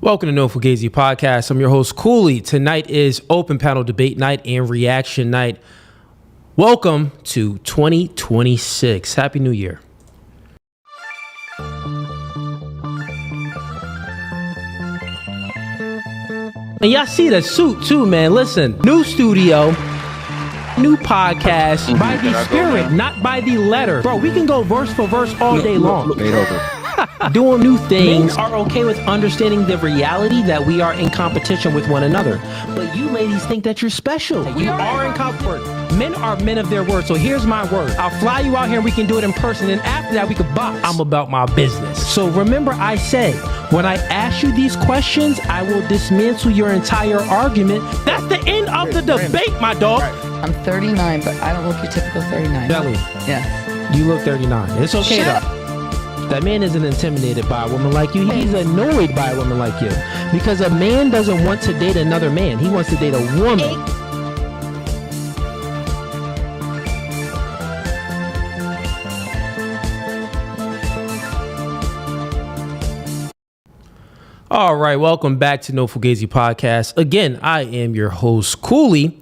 Welcome to No Fugazee Podcast. I'm your host, Cooley. Tonight is open panel debate night and reaction night. Welcome to 2026. Happy New Year. And y'all see the suit too, man. Listen, new studio, new podcast by the spirit, not by the letter. Bro, we can go verse for verse all day long. Doing new things are okay with understanding the reality that we are in competition with one another. But you ladies think that you're special. You are in comfort. Men are men of their word. So here's my word. I'll fly you out here and we can do it in person. And after that, we can box. I'm about my business. So remember I said, when I ask you these questions, I will dismantle your entire argument. That's the end of the debate, my dog. I'm 39, but I don't look your typical 39. Belly. Yeah. You look 39. It's okay though. That man isn't intimidated by a woman like you. He's annoyed by a woman like you. Because a man doesn't want to date another man. He wants to date a woman. All right, welcome back to No Fugazee Podcast. Again, I am your host, Cooley.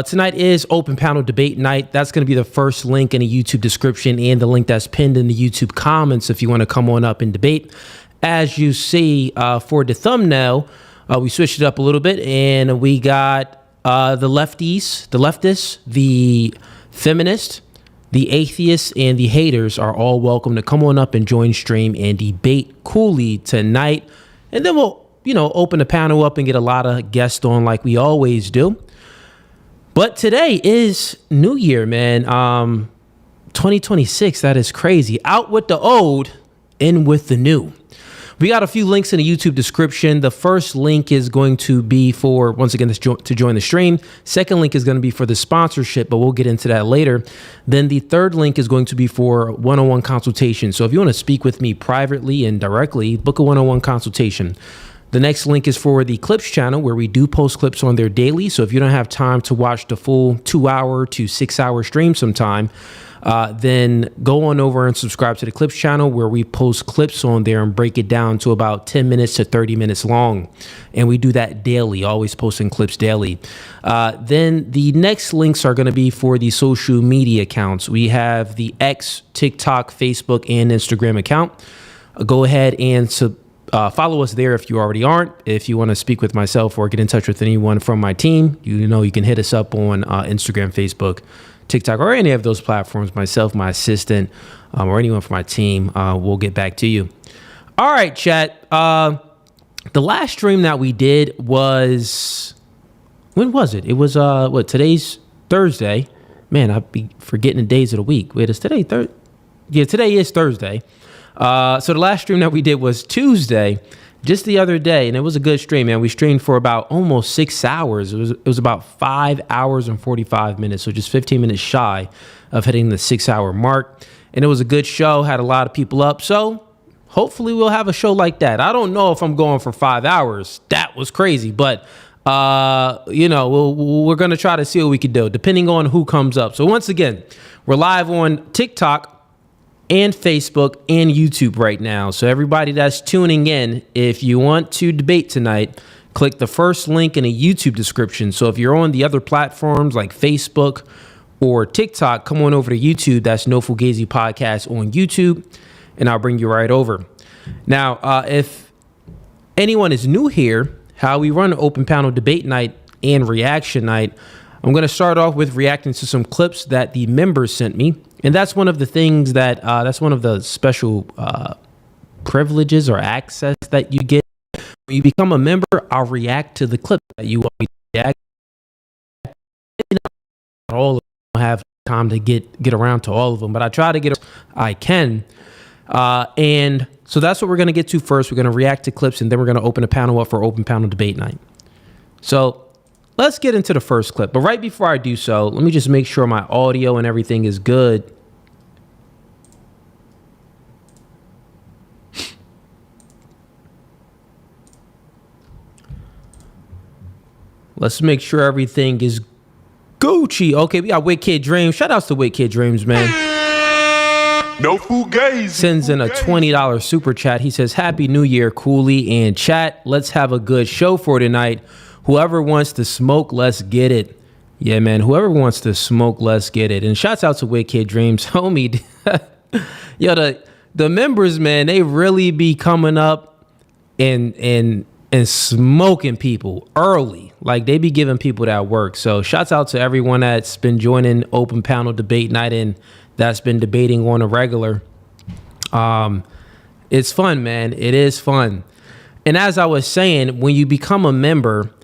Tonight is open panel debate night. That's going to be the first link in the YouTube description and the link that's pinned in the YouTube comments if you want to come on up and debate. As you see for the thumbnail, we switched it up a little bit and we got the leftists, the feminists, the atheists, and the haters are all welcome to come on up and join stream and debate Cooley tonight. And then we'll, open the panel up and get a lot of guests on like we always do. But today is New Year, man. 2026, that is crazy. Out with the old, in with the new. We got a few links in the YouTube description. The first link is going to be for, once again, to join the stream. Second link is going to be for the sponsorship, but we'll get into that later. Then the third link is going to be for one-on-one consultation. So if you want to speak with me privately and directly, book a one-on-one consultation. The next link is for the Clips channel where we do post clips on there daily. So if you don't have time to watch the full 2-hour to 6-hour stream sometime, then go on over and subscribe to the Clips channel where we post clips on there and break it down to about 10 minutes to 30 minutes long. And we do that daily, always posting clips daily. Then the next links are going to be for the social media accounts. We have the X, TikTok, Facebook, and Instagram account. Go ahead and follow us there if you already aren't. If you want to speak with myself or get in touch with anyone from my team, you can hit us up on Instagram, Facebook, TikTok, or any of those platforms. Myself, my assistant, or anyone from my team, we'll get back to you. All right, chat. The last stream that we did was, when was it? It was, today's Thursday. Man, I'd be forgetting the days of the week. Wait, is today Thursday? Yeah, today is Thursday. So the last stream that we did was Tuesday, just the other day, and it was a good stream, man. We streamed for about almost 6 hours. It was about 5 hours and 45 minutes, so just 15 minutes shy of hitting the 6-hour mark. And it was a good show, had a lot of people up, so hopefully we'll have a show like that. I don't know if I'm going for 5 hours. That was crazy, but we're going to try to see what we can do, depending on who comes up. So once again, we're live on TikTok and Facebook and YouTube right now. So everybody that's tuning in, if you want to debate tonight, click the first link in a YouTube description. So if you're on the other platforms like Facebook or TikTok, come on over to YouTube. That's No Fugazee Podcast on YouTube, and I'll bring you right over. Now, if anyone is new here, how we run open panel debate night and reaction night, I'm going to start off with reacting to some clips that the members sent me. And that's one of the things that, that's one of the special privileges or access that you get. When you become a member, I'll react to the clip that you want me to react to. All of them, I don't have time to get around to all of them, but I try to get I can. And so that's what we're going to get to first. We're going to react to clips, and then we're going to open a panel up for open panel debate night. So let's get into the first clip. But right before I do so, let me just make sure my audio and everything is good. Let's make sure everything is Gucci. Okay, we got Wicked Dreams. Shout outs to Wicked Dreams, man. No Fugazee. Sends in a $20 super chat. He says, Happy New Year, Cooley and chat. Let's have a good show for tonight. Whoever wants to smoke, let's get it. Yeah, man. Whoever wants to smoke, let's get it. And shouts out to Wicked Dreams. Homie. Yo, the members, man, they really be coming up and smoking people early. Like, they be giving people that work. So shouts out to everyone that's been joining Open Panel Debate Night and that's been debating on a regular. It's fun, man. It is fun. And as I was saying, when you become a member,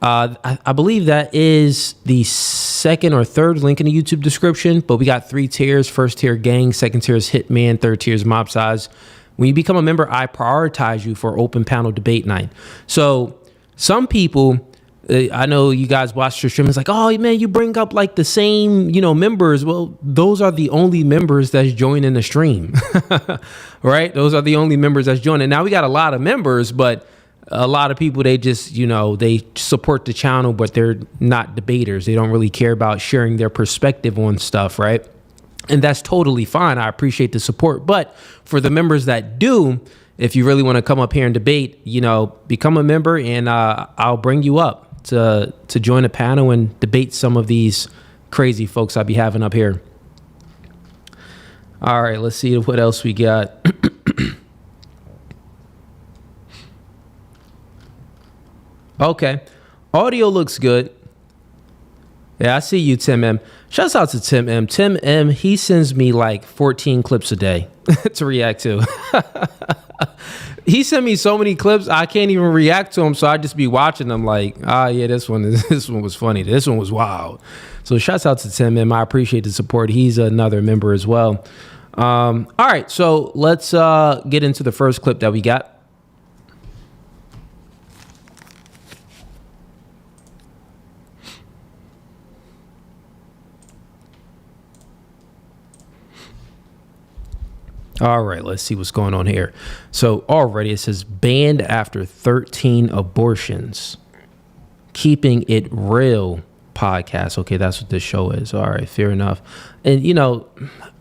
I believe that is the second or third link in the YouTube description, but we got 3 tiers. First tier gang, second tier is Hitman, third tier is Mob Size. When you become a member, I prioritize you for Open Panel Debate Night. So some people, I know you guys watch your stream. It's like, oh man, you bring up like the same, members. Well, those are the only members that's joining the stream, right? Those are the only members that's joining. Now we got a lot of members, but a lot of people, they just, they support the channel, but they're not debaters. They don't really care about sharing their perspective on stuff, right? And that's totally fine. I appreciate the support. But for the members that do, if you really want to come up here and debate, become a member and I'll bring you up to join a panel and debate some of these crazy folks I'll be having up here. All right, let's see what else we got. Okay, audio looks good. Yeah, I see you, Tim M. Shouts out to Tim M. Tim M, he sends me like 14 clips a day to react to. He sent me so many clips, I can't even react to them, so I just be watching them like, yeah, this one was funny. This one was wild. So shouts out to Tim M. I appreciate the support. He's another member as well. All right, so let's get into the first clip that we got. All right, let's see what's going on here. So already it says banned after 13 abortions. Keeping It Real podcast. Okay, that's what this show is. All right, fair enough. And,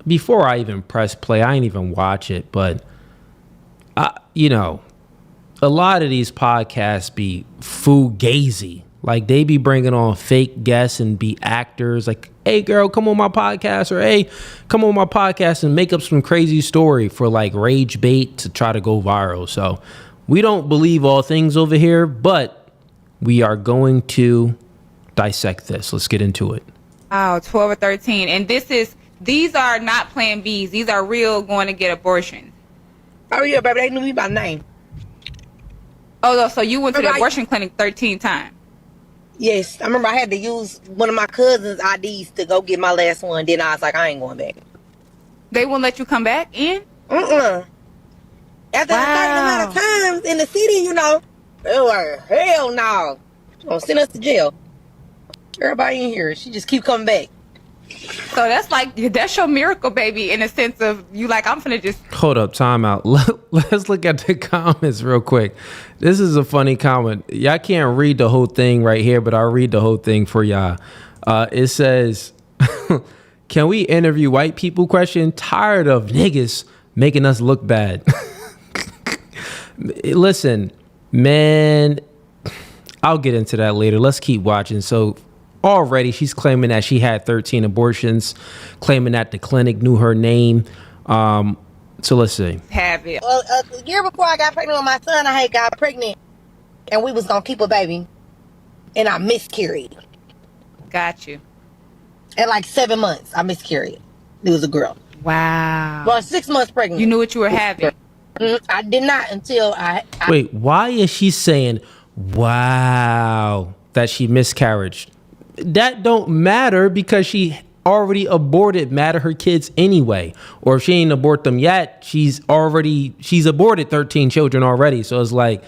before I even press play, I ain't even watch it. But, a lot of these podcasts be fugazi. Like, they be bringing on fake guests and be actors like, hey, girl, come on my podcast, or hey, come on my podcast and make up some crazy story for like rage bait to try to go viral. So we don't believe all things over here, but we are going to dissect this. Let's get into it. Oh, 12 or 13. And these are not Plan Bs. These are real going to get abortion. Oh, yeah, baby. They knew me by name. Oh, so you went to the abortion clinic 13 times? Yes. I remember I had to use one of my cousin's IDs to go get my last one. Then I was like, I ain't going back. They won't let you come back in? After a certain amount of times in the city, they were, hell no. Gonna send us to jail. Everybody in here, she just keep coming back. So that's your miracle, baby, in a sense of you like, I'm finna just... Hold up, time out. Let's look at the comments real quick. This is a funny comment. Y'all can't read the whole thing right here, but I'll read the whole thing for y'all. It says, can we interview white people? Question. Tired of niggas making us look bad. Listen, man, I'll get into that later. Let's keep watching. So already she's claiming that she had 13 abortions, claiming that the clinic knew her name. So let's see. Have it. A year before I got pregnant with my son, I had got pregnant and we was gonna keep a baby and I miscarried. Got you. At like 7 months, I miscarried. It was a girl. Wow. Well, 6 months pregnant. You knew what you were having. I did not until I... Wait, why is she saying, wow, that she miscarried? That don't matter because she already aborted mad at her kids anyway. Or if she ain't abort them yet, she's aborted 13 children already. So it's like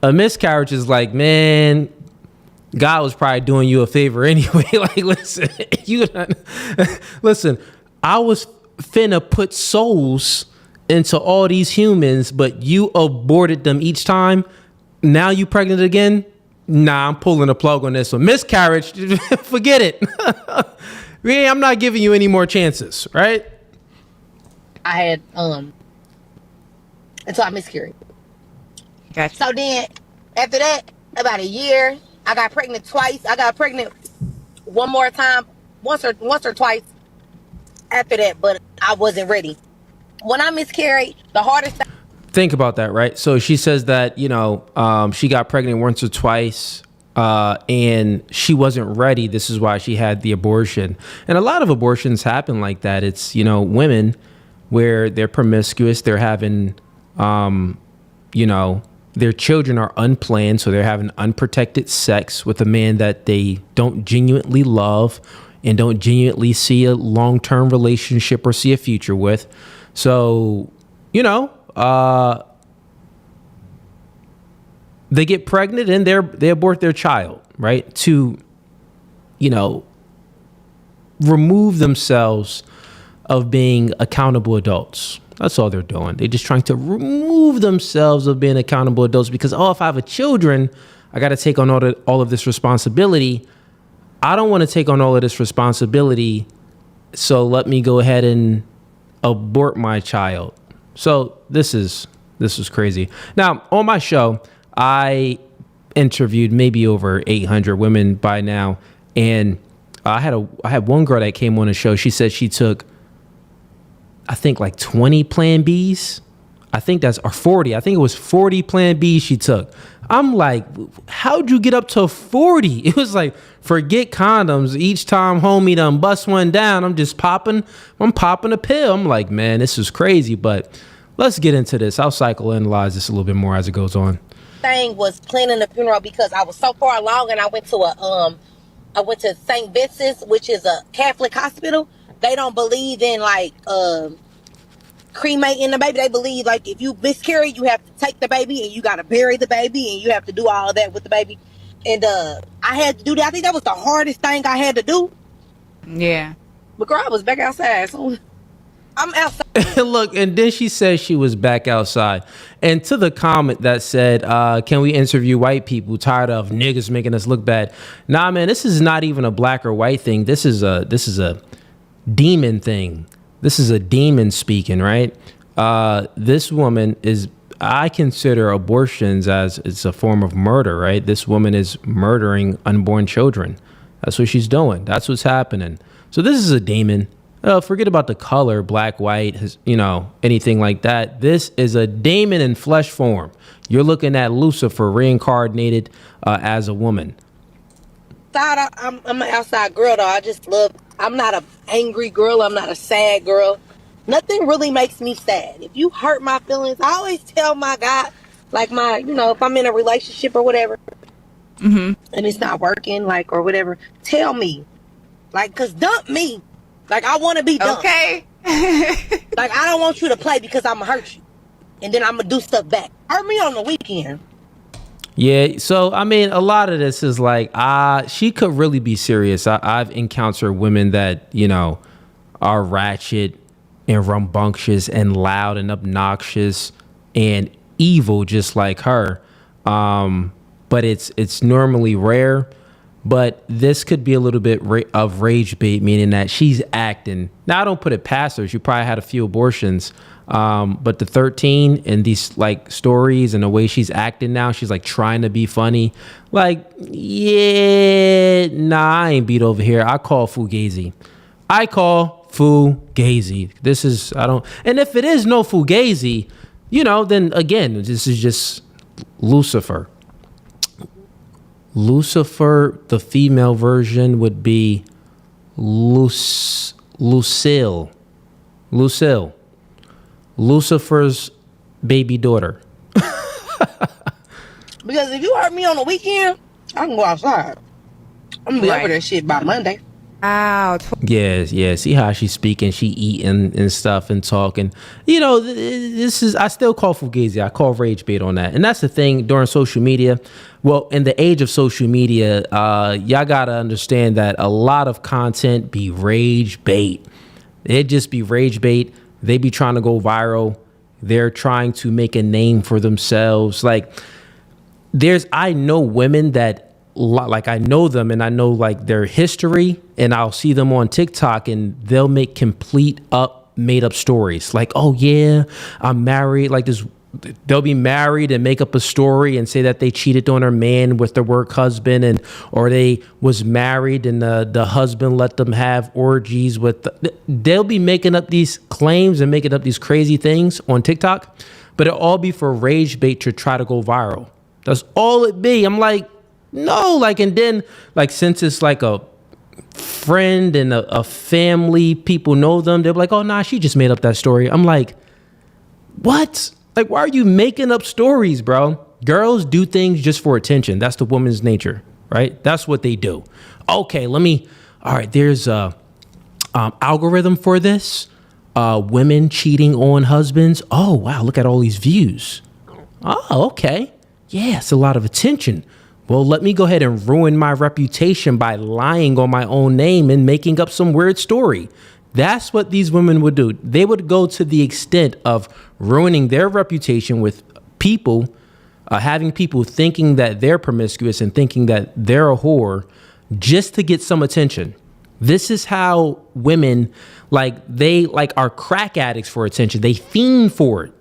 a miscarriage is like, man, God was probably doing you a favor anyway. Like, listen, listen, I was finna put souls into all these humans, but you aborted them each time. Now you pregnant again? Nah, I'm pulling the plug on this one. Miscarriage, forget it. I'm not giving you any more chances, right? I had until I miscarried. Gotcha. So then after that, about a year, I got pregnant twice. I got pregnant one more time, once or twice after that, but I wasn't ready. When I miscarried, the hardest thing. Think about that, right? So she says that, she got pregnant once or twice, and she wasn't ready. This is why she had the abortion. And a lot of abortions happen like that. It's, women where they're promiscuous, they're having, their children are unplanned, so they're having unprotected sex with a man that they don't genuinely love and don't genuinely see a long-term relationship or see a future with. So, they get pregnant and they abort their child, right? To, remove themselves of being accountable adults. That's all they're doing. They're just trying to remove themselves of being accountable adults because, if I have a children, I got to take on all of this responsibility. I don't want to take on all of this responsibility, so let me go ahead and abort my child. So this is crazy. Now, on my show, I interviewed maybe over 800 women by now, and I had one girl that came on the show. She said she took, I think, like 20 Plan Bs. Or 40. I think it was 40 Plan Bs she took. I'm like, how'd you get up to 40? It was like, forget condoms. Each time homie done bust one down, I'm popping a pill. I'm like, man, this is crazy. But let's get into this. I'll psychoanalyze this a little bit more as it goes on. Thing was planning the funeral because I was so far along, and I went to St. Vincent's, which is a Catholic hospital. They don't believe in cremating the baby. They believe if you miscarry, you have to take the baby and you got to bury the baby and you have to do all of that with the baby. And I had to do that. I think that was the hardest thing I had to do. Yeah. But girl, I was back outside. So I'm outside. Look, and then she said she was back outside. And to the comment that said, can we interview white people? Tired of niggas making us look bad. Nah, man, this is not even a black or white thing. This is a demon thing. This is a demon speaking, right? This woman I consider abortions as it's a form of murder, right? This woman is murdering unborn children. That's what she's doing. That's what's happening. So this is a demon. Forget about the color, black, white, anything like that. This is a demon in flesh form. You're looking at Lucifer reincarnated as a woman. I'm an outside girl, though. I'm not an angry girl. I'm not a sad girl. Nothing really makes me sad. If you hurt my feelings, I always tell my guy, if I'm in a relationship or whatever, and it's not working, or whatever, tell me. Cause dump me. I want to be dumped. Okay. I don't want you to play because I'm gonna hurt you. And then I'm gonna do stuff back. Hurt me on the weekend. Yeah, so I mean, a lot of this is she could really be serious. I've encountered women that are ratchet and rambunctious and loud and obnoxious and evil, just like her. But it's normally rare. But this could be a little bit of rage bait, meaning that she's acting. Now, I don't put it past her. She probably had a few abortions. But the 13 and these stories and the way she's acting now, she's trying to be funny. Yeah, nah, I ain't beat over here. I call Fugazee. This is, and if it is no Fugazee, then again, this is just Lucifer. Lucifer, the female version would be Lucille. Lucifer's baby daughter. Because if you hurt me on the weekend, I can go outside. I'm gonna be over that shit by Monday. Wow. Yeah. See how she's speaking, she eating and stuff and talking. I still call Fugazi. I call rage bait on that. And that's the thing during social media. Well, in the age of social media, y'all gotta understand that a lot of content be rage bait. It just be rage bait. They be trying to go viral. They're trying to make a name for themselves. I know women that I know them and I know their history, and I'll see them on TikTok and they'll make complete up made up stories. Like, oh yeah, I'm married. Like this, they'll be married and make up a story and say that they cheated on their man with their work husband, and or they was married and the husband let them have orgies with. They'll be making up these claims and making up these crazy things on TikTok, but it'll all be for rage bait to try to go viral. That's all it be. I'm like, no, like, and then like since it's like a friend and a family, people know them, they're like, oh nah, she just made up that story. I'm like, what? Like, why are you making up stories, bro? Girls do things just for attention. That's the woman's nature, right? That's what they do. Okay, all right, there's a algorithm for this. Women cheating on husbands. Oh, wow, look at all these views. Oh, okay. Yeah, it's a lot of attention. Well, let me go ahead and ruin my reputation by lying on my own name and making up some weird story. That's what these women would do. They would go to the extent of ruining their reputation with people, having people thinking that they're promiscuous and thinking that they're a whore just to get some attention. This is how women, they are crack addicts for attention. They fiend for it.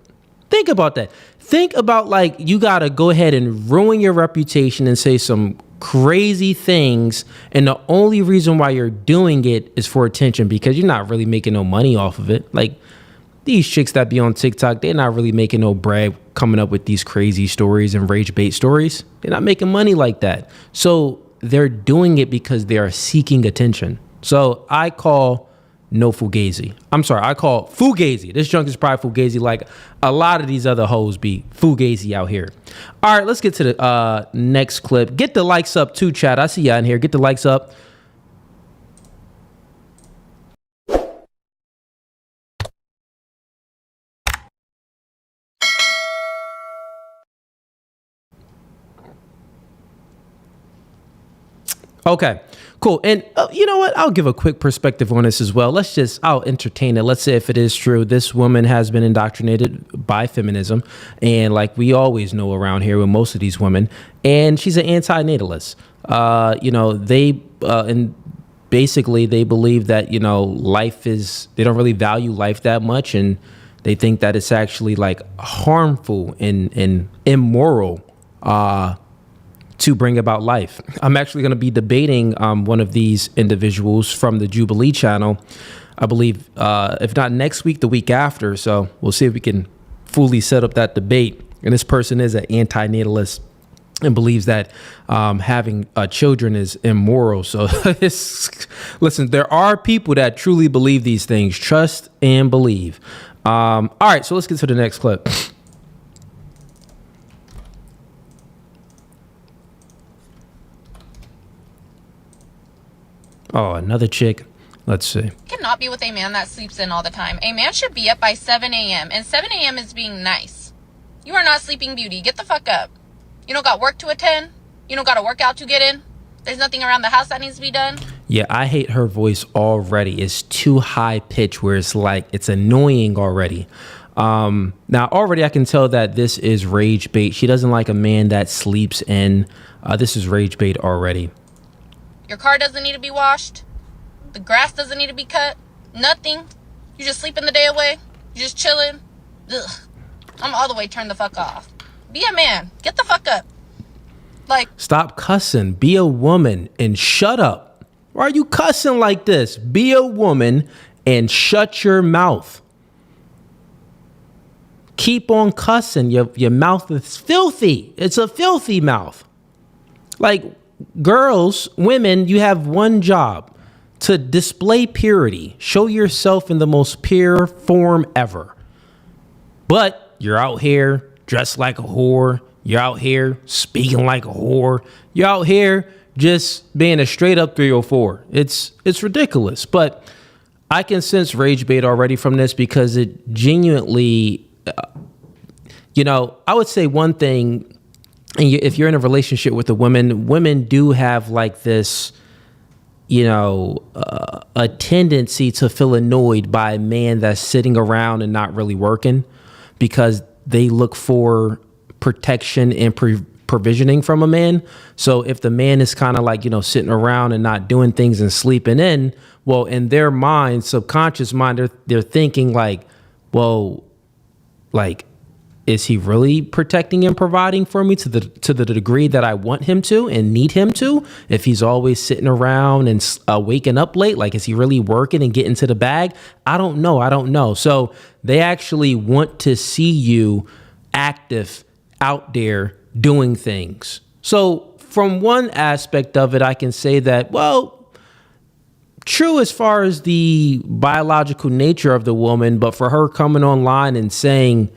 Think about that. Think about you got to go ahead and ruin your reputation and say some crazy things, and the only reason why you're doing it is for attention, because you're not really making no money off of it. Like these chicks that be on TikTok, they're not really making no bread coming up with these crazy stories and rage bait stories. They're not making money like that. So they're doing it because they are seeking attention. So I call no Fugazi. I'm sorry, I call Fugazi. This junk is probably Fugazi, like a lot of these other hoes be Fugazi out here. All right, let's get to the next clip. Get the likes up too, chat. I see y'all in here. Get the likes up. Okay, cool. And you know what? I'll give a quick perspective on this as well. I'll entertain it. Let's say if it is true, this woman has been indoctrinated by feminism. And like we always know around here with most of these women, and she's an anti-natalist. And basically they believe that, they don't really value life that much. And they think that it's actually like harmful and immoral, to bring about life. I'm actually going to be debating one of these individuals from the Jubilee channel, I believe, if not next week, the week after. So we'll see if we can fully set up that debate. And this person is an anti-natalist and believes that having children is immoral. So listen, there are people that truly believe these things. Trust and believe. All right, so let's get to the next clip. Oh, another chick. Let's see. Cannot be with a man that sleeps in all the time. A man should be up by 7 a.m. and 7 a.m. is being nice. You are not Sleeping Beauty. Get the fuck up. You don't got work to attend. You don't got a workout to get in. There's nothing around the house that needs to be done. Yeah, I hate her voice already. It's too high pitched where it's annoying already. Now already I can tell that this is rage bait. She doesn't like a man that sleeps in. This is rage bait already. Your car doesn't need to be washed. The grass doesn't need to be cut. Nothing. You just sleeping the day away. You just chilling. Ugh. I'm all the way turned the fuck off. Be a man. Get the fuck up. Stop cussing. Be a woman and shut up. Why are you cussing like this? Be a woman and shut your mouth. Keep on cussing. Your mouth is filthy. It's a filthy mouth. Girls, women, you have one job: to display purity. Show yourself in the most pure form ever. But you're out here dressed like a whore. You're out here speaking like a whore. You're out here just being a straight up 304. It's ridiculous. But I can sense rage bait already from this, because it genuinely, I would say one thing. And if you're in a relationship with a woman, women do have this, a tendency to feel annoyed by a man that's sitting around and not really working, because they look for protection and provisioning from a man. So if the man is kind of like, sitting around and not doing things and sleeping in, well, in their mind, subconscious mind, they're thinking like, well, like, is he really protecting and providing for me to the degree that I want him to and need him to? If he's always sitting around and waking up late, like, is he really working and getting to the bag? I don't know. So they actually want to see you active out there doing things. So from one aspect of it, I can say that, well, true as far as the biological nature of the woman, but for her coming online and saying,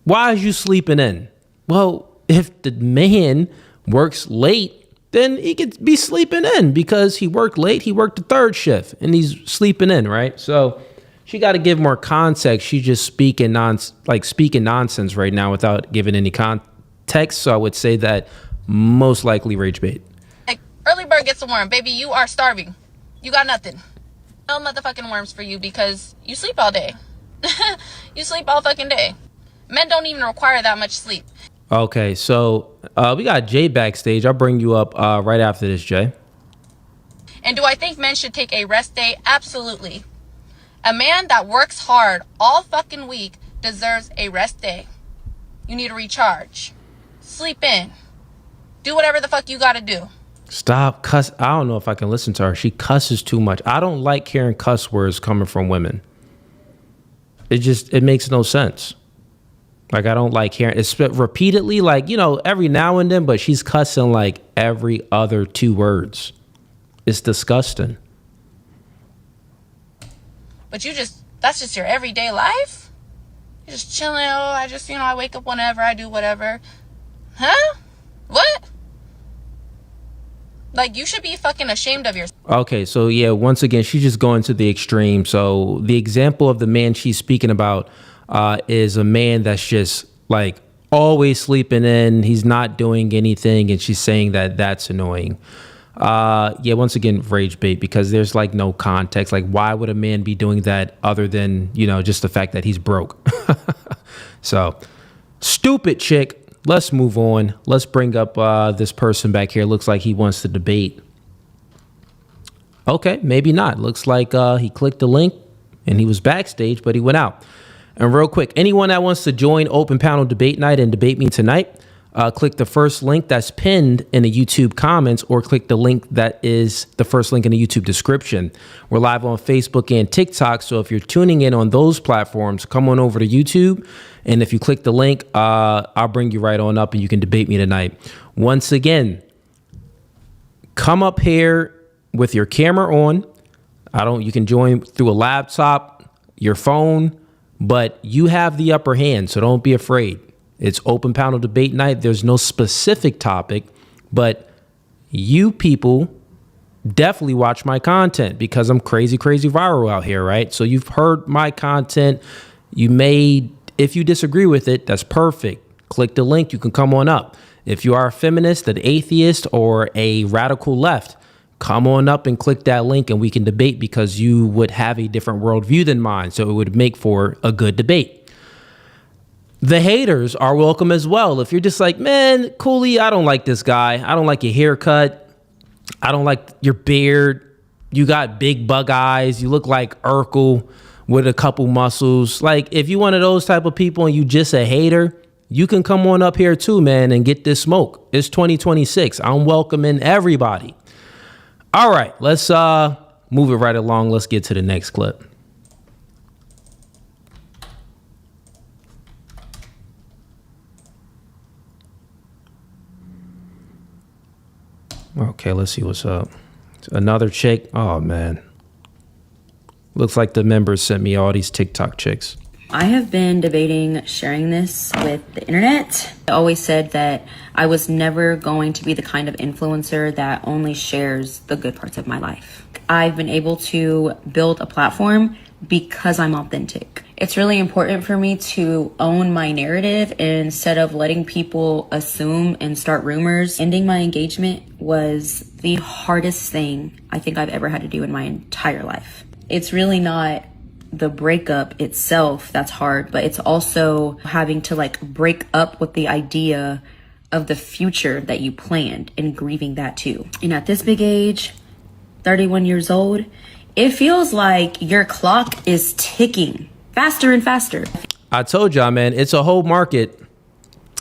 why is you sleeping in? Well, if the man works late, then he could be sleeping in because he worked late. He worked the third shift and he's sleeping in, right? So she got to give more context. She's just speaking nonsense right now without giving any context. So I would say that most likely rage bait. Like, early bird gets a worm. Baby, you are starving. You got nothing. No motherfucking worms for you because you sleep all day. You sleep all fucking day. Men don't even require that much sleep. Okay, so we got Jay backstage. I'll bring you up right after this, Jay. And do I think men should take a rest day? Absolutely. A man that works hard all fucking week deserves a rest day. You need to recharge. Sleep in. Do whatever the fuck you gotta do. Stop cuss. I don't know if I can listen to her. She cusses too much. I don't like hearing cuss words coming from women. It makes no sense. Like, I don't like hearing it repeatedly, like, every now and then, but she's cussing like every other 2 words. It's disgusting. But that's just your everyday life? You're just chilling. I wake up whenever, I do whatever. Huh? What? Like, you should be fucking ashamed of yourself. Okay, so yeah, once again, she's just going to the extreme. So the example of the man she's speaking about is a man that's just like always sleeping in. He's not doing anything. And she's saying that that's annoying. Yeah, once again, rage bait, because there's like no context. Like, why would a man be doing that other than, just the fact that he's broke? So stupid chick. Let's move on. Let's bring up this person back here. Looks like he wants to debate. Okay, maybe not. Looks like he clicked the link and he was backstage, but he went out. And real quick, anyone that wants to join Open Panel Debate Night and debate me tonight, click the first link that's pinned in the YouTube comments, or click the link that is the first link in the YouTube description. We're live on Facebook and TikTok, so if you're tuning in on those platforms, come on over to YouTube. And if you click the link, I'll bring you right on up and you can debate me tonight. Once again, come up here with your camera on. You can join through a laptop, your phone, but you have the upper hand, so don't be afraid. It's Open Panel Debate Night. There's no specific topic, but you people definitely watch my content because I'm crazy viral out here, right? So you've heard my content. If you disagree with it, that's perfect. Click the link. You can come on up. If you are a feminist, an atheist, or a radical left, come on up and click that link and we can debate, because you would have a different worldview than mine. So it would make for a good debate. The haters are welcome as well. If you're just like, man, Cooley, I don't like this guy. I don't like your haircut. I don't like your beard. You got big bug eyes. You look like Urkel with a couple muscles. Like, if you one of those type of people and you just a hater, you can come on up here too, man, and get this smoke. It's 2026. I'm welcoming everybody. All right, let's move it right along. Let's get to the next clip. Okay, let's see what's up. Another chick. Oh, man. Looks like the members sent me all these TikTok chicks. I have been debating sharing this with the internet. I always said that I was never going to be the kind of influencer that only shares the good parts of my life. I've been able to build a platform because I'm authentic. It's really important for me to own my narrative instead of letting people assume and start rumors. Ending my engagement was the hardest thing I think I've ever had to do in my entire life. It's really not the breakup itself that's hard, but it's also having to break up with the idea of the future that you planned and grieving that too. And at this big age, 31 years old, it feels like your clock is ticking faster and faster. I told y'all, man, it's a whole market.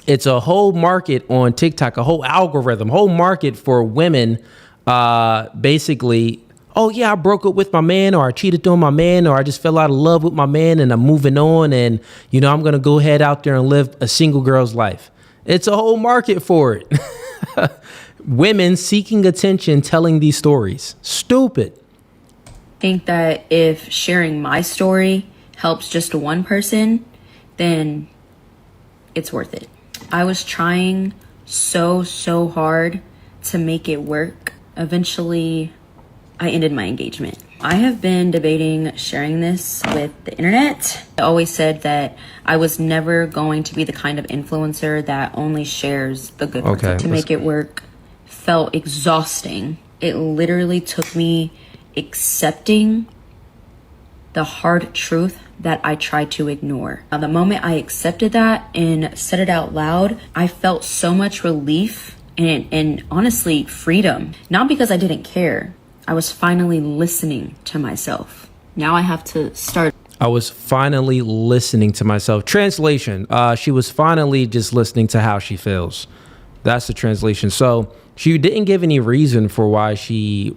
It's a whole market on TikTok, a whole algorithm, whole market for women basically, oh yeah, I broke up with my man, or I cheated on my man, or I just fell out of love with my man and I'm moving on, and you know, I'm going to go head out there and live a single girl's life. It's a whole market for it. Women seeking attention, telling these stories. Stupid. I think that if sharing my story helps just one person, then it's worth it. I was trying so hard to make it work. Eventually, I ended my engagement. I have been debating sharing this with the internet. I always said that I was never going to be the kind of influencer that only shares the good parts. To make it work felt exhausting. It literally took me accepting the hard truth that I tried to ignore. Now, the moment I accepted that and said it out loud, I felt so much relief and honestly freedom. Not because I didn't care. I was finally listening to myself. Now I have to start. I was finally listening to myself. Translation. She was finally just listening to how she feels. That's the translation. So she didn't give any reason for why she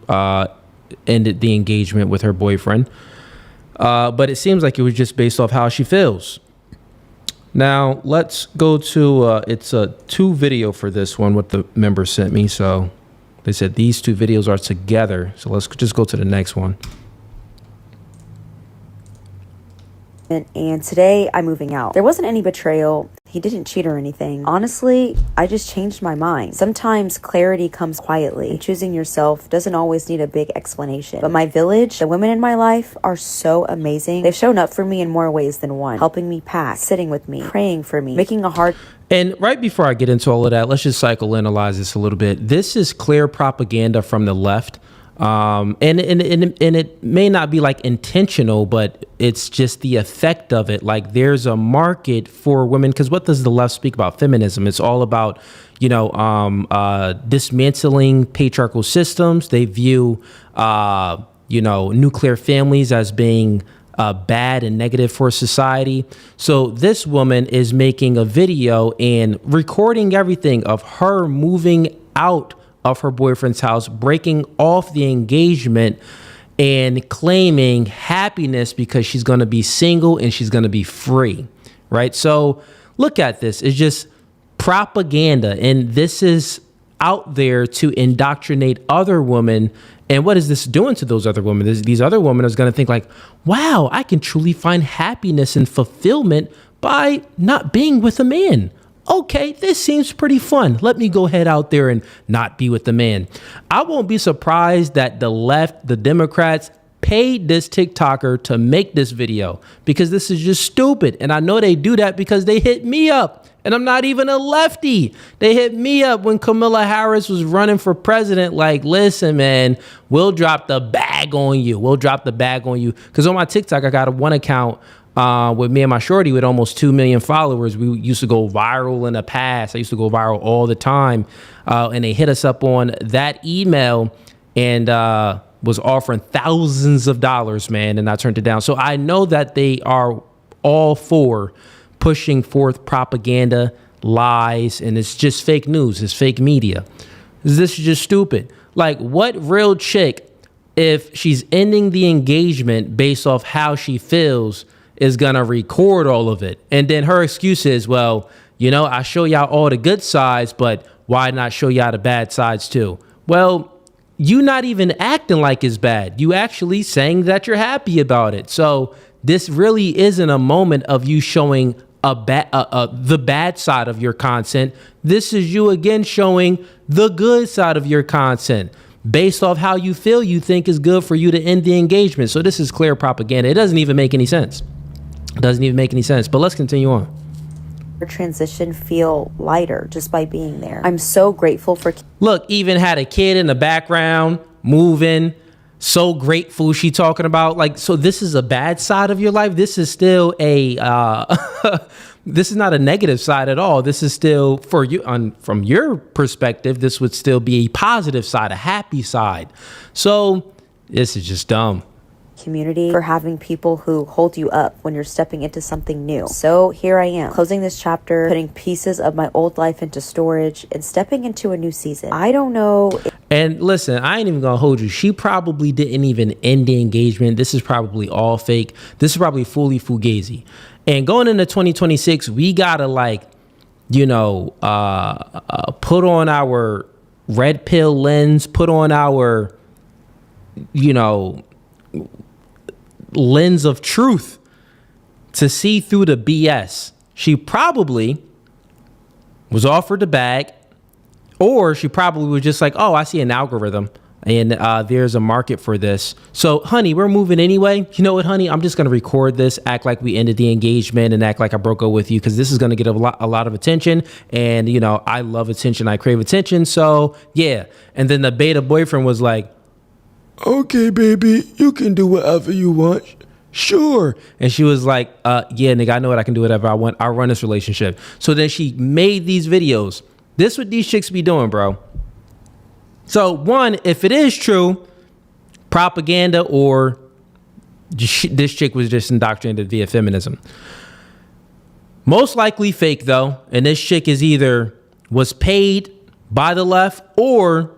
ended the engagement with her boyfriend. But it seems like it was just based off how she feels. Now let's go to, it's a 2 video for this one, what the member sent me. So they said these 2 videos are together. So let's just go to the next one. And today I'm moving out. There wasn't any betrayal. He didn't cheat or anything. Honestly, I just changed my mind. Sometimes clarity comes quietly. And choosing yourself doesn't always need a big explanation. But my village, the women in my life, are so amazing. They've shown up for me in more ways than one. Helping me pack, sitting with me, praying for me, making a hard... And right before I get into all of that, let's just psychoanalyze this a little bit. This is clear propaganda from the left. And it may not be like intentional, but it's just the effect of it. Like there's a market for women, because what does the left speak about? Feminism. It's all about, you know, dismantling patriarchal systems. They view, you know, nuclear families as being bad and negative for society. So this woman is making a video and recording everything of her moving out of her boyfriend's house, breaking off the engagement and claiming happiness because she's going to be single and she's going to be free, right? So look at this. It's just propaganda, and this is out there to indoctrinate other women. And what is this doing to those other women? These other women are going to think like, wow, I can truly find happiness and fulfillment by not being with a man. Okay, this seems pretty fun. Let me go head out there and not be with the man. I won't be surprised that the left, the Democrats, paid this TikToker to make this video, because this is just stupid. And I know they do that because they hit me up, and I'm not even a lefty. They hit me up when Kamala Harris was running for president. Like, listen, man, we'll drop the bag on you. We'll drop the bag on you. Because on my TikTok, I got one account with me and my shorty with almost 2 million followers. We used to go viral in the past. I used to go viral all the time. And they hit us up on that email and was offering thousands of dollars, man. And I turned it down. So I know that they are all for pushing forth propaganda, lies, and it's just fake news. It's fake media. This is just stupid. Like, what real chick, if she's ending the engagement based off how she feels, is gonna record all of it? And then her excuse is, well, you know, I show y'all all the good sides, but why not show y'all the bad sides too? Well, you not even acting like it's bad. You actually saying that you're happy about it. So this really isn't a moment of you showing the bad side of your content. This is you again showing the good side of your content based off how you feel you think is good for you to end the engagement. So this is clear propaganda. It doesn't even make any sense. It doesn't even make any sense. But let's continue on. Transition feel lighter just by being there. I'm so grateful for... Look, even had a kid in the background moving. So grateful she talking about. Like, so this is a bad side of your life. This is still a this is not a negative side at all. This is still for you from your perspective. This would still be a positive side, a happy side. So this is just dumb. Community for having people who hold you up when you're stepping into something new. So here I am, closing this chapter, putting pieces of my old life into storage and stepping into a new season. I don't know. And listen, I ain't even gonna hold you. She probably didn't even end the engagement. This is probably all fake. This is probably fully Fugazi. And going into 2026, we gotta put on our red pill lens, put on our, lens of truth to see through the BS. She probably was offered the bag, or she probably was just like, oh, I see an algorithm and there's a market for this. So, honey, we're moving anyway. You know what, honey? I'm just going to record this, act like we ended the engagement and act like I broke up with you because this is going to get a lot of attention. And, I love attention. I crave attention. So, yeah. And then the beta boyfriend was like, okay, baby, you can do whatever you want. Sure. And she was like, yeah, nigga, I know what I can do whatever I want. I'll run this relationship. So then she made these videos. This what these chicks be doing, bro. So one, if it is true, propaganda, or this chick was just indoctrinated via feminism. Most likely fake though. And this chick is either was paid by the left or,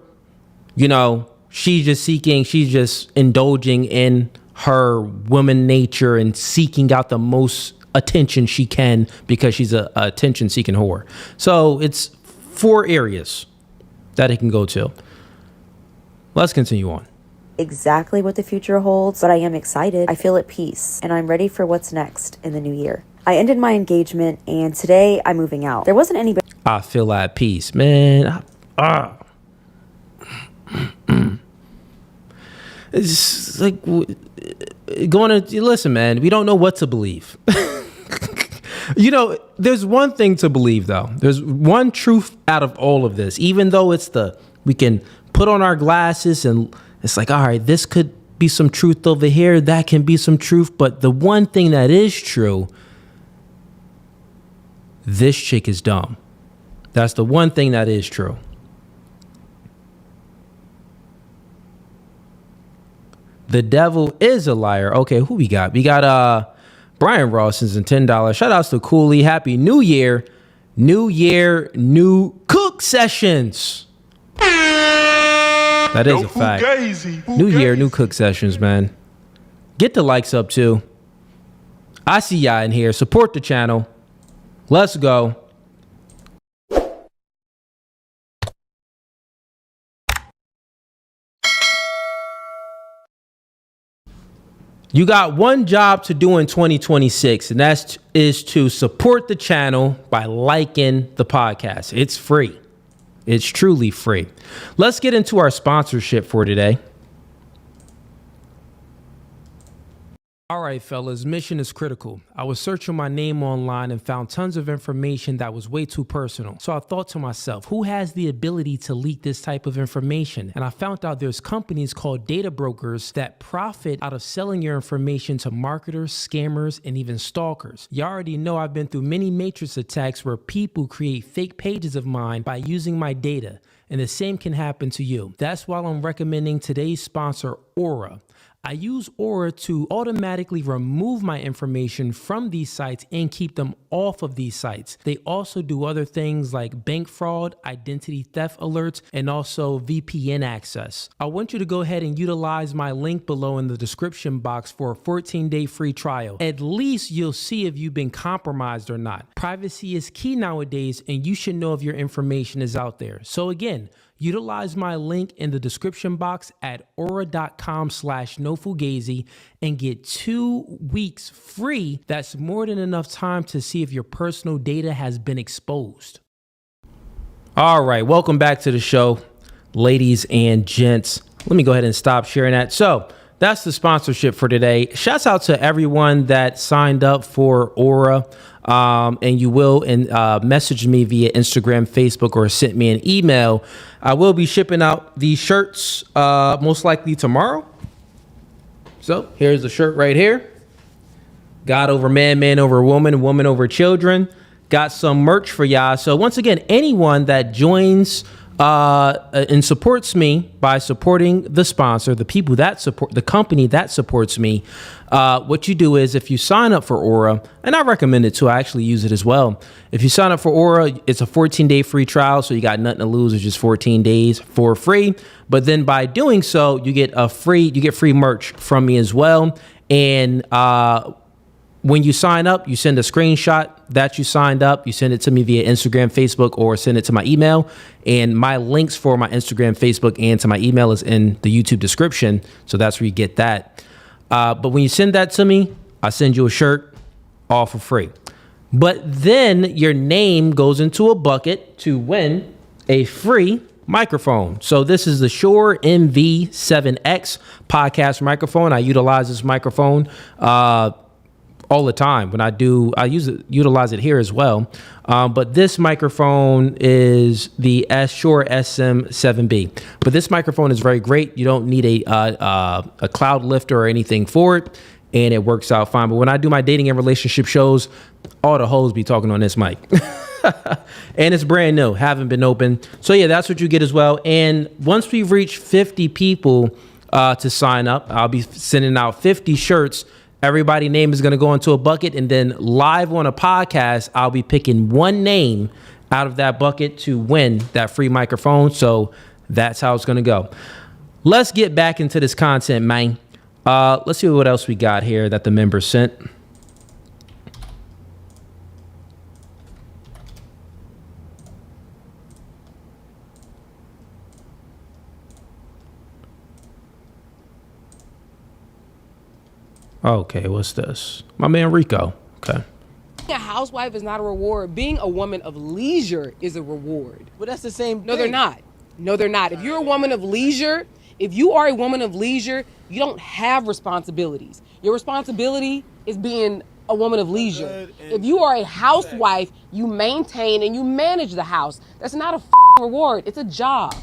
she's just indulging in her woman nature and seeking out the most attention she can because she's a attention seeking whore. So it's 4 areas that it can go to. Let's continue on. Exactly what the future holds, but I am excited. I feel at peace and I'm ready for what's next in the new year. I ended my engagement and today I'm moving out. There wasn't any. I feel at peace, man. It's like listen, man, we don't know what to believe. There's one thing to believe though. There's one truth out of all of this, even though we can put on our glasses and it's like, all right, this could be some truth over here. That can be some truth. But the one thing that is true, this chick is dumb. That's the one thing that is true. The devil is a liar. Okay, who we got? We got Brian Rawson's and $10. Shout outs to Cooley. Happy New Year. New Year, new cook sessions. That is a fact. New Year, new cook sessions, man. Get the likes up too. I see y'all in here. Support the channel. Let's go. You got one job to do in 2026, and that is to support the channel by liking the podcast. It's free. It's truly free. Let's get into our sponsorship for today. All right, fellas, mission is critical. I was searching my name online and found tons of information that was way too personal. So I thought to myself, who has the ability to leak this type of information? And I found out there's companies called data brokers that profit out of selling your information to marketers, scammers, and even stalkers. You already know I've been through many matrix attacks where people create fake pages of mine by using my data. And the same can happen to you. That's why I'm recommending today's sponsor, Aura. I use Aura to automatically remove my information from these sites and keep them off of these sites. They also do other things like bank fraud, identity theft alerts, and also VPN access. I want you to go ahead and utilize my link below in the description box for a 14-day free trial. At least you'll see if you've been compromised or not. Privacy is key nowadays, and you should know if your information is out there. So again, utilize my link in the description box at aura.com/nofugazi and get 2 weeks free. That's more than enough time to see if your personal data has been exposed. All right, welcome back to the show, ladies and gents. Let me go ahead and stop sharing that. So that's the sponsorship for today. Shouts out to everyone that signed up for Aura. And you will message me via Instagram, Facebook, or send me an email. I will be shipping out these shirts most likely tomorrow. So here's the shirt right here. God over man, man over woman, woman over children. got some merch for y'all. So once again, anyone that joins and supports me by supporting the sponsor, the people that support the company that supports me, what you do is if you sign up for Aura, and I recommend it too, I actually use it as well. If you sign up for Aura, it's a 14-day free trial, so you got nothing to lose. It's just 14 days for free. But then by doing so, you get free merch from me as well. And when you sign up, you send a screenshot that you signed up. You send it to me via Instagram, Facebook, or send it to my email. And my links for my Instagram, Facebook, and to my email is in the YouTube description. So that's where you get that. But when you send that to me, I send you a shirt all for free. But then your name goes into a bucket to win a free microphone. So this is the Shure MV7X podcast microphone. I utilize this microphone all the time. When I utilize it here as well. But this microphone is the Shure SM7B. But this microphone is very great. You don't need a cloud lifter or anything for it, and it works out fine. But when I do my dating and relationship shows, all the hoes be talking on this mic. And it's brand new, haven't been opened. So yeah, that's what you get as well. And once we reach 50 people to sign up, I'll be sending out 50 shirts. Everybody's name is going to go into a bucket, and then live on a podcast, I'll be picking one name out of that bucket to win that free microphone. So that's how it's going to go. Let's get back into this content, man. Let's see what else we got here that the members sent. Okay, what's this? My man Rico. Okay. Being a housewife is not a reward. Being a woman of leisure is a reward. But that's the same thing. No, they're not. No, they're not. If you're a woman of leisure, if you are a woman of leisure, you don't have responsibilities. Your responsibility is being a woman of leisure. If you are a housewife, you maintain and you manage the house. That's not a reward. It's a job.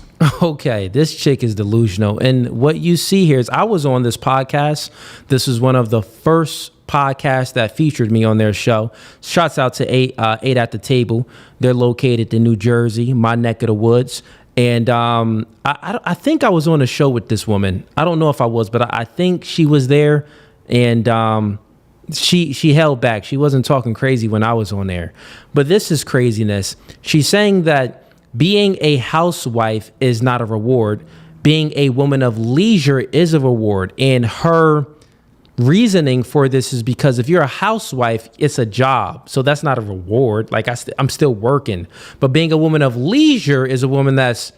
Okay, this chick is delusional. And what you see here is I was on this podcast. This is one of the first podcasts that featured me on their show. Shouts out to eight at the Table. They're located in New Jersey, my neck of the woods. And I think I was on a show with this woman. I don't know if I was, but I think she was there. And she held back. She wasn't talking crazy when I was on there. But this is craziness. She's saying that being a housewife is not a reward. Being a woman of leisure is a reward. And her reasoning for this is because if you're a housewife, it's a job. So that's not a reward. Like I'm still working. But being a woman of leisure is a woman that's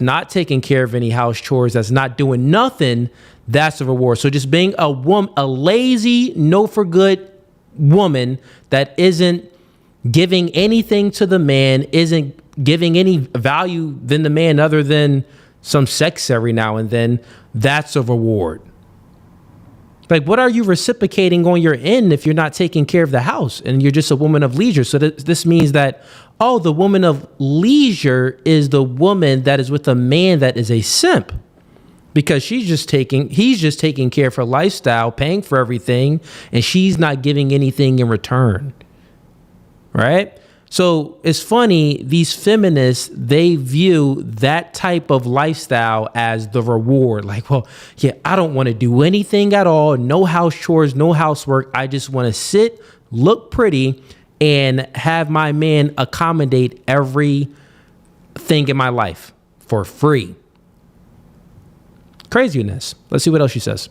not taking care of any house chores, that's not doing nothing. That's a reward. So just being a lazy, no for good woman that isn't giving anything to the man, isn't giving any value than the man other than some sex every now and then, that's a reward. Like, what are you reciprocating on your end if you're not taking care of the house and you're just a woman of leisure? So this means that, oh, the woman of leisure is the woman that is with a man that is a simp, because he's just taking care of her lifestyle, paying for everything, and she's not giving anything in return. Right? So it's funny, these feminists, they view that type of lifestyle as the reward. Like, well, yeah, I don't want to do anything at all. No house chores, no housework. I just want to sit, look pretty, and have my man accommodate everything in my life for free. Craziness. Let's see what else she says.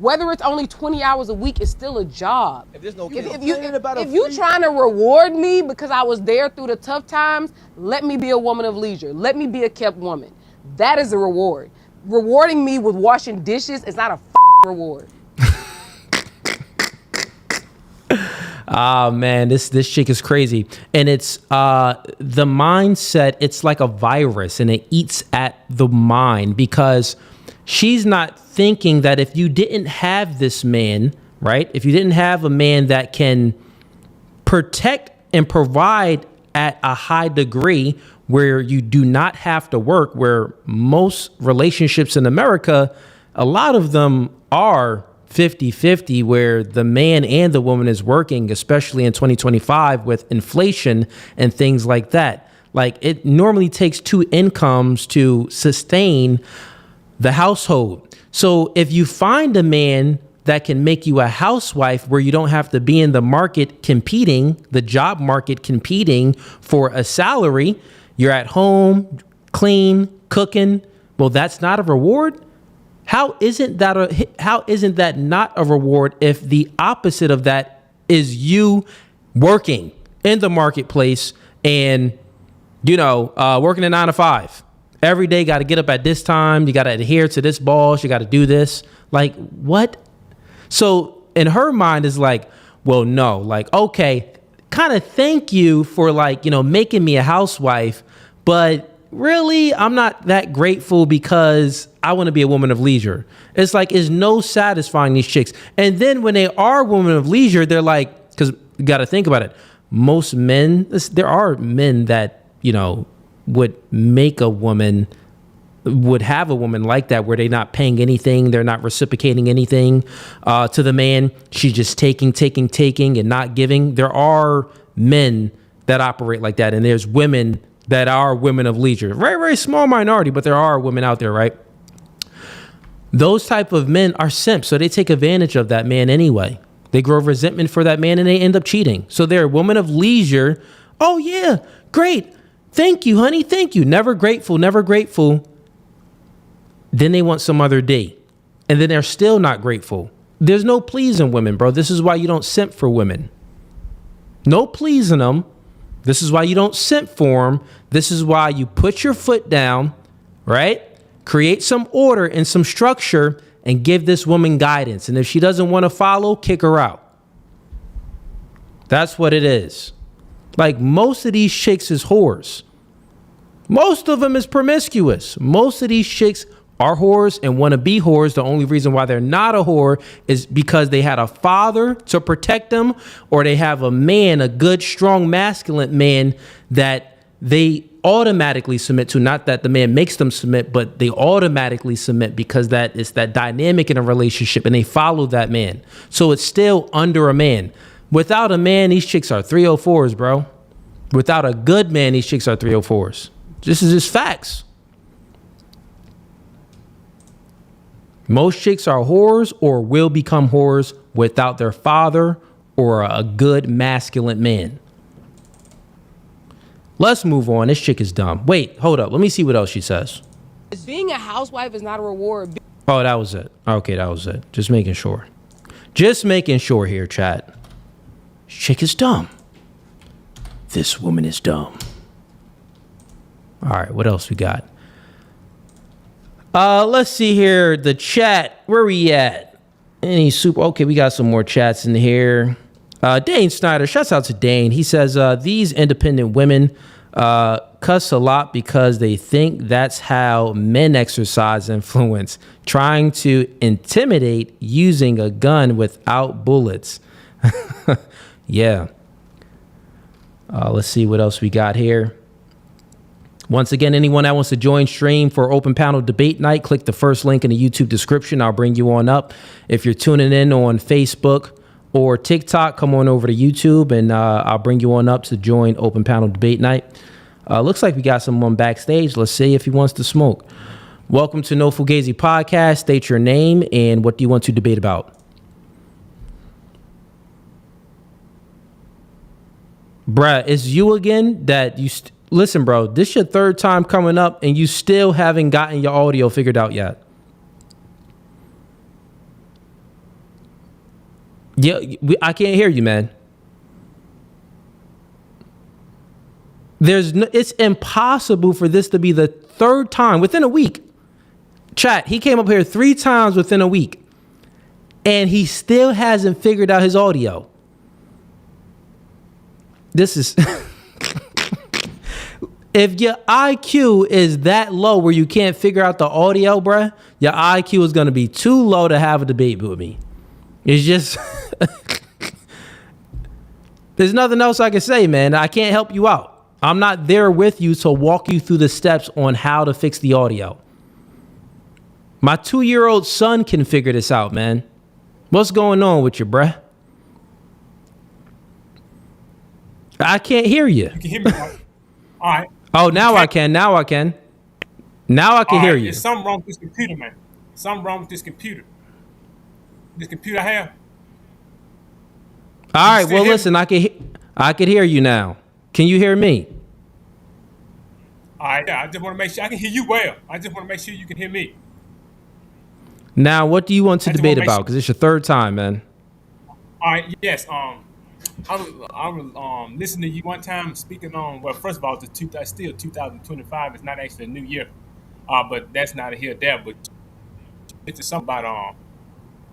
Whether it's only 20 hours a week, it's still a job. If there's no if you trying to reward me because I was there through the tough times, let me be a woman of leisure. Let me be a kept woman. That is a reward. Rewarding me with washing dishes is not a reward. Oh man, this chick is crazy. And it's the mindset, it's like a virus, and it eats at the mind, because she's not thinking that if you didn't have this man, right? If you didn't have a man that can protect and provide at a high degree where you do not have to work, where most relationships in America, a lot of them are 50-50 where the man and the woman is working, especially in 2025 with inflation and things like that. Like, it normally takes two incomes to sustain the household. So if you find a man that can make you a housewife where you don't have to be in the market competing, the job market competing for a salary, you're at home, clean, cooking, well, that's not a reward. How isn't that not a reward if the opposite of that is you working in the marketplace and, working a 9 to 5 every day, got to get up at this time. You got to adhere to this boss. You got to do this. Like, what? So in her mind is like, well, no, like, okay, kind of thank you for making me a housewife, but really, I'm not that grateful because I want to be a woman of leisure. It's like, it's no satisfying these chicks. And then when they are women of leisure, they're like, because you got to think about it. Most men, there are men that, would have a woman like that where they're not paying anything. They're not reciprocating anything to the man. She's just taking and not giving. There are men that operate like that. And there's women that are women of leisure. Very, very small minority, but there are women out there, right? Those type of men are simps, so they take advantage of that man anyway. They grow resentment for that man and they end up cheating. So they're a woman of leisure. Oh yeah, great. Thank you, honey. Thank you. Never grateful, never grateful. Then they want some other day. And then they're still not grateful. There's no pleasing women, bro. This is why you don't simp for women. No pleasing them. This is why you don't simp for them. This is why you put your foot down, right? Create some order and some structure and give this woman guidance. And if she doesn't want to follow, kick her out. That's what it is. Like, most of these chicks is whores. Most of them is promiscuous. Most of these chicks are whores and want to be whores. The only reason why they're not a whore is because they had a father to protect them, or they have a man, a good, strong, masculine man that they automatically submit to. Not that the man makes them submit, but they automatically submit because that is that dynamic in a relationship and they follow that man. So it's still under a man. Without a man, these chicks are 304s, bro. Without a good man, these chicks are 304s. This is just facts. Most chicks are whores or will become whores without their father or a good masculine man. Let's move on. This chick is dumb. Wait, hold up. Let me see what else she says. Being a housewife is not a reward. Oh, that was it. Okay, that was it. Just making sure. Just making sure here, chat. This chick is dumb. This woman is dumb. All right, what else we got? Let's see here. The chat. Where we at? Any super? Okay, we got some more chats in here. Dane Snyder. Shouts out to Dane. He says, these independent women cuss a lot because they think that's how men exercise influence, trying to intimidate using a gun without bullets. Yeah. Let's see what else we got here. Once again, anyone that wants to join stream for open panel debate night, click the first link in the YouTube description. I'll bring you on up. If you're tuning in on Facebook or TikTok, come on over to YouTube and I'll bring you on up to join open panel debate night. Looks like we got someone backstage. Let's see if he wants to smoke. Welcome to No Fugazee Podcast. State your name and what do you want to debate about? Bruh, it's you again that you... Listen, bro, this is your third time coming up and you still haven't gotten your audio figured out yet. Yeah, I can't hear you, man. It's impossible for this to be the third time within a week. Chat, he came up here 3 times within a week and he still hasn't figured out his audio. This is... If your IQ is that low where you can't figure out the audio, bruh, your IQ is going to be too low to have a debate with me. It's just... There's nothing else I can say, man. I can't help you out. I'm not there with you to walk you through the steps on how to fix the audio. My 2-year-old son can figure this out, man. What's going on with you, bruh? I can't hear you. You can hear me, right? All right. Oh, now I can. Now I can. Now I can hear you. There's something wrong with this computer, man. Something wrong with this computer. This computer I have. All right. still Well, hear listen. I can hear you now. Can you hear me? All right. Yeah, I just want to make sure I can hear you well. I just want to make sure you can hear me. Now, what do you want to I just debate wanna make about? sure- Because it's your third time, man. All right. Yes. I was listening to you one time speaking on. Well, first of all, it's still 2025. It's not actually a new year. But that's not a here or there. But it's something about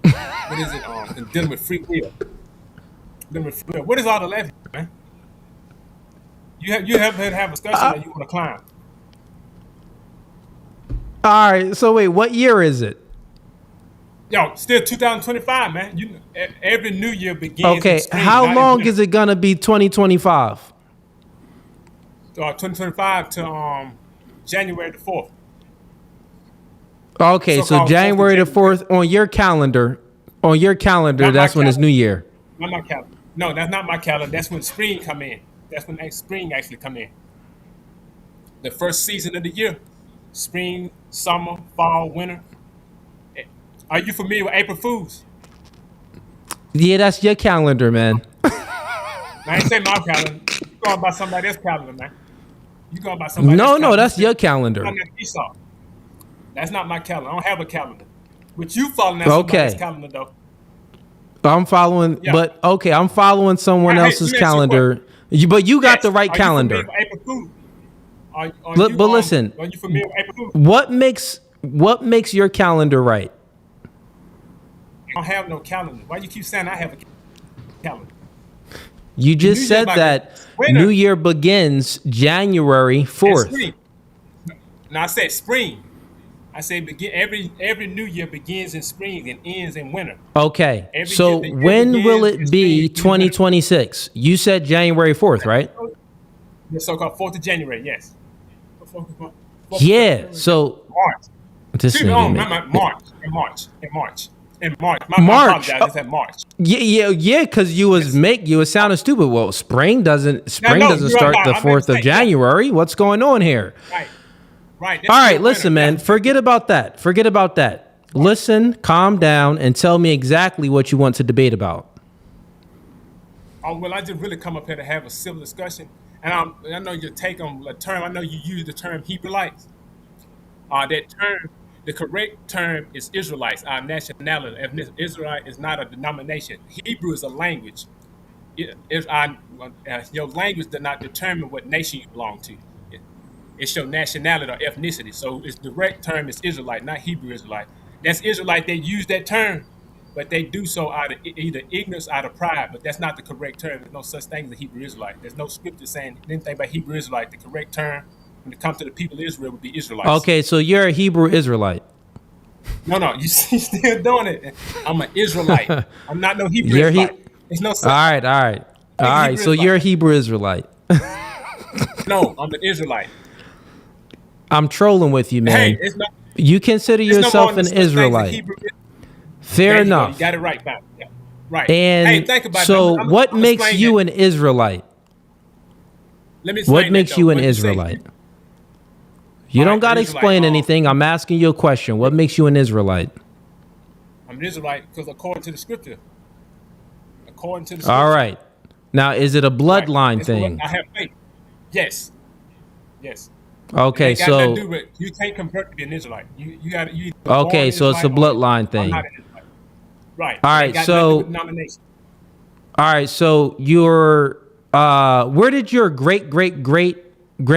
what is it? Dealing with free will. Dealing with free will. What is all the laughing, man? You have to have a discussion that you want to climb. All right. So wait, what year is it? Yo, still 2025, man. Every new year begins. in Okay. spring, How not in long winter. is it gonna be? 2025. 2025 to January the 4th. Okay. So So-called January the 4th 4th on your calendar. On your calendar, Not my that's when it's calendar. New Year. Not my calendar. No, that's not my calendar. That's when spring come in. That's when spring actually come in. The first season of the year. Spring, summer, fall, winter. Are you familiar with April Fools? Yeah, that's your calendar, man. I ain't say my calendar. You going by somebody else's calendar, man. You going by somebody No, else's no, calendar. that's your calendar. I'm not Esau. That's not my calendar. I don't have a calendar. But you following Okay. somebody's calendar, though. I'm following, Yeah. but okay, I'm following someone Hey, else's let me ask you a calendar. But you got Yes. the right Are you calendar. familiar with April Fools? But listen, Are you familiar with April Fools? what makes your calendar right? I don't have no calendar. Why you keep saying I have a calendar? You just New Year said by- that Wait a minute. New Year begins January It's 4th. spring. No, I said spring. I say begin every new year begins in spring and ends in winter. Okay. Every So year the year when will begins in it be spring, 2026? You said January 4th, right? The so-called 4th of January, yes. 4th of Yeah. January. So March. this Excuse me, nigga, not man. March. In March. My March. apologize. It's at March. Yeah, because you was sounding stupid. Well, spring doesn't you're start right. the I made a 4th of mistake, yeah. January. What's going on here? Right. Right. All right, listen, man. Forget about that. Listen, calm down, and tell me exactly what you want to debate about. Oh, well, I just really come up here to have a civil discussion. And I know your take on the term. I know you use the term Hebrewites. That term, the correct term is Israelites, our nationality. Israelite is not a denomination. Hebrew is a language. Your language does not determine what nation you belong to. It's your nationality or ethnicity. So its direct term is Israelite, not Hebrew Israelite. That's Israelite. They use that term, but they do so out of either ignorance, out of pride. But that's not the correct term. There's no such thing as a Hebrew Israelite. There's no scripture saying anything about Hebrew Israelite. The correct term when it comes to the people of Israel would be Israelites. Okay, so you're a Hebrew Israelite. No, you still doing it. I'm an Israelite. I'm not no Hebrew You're Israelite. There's no such. All right. Hebrew So you're a Israelite. Hebrew Israelite. No, I'm an Israelite. I'm trolling with you, man. Hey, it's not. You consider There's no yourself more an such thing as a Israelite. Hebrew- Fair There you go. enough. You got it right, Bob. Yeah. Right. And hey, think about so, it. what I'm makes explain you that. an Israelite? Let me explain What that, makes though. you an What you say? Israelite? You All don't right, got to an Israelite, explain anything. I'm asking you a question. What makes you an Israelite? I'm an Israelite because according to the scripture. According to the scripture. All right. Now, is it a Right. bloodline That's what thing? I have faith. Yes. Yes. Okay, It ain't got nothing to so do with, you can't convert to be an Israelite. You got you. either born okay, so it's a Israelite or bloodline I'm thing. not an Israelite. Right. All It right, ain't got so- nothing to do with denomination. All right, so your where did your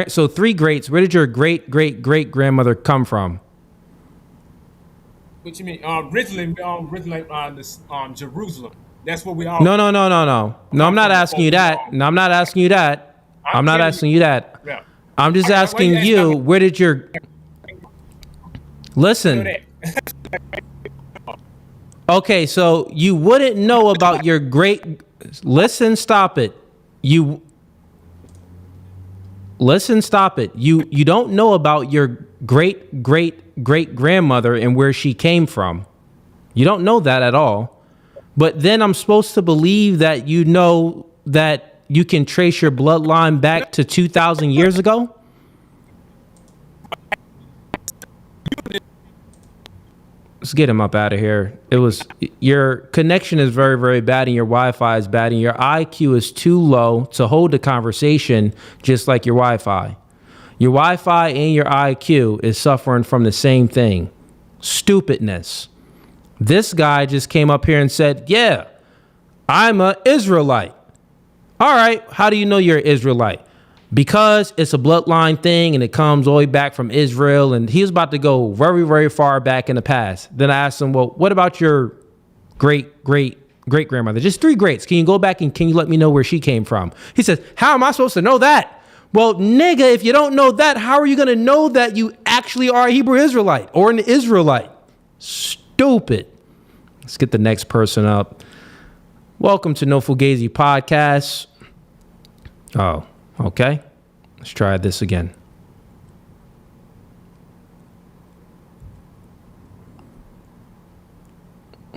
so three greats, where did your great grandmother come from? What you mean? Originally this Jerusalem. That's what we all. No, I'm not asking you that. No, I'm not asking you that. I'm not telling asking you that. Yeah. I'm just Why you asking asking you, me? where did your Do listen? that. Okay, so you wouldn't know about your great. Listen, stop it. You listen, stop it. You don't know about your great grandmother and where she came from. You don't know that at all. But then I'm supposed to believe that you know that you can trace your bloodline back to 2,000 years ago? Let's get him up out of here. Your connection is very, very bad, and your Wi-Fi is bad, and your IQ is too low to hold the conversation just like your Wi-Fi. Your Wi-Fi and your IQ is suffering from the same thing. Stupidness. This guy just came up here and said, yeah, I'm an Israelite. All right, how do you know you're an Israelite? Because it's a bloodline thing and it comes all the way back from Israel, and he was about to go very, very far back in the past. Then I asked him, well, what about your great-great-great-grandmother? Just 3 greats. Can you go back and can you let me know where she came from? He says, how am I supposed to know that? Well, nigga, if you don't know that, how are you going to know that you actually are a Hebrew Israelite or an Israelite? Stupid. Let's get the next person up. Welcome to No Fugazee Podcast. Oh, okay. Let's try this again.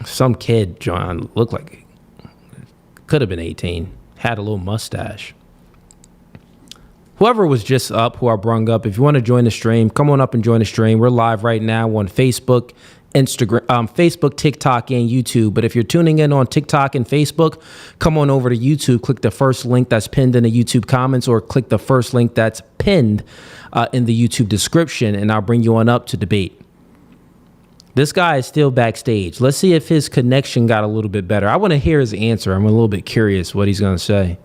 Some kid, John, looked like could have been 18. Had a little mustache. Whoever was just up, who I brung up, if you want to join the stream, come on up and join the stream. We're live right now on Facebook, Instagram, Facebook, TikTok, and YouTube. But if you're tuning in on TikTok and Facebook, come on over to YouTube. Click the first link that's pinned in the YouTube comments, or click the first link that's pinned in the YouTube description, and I'll bring you on up to debate. This guy is still backstage. Let's see if his connection got a little bit better. I want to hear his answer. I'm a little bit curious what he's going to say.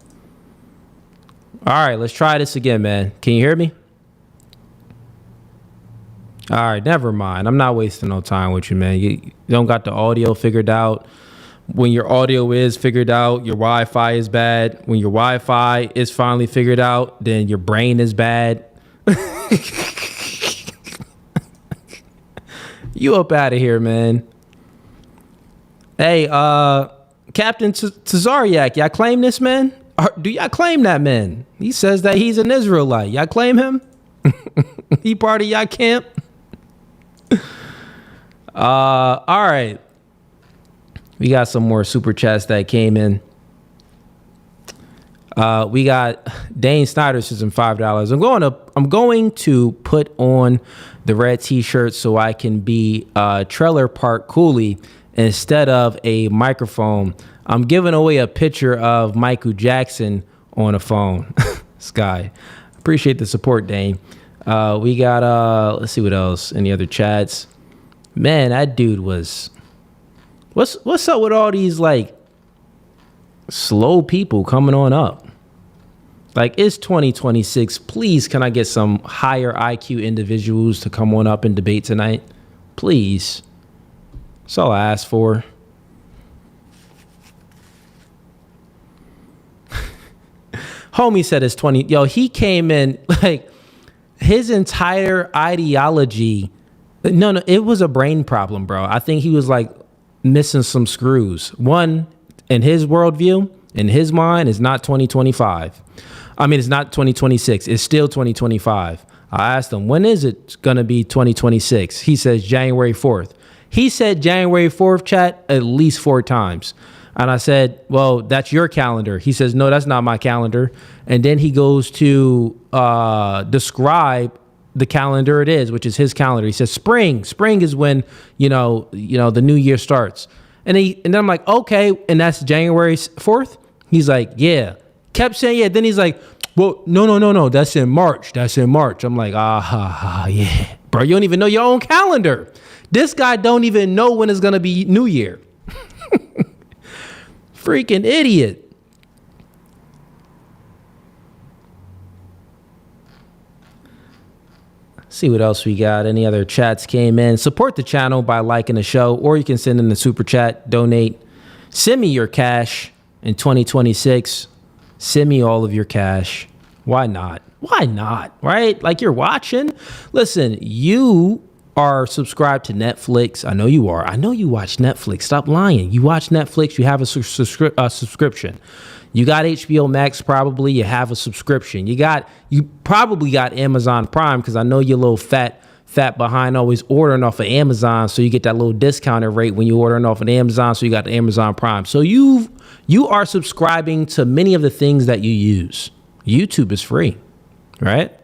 All right, let's try this again, man. Can you hear me? All right, never mind. I'm not wasting no time with you, man. You don't got the audio figured out. When your audio is figured out, your Wi-Fi is bad. When your Wi-Fi is finally figured out, then your brain is bad. You up out of here, man. Hey, Captain Tazariak, y'all claim this man? Do y'all claim that man? He says that he's an Israelite. Y'all claim him? He part of y'all camp? All right. We got some more super chats that came in. We got Dane Snyder says $5. I'm going to put on the red t-shirt so I can be trailer park coolie instead of a microphone. I'm giving away a picture of Michael Jackson on a phone. Sky. Appreciate the support, Dane. We got let's see what else. Any other chats? Man, that dude was what's up with all these like slow people coming on up? Like, it's 2026. Please, can I get some higher IQ individuals to come on up and debate tonight? Please. That's all I ask for. Homie said it's 20. Yo, he came in like his entire ideology. No, it was a brain problem, bro. I think he was like missing some screws. One, in his worldview, in his mind, is not 2025. I mean, it's not 2026. It's still 2025. I asked him, when is it going to be 2026? He says January 4th. He said January 4th, chat, at least 4 times. And I said, well, that's your calendar. He says, no, that's not my calendar. And then he goes to describe the calendar it is, which is his calendar. He says spring. Spring is when, you know, the new year starts. And then I'm like, okay, and that's January 4th? He's like, yeah. Kept saying, yeah. Then he's like, well, no. That's in March. I'm like, yeah. Bro, you don't even know your own calendar. This guy don't even know when it's going to be New Year. Freaking idiot. See what else we got. Any other chats came in. Support the channel by liking the show, or you can send in the super chat, donate. Send me your cash in 2026. Send me all of your cash. Why not? Why not? Right? Like, you're watching. Listen, you are subscribed to Netflix. I know you are. I know you watch Netflix. Stop lying. You watch Netflix. You have a subscription. You got HBO Max, probably. You have a subscription. You probably got Amazon Prime, because I know your little fat fat behind always ordering off of Amazon, so you get that little discounted rate when you ordering off of Amazon, so you got the Amazon Prime. So you are subscribing to many of the things that you use. YouTube is free, right?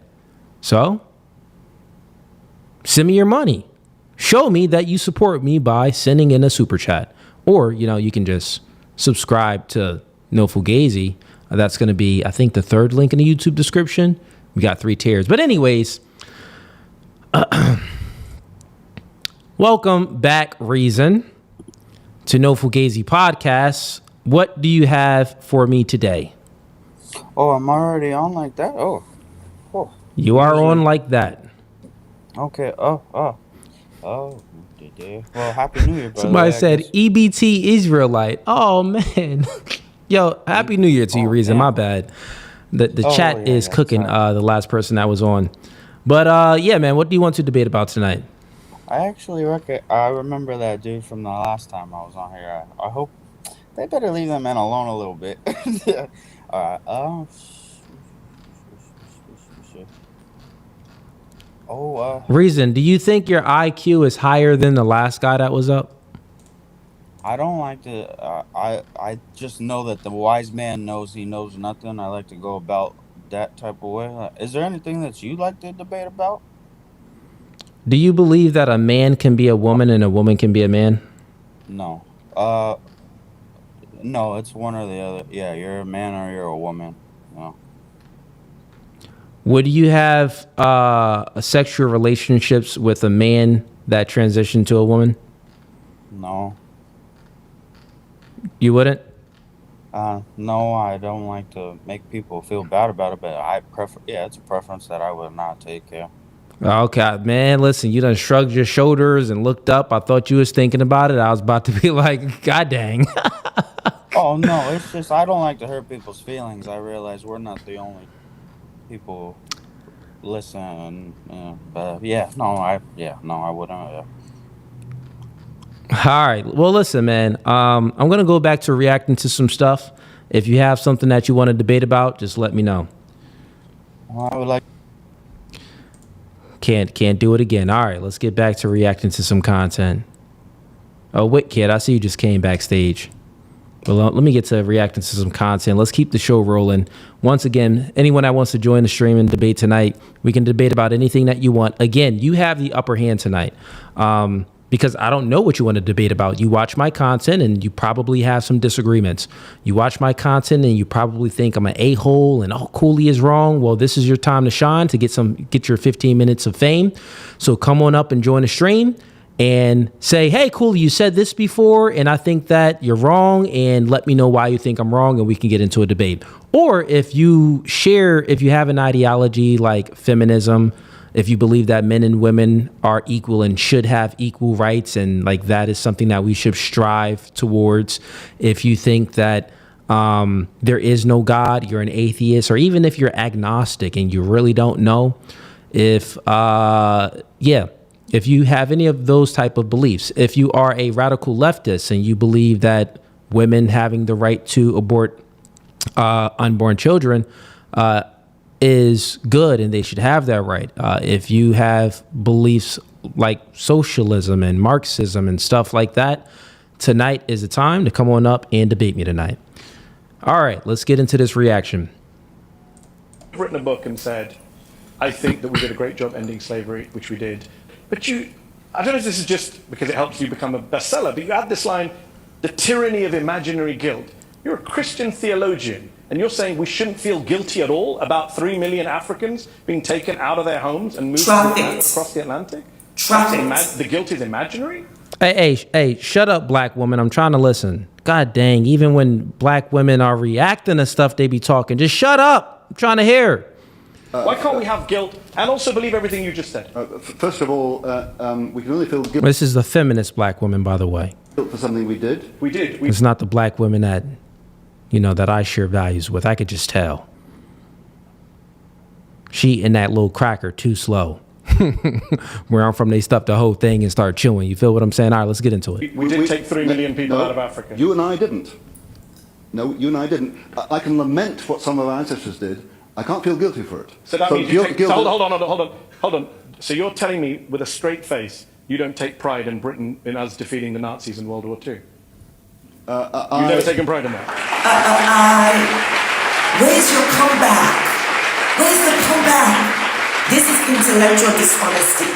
So send me your money. Show me that you support me by sending in a super chat. Or, you can just subscribe to No Fugazee. That's going to be, I think, the third link in the YouTube description. We got 3 tiers. But anyways, welcome back, Reason, to No Fugazee Podcast. What do you have for me today? Oh, I'm already on like that? Oh. You are on like that. Okay. Oh. Well, Happy New Year, brother. Somebody said EBT Israelite. Oh, man. Yo, Happy New Year to you, Reason. My bad. The chat is cooking the last person that was on. But, yeah, man, what do you want to debate about tonight? I actually I remember that dude from the last time I was on here. I hope they better leave that man alone a little bit. All right. Reason, do you think your IQ is higher than the last guy that was up? I don't like to. I just know that the wise man knows he knows nothing. I like to go about that type of way. Is there anything that you'd like to debate about? Do you believe that a man can be a woman and a woman can be a man? No. No, it's one or the other. Yeah, you're a man or you're a woman. No. Would you have sexual relationships with a man that transitioned to a woman? No. You wouldn't? No, I don't like to make people feel bad about it, but I prefer. Yeah, it's a preference that I would not take. Yeah. Okay, man. Listen, you done shrugged your shoulders and looked up. I thought you was thinking about it. I was about to be like, God dang. Oh no, it's just I don't like to hurt people's feelings. I realize we're not the only people listen. But I wouldn't. All right. Well, listen, man. I'm gonna go back to reacting to some stuff. If you have something that you want to debate about, just let me know. Well, I would like. Can't do it again. All right, let's get back to reacting to some content. Oh, wait, kid, I see you just came backstage. Well, let me get to reacting to some content. Let's keep the show rolling. Once again, anyone that wants to join the stream and debate tonight, we can debate about anything that you want. Again, you have the upper hand tonight. Because I don't know what you want to debate about. You watch my content and you probably have some disagreements. You watch my content and you probably think I'm an a-hole and Cooley is wrong. Well, this is your time to shine, to get your 15 minutes of fame. So come on up and join the stream and say, hey, Cooley, you said this before and I think that you're wrong, and let me know why you think I'm wrong and we can get into a debate. Or if you have an ideology like feminism, if you believe that men and women are equal and should have equal rights, and like that is something that we should strive towards. If you think that there is no God, you're an atheist, or even if you're agnostic and you really don't know, if you have any of those type of beliefs, if you are a radical leftist and you believe that women having the right to abort unborn children is good and they should have that right. If you have beliefs like socialism and Marxism and stuff like that, tonight is the time to come on up and debate me tonight. All right, let's get into this reaction. I've written a book and said, I think that we did a great job ending slavery, which we did. But I don't know if this is just because it helps you become a bestseller, but you add this line, the tyranny of imaginary guilt. You're a Christian theologian, and you're saying we shouldn't feel guilty at all about 3 million Africans being taken out of their homes and moved across the Atlantic? The guilt is imaginary? Hey, shut up, black woman. I'm trying to listen. God dang, even when black women are reacting to stuff, they be talking. Just shut up. I'm trying to hear. Why can't we have guilt and also believe everything you just said? First of all, we can only feel guilt. This is the feminist black woman, by the way. For something we did. We did. It's not the black women that, that I share values with. I could just tell. She eating that little cracker too slow. Where I'm from, they stuffed the whole thing and start chewing. You feel what I'm saying? All right, let's get into it. We did take 3 million people out of Africa. You and I didn't. No, you and I didn't. I can lament what some of our ancestors did. I can't feel guilty for it. So that means hold on. So you're telling me with a straight face you don't take pride in Britain in us defeating the Nazis in World War II? You've never taken pride in that? Where's your comeback? Where's the comeback? This is intellectual dishonesty.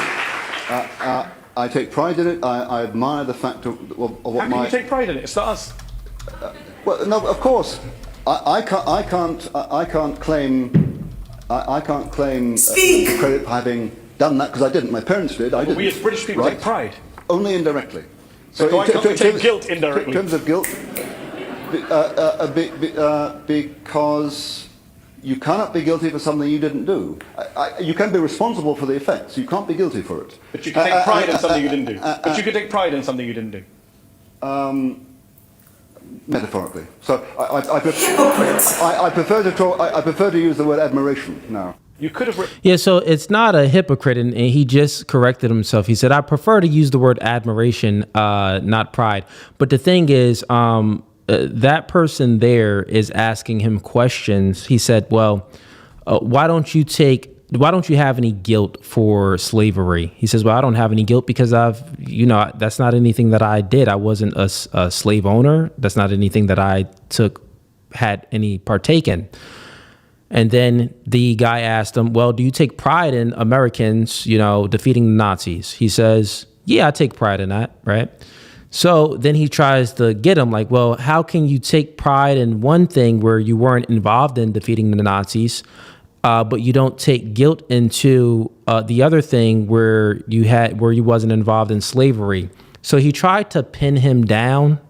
I take pride in it. I admire the fact of what How can you take pride in it? It's not us. Well, no, of course. I can't claim credit for having done that because I didn't. My parents did. I didn't. We as British people take pride. Only indirectly. So I can't take guilt indirectly. In terms of guilt, because you cannot be guilty for something you didn't do. You can be responsible for the effects. You can't be guilty for it. But you can take pride in something you didn't do. But you could take pride in something you didn't do. Metaphorically. So I prefer to use the word admiration now. You could have. Yeah, so it's not a hypocrite, and he just corrected himself. He said, "I prefer to use the word admiration, not pride." But the thing is, that person there is asking him questions. He said, "Well, why don't you have any guilt for slavery?" He says, "Well, I don't have any guilt because that's not anything that I did. I wasn't a slave owner. That's not anything that I had any partake in." And then the guy asked him, "Well, do you take pride in Americans, defeating the Nazis?" He says, "Yeah, I take pride in that." Right. So then he tries to get him like, "Well, how can you take pride in one thing where you weren't involved in defeating the Nazis, but you don't take guilt into the other thing where you wasn't involved in slavery?" So he tried to pin him down.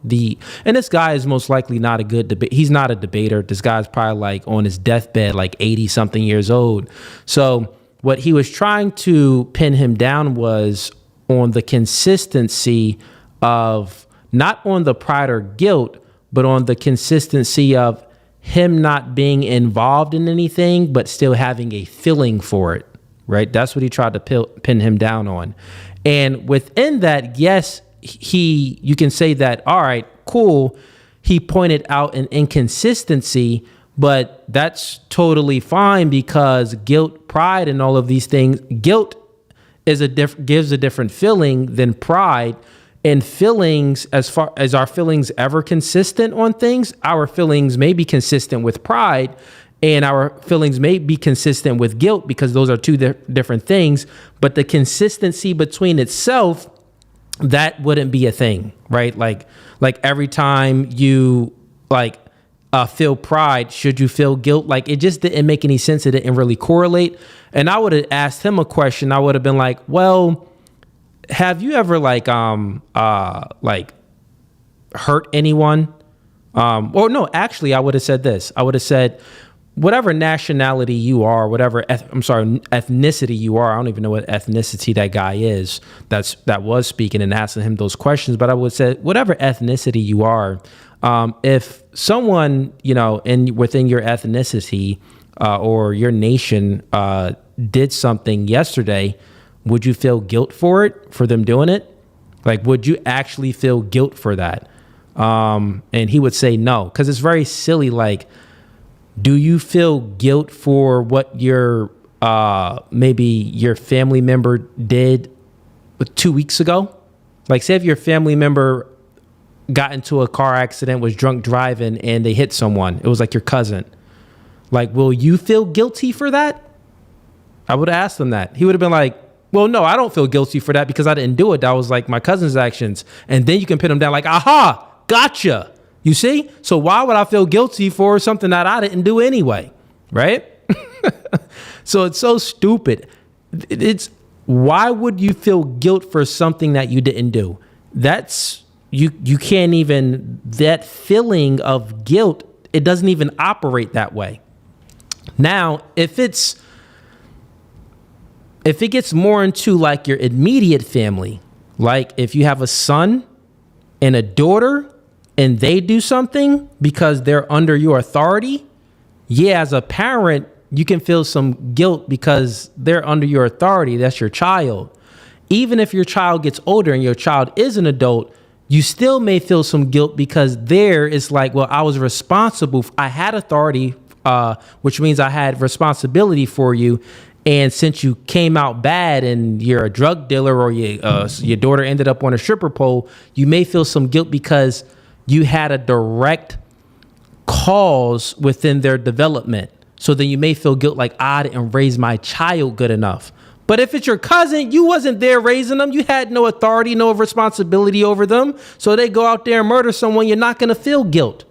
And this guy is most likely not a good debate. He's not a debater. This guy's probably like on his deathbed, like 80 something years old. So what he was trying to pin him down was on the consistency of not on the pride or guilt, but on the consistency of him not being involved in anything, but still having a feeling for it. Right. That's what he tried to pin him down on. And within that, yes, you can say that, all right, cool. He pointed out an inconsistency, but that's totally fine because guilt, pride, and all of these things, guilt gives a different feeling than pride. And feelings, as far as our feelings ever consistent on things, our feelings may be consistent with pride. And our feelings may be consistent with guilt because those are two different things. But the consistency between itself, that wouldn't be a thing, right? Like every time you feel pride, should you feel guilt? Like it just didn't make any sense. It didn't really correlate. And I would have asked him a question. I would have been like, well, have you ever hurt anyone? Or no, actually, I would have said this. I would have said, whatever nationality you are, ethnicity you are. I don't even know what ethnicity that guy is that was speaking and asking him those questions. But I would say, whatever ethnicity you are, if someone, within your ethnicity or your nation did something yesterday, would you feel guilt for it, for them doing it? Like, would you actually feel guilt for that? And he would say no, because it's very silly. Like, do you feel guilt for what your maybe your family member did 2 weeks ago? Like, say if your family member got into a car accident, was drunk driving, and they hit someone. It was like your cousin. Like, will you feel guilty for that? I would have asked him that. He would have been like, well, no, I don't feel guilty for that because I didn't do it. That was like my cousin's actions. And then you can pin him down like, aha, gotcha. You see? So why would I feel guilty for something that I didn't do anyway? Right? So it's so stupid. Why would you feel guilt for something that you didn't do? That's you can't even, that feeling of guilt, it doesn't even operate that way. Now, if it gets more into like your immediate family, like if you have a son and a daughter and they do something because they're under your authority, yeah, as a parent, you can feel some guilt because they're under your authority. That's your child. Even if your child gets older and your child is an adult, you still may feel some guilt because there it's like, well, I was responsible. I had authority, which means I had responsibility for you. And since you came out bad and you're a drug dealer or your daughter ended up on a stripper pole, you may feel some guilt because you had a direct cause within their development. So then you may feel guilt like, I didn't raise my child good enough. But if it's your cousin, you wasn't there raising them. You had no authority, no responsibility over them. So they go out there and murder someone, you're not going to feel guilt.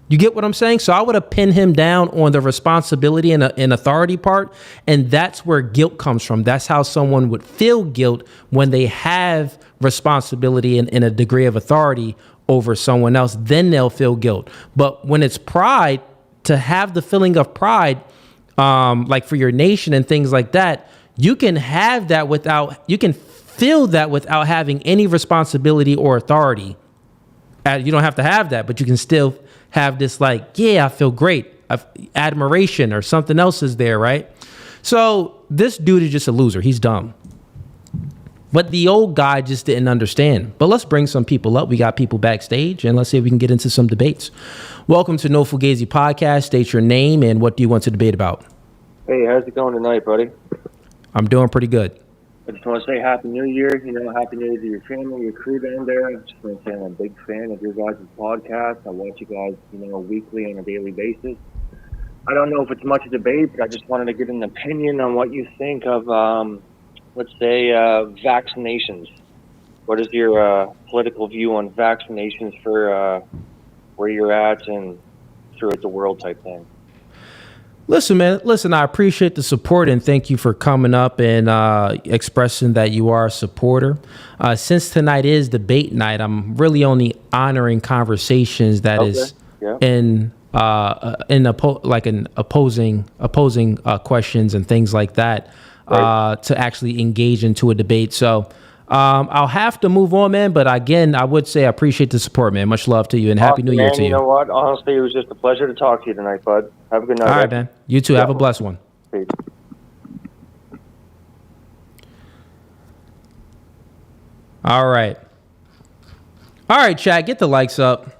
You get what I'm saying? So I would have pinned him down on the responsibility and authority part. And that's where guilt comes from. That's how someone would feel guilt when they have responsibility and a degree of authority over someone else. Then they'll feel guilt. But when it's pride, to have the feeling of pride, like for your nation and things like that, you can have that you can feel that without having any responsibility or authority. You don't have to have that, but you can still have this like, yeah, I feel great. Admiration or something else is there, right? So this dude is just a loser. He's dumb. But the old guy just didn't understand. But let's bring some people up. We got people backstage, and let's see if we can get into some debates. Welcome to No Fugazee Podcast. State your name and what do you want to debate about? Hey, how's it going tonight, buddy? I'm doing pretty good. I just want to say Happy New Year. Happy New Year to your family, your crew down there. I just want to say I'm a big fan of your guys' podcast. I watch you guys, weekly on a daily basis. I don't know if it's much a debate, but I just wanted to get an opinion on what you think of, let's say, vaccinations. What is your political view on vaccinations for where you're at and throughout the world type thing? Listen, man. Listen, I appreciate the support and thank you for coming up and expressing that you are a supporter. Since tonight is debate night, I'm really only honoring conversations that is in opposing questions and things like that to actually engage into a debate. So I'll have to move on, man. But again, I would say I appreciate the support, man. Much love to you and Happy New Year to you. You know what? Honestly, it was just a pleasure to talk to you tonight, bud. Have a good night. All right, man. You too. Have a blessed one. Peace. All right. All right, chat. Get the likes up.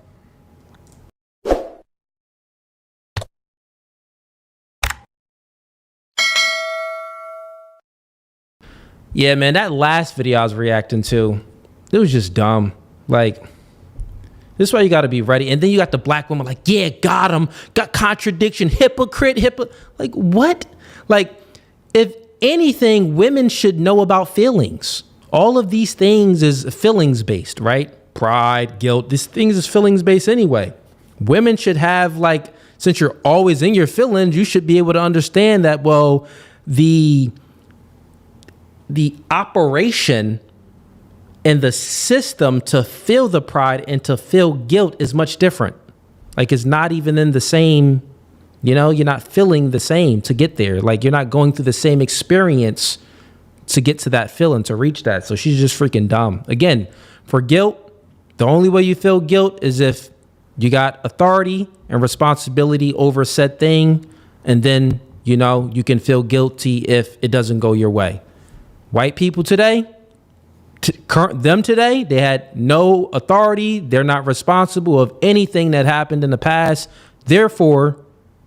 Yeah, man, that last video I was reacting to, it was just dumb. Like, this is why you got to be ready. And then you got the black woman like, yeah, got him. Got contradiction, hypocrite. Like, what? Like, if anything, women should know about feelings. All of these things is feelings based, right? Pride, guilt, these things is feelings based anyway. Women should have, like, since you're always in your feelings, you should be able to understand that, well, the operation and the system to feel the pride and to feel guilt is much different. Like, it's not even in the same, you're not feeling the same to get there. Like, you're not going through the same experience to get to that feeling, to reach that. So she's just freaking dumb. Again, for guilt, the only way you feel guilt is if you got authority and responsibility over said thing. And then, you can feel guilty if it doesn't go your way. White people today, today, they had no authority. They're not responsible of anything that happened in the past. Therefore,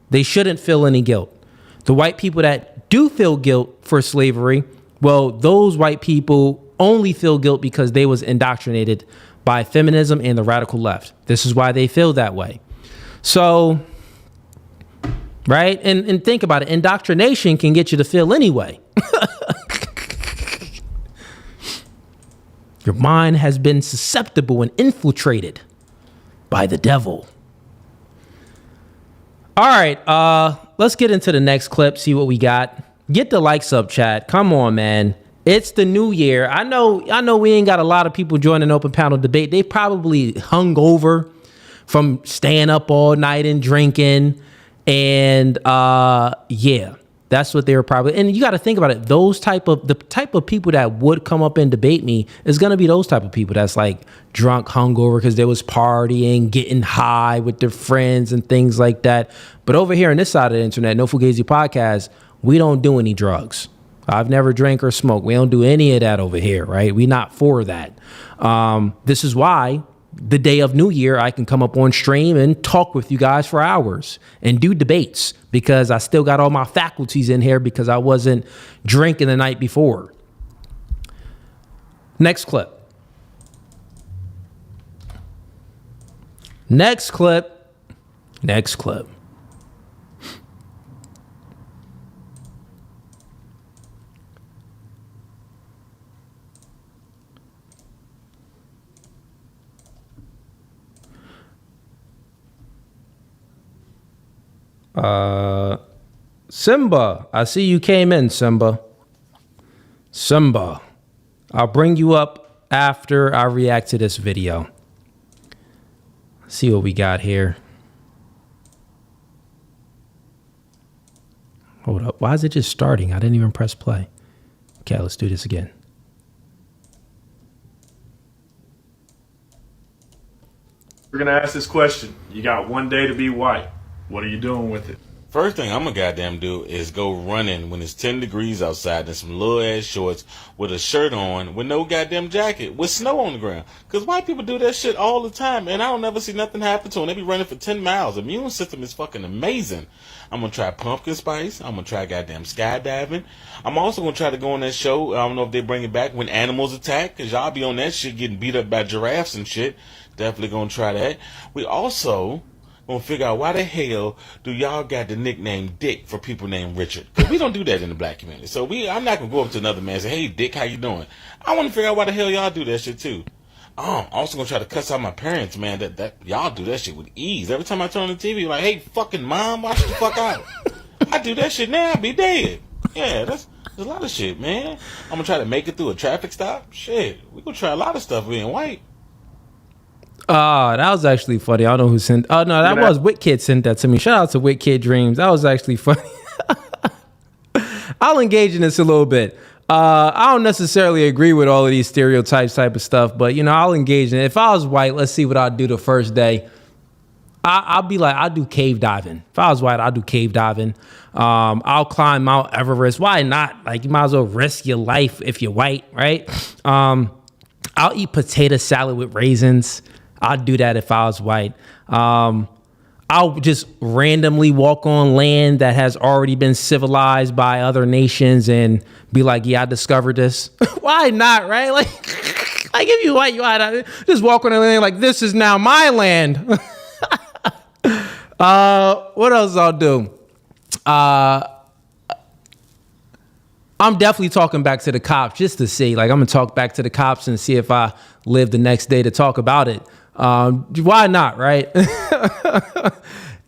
they shouldn't feel any guilt. The white people that do feel guilt for slavery, well, those white people only feel guilt because they was indoctrinated by feminism and the radical left. This is why they feel that way. So, right? And think about it. Indoctrination can get you to feel anyway. Your mind has been susceptible and infiltrated by the devil. All right, let's get into the next clip, see what we got. Get the likes up, chat. Come on, man. It's the new year. I know we ain't got a lot of people joining open panel debate. They probably hung over from staying up all night and drinking. And yeah, that's what they were probably. And you got to think about it. The type of people that would come up and debate me is going to be those type of people that's like drunk, hungover because they was partying, getting high with their friends and things like that. But over here on this side of the internet, No Fugazee Podcast, we don't do any drugs. I've never drank or smoked. We don't do any of that over here, right? We not for that. This is why the day of New Year, I can come up on stream and talk with you guys for hours and do debates because I still got all my faculties in here because I wasn't drinking the night before. Next clip. Next clip. Next clip. Simba, I see you came in, Simba. Simba, I'll bring you up after I react to this video. See what we got here. Hold up. Why is it just starting? I didn't even press play. Okay, let's do this again. We're going to ask this question. You got one day to be white. What are you doing with it? First thing I'm gonna goddamn do is go running when it's 10 degrees outside in some little ass shorts with a shirt on with no goddamn jacket with snow on the ground. Cause white people do that shit all the time and I don't never see nothing happen to them. They be running for 10 miles. The immune system is fucking amazing. I'm gonna try pumpkin spice. I'm gonna try goddamn skydiving. I'm also gonna try to go on that show. I don't know if they bring it back when animals attack. Cause y'all be on that shit getting beat up by giraffes and shit. Definitely gonna try that. We also gonna figure out why the hell do y'all got the nickname Dick for people named Richard? Because we don't do that in the black community. So I'm not gonna go up to another man and say, hey Dick, how you doing? I want to figure out why the hell y'all do that shit too. I'm also gonna try to cuss out my parents, man. That y'all do that shit with ease. Every time I turn on the TV, like, hey fucking mom, watch the fuck out. I do that shit now, I'd be dead. Yeah, there's a lot of shit, man. I'm gonna try to make it through a traffic stop. Shit, we gonna try a lot of stuff being white. That was actually funny. I don't know who sent. Oh no, that was WitKid sent that to me. Shout out to WitKid Dreams. That was actually funny. I'll engage in this a little bit. I don't necessarily agree with all of these stereotypes type of stuff, but I'll engage in it. If I was white, let's see what I'd do the first day. I'll be like, I'll do cave diving. If I was white, I'll do cave diving. I'll climb Mount Everest. Why not? Like, you might as well risk your life if you're white, right? I'll eat potato salad with raisins. I'd do that if I was white. I'll just randomly walk on land that has already been civilized by other nations and be like, yeah, I discovered this. Why not, right? Like if you white, you white. Just walk on the land like, this is now my land. What else I'll do? I'm definitely talking back to the cops just to see. Like, I'm going to talk back to the cops and see if I live the next day to talk about it. Why not, right?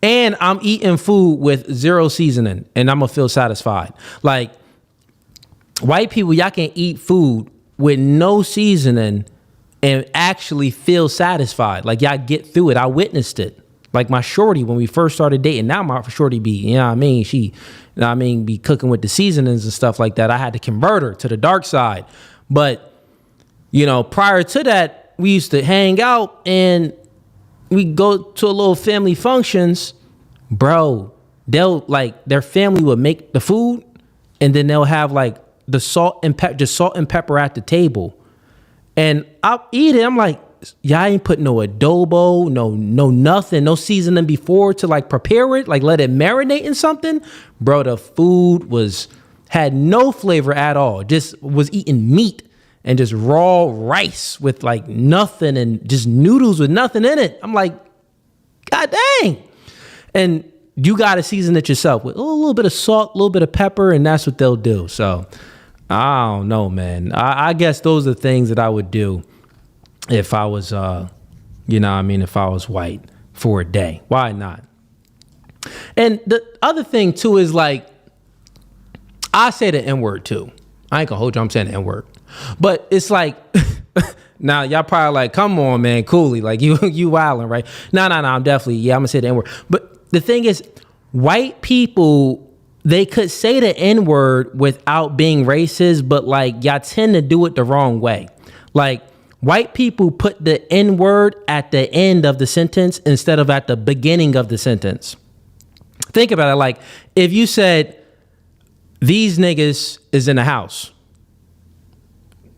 And I'm eating food with zero seasoning and I'm gonna feel satisfied. Like, white people, y'all can eat food with no seasoning and actually feel satisfied. Like, y'all get through it. I witnessed it. Like my shorty, when we first started dating, now my shorty be, you know what I mean? She, you know what I mean, be cooking with the seasonings and stuff like that. I had to convert her to the dark side. But, prior to that, we used to hang out and we go to a little family functions, bro. They'll their family would make the food and then they'll have like the salt and pepper at the table. And I'll eat it. I'm like, y'all ain't put no adobo, no nothing, no seasoning before to prepare it, let it marinate in something. Bro, the food had no flavor at all. Just was eating meat. And just raw rice with nothing and just noodles with nothing in it. I'm like, God dang. And you got to season it yourself with a little bit of salt, a little bit of pepper, and that's what they'll do. So I don't know, man. I guess those are things that I would do if I was, if I was white for a day. Why not? And the other thing too is I say the N-word too. I ain't gonna hold you, I'm saying the N-word. But it's now y'all probably come on, man, Cooley, you wilding, right? No, I'm definitely, I'm gonna say the N-word. But the thing is, white people, they could say the N-word without being racist, but y'all tend to do it the wrong way. White people put the N-word at the end of the sentence instead of at the beginning of the sentence. Think about it. If you said, these niggas is in the house.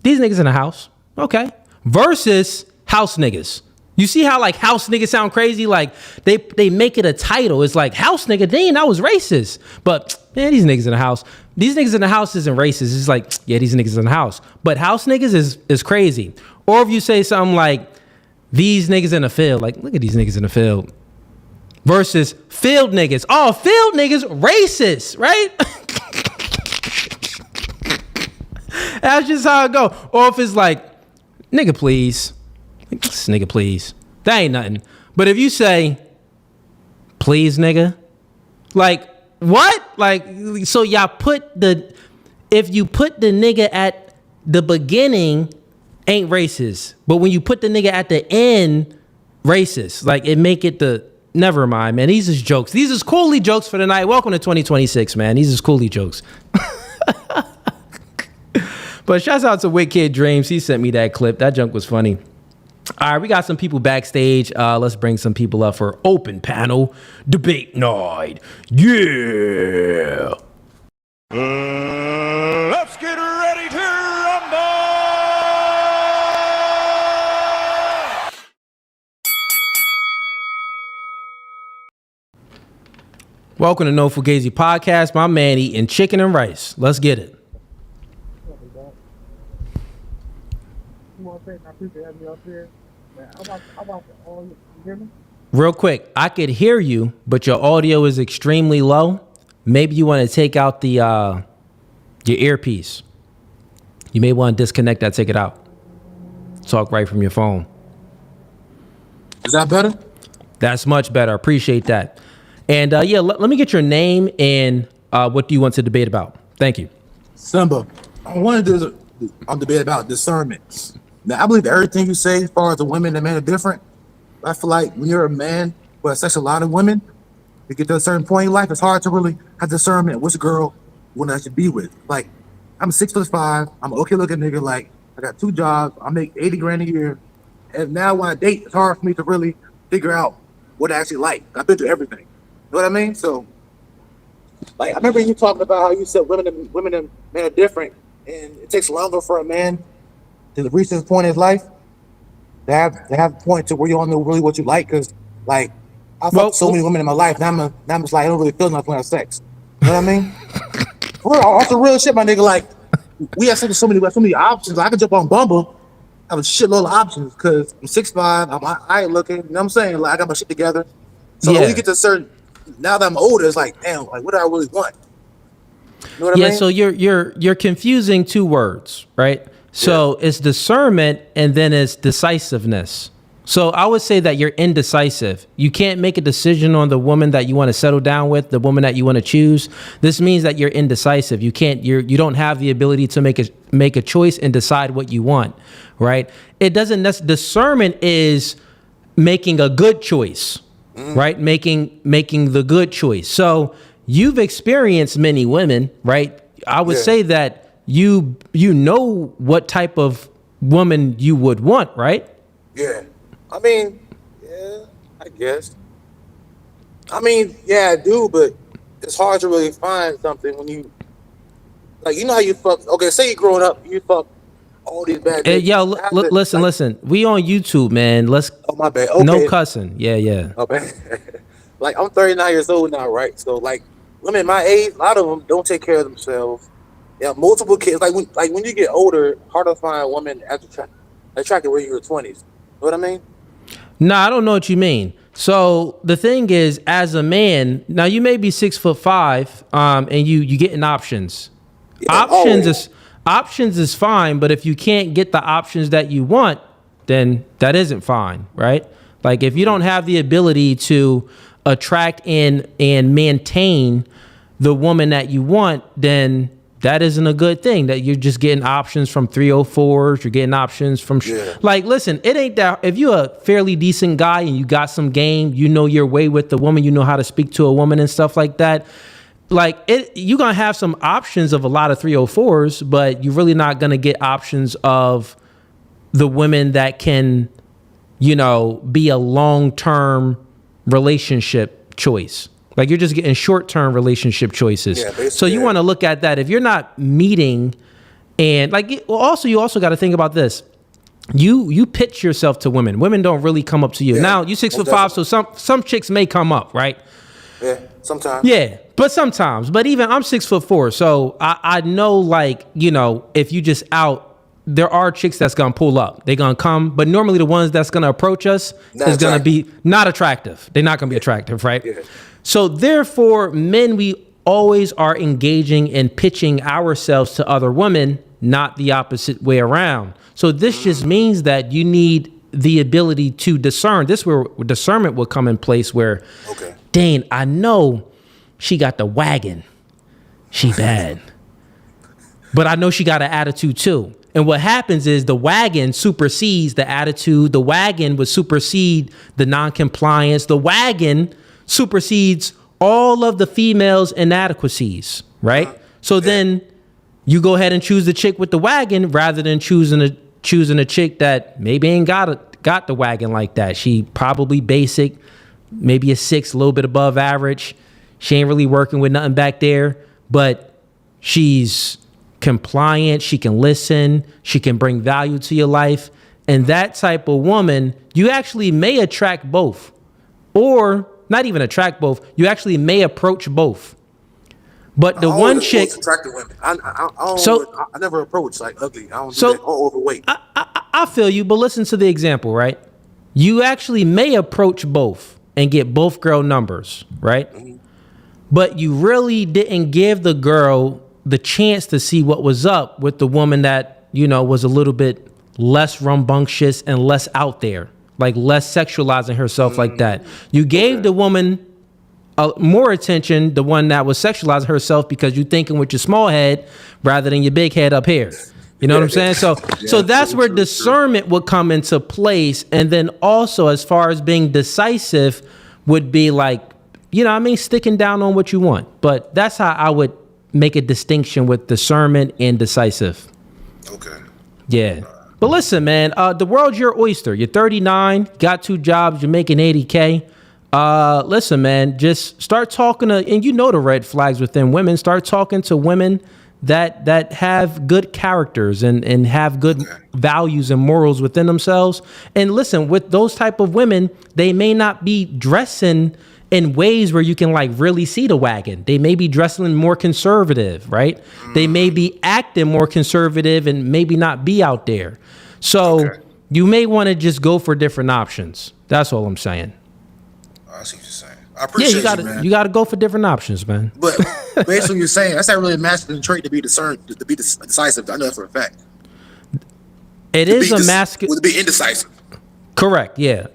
These niggas in the house. Okay. Versus house niggas. You see how like house niggas sound crazy? Like they make it a title. It's like house nigga. Dang, that was racist. But man, these niggas in the house. These niggas in the house isn't racist. It's like, yeah, these niggas in the house. But house niggas is crazy. Or if you say something like these niggas in the field, like look at these niggas in the field. Versus field niggas. Oh, field niggas racist, right? That's just how it go. Or if it's like, nigga, please. This nigga, please. That ain't nothing. But if you say, please, nigga, like, what? Like, so y'all if you put the nigga at the beginning, ain't racist. But when you put the nigga at the end, racist. Like, it make it never mind, man. These is jokes. These is Cooley jokes for the night. Welcome to 2026, man. These is Cooley jokes. But shouts out to Wicked Dreams. He sent me that clip. That junk was funny. All right, we got some people backstage. Let's bring some people up for open panel debate night. Yeah. Let's get ready to rumble. Welcome to No Fugazee Podcast. My man eating chicken and rice. Let's get it. Real quick, I could hear you, but your audio is extremely low. Maybe you want to take out the your earpiece. You may want to disconnect that, take it out. Talk right from your phone. Is that better? That's much better. Appreciate that. And yeah, let me get your name and what do you want to debate about? Thank you. Simba, I wanted to debate about discernment. Now, I believe everything you say as far as the women and men are different. I feel like when you're a man who has sex a lot of women, you get to a certain point in life, it's hard to really have discernment which girl you want to actually be with. Like, I'm 6'5", I'm an okay looking nigga, like, I got 2 jobs, I make 80 grand a year, and now when I date, it's hard for me to really figure out what I actually like. I've been through everything. You know what I mean? So, like, I remember you talking about how you said women and men are different, and it takes longer for a man to reach this point in his life, to have a point to where you all know really what you like. Because, like, I've fucked so many women in my life, now I'm just like, I don't really feel nothing when I have sex. You know what I mean? For real, off the real shit, my nigga. Like, we have so many options. I can jump on Bumble, have a shitload of options because I'm 6'5", I ain't looking. You know what I'm saying? Like, I got my shit together. So when you get to a certain, now that I'm older, it's like, damn, like, what do I really want? You know what I mean? So you're confusing two words, right? So it's discernment and then it's decisiveness. So I would say that you're indecisive. You can't make a decision on the woman that you want to settle down with, the woman that you want to choose. This means that you're indecisive. You don't have the ability to make a choice and decide what you want, right? It doesn't discernment is making a good choice, right? Making the good choice. So you've experienced many women, right? I would say that you know what type of woman you would want, right? Yeah. I mean, yeah, I guess. I mean, yeah, I do, but it's hard to really find something when you, like, you know how you fuck, okay, say you growing up, you fuck all these bad bitches. Yo, listen. We on YouTube, man. Oh, my bad. Okay. No cussing. Yeah. Oh, man. Like, I'm 39 years old now, right? So, like, women my age, a lot of them don't take care of themselves. Yeah, multiple kids. Like when you get older, harder to find women attractive where you're 20s. You know what I mean? No, I don't know what you mean. So the thing is, as a man, now you may be 6'5", and you getting options. Yeah, options is fine, but if you can't get the options that you want, then that isn't fine, right? Like if you don't have the ability to attract and maintain the woman that you want, then that isn't a good thing. That you're just getting options from 304s. You're getting options from like, listen, it ain't that. If you're a fairly decent guy and you got some game, you know your way with the woman, you know how to speak to a woman and stuff like that. Like you're gonna have some options of a lot of 304s, but you're really not gonna get options of the women that can, be a long-term relationship choice. Like you're just getting short-term relationship choices. Yeah, so you want to look at that. If you're not meeting, and like, you also got to think about this. you pitch yourself to women. Women don't really come up to you. Now you 6'5", so some chicks may come up, right? Yeah, sometimes. Yeah, but sometimes. But even I'm 6'4", so I know, like, you know, if you just out, there are chicks that's gonna pull up. They're gonna come, but normally the ones that's gonna approach us is gonna be not attractive. They're not gonna be attractive, right? Yeah. So therefore, men, we always are engaging and pitching ourselves to other women, not the opposite way around. So this just means that you need the ability to discern. This is where discernment will come in place where, Dane, I know she got the wagon. She bad. But I know she got an attitude too. And what happens is the wagon supersedes the attitude. The wagon would supersede the non-compliance. The wagon supersedes all of the females' inadequacies, right? So then you go ahead and choose the chick with the wagon rather than choosing a chick that maybe ain't got the wagon like that. She probably basic, maybe a 6, a little bit above average. She ain't really working with nothing back there, but she's compliant. She can listen. She can bring value to your life. And that type of woman, you actually may attract both, or not even attract both. You actually may approach both. But the one chick, attractive women. I never approach like ugly. I don't do that, or overweight. I feel you, but listen to the example, right? You actually may approach both and get both girl numbers, right? Mm-hmm. But you really didn't give the girl the chance to see what was up with the woman that, you know, was a little bit less rambunctious and less out there, like less sexualizing herself like that. You gave the woman more attention, the one that was sexualizing herself, because you're thinking with your small head rather than your big head up here. You know what I'm saying? So that's where discernment would come into place. And then also, as far as being decisive, would be like, you know what I mean, sticking down on what you want. But that's how I would make a distinction with discernment and decisive. Okay. Yeah. But listen, man, the world's your oyster. You're 39, got 2 jobs, you're making 80K. Listen, man, just start talking to, and you know the red flags within women. Start talking to women that have good characters and have good values and morals within themselves. And listen, with those type of women, they may not be dressing in ways where you can like really see the wagon. They may be dressing more conservative, right? They may be acting more conservative and maybe not be out there. So you may want to just go for different options. That's all I'm saying. I see what you're saying. I appreciate man. You gotta go for different options, man. But based on what you're saying, that's not really a masculine trait to be discerned, to be decisive. I know that for a fact. It is a masculine. To be indecisive. Correct. Yeah,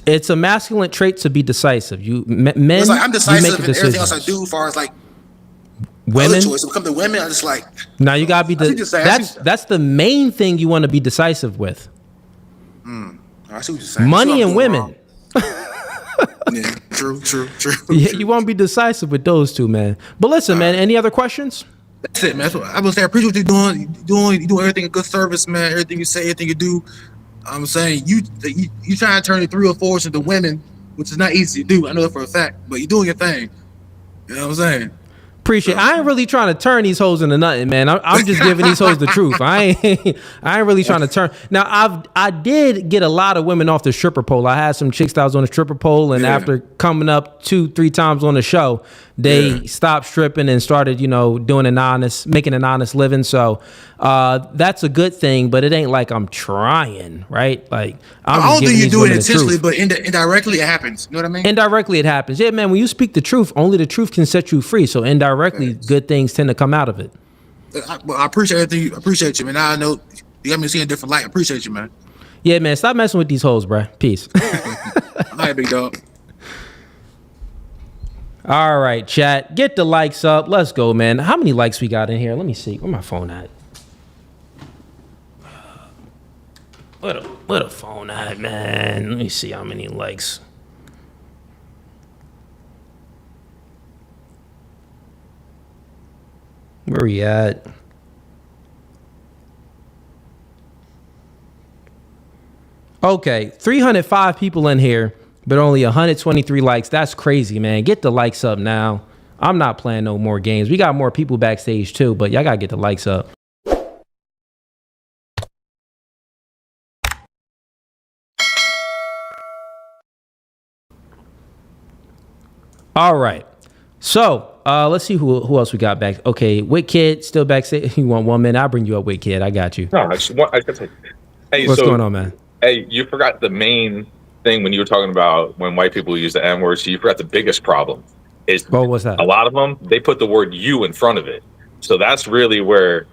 it's a masculine trait to be decisive. Men. It's like I'm decisive you make in decisions. everything else I do, as far as like women. Other choice. When it comes to women, I just like. Now you gotta be that's the main thing you want to be decisive with. I see what you're saying. Money and women. Yeah, true. Yeah, you won't be decisive with those two, man. But listen, man, any other questions? That's it, man. That's what I was saying. I appreciate what you're doing. You doing everything a good service, man. Everything you say, everything you do. I'm saying you trying to turn the 3 or 4s into women, which is not easy to do. I know that for a fact, but you're doing your thing. You know what I'm saying? Appreciate. I ain't really trying to turn these hoes into nothing, man. I'm just giving these hoes the truth. I ain't really trying to turn. Now I did get a lot of women off the stripper pole. I had some chicks that was on the stripper pole, and after coming up 2-3 times on the show, they stopped stripping and started, making an honest living. So that's a good thing, but it ain't like I'm trying, right? Like I don't think you do it intentionally, but indirectly it happens. You know what I mean? Indirectly it happens. Yeah, man. When you speak the truth, only the truth can set you free. So indirectly, good things tend to come out of it. I appreciate everything. I appreciate you, man. I know you got me seeing a different light. I appreciate you, man. Yeah, man. Stop messing with these hoes, bro. Peace. All right, big dog. All right, chat. Get the likes up. Let's go, man. How many likes we got in here? Let me see. Where my phone at? Where the phone at, man? Let me see how many likes. Where we at? Okay, 305 people in here, but only 123 likes. That's crazy, man. Get the likes up now. I'm not playing no more games. We got more people backstage too, but y'all gotta get the likes up. All right. So let's see who else we got back. Okay, Wit Kid still backstage. You want 1 minute? I'll bring you up, Wit Kid. I got you. No, I just say, hey, What's going on, man? Hey, you forgot the main thing when you were talking about when white people use the N word. So you forgot the biggest problem is what's that? A lot of them, they put the word "you" in front of it. So that's really where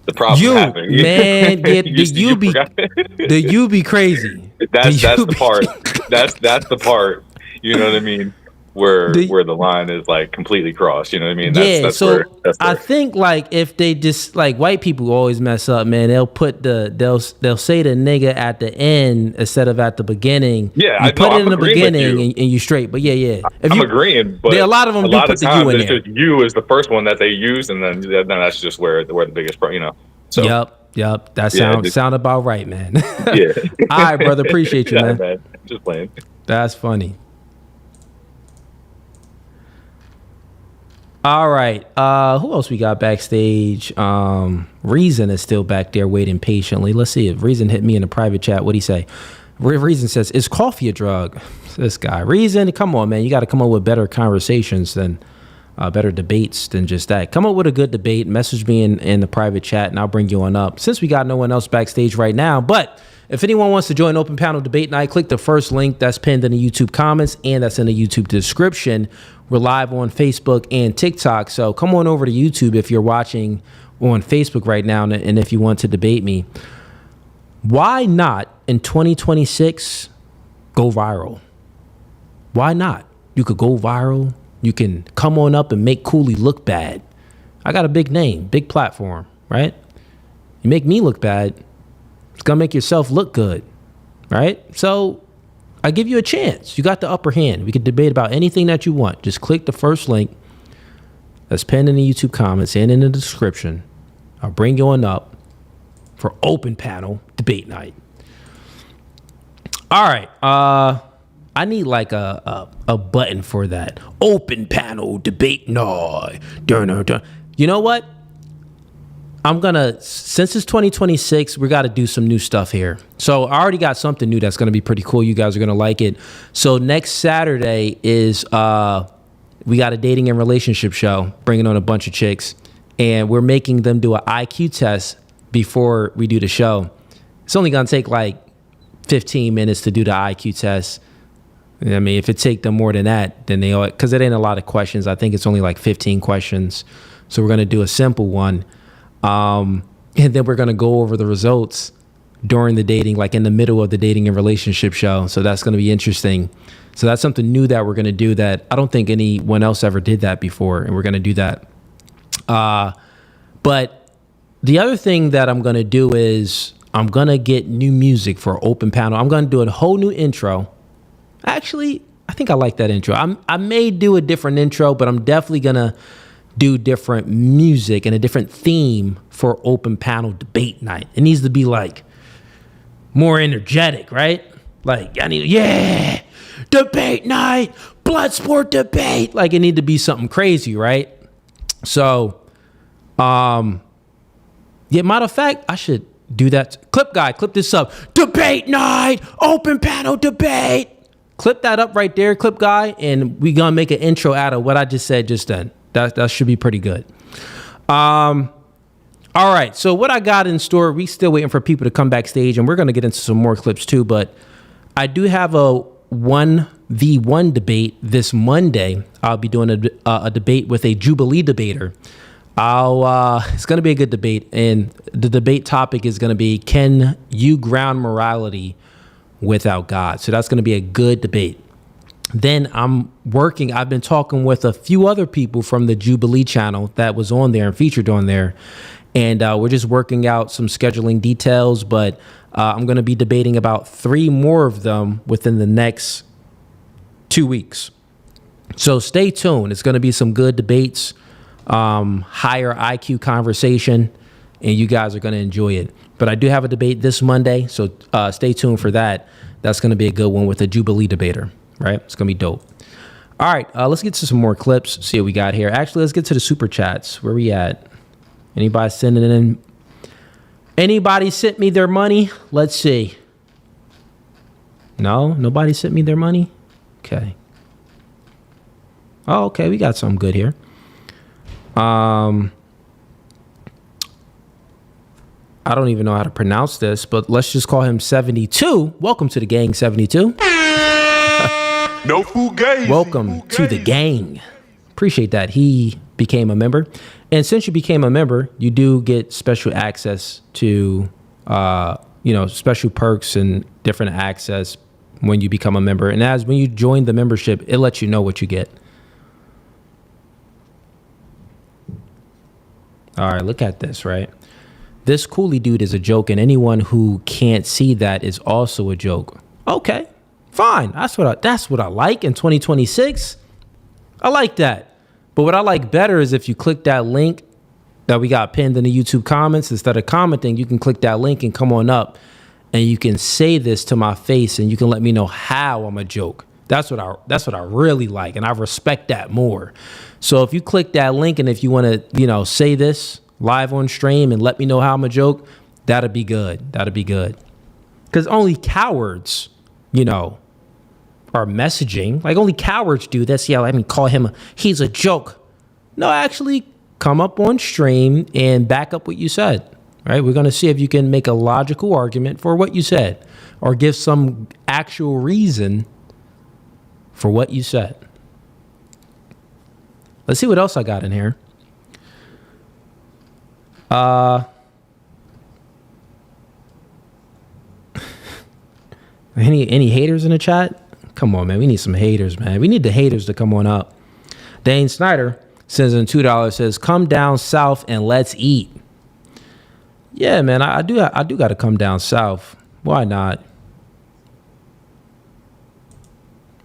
the problem happened. Man, the you be crazy. That's the part. That's the part. You know what I mean? Where the line is like completely crossed. You know what I mean? I think like if they just like white people always mess up, man. They'll put they'll say the nigga at the end instead of at the beginning. Yeah, you put it in the beginning and you straight. But yeah. I'm agreeing, but a lot of them do put the you in there. You is the first one that they use, and then that's just where the biggest problem. You know. So, Yep. That sound about right, man. Yeah. All right, brother. Appreciate you, man. Just playing. That's funny. All right. Who else we got backstage? Reason is still back there waiting patiently. Let's see if Reason hit me in a private chat. What'd he say? Reason says, is coffee a drug? This guy. Reason, come on, man. You got to come up with better conversations than better debates than just that. Come up with a good debate. Message me in the private chat and I'll bring you on up. Since we got no one else backstage right now, but if anyone wants to join Open Panel Debate Night, click the first link that's pinned in the YouTube comments and that's in the YouTube description. We're live on Facebook and TikTok, so come on over to YouTube if you're watching on Facebook right now and if you want to debate me. Why not in 2026 go viral? Why not? You could go viral. You can come on up and make Cooley look bad. I got a big name, big platform, right? You make me look bad, it's gonna make yourself look good, right? So I give you a chance. You got the upper hand. We can debate about anything that you want. Just click the first link that's pinned in the YouTube comments and in the description. I'll bring you on up for Open Panel Debate Night. All right. I need like a button for that. Open Panel Debate Night. Dun, dun, dun. You know what? Since it's 2026, we got to do some new stuff here. So I already got something new that's going to be pretty cool. You guys are going to like it. So next Saturday is, we got a dating and relationship show, bringing on a bunch of chicks, and we're making them do an IQ test before we do the show. It's only going to take like 15 minutes to do the IQ test. I mean, if it take them more than that, then because it ain't a lot of questions. I think it's only like 15 questions. So we're going to do a simple one. And then we're going to go over the results during the dating, like in the middle of the dating and relationship show. So that's going to be interesting. So that's something new that we're going to do that I don't think anyone else ever did that before. And we're going to do that. But the other thing that I'm going to do is I'm going to get new music for Open Panel. I'm going to do a whole new intro. Actually, I think I like that intro. I may do a different intro, but I'm definitely going to do different music and a different theme for Open Panel Debate Night. It needs to be like more energetic, right? Like debate night, blood sport debate. Like it need to be something crazy, right? So, matter of fact, I should do that. Clip guy, clip this up. Debate night, Open Panel Debate. Clip that up right there, clip guy, and we gonna make an intro out of what I just said just then. That should be pretty good. All right, so what I got in store, we still waiting for people to come backstage, and we're going to get into some more clips too, but I do have a 1v1 debate this Monday. I'll be doing a debate with a Jubilee debater. It's going to be a good debate, and the debate topic is going to be, can you ground morality without God? So that's going to be a good debate. Then I've been talking with a few other people from the Jubilee channel that was on there and featured on there. And we're just working out some scheduling details, but I'm going to be debating about 3 more of them within the next 2 weeks. So stay tuned. It's going to be some good debates, higher IQ conversation, and you guys are going to enjoy it. But I do have a debate this Monday, so stay tuned for that. That's going to be a good one with a Jubilee debater. Right? It's going to be dope. All right. Let's get to some more clips. See what we got here. Actually, let's get to the super chats. Where we at? Anybody sending in? Anybody sent me their money? Let's see. No? Nobody sent me their money? Okay. Oh, okay. We got something good here. I don't even know how to pronounce this, but let's just call him 72. Welcome to the gang, 72. No Fugazee. Welcome to the gang. Appreciate that. He became a member. And since you became a member, you do get special access to, special perks and different access when you become a member. And when you join the membership, it lets you know what you get. All right, look at this, right? This Cooley dude is a joke, and anyone who can't see that is also a joke. Okay, fine. That's what I like in 2026. I like that. But what I like better is if you click that link that we got pinned in the YouTube comments, instead of commenting, you can click that link and come on up, and you can say this to my face, and you can let me know how I'm a joke. That's what I really like, and I respect that more. So if you click that link, and if you want to, say this live on stream and let me know how I'm a joke, that'd be good. That'd be good. Because only cowards, are messaging. Like, only cowards do this. Yeah, let me call him he's a joke. No, actually come up on stream and back up what you said. Right? We're going to see if you can make a logical argument for what you said, or give some actual reason for what you said. Let's see what else I got in here. Any haters in the chat? Come on, man. We need some haters, man. We need the haters to come on up. Dane Snyder sends in $2, says, come down south and let's eat. Yeah, man, I do got to come down south. Why not?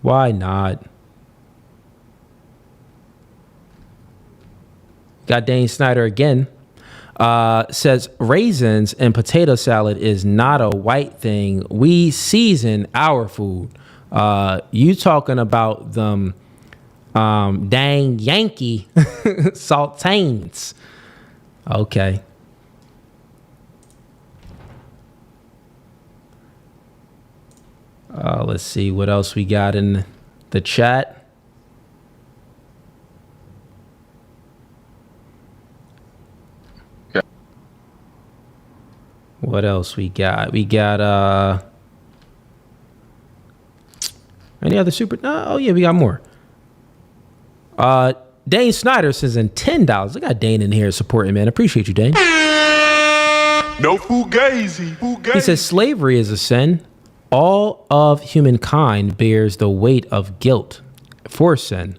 Why not? Got Dane Snyder again. Says raisins and potato salad is not a white thing. We season our food. You talking about them dang Yankee saltines. Okay. Let's see what else we got in the chat. What else we got? We got any other super? No, oh yeah, we got more. Dane Snyder says in $10. I got Dane in here supporting, man. Appreciate you, Dane. No Fugazi. He says slavery is a sin. All of humankind bears the weight of guilt for sin.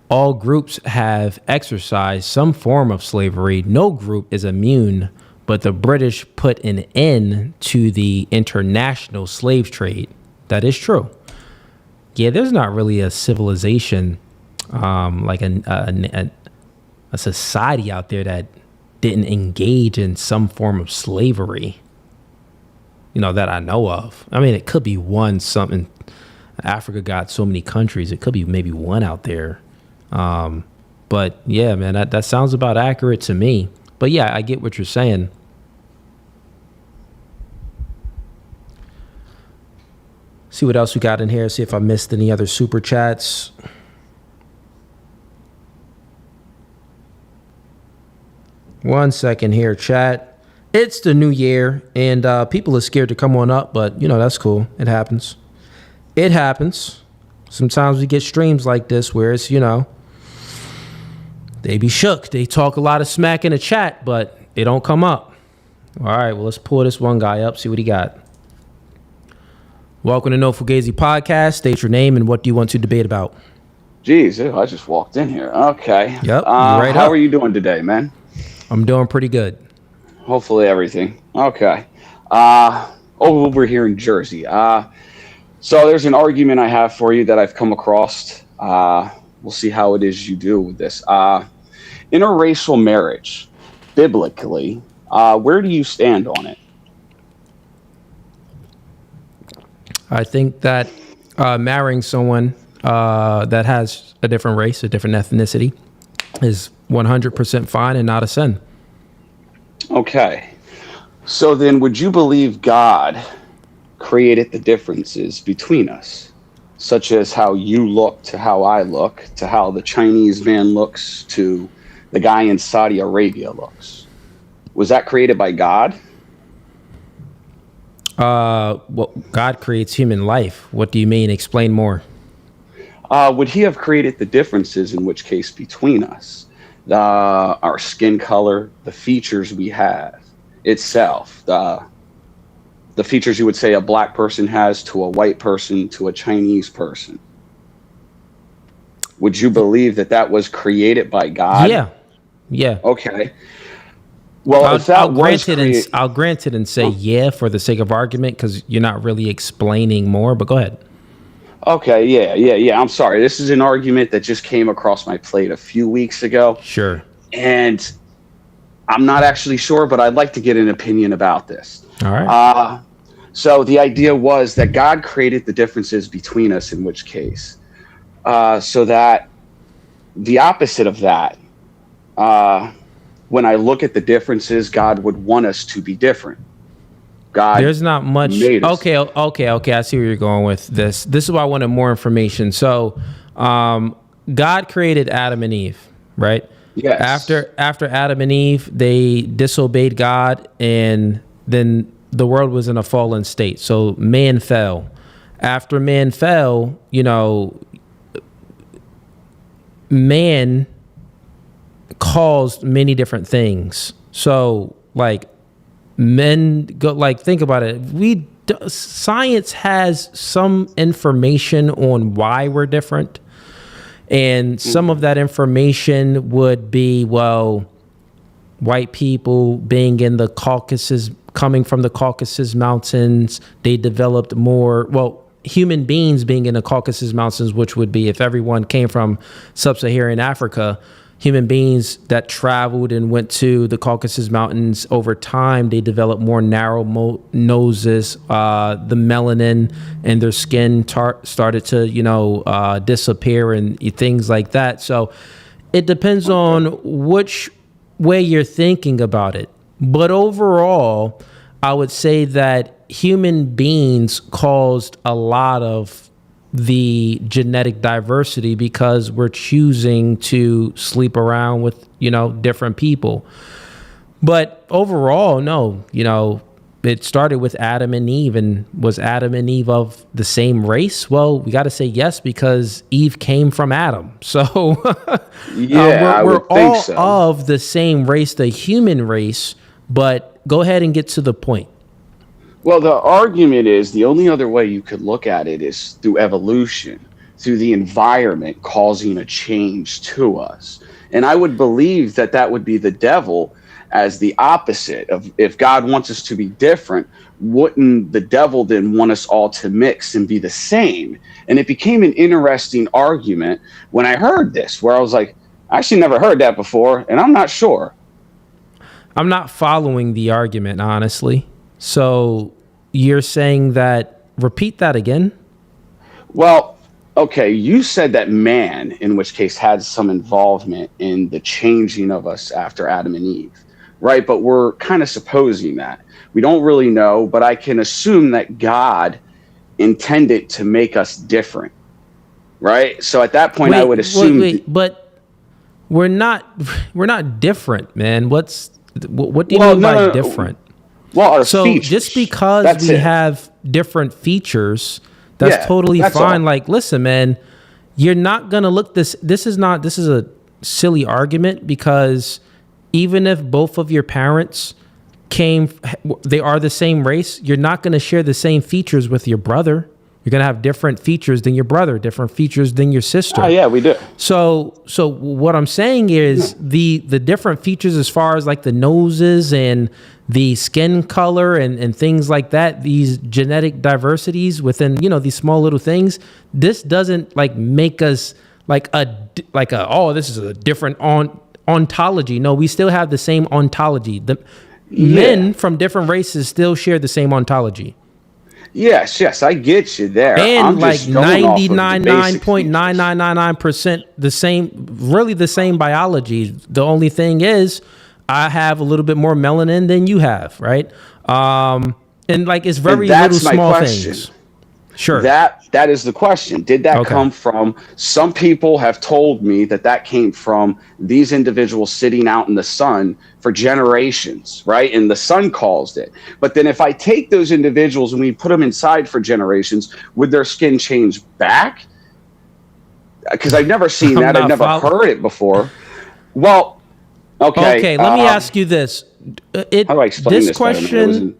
All groups have exercised some form of slavery. No group is immune, but the British put an end to the international slave trade. That is true. Yeah, there's not really a civilization, like a society out there that didn't engage in some form of slavery, that I know of. I mean, it could be one something. Africa got so many countries. It could be maybe one out there. But yeah, man, that sounds about accurate to me. But yeah, I get what you're saying. See what else we got in here. See if I missed any other super chats. One second here, chat. It's the new year, and people are scared to come on up, but that's cool. It happens. It happens. Sometimes we get streams like this where it's, they be shook. They talk a lot of smack in the chat, but it don't come up. All right, well, let's pull this one guy up, see what he got. Welcome to No Fugazee Podcast. State your name and what do you want to debate about? Jeez, I just walked in here. Okay. Yep. How are you doing today, man? I'm doing pretty good. Hopefully everything. Okay. Over here in Jersey. So there's an argument I have for you that I've come across. We'll see how it is you do with this. Interracial marriage, biblically, where do you stand on it? I think that marrying someone that has a different race, a different ethnicity, is 100% fine and not a sin. Okay. So then would you believe God created the differences between us such as how you look to how I look, to how the Chinese man looks, to the guy in Saudi Arabia looks. Was that created by God? Well, God creates human life. What do you mean? Explain more. Would he have created the differences, in which case, between us? Our skin color, the features we have itself, the features you would say a black person has to a white person to a Chinese person. Would you believe that that was created by God? Yeah. Okay. Well, I'll grant it and say yeah for the sake of argument, because you're not really explaining more. But go ahead. Okay. Yeah. I'm sorry. This is an argument that just came across my plate a few weeks ago. Sure. And I'm not actually sure, but I'd like to get an opinion about this. All right. So the idea was that God created the differences between us, in which case, so that the opposite of that, when I look at the differences, God would want us to be different. God, there's not much. made us. Okay. I see where you're going with this. This is why I wanted more information. So, God created Adam and Eve, right? Yes. After Adam and Eve, they disobeyed God, and then the world was in a fallen state. So man fell. After man fell, man caused many different things. So like men go, like, think about it. Science has some information on why we're different. And some of that information would be, well, white people being in the Caucasus, coming from the Caucasus Mountains, they developed more, human beings being in the Caucasus Mountains, which would be if everyone came from sub-Saharan Africa, human beings that traveled and went to the Caucasus Mountains, over time, they developed more narrow noses, the melanin in their skin started to, disappear and things like that. So it depends on which way you're thinking about it. But overall, I would say that human beings caused a lot of the genetic diversity because we're choosing to sleep around with, different people. But overall, no, it started with Adam and Eve. And was Adam and Eve of the same race? Well, we got to say yes, because Eve came from Adam. So we're all of the same race, the human race. But go ahead and get to the point. Well, the argument is the only other way you could look at it is through evolution, through the environment causing a change to us. And I would believe that that would be the devil as the opposite of, if God wants us to be different, wouldn't the devil then want us all to mix and be the same? And it became an interesting argument when I heard this, where I was like, I actually never heard that before, and I'm not sure. I'm not following the argument, honestly. So you're saying that, repeat that again? Well, okay, you said that man, in which case, had some involvement in the changing of us after Adam and Eve, right? But we're kind of supposing that. We don't really know, but I can assume that God intended to make us different, right? So at that point, I would assume... but we're not different, man. What do you mean by different? Well, our so features. Just because we have different features, that's totally fine. All. Like, listen, man, you're not gonna look this is a silly argument, because even if both of your parents they are the same race, you're not gonna share the same features with your brother. You're gonna have different features than your brother, different features than your sister. Oh yeah, we do. So what I'm saying is the different features, as far as like the noses and the skin color and things like that, these genetic diversities within, these small little things, this doesn't like make us this is a different ontology. No, we still have the same ontology. Men from different races still share the same ontology. Yes, I get you there. And I'm like just going off of the basic 99.9999% the same biology. The only thing is, I have a little bit more melanin than you have, right? And like, it's very little small things. Sure. That is the question. Did that come from, some people have told me that came from these individuals sitting out in the sun for generations, right? And the sun caused it. But then if I take those individuals and we put them inside for generations, would their skin change back? Because I've never seen that. I've never heard it before. Well, okay. Let me ask you this. How do I explain this question?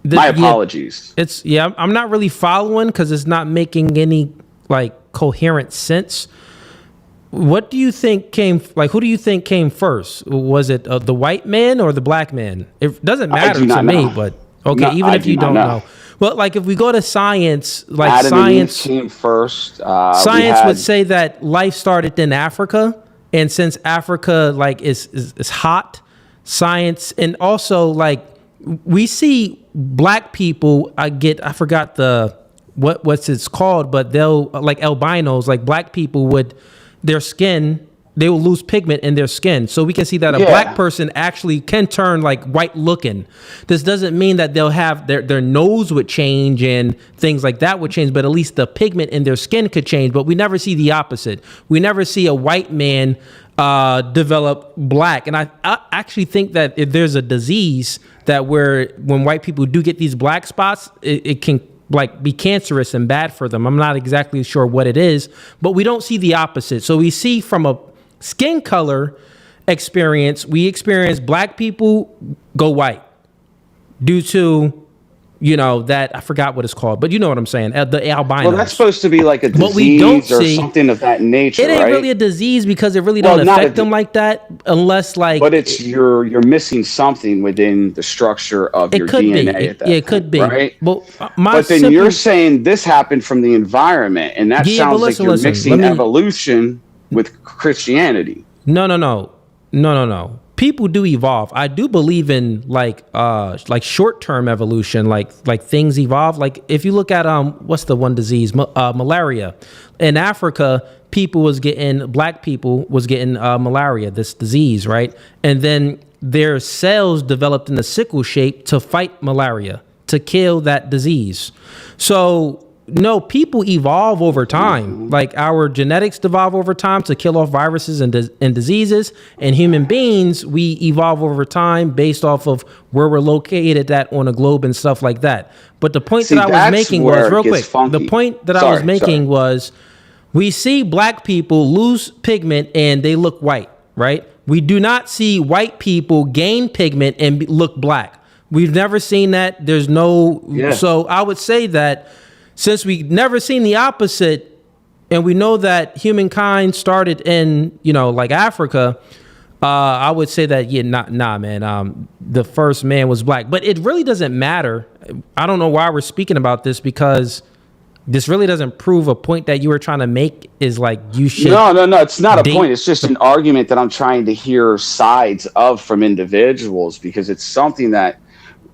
My apologies. I'm not really following because it's not making any like coherent sense. What do you think who do you think came first? Was it the white man or the black man? It doesn't matter to me, but even if you don't know. Well, like if we go to science, like Adam science and Eve came first. Science would say that life started in Africa, and since Africa like is hot, science, and also like we see black people. I forgot what's it's called, but they'll like albinos, like black people would their skin. They will lose pigment in their skin. So we can see that a black person actually can turn like white looking. This doesn't mean that they'll have their nose would change and things like that would change, but at least the pigment in their skin could change. But we never see the opposite. We never see a white man develop black. And I actually think that if there's a disease that when white people do get these black spots, it can like be cancerous and bad for them. I'm not exactly sure what it is, but we don't see the opposite. So we see from a skin color experience, we experience black people go white due to, that I forgot what it's called, but you know what I'm saying, the albino. Well, that's supposed to be like a disease or something of that nature, It ain't right? really a disease because it really don't affect them like that unless like. But it's you're missing something within the structure of your DNA. It could be, right? But then you're saying this happened from the environment, and that sounds like you're mixing evolution with Christianity. No. People do evolve. I do believe in like short-term evolution, like things evolve. Like if you look at what's the one disease, malaria. In Africa, black people was getting malaria, this disease, right? And then their cells developed in a sickle shape to fight malaria, to kill that disease. So no, people evolve over time. Like our genetics evolve over time to kill off viruses and diseases. And human beings, we evolve over time based off of where we're located at on a globe and stuff like that. But the point that I was making was real quick. The point that I was making was we see black people lose pigment and they look white, right? We do not see white people gain pigment and look black. We've never seen that. There's no. Yeah. So I would say that since we've never seen the opposite, and we know that humankind started in, like Africa, I would say that, man, the first man was black. But it really doesn't matter. I don't know why we're speaking about this, because this really doesn't prove a point that you were trying to make is like you should. No, it's not a point. It's just an argument that I'm trying to hear sides of from individuals, because it's something that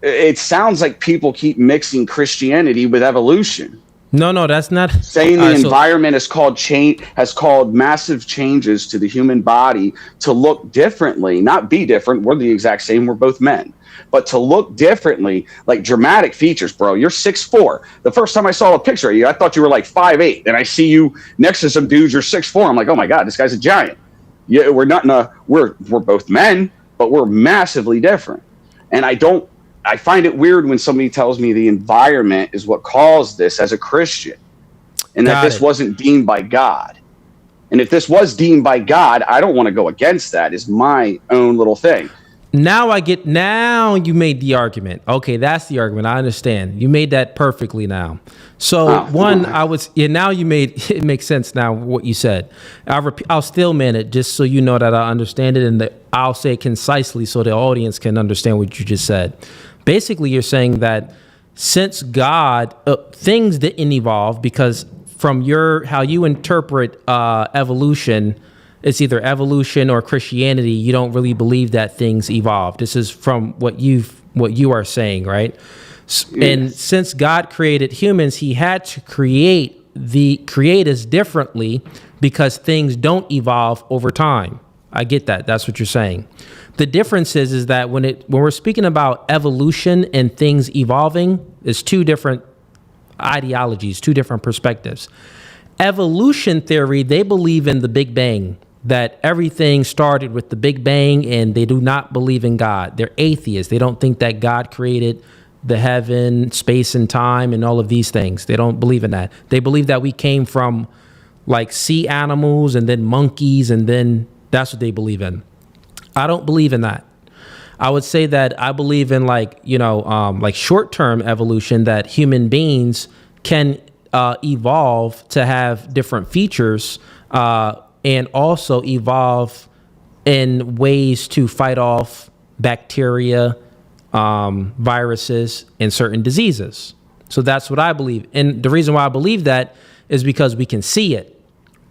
it sounds like people keep mixing Christianity with evolution. No, that's not saying the environment has caused massive changes to the human body to look differently, not be different. We're the exact same. We're both men, but to look differently, like dramatic features, bro. You're 6'4". The first time I saw a picture of you, I thought you were like 5'8", and I see you next to some dudes. You're 6'4". I'm like, oh my god, this guy's a giant. Yeah, we're both men, but we're massively different. And I find it weird when somebody tells me the environment is what caused this as a Christian, and that this wasn't deemed by God. And if this was deemed by God, I don't want to go against that. It's my own little thing. Now you made the argument. Okay, that's the argument. I understand. You made that perfectly now. So now you made, it makes sense now what you said. I'll still man it just so you know that I understand it, and that I'll say it concisely so the audience can understand what you just said. Basically, you're saying that since God, things didn't evolve because from how you interpret evolution, it's either evolution or Christianity. You don't really believe that things evolved. This is from what you are saying, right? Yes. And since God created humans, he had to create us differently because things don't evolve over time. I get that. That's what you're saying. The difference is that when we're speaking about evolution and things evolving, it's two different ideologies, two different perspectives. Evolution theory, they believe in the Big Bang, that everything started with the Big Bang, and they do not believe in God. They're atheists. They don't think that God created the heaven, space, and time, and all of these things. They don't believe in that. They believe that we came from like sea animals and then monkeys, and then that's what they believe in. I don't believe in that. I would say that I believe in like short-term evolution, that human beings can evolve to have different features and also evolve in ways to fight off bacteria, viruses, and certain diseases. So that's what I believe. And the reason why I believe that is because we can see it.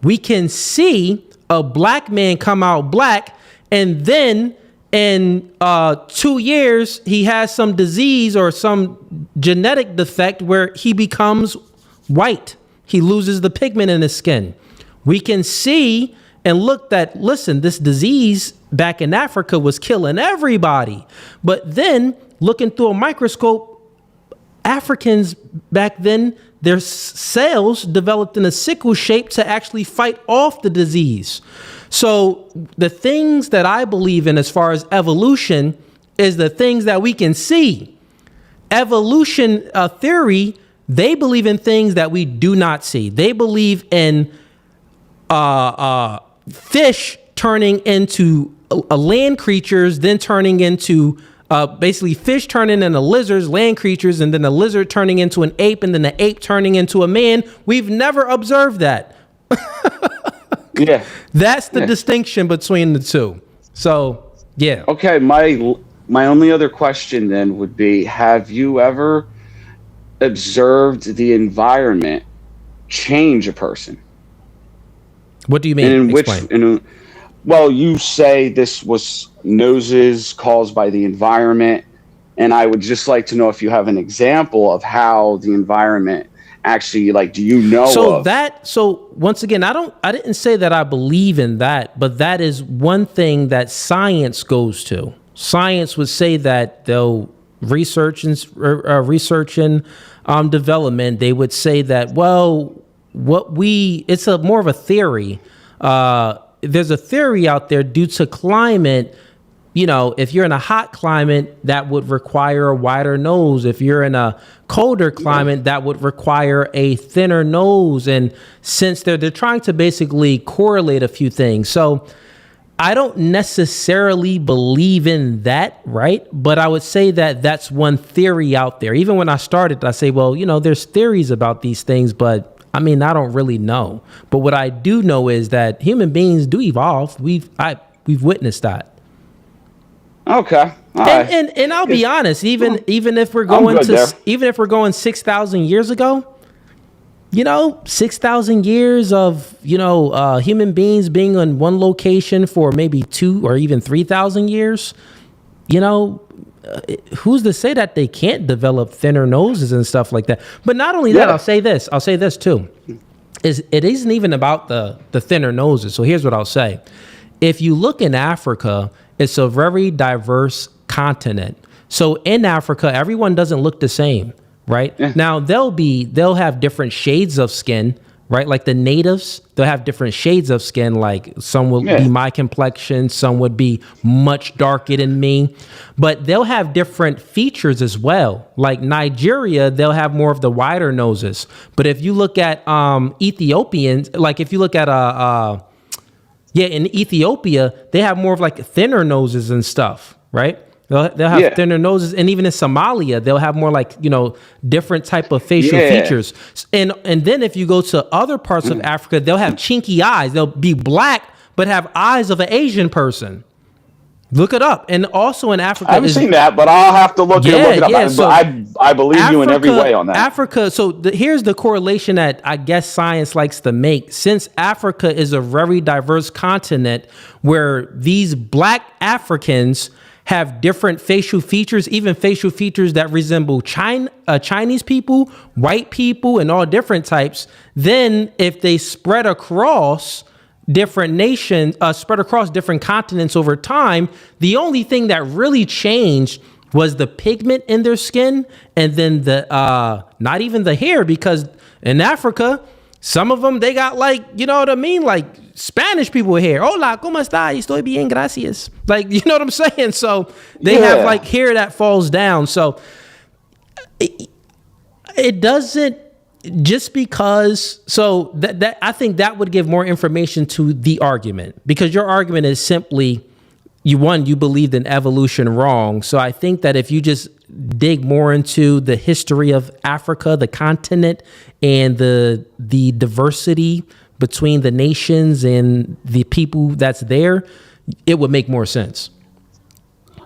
We can see a black man come out black, and then in 2 years, he has some disease or some genetic defect where he becomes white. He loses the pigment in his skin. We can see and look that, listen, this disease back in Africa was killing everybody. But then looking through a microscope, Africans back then, their cells developed in a sickle shape to actually fight off the disease. So the things that I believe in as far as evolution is the things that we can see. Evolution theory, they believe in things that we do not see. They believe in fish turning into land creatures, then turning into basically fish turning into lizards, land creatures, and then a lizard turning into an ape, and then the ape turning into a man. We've never observed that. Yeah. That's the distinction between the two. So, yeah. Okay, my only other question then would be, have you ever observed the environment change a person? What do you mean? Explain. Well, you say this was noses caused by the environment, and I would just like to know if you have an example of how the environment actually, like, do you know So once again, I didn't say that I believe in that, but that is one thing that science goes to. Science would say that they'll research and development, they would say that, well, it's more of a theory. There's a theory out there due to climate. You know, if you're in a hot climate, that would require a wider nose. If you're in a colder climate, that would require a thinner nose. And since they're trying to basically correlate a few things. So I don't necessarily believe in that, right? But I would say that that's one theory out there. Even when I started, I say, well, there's theories about these things, but I mean, I don't really know. But what I do know is that human beings do evolve. We've witnessed that. Okay. And I'll be honest, even if we're going 6,000 years ago, 6,000 years of human beings being in one location for maybe 2 or even 3,000 years, who's to say that they can't develop thinner noses and stuff like that? But not only that, I'll say this too. It isn't even about the thinner noses. So here's what I'll say. If you look in Africa, it's a very diverse continent. So in Africa, everyone doesn't look the same, right? Yeah. Now they'll have different shades of skin, right? Like the natives, they'll have different shades of skin. Like some will be my complexion, some would be much darker than me, but they'll have different features as well. Like Nigeria, they'll have more of the wider noses. But if you look at Ethiopians, like if you look at in Ethiopia, they have more of like thinner noses and stuff, right? They'll have thinner noses, and even in Somalia, they'll have more like different type of facial features. And then if you go to other parts of Africa, they'll have chinky eyes. They'll be black but have eyes of an Asian person. Look it up. And also in Africa, I haven't seen that, but I'll have to look it up. Yeah, so I believe you in every way on that. Africa. So here's the correlation that I guess science likes to make. Since Africa is a very diverse continent where these black Africans have different facial features, even facial features that resemble Chinese people, white people, and all different types. Then if they spread across different nations, spread across different continents over time, the only thing that really changed was the pigment in their skin, and then the not even the hair, because in Africa, some of them, they got like, you know what I mean, like Spanish people with hair. Hola, ¿cómo está? Estoy bien, gracias. Like, you know what I'm saying? So they have like hair that falls down. So it doesn't, just because, so that I think that would give more information to the argument, because your argument is simply, you believed in evolution wrong. So I think that if you just dig more into the history of Africa, the continent, and the diversity between the nations and the people that's there, it would make more sense.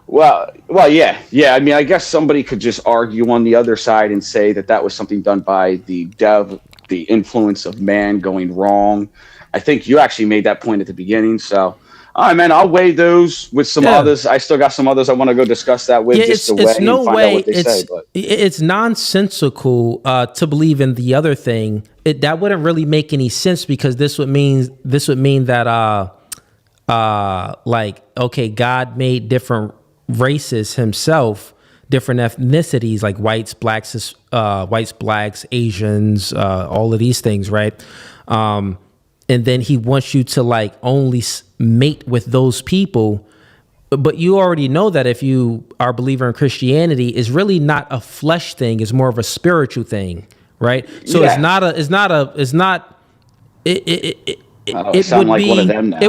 Well, yeah. I mean, I guess somebody could just argue on the other side and say that was something done by the influence of man going wrong. I think you actually made that point at the beginning. So, all right, man, I'll weigh those with some others. I still got some others I want to go discuss that with, just to weigh and find out what they say. But it's nonsensical to believe in the other thing. That wouldn't really make any sense, because this would mean that like, okay, God made different races himself, different ethnicities, like whites, blacks, Asians, all of these things, right? And then he wants you to like only mate with those people. But you already know that if you are a believer in Christianity, it's really not a flesh thing; it's more of a spiritual thing, right? So it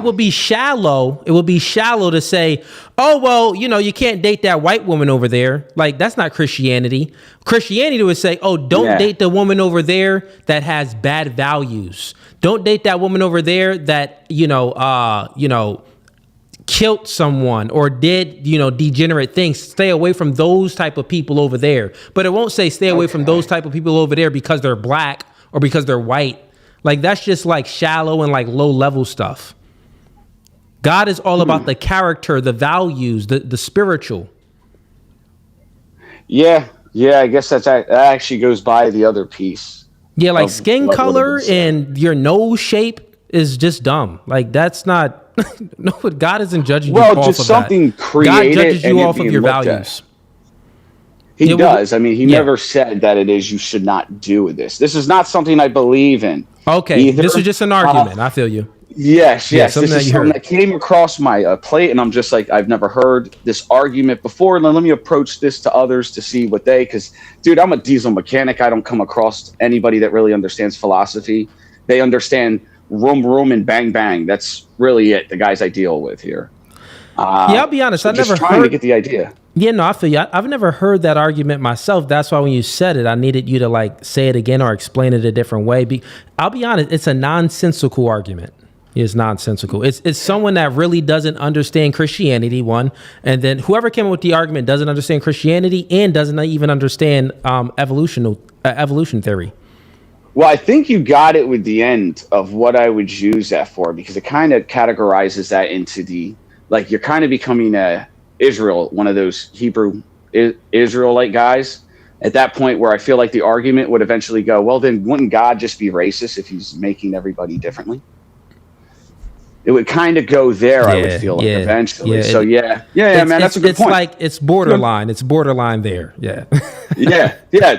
would be shallow. It would be shallow to say, oh, well, you can't date that white woman over there. Like, that's not Christianity. Christianity would say, oh, don't date the woman over there that has bad values. Don't date that woman over there that, killed someone or did, degenerate things. Stay away from those type of people over there. But it won't say stay away from those type of people over there because they're black or because they're white. Like, that's just like shallow and like low level stuff. God is all about the character, the values, the spiritual. Yeah. I guess that actually goes by the other piece. Yeah, like skin color and your nose shape is just dumb. Like, that's not. No, God isn't judging you off of that. Well, just something created. God judges you off of your values. He does. I mean, he never said that it is you should not do this. This is not something I believe in. Okay, either. This is just an argument. I feel you. Yes. This is something that came across my plate, and I'm just like, I've never heard this argument before. And let me approach this to others to see what because, dude, I'm a diesel mechanic. I don't come across anybody that really understands philosophy. They understand room, and bang, bang. That's really it, the guys I deal with here. I'll be honest. I never trying to get the idea. Yeah, no, I feel you. I've never heard that argument myself. That's why when you said it, I needed you to like say it again or explain it a different way. I'll be honest, it's a nonsensical argument. It's nonsensical. It's someone that really doesn't understand Christianity, one, and then whoever came up with the argument doesn't understand Christianity and doesn't even understand evolution theory. Well, I think you got it with the end of what I would use that for, because it kind of categorizes that into you're kind of becoming one of those Hebrew Israelite guys at that point, where I feel like the argument would eventually go, well, then wouldn't God just be racist if he's making everybody differently? It would kind of go there, I would feel like, eventually. Yeah, so, man, that's a good point. It's borderline. It's borderline there. Yeah.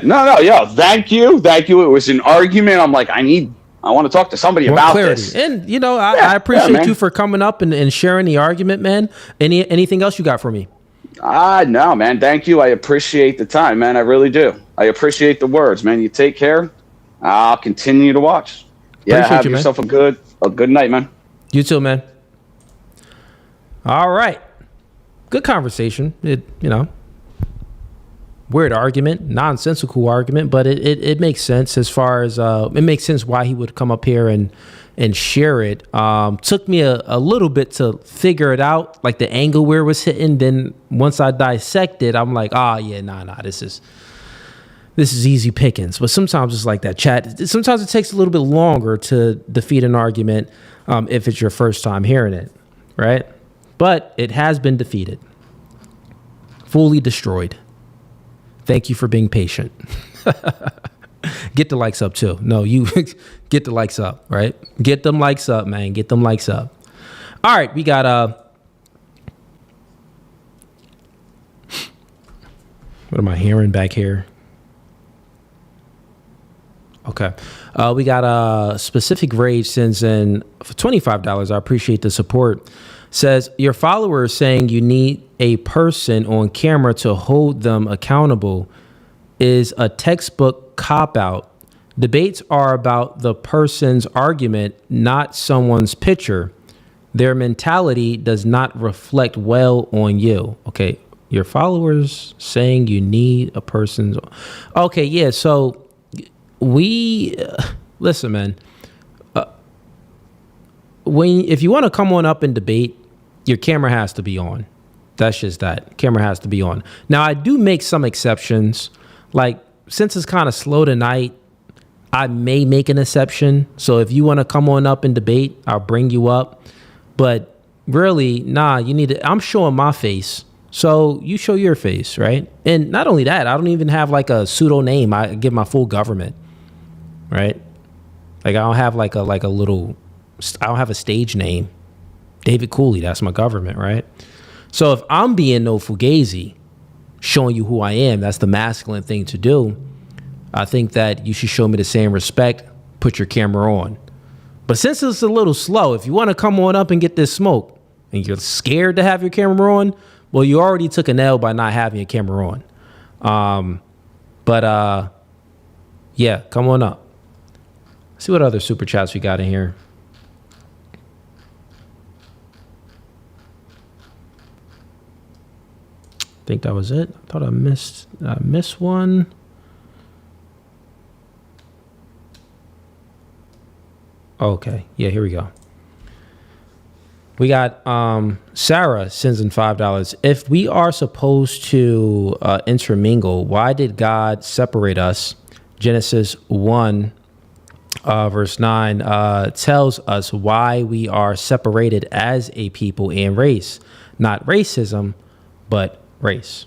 No. Thank you. It was an argument. I'm like, I want to talk to somebody about this. And, I appreciate you for coming up and sharing the argument, man. Anything else you got for me? No, man. Thank you. I appreciate the time, man. I really do. I appreciate the words, man. You take care. I'll continue to watch. Yeah, have yourself a good night, man. You too, man. All right. Good conversation. Weird argument, nonsensical argument, but it makes sense as far as it makes sense why he would come up here and share it. Took me a little bit to figure it out, like the angle where it was hitting. Then once I dissected, I'm like, this is easy pickings. But sometimes it's like that, chat. Sometimes it takes a little bit longer to defeat an argument if it's your first time hearing it, right? But it has been defeated, fully destroyed. Thank you for being patient. Get the likes up too. No, you get the likes up, right? Get them likes up, man. Get them likes up. All right, we got What am I hearing back here? Okay. We got a specific rage sends in for $25. I appreciate the support. Says your followers saying you need a person on camera to hold them accountable is a textbook cop out. Debates are about the person's argument, not someone's picture. Their mentality does not reflect well on you. Okay. Your followers saying you need a person's. Okay. Yeah. So listen, man, if you want to come on up and debate, your camera has to be on. That's just that. Camera has to be on. Now, I do make some exceptions. Like, since it's kind of slow tonight, I may make an exception. So if you want to come on up and debate, I'll bring you up. But really, nah, you need to. I'm showing my face. So you show your face, right? And not only that, I don't even have like a pseudo name. I give my full government, right? Like I don't have like a little, I don't have a stage name. David Cooley, that's my government, right? So if I'm being no Fugazi, showing you who I am, that's the masculine thing to do. I think that you should show me the same respect, put your camera on. But since it's a little slow, if you want to come on up and get this smoke and you're scared to have your camera on, well, you already took an L by not having your camera on. Yeah, come on up. See what other super chats we got in here. I think that was it. I thought I missed one. Okay, yeah, here we go. We got Sarah sends in $5. If we are supposed to intermingle, why did God separate us? Genesis 1 verse 9 tells us why we are separated as a people and race. Not racism, but race.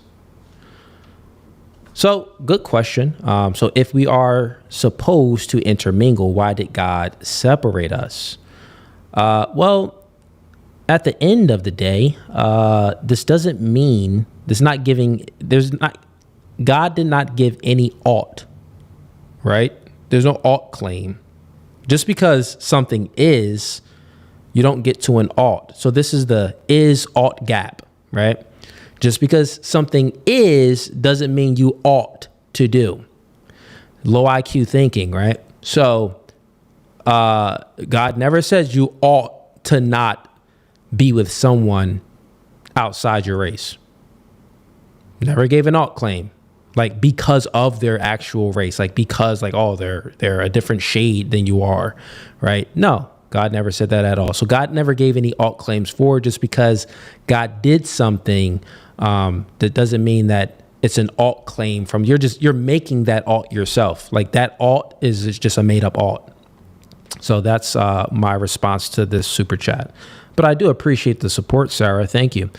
So, good question. So if we are supposed to intermingle, why did God separate us? Well, at the end of the day, this doesn't mean, God did not give any ought, right? There's no ought claim. Just because something is, you don't get to an ought. So this is the is ought gap, right? Just because something is doesn't mean you ought to do. Low IQ thinking, right? So God never says you ought to not be with someone outside your race. Never gave an ought claim. Like because of their actual race, like because like, oh, they're a different shade than you are, right? No, God never said that at all. So God never gave any ought claims for. Just because God did something, that doesn't mean that it's an ought claim from you're making that ought yourself. Like that ought is just a made up ought. So that's my response to this super chat. But I do appreciate the support, Sarah. Thank you.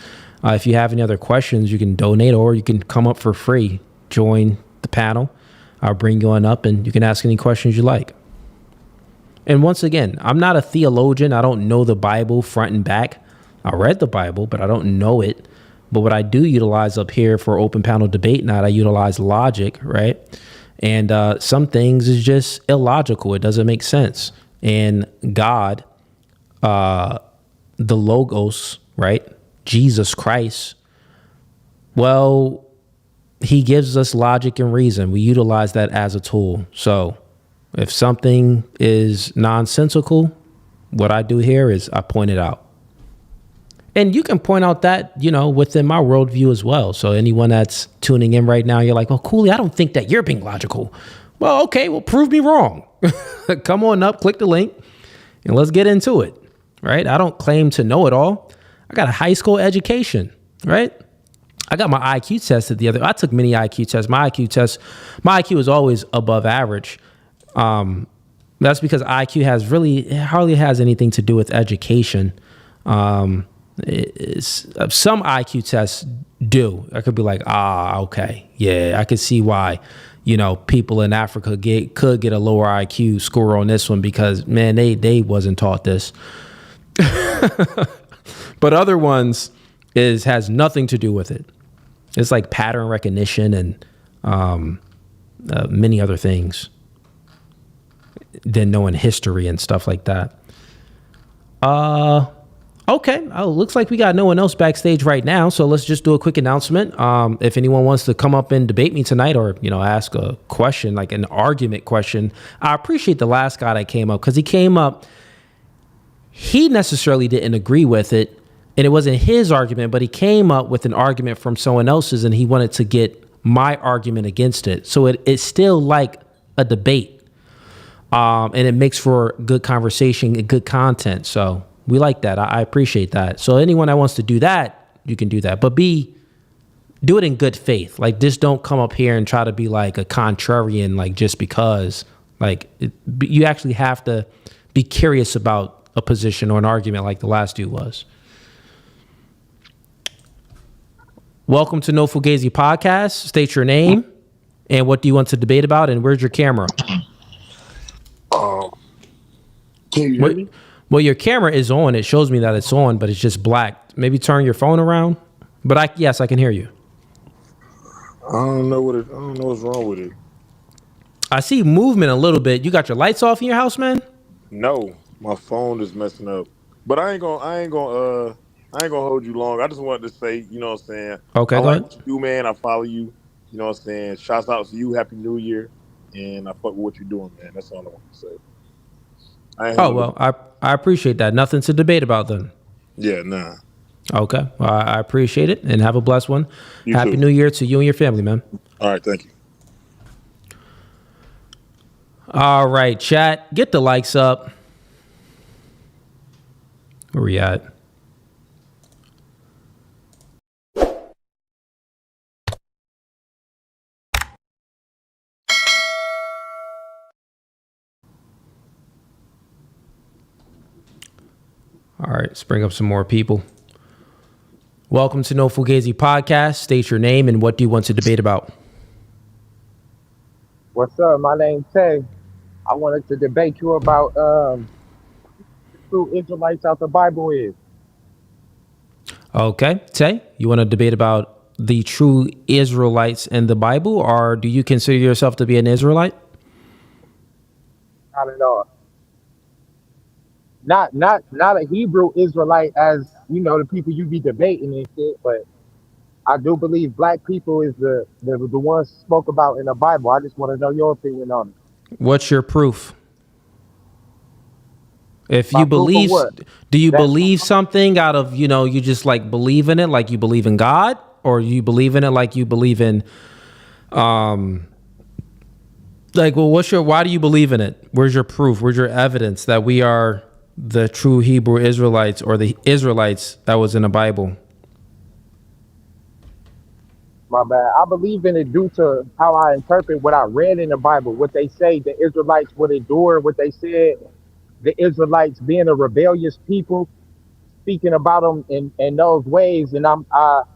If you have any other questions, you can donate or you can come up for free. Join the panel. I'll bring you on up and you can ask any questions you like. And once again, I'm not a theologian. I don't know the Bible front and back. I read the Bible, but I don't know it. But what I do utilize up here for open panel debate night, I utilize logic, right? And some things is just illogical. It doesn't make sense. And God, the Logos, right? Jesus Christ, well, he gives us logic and reason. We utilize that as a tool. So if something is nonsensical, what I do here is I point it out. And you can point out that, within my worldview as well. So anyone that's tuning in right now, you're like, oh, Cooley, I don't think that you're being logical. Well, okay, well, prove me wrong. Come on up, click the link, and let's get into it, right? I don't claim to know it all. I got a high school education, right? I got my IQ tested I took many IQ tests. My IQ is always above average. That's because IQ hardly has anything to do with education. Some IQ tests do. I could be like, okay, yeah, I could see why, people in Africa could get a lower IQ score on this one because, man, they wasn't taught this. But other ones has nothing to do with it. It's like pattern recognition and many other things than knowing history and stuff like that. Okay. Looks like we got no one else backstage right now. So let's just do a quick announcement. If anyone wants to come up and debate me tonight or, ask a question, like an argument question, I appreciate the last guy that came up because he came up. He necessarily didn't agree with it and it wasn't his argument, but he came up with an argument from someone else's and he wanted to get my argument against it. So it's still like a debate. And it makes for good conversation and good content. So we like that. I appreciate that. So anyone that wants to do that, you can do that. But do it in good faith. Like, just don't come up here and try to be like a contrarian, like just because. Like, you actually have to be curious about a position or an argument like the last dude was. Welcome to No Fugazee Podcast. State your name and what do you want to debate about, and where's your camera? Can you hear me? Well, your camera is on. It shows me that it's on, but it's just black. Maybe turn your phone around. But yes, I can hear you. I don't know what's wrong with it. I see movement a little bit. You got your lights off in your house, man? No, my phone is messing up. But I ain't gonna hold you long. I just wanted to say, you know what I'm saying? Okay, I go like ahead. what you do, man. I follow you. You know what I'm saying? Shouts out to you. Happy New Year. And I fuck with what you're doing, man. That's all I want to say. I appreciate that. Nothing to debate about then. Yeah, nah. Okay. Well, I appreciate it and have a blessed one. Happy too. New Year to you and your family, man. All right, thank you. All right, chat. Get the likes up. Where we at? All right, let's bring up some more people. Welcome to No Fugazee Podcast. State your name and what do you want to debate about? What's up? My name's Tay. I wanted to debate you about who Israelites out the Bible is. Okay, Tay, you want to debate about the true Israelites in the Bible, or do you consider yourself to be an Israelite? Not at all. Not a Hebrew Israelite, as you know, the people you be debating and shit, but I do believe black people is the ones spoke about in the Bible. I just want to know your opinion on it. What's your proof? If My you proof of believe, what? do you believe something out of, you just like believe in it, like you believe in God, or you believe in it like you believe in, why do you believe in it? Where's your proof? Where's your evidence that we are the true Hebrew Israelites or the Israelites that was in the Bible? My bad. I believe in it due to how I interpret what I read in the Bible, what they say the Israelites would endure, what they said, the Israelites being a rebellious people, speaking about them in those ways. And for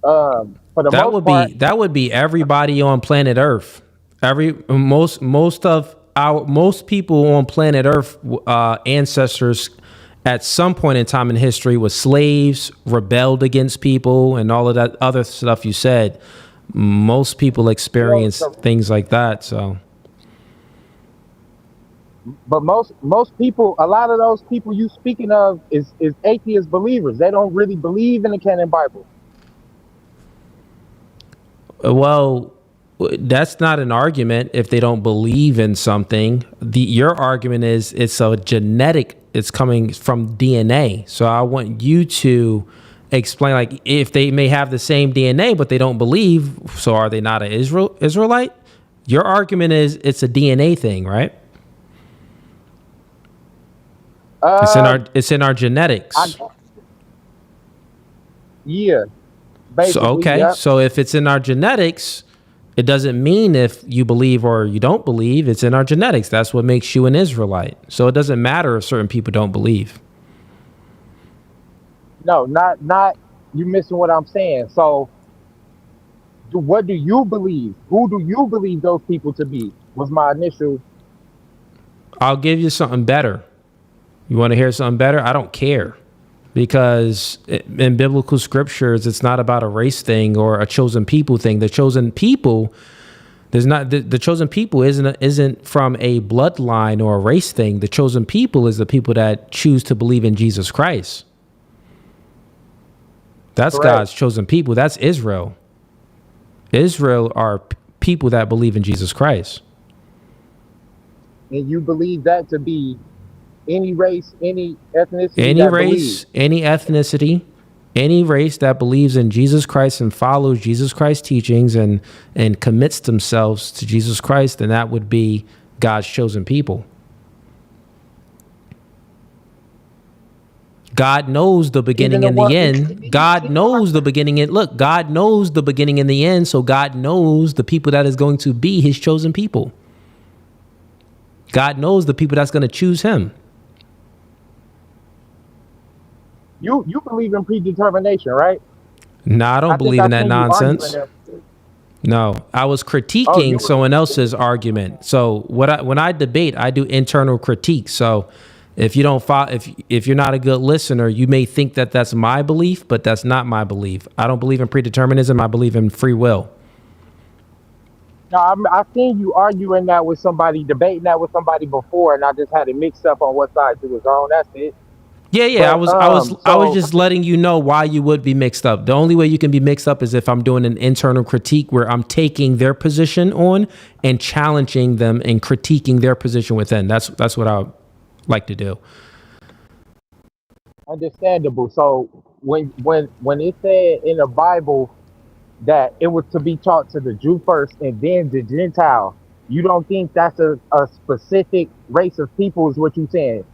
the most part, that would be everybody on planet Earth. Most people on planet Earth, ancestors at some point in time in history was slaves, rebelled against people, and all of that other stuff you said. Most people experience things like that. So, but most people, a lot of those people you speaking of is atheist believers. They don't really believe in the canon Bible. Well, that's not an argument if they don't believe in something. Your argument is it's a genetic, it's coming from DNA. So I want you to explain, like, if they may have the same DNA, but they don't believe, so are they not an Israelite? Your argument is it's a DNA thing, right? It's in our genetics. Yeah. So if it's in our genetics, it doesn't mean if you believe or you don't believe. It's in our genetics. That's what makes you an Israelite. So it doesn't matter if certain people don't believe. No, not you missing what I'm saying. So what do you believe? Who do you believe those people to be? Was my initial. I'll give you something better. You want to hear something better? I don't care. because in biblical scriptures, it's not about a race thing or a chosen people thing. The chosen people, there's not the chosen people isn't from a bloodline or a race thing. The chosen people is the people that choose to believe in Jesus Christ. That's Correct. God's chosen people. That's Israel. Israel are people that believe in Jesus Christ. And you believe that to be any race, any ethnicity Any that believes. race, any ethnicity, any race that believes in Jesus Christ and follows Jesus Christ's teachings and commits themselves to Jesus Christ, then that would be God's chosen people. God knows the beginning Even and the the one, end. God knows the beginning and look, God knows the beginning and the end. So God knows the people that is going to be his chosen people. God knows the people that's going to choose him. you believe in predetermination, right? No, I don't I think believe I in that seen you arguing nonsense. that. No, I was Oh, critiquing someone else's argument. So when I debate, I do internal critique. So if you don't follow, if you're not a good listener, you may think that that's my belief, but that's not my belief. I don't believe in predeterminism. I believe in free will. No, I seen you arguing that with somebody, debating that with somebody before, and I just had it mixed up on what side you was on. That's it. Yeah. But I was so just letting you know why you would be mixed up. The only way you can be mixed up is if I'm doing an internal critique where I'm taking their position on and challenging them and critiquing their position within. That's what I like to do. understandable. So when it said in the Bible that it was to be taught to the Jew first and then the Gentile, you don't think that's a specific race of people is what you saying?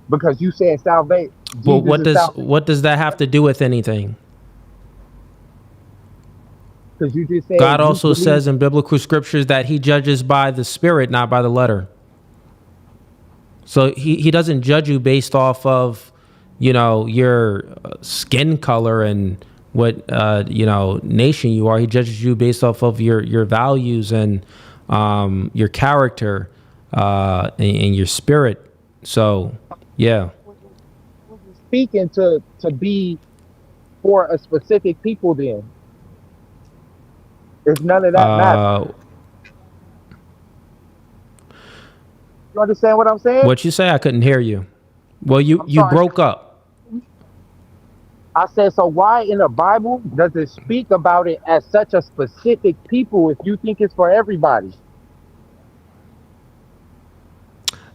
Because you said salvation, Well, Jesus is salvation. what does that have to do with anything? Because you just said God you also believe. says in biblical scriptures that he judges by the spirit, not by the letter. So he doesn't judge you based off of, your skin color and what, nation you are. He judges you based off of your values and your character and your spirit. So, yeah. Speaking to be for a specific people, then if none of that matters. You understand what I'm saying? What you say? I couldn't hear you. Well, I'm you sorry. broke up. I said, so why in the Bible does it speak about it as such a specific people if you think it's for everybody?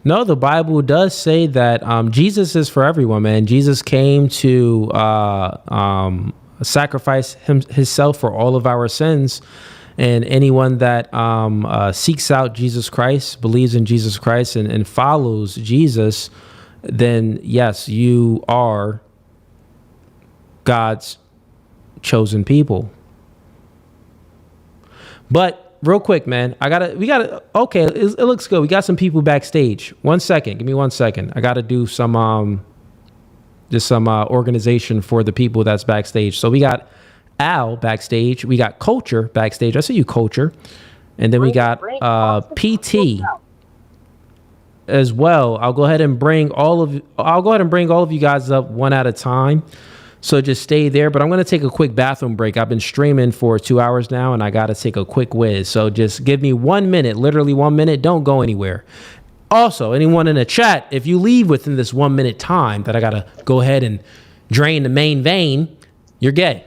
No, the Bible does say that Jesus is for everyone, man. Jesus came to sacrifice himself for all of our sins. And anyone that seeks out Jesus Christ, believes in Jesus Christ, and follows Jesus, then yes, you are God's chosen people. But real quick, man, okay, it looks good. We got some people backstage. 1 second. Give me 1 second. I got to do some organization for the people that's backstage. So we got Al backstage. We got Culture backstage. I see you, Culture. And then we got PT as well. I'll go ahead and bring all of you guys up one at a time. So just stay there. But I'm going to take a quick bathroom break. I've been streaming for 2 hours now, and I got to take a quick whiz. So just give me 1 minute, literally 1 minute. Don't go anywhere. Also, anyone in the chat, if you leave within this 1 minute time that I got to go ahead and drain the main vein, you're gay.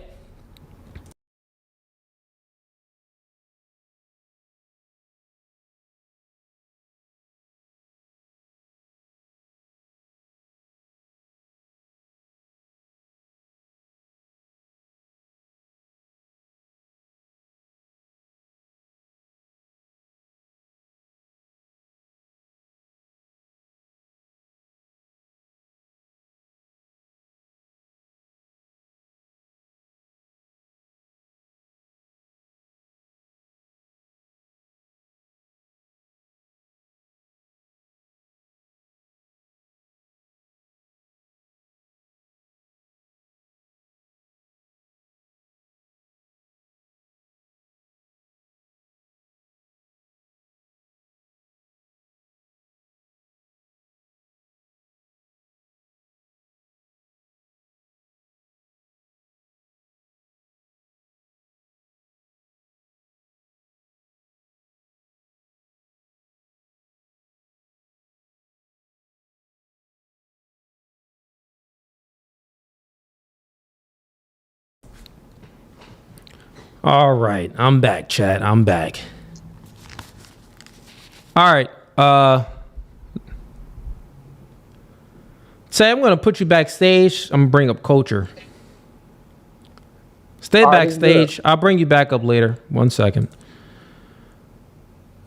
All right, I'm back, chat. I'm back. All right. Say I'm gonna put you backstage. I'm gonna bring up Culture. Stay All right, it's backstage. good. I'll bring you back up later. 1 second.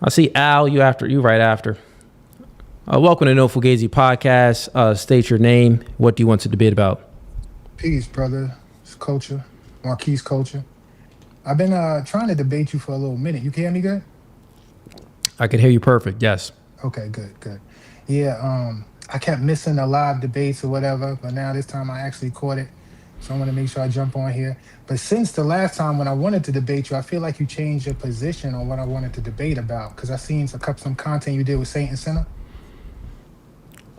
I see Al. You right after. Welcome to No Fugazee podcast. State your name. What do you want to debate about? Peace, brother. It's Culture, Marquise Culture. I've been trying to debate you for a little minute. You can hear me good? I can hear you perfect. Yes. Okay, good. Yeah, I kept missing the live debates or whatever, but now this time I actually caught it. So I want to make sure I jump on here. But since the last time when I wanted to debate you, I feel like you changed your position on what I wanted to debate about. Because I seen some content you did with Saint and Sinner.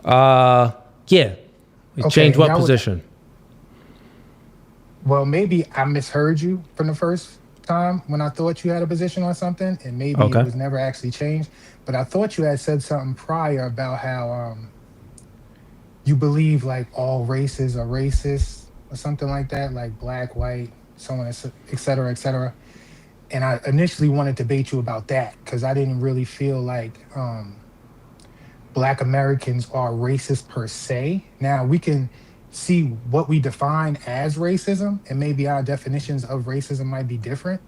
Yeah. Okay, Change what yeah, position? Well, maybe I misheard you from the first time when I thought you had a position on something, and maybe it Okay. was never actually changed. But I thought you had said something prior about how you believe like all races are racist or something like that, like black, white, so on, et cetera, et cetera. And I initially wanted to debate you about that because I didn't really feel like Black Americans are racist per se. Now we can see what we define as racism, and maybe our definitions of racism might be different.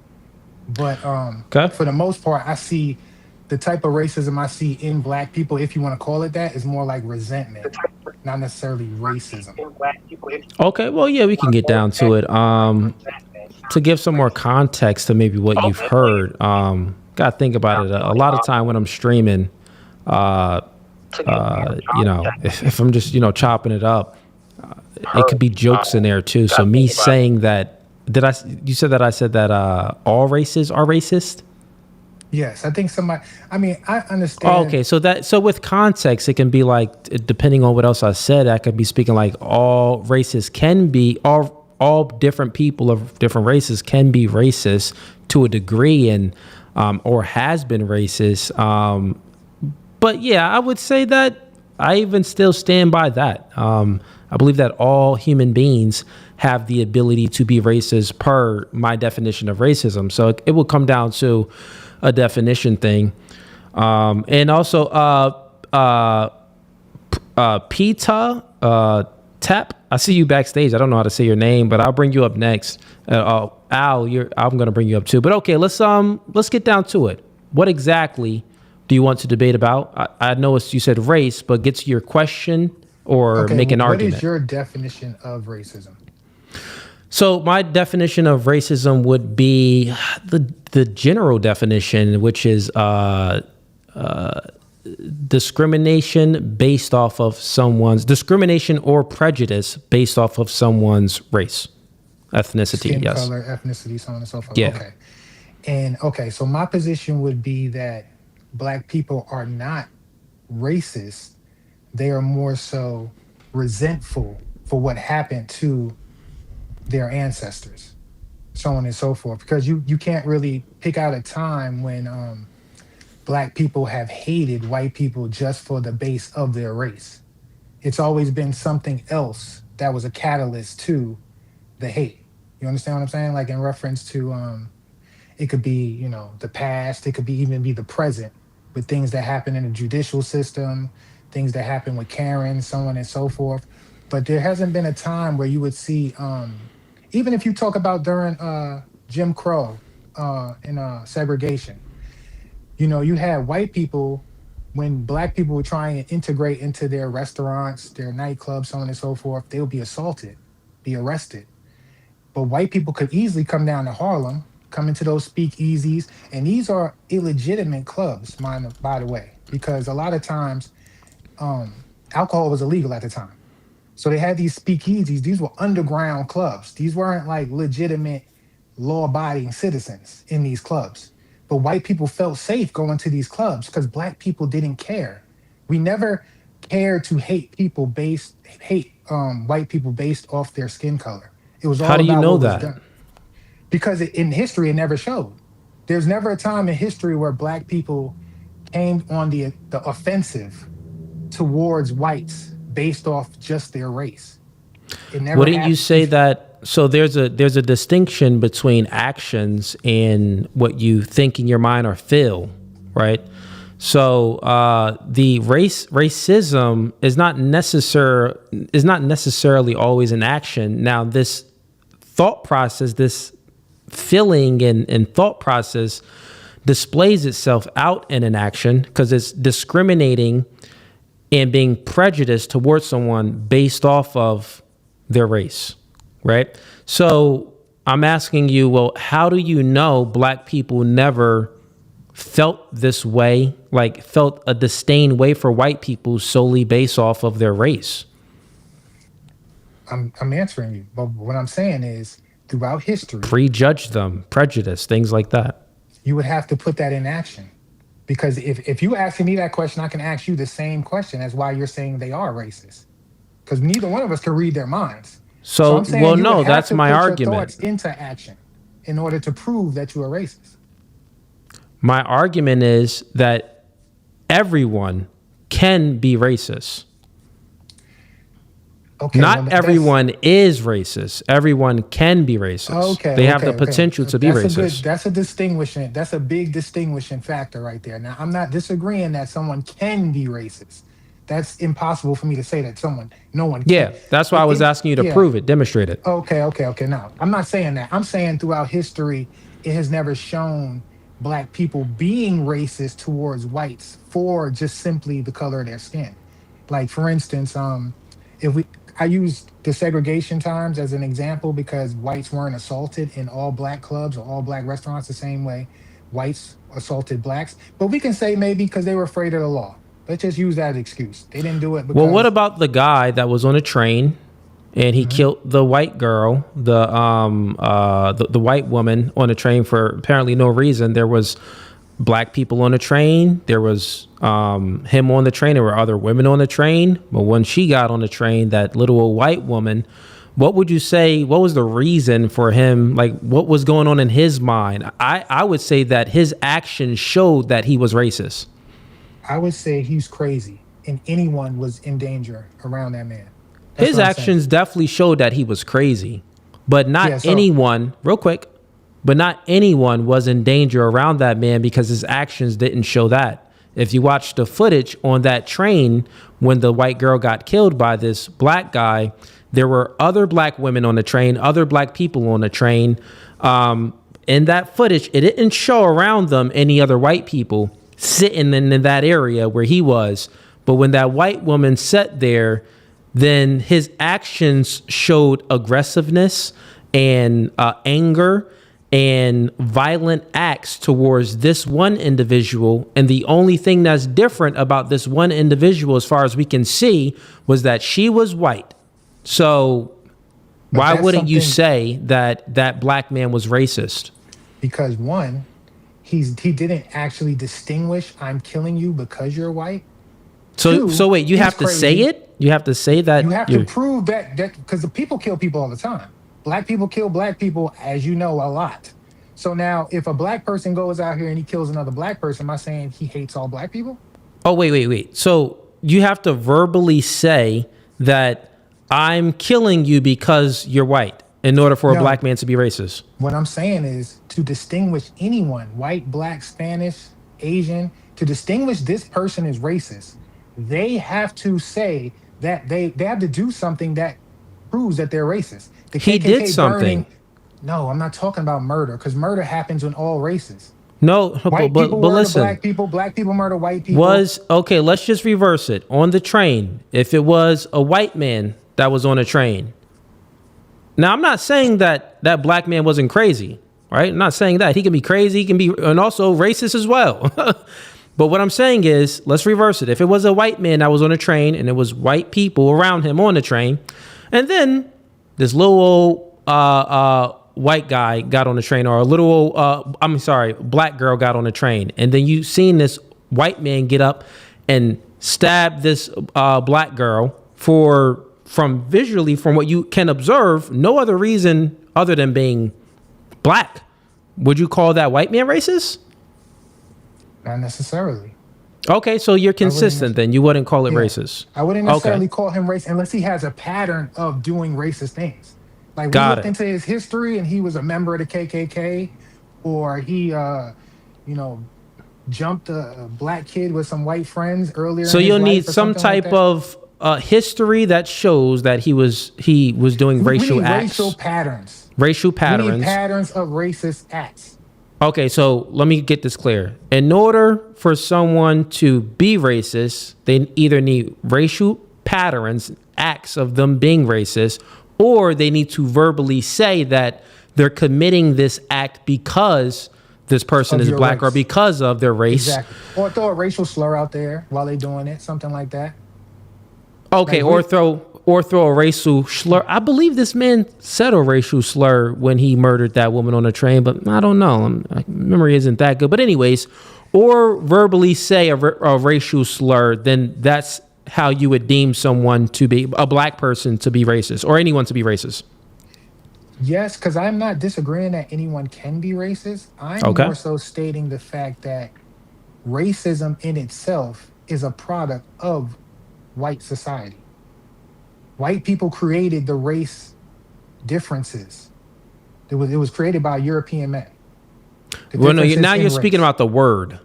But Okay. for the most part, I see the type of racism I see in Black people, if you want to call it that, is more like resentment, not necessarily racism. Okay. Well, yeah, we can get down to it. To give some more context to maybe what you've heard, gotta think about it. A lot of time when I'm streaming, if I'm just chopping it up, it could be jokes in there too. So me saying that, you said that I said that all races are racist? Yes, I think I understand. Oh, okay, so with context, it can be like, depending on what else I said, I could be speaking like all races can be, all different people of different races can be racist to a degree, and or has been racist. But yeah, I would say that I even still stand by that. I believe that all human beings have the ability to be racist per my definition of racism. So it will come down to a definition thing. And also, Pita Tap, I see you backstage. I don't know how to say your name, but I'll bring you up next. Al, I'm going to bring you up too. But okay, let's get down to it. What exactly do you want to debate about? I know you said race, but get to your question or Okay, make an argument. What is your definition of racism? So my definition of racism would be the general definition, which is discrimination based off of discrimination or prejudice based off of someone's race, ethnicity. Skin yes. color, ethnicity, so on and so forth. Yeah. Okay. So my position would be that Black people are not racist. They are more so resentful for what happened to their ancestors, so on and so forth. Because you can't really pick out a time when Black people have hated white people just for the base of their race. It's always been something else that was a catalyst to the hate. You understand what I'm saying? Like in reference to it could be, the past, it could even be the present, with things that happen in the judicial system, things that happen with Karen, so on and so forth. But there hasn't been a time where you would see, even if you talk about during Jim Crow and segregation, you had white people, when Black people would try and integrate into their restaurants, their nightclubs, so on and so forth, they would be assaulted, be arrested. But white people could easily come down to Harlem, come into those speakeasies, and these are illegitimate clubs, by the way, because a lot of times alcohol was illegal at the time. So they had these speakeasies. These were underground clubs. These weren't like legitimate law-abiding citizens in these clubs. But white people felt safe going to these clubs because Black people didn't care. We never cared to hate white people based off their skin color. It was all How do you about know what was that? done. Because in history, it never showed. There's never a time in history where Black people came on the offensive towards whites based off just their race. It never Wouldn't you happened. say that? So there's a distinction between actions and what you think in your mind or feel, right? So the racism is not necessarily always an action. Now, this thought process, this feeling and thought process displays itself out in an action because it's discriminating and being prejudiced towards someone based off of their race, right? So I'm asking you, well, how do you know black people never felt this way, like felt a disdain way for white people solely based off of their race? I'm answering you, but what I'm saying is, throughout history, Prejudge them, prejudice, things like that. you would have to put that in action. Because if you asking me that question, I can ask you the same question as why you're saying they are racist. Because neither one of us can read their minds. So, I'm saying well, you would no, have that's to my put your argument. thoughts into action in order to prove that you are racist. My argument is that everyone can be racist. Okay, Not well, everyone is racist. Everyone can be racist. Okay, They have the okay. potential to be racist. That's a distinguishing. That's a big distinguishing factor right there. Now, I'm not disagreeing that someone can be racist. That's impossible for me to say that no one can. Yeah, that's why I was asking you to prove it, demonstrate it. Okay. No, I'm not saying that. I'm saying throughout history, it has never shown black people being racist towards whites for just simply the color of their skin. Like, for instance, I use the segregation times as an example because whites weren't assaulted in all black clubs or all black restaurants the same way whites assaulted blacks. But we can say maybe because they were afraid of the law. Let's just use that as excuse. They didn't do it because... Well, what about the guy that was on a train and he killed the white girl, the white woman on a train for apparently no reason? There was black people on the train. There was him on the train. There were other women on the train. But when she got on the train, that little old white woman, what would you say? What was the reason for him? Like, what was going on in his mind? I would say that his actions showed that he was racist. I would say he's crazy and anyone was in danger around that man. His actions definitely showed that he was crazy, but not anyone, real quick, but not anyone was in danger around that man because his actions didn't show that. If you watch the footage on that train, when the white girl got killed by this black guy, there were other black women on the train, other black people on the train. In that footage, it didn't show around them any other white people sitting in that area where he was. But when that white woman sat there, then his actions showed aggressiveness and anger and violent acts towards this one individual. And the only thing that's different about this one individual, as far as we can see, was that she was white. So why wouldn't you say that that black man was racist? Because one, he didn't actually distinguish, I'm killing you because you're white. So wait, you have to say it? You have to say that? You have to prove that because the people kill people all the time. Black people kill black people, as you know, a lot. So now if a black person goes out here and he kills another black person, am I saying he hates all black people? Oh, wait. So you have to verbally say that I'm killing you because you're white in order for a black man to be racist. What I'm saying is to distinguish anyone, white, black, Spanish, Asian, to distinguish this person as racist, they have to say that they have to do something that proves that they're racist. The He KKK did something. No, I'm not talking about murder because murder happens in all races. No, White but people murder listen. black people murder white people. Okay, let's just reverse it. On the train, if it was a white man that was on a train. Now, I'm not saying that that black man wasn't crazy, right? I'm not saying that. He can be crazy, he can be, and also racist as well. But what I'm saying is, let's reverse it. If it was a white man that was on a train and it was white people around him on the train, and then this little old white guy got on the train, or a little old, black girl got on the train, and then you seen this white man get up and stab this black girl from what you can observe, no other reason other than being black. Would you call that white man racist? Not necessarily. Okay, so you're consistent then. You wouldn't call it Yeah. racist. I wouldn't Okay, necessarily call him racist unless he has a pattern of doing racist things. Like we got looked it. into his history and he was a member of the KKK, or he, you know, jumped a black kid with some white friends earlier So in his you'll need life or some something like type that. of history that shows that he was doing We racial need racial acts, patterns. racial We need patterns. patterns of racist acts. Okay, so let me get this clear. In order for someone to be racist, they either need racial patterns, acts of them being racist, or they need to verbally say that they're committing this act because this person Of is your black or race. because of their race. Exactly. Or throw a racial slur out there while they're doing it, something like that. Okay, Like or throw a racial slur. I believe this man said a racial slur when he murdered that woman on the train, but I don't know. My memory isn't that good. But anyways, or verbally say a racial slur, then that's how you would deem someone to be a black person to be racist or anyone to be racist. Yes, because I'm not disagreeing that anyone can be racist. I'm Okay. more so stating the fact that racism in itself is a product of white society. White people created the race differences. It was created by European men. The Well, no, differences now in you're speaking race. about the word.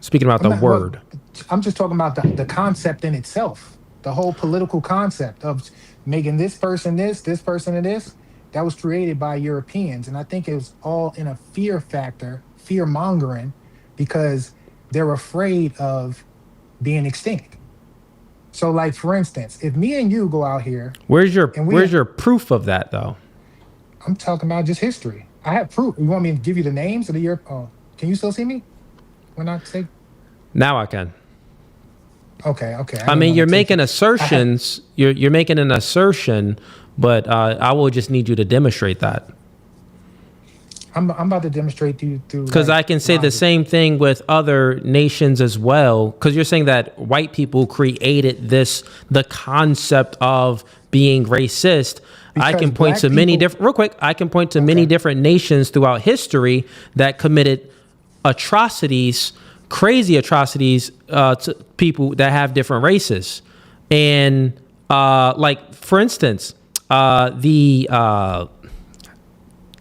Speaking about I'm the not. Well, word. I'm just talking about the concept in itself. The whole political concept of making this person this person and this. That was created by Europeans, and I think it was all in a fear factor, fear mongering, because they're afraid of being extinct. So, like for instance, if me and you go out here Where's your and where's your proof of that though? I'm talking about just history. I have proof. You want me to give you the names of the Europe? Oh, can you still see me? When I say Now I can. okay, okay. I didn't mean, wanna you're take making it. assertions. You're making an assertion, but I will just need you to demonstrate that. I'm about to demonstrate to you through Because like, I can say the logic. same thing with other nations as well. Because you're saying that white people created the concept of being racist. I Because can point black to many people- different, real quick, I can point to many different nations throughout history that committed atrocities, crazy atrocities to people that have different races. And like, for instance,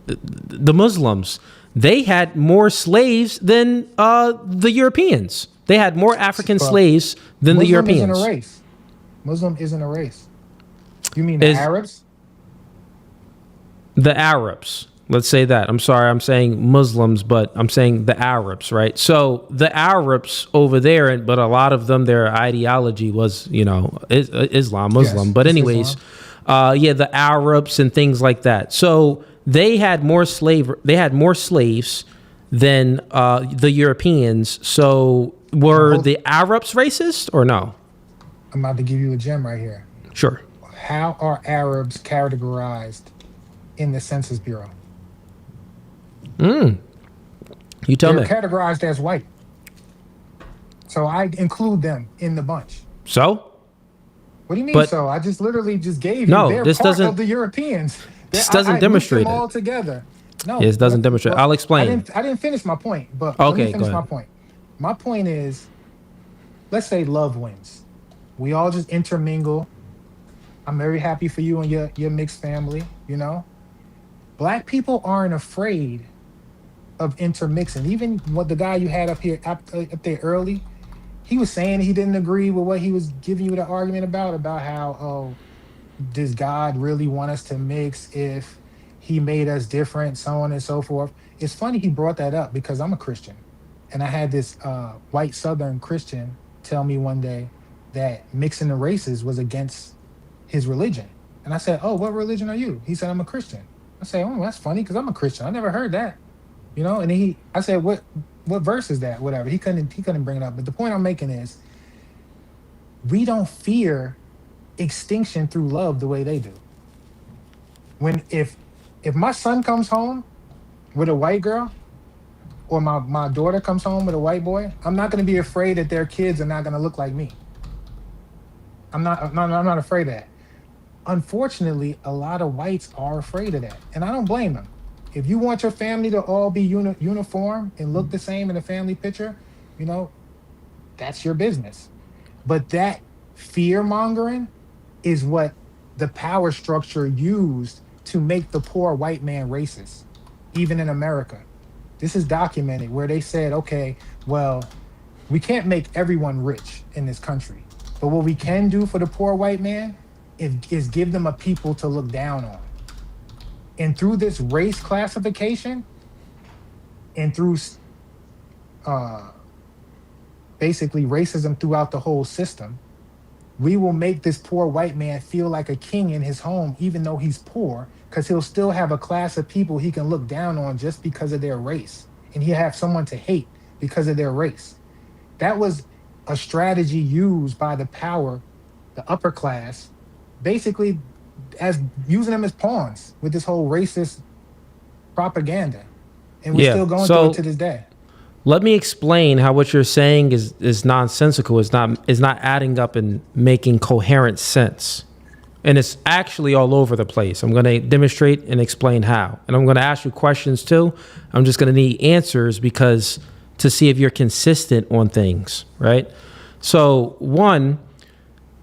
the Muslims, they had more slaves than the Europeans. They had more African Well, slaves than the Muslim isn't Europeans. a race. Muslim isn't a race. You mean the Is- Arabs? The Arabs, let's say that. I'm sorry, I'm saying Muslims, but I'm saying the Arabs, right? So the Arabs over there, but a lot of them, their ideology was, Islam, Muslim. Yes, But it's anyways, Islam. the Arabs and things like that. So they had more slaves than the Europeans. So were the Arabs racist or no? I'm about to give you a gem right here. Sure. How are Arabs categorized in the Census Bureau? You tell They're me. categorized as white. So I include them in the bunch. So? What do you mean But- so? I just literally just gave you. No, They're this part doesn't- of the Europeans. This I doesn't looped demonstrate them it. all together. No, Yes, it doesn't demonstrate. I'll explain. I didn't finish my point, but let Okay, me go finish my ahead. point. My point is, let's say love wins. We all just intermingle. I'm very happy for you and your mixed family. Black people aren't afraid of intermixing. Even what the guy you had up here up there early, he was saying he didn't agree with what he was giving you the argument about how, does God really want us to mix if he made us different, so on and so forth. It's funny he brought that up because I'm a Christian, and I had this white Southern Christian tell me one day that mixing the races was against his religion. And I said, oh, what religion are you? He said, I'm a Christian. I said, oh, that's funny because I'm a Christian. I never heard that. And I said, what verse is that? Whatever. He couldn't bring it up. But the point I'm making is we don't fear extinction through love the way they do. If my son comes home with a white girl, or my daughter comes home with a white boy, I'm not going to be afraid that their kids are not going to look like me. I'm not afraid of that. Unfortunately, a lot of whites are afraid of that, and I don't blame them. If you want your family to all be uniform and look the same in a family picture, That's your business. But that fear mongering is what the power structure used to make the poor white man racist, even in America. This is documented where they said, okay, well, we can't make everyone rich in this country, but what we can do for the poor white man is give them a people to look down on. And through this race classification and through basically racism throughout the whole system, we will make this poor white man feel like a king in his home, even though he's poor, because he'll still have a class of people he can look down on just because of their race. And he'll have someone to hate because of their race. That was a strategy used by the power, the upper class, basically as using them as pawns with this whole racist propaganda. And we're still going through it to this day. Let me explain how what you're saying is nonsensical. It's not adding up and making coherent sense. And it's actually all over the place. I'm going to demonstrate and explain how. And I'm going to ask you questions too. I'm just going to need answers because to see if you're consistent on things, right? So one,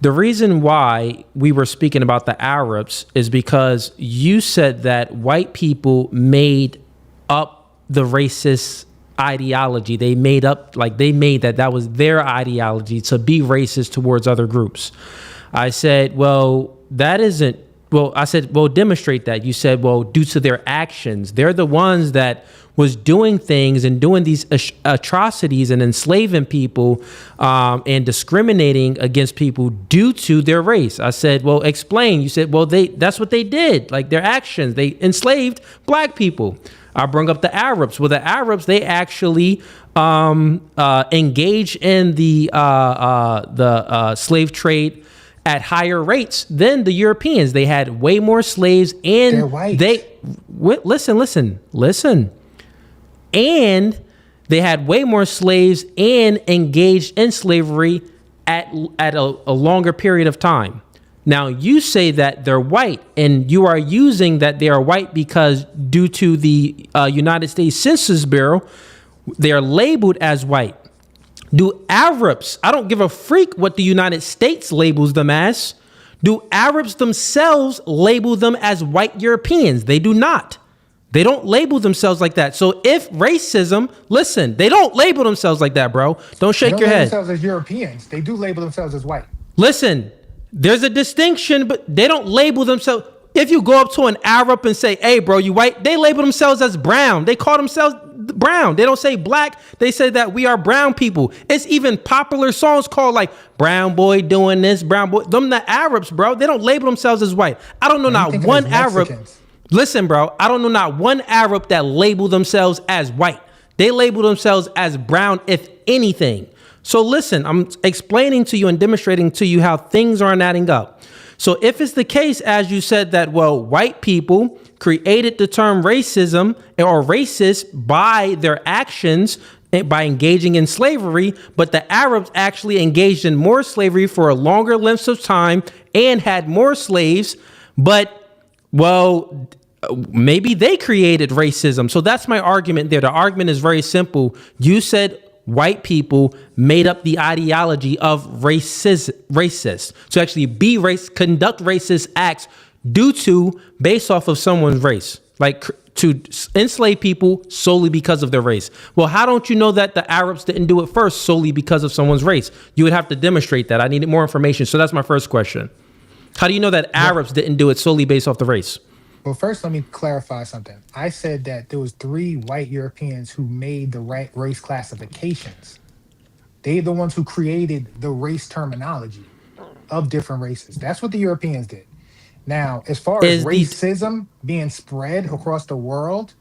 the reason why we were speaking about the Arabs is because you said that white people made up the racist ideology. They made that was their ideology to be racist towards other groups. I said, well, demonstrate that. You said, well, due to their actions, they're the ones that was doing things and doing these atrocities and enslaving people and discriminating against people due to their race. I said, well, explain. You said, well, that's what they did. Like their actions, they enslaved black people. I brought up the Arabs. Well, the Arabs, they actually engage in the slave trade at higher rates than the Europeans. They had way more slaves, and they're white. Listen. And they had way more slaves and engaged in slavery at a longer period of time. Now, you say that they're white, and you are using that they are white because due to the United States Census Bureau, they are labeled as white. Do Arabs, I don't give a freak what the United States labels them as. Do Arabs themselves label them as white Europeans? They do not. They don't label themselves like that. So if racism, listen, they don't label themselves like that, bro. Don't shake your head. They don't label themselves as Europeans. They do label themselves as white. Listen, there's a distinction, but they don't label themselves. If you go up to an Arab and say, hey, bro, you white, they label themselves as brown. They call themselves brown. They don't say black. They say that we are brown people. It's even popular songs called like brown boy doing this, brown boy. Them the Arabs, bro. They don't label themselves as white. I don't know not one Arab. Listen, bro, I don't know not one Arab that label themselves as white. They label themselves as brown, if anything. So listen, I'm explaining to you and demonstrating to you how things aren't adding up. So if it's the case, as you said, that, well, white people created the term racism or racist by their actions, by engaging in slavery, but the Arabs actually engaged in more slavery for a longer lengths of time and had more slaves, but well, maybe they created racism. So that's my argument there. The argument is very simple. You said white people made up the ideology of racist to actually be conduct racist acts based off of someone's race, like to enslave people solely because of their race. Well, how don't you know that the Arabs didn't do it first solely because of someone's race? You would have to demonstrate that. I needed more information. So that's my first question. How do you know that Arabs didn't do it solely based off the race? Well, first, let me clarify something. I said that there was 3 white Europeans who made the right race classifications. They're the ones who created the race terminology of different races. That's what the Europeans did. Now, as far as racism being spread across the world,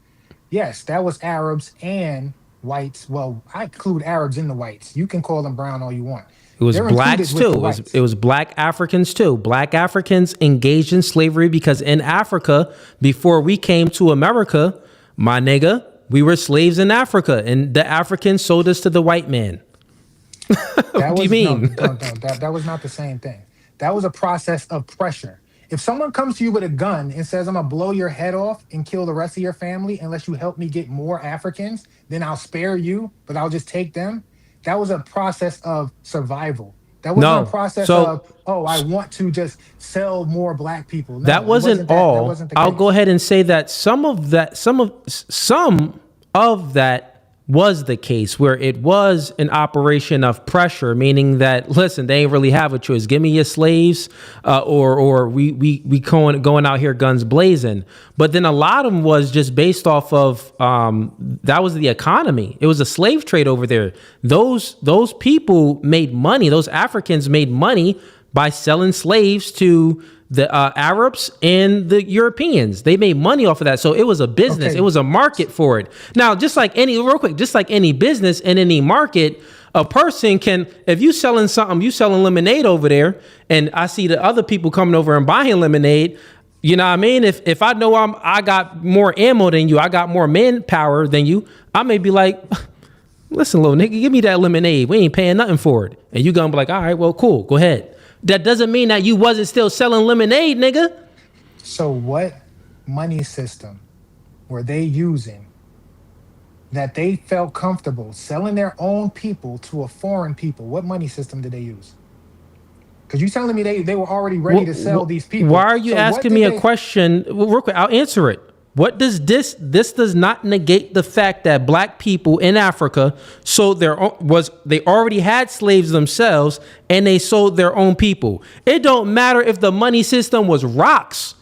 yes, that was Arabs and whites. Well, I include Arabs in the whites. You can call them brown all you want. It was blacks too. It was black Africans too. Black Africans engaged in slavery because in Africa, before we came to America, my nigga, we were slaves in Africa, and the Africans sold us to the white man. What do you mean? No, that was not the same thing. That was a process of pressure. If someone comes to you with a gun and says, I'm going to blow your head off and kill the rest of your family unless you help me get more Africans, then I'll spare you, but I'll just take them. That was a process of survival. That wasn't a No. process So of, oh, I want to just sell more black people. No, that it wasn't that. That all. wasn't the I'll case. go ahead and say that some of that was the case, where it was an operation of pressure, meaning that, listen, they ain't really have a choice. Give me your slaves, or we going out here guns blazing. But then a lot of them was just based off of that was the economy. It was a slave trade over there. Those people made money. Those Africans made money by selling slaves to the Arabs and the Europeans. They made money off of that. So it was a business. Okay. It was a market for it. Now, just like any business in any market, a person can, if you selling something, you selling lemonade over there, and I see the other people coming over and buying lemonade, you know what I mean? If I know I got more ammo than you, I got more manpower than you, I may be like, listen, little nigga, give me that lemonade. We ain't paying nothing for it. And you gonna be like, all right, well, cool, go ahead. That doesn't mean that you wasn't still selling lemonade, nigga. So what money system were they using that they felt comfortable selling their own people to a foreign people? What money system did they use? Because you telling me they were already ready to sell these people. Why are you asking me a question? Well, real quick, I'll answer it. What does this does not negate the fact that black people in Africa they already had slaves themselves, and they sold their own people. It don't matter if the money system was rocks.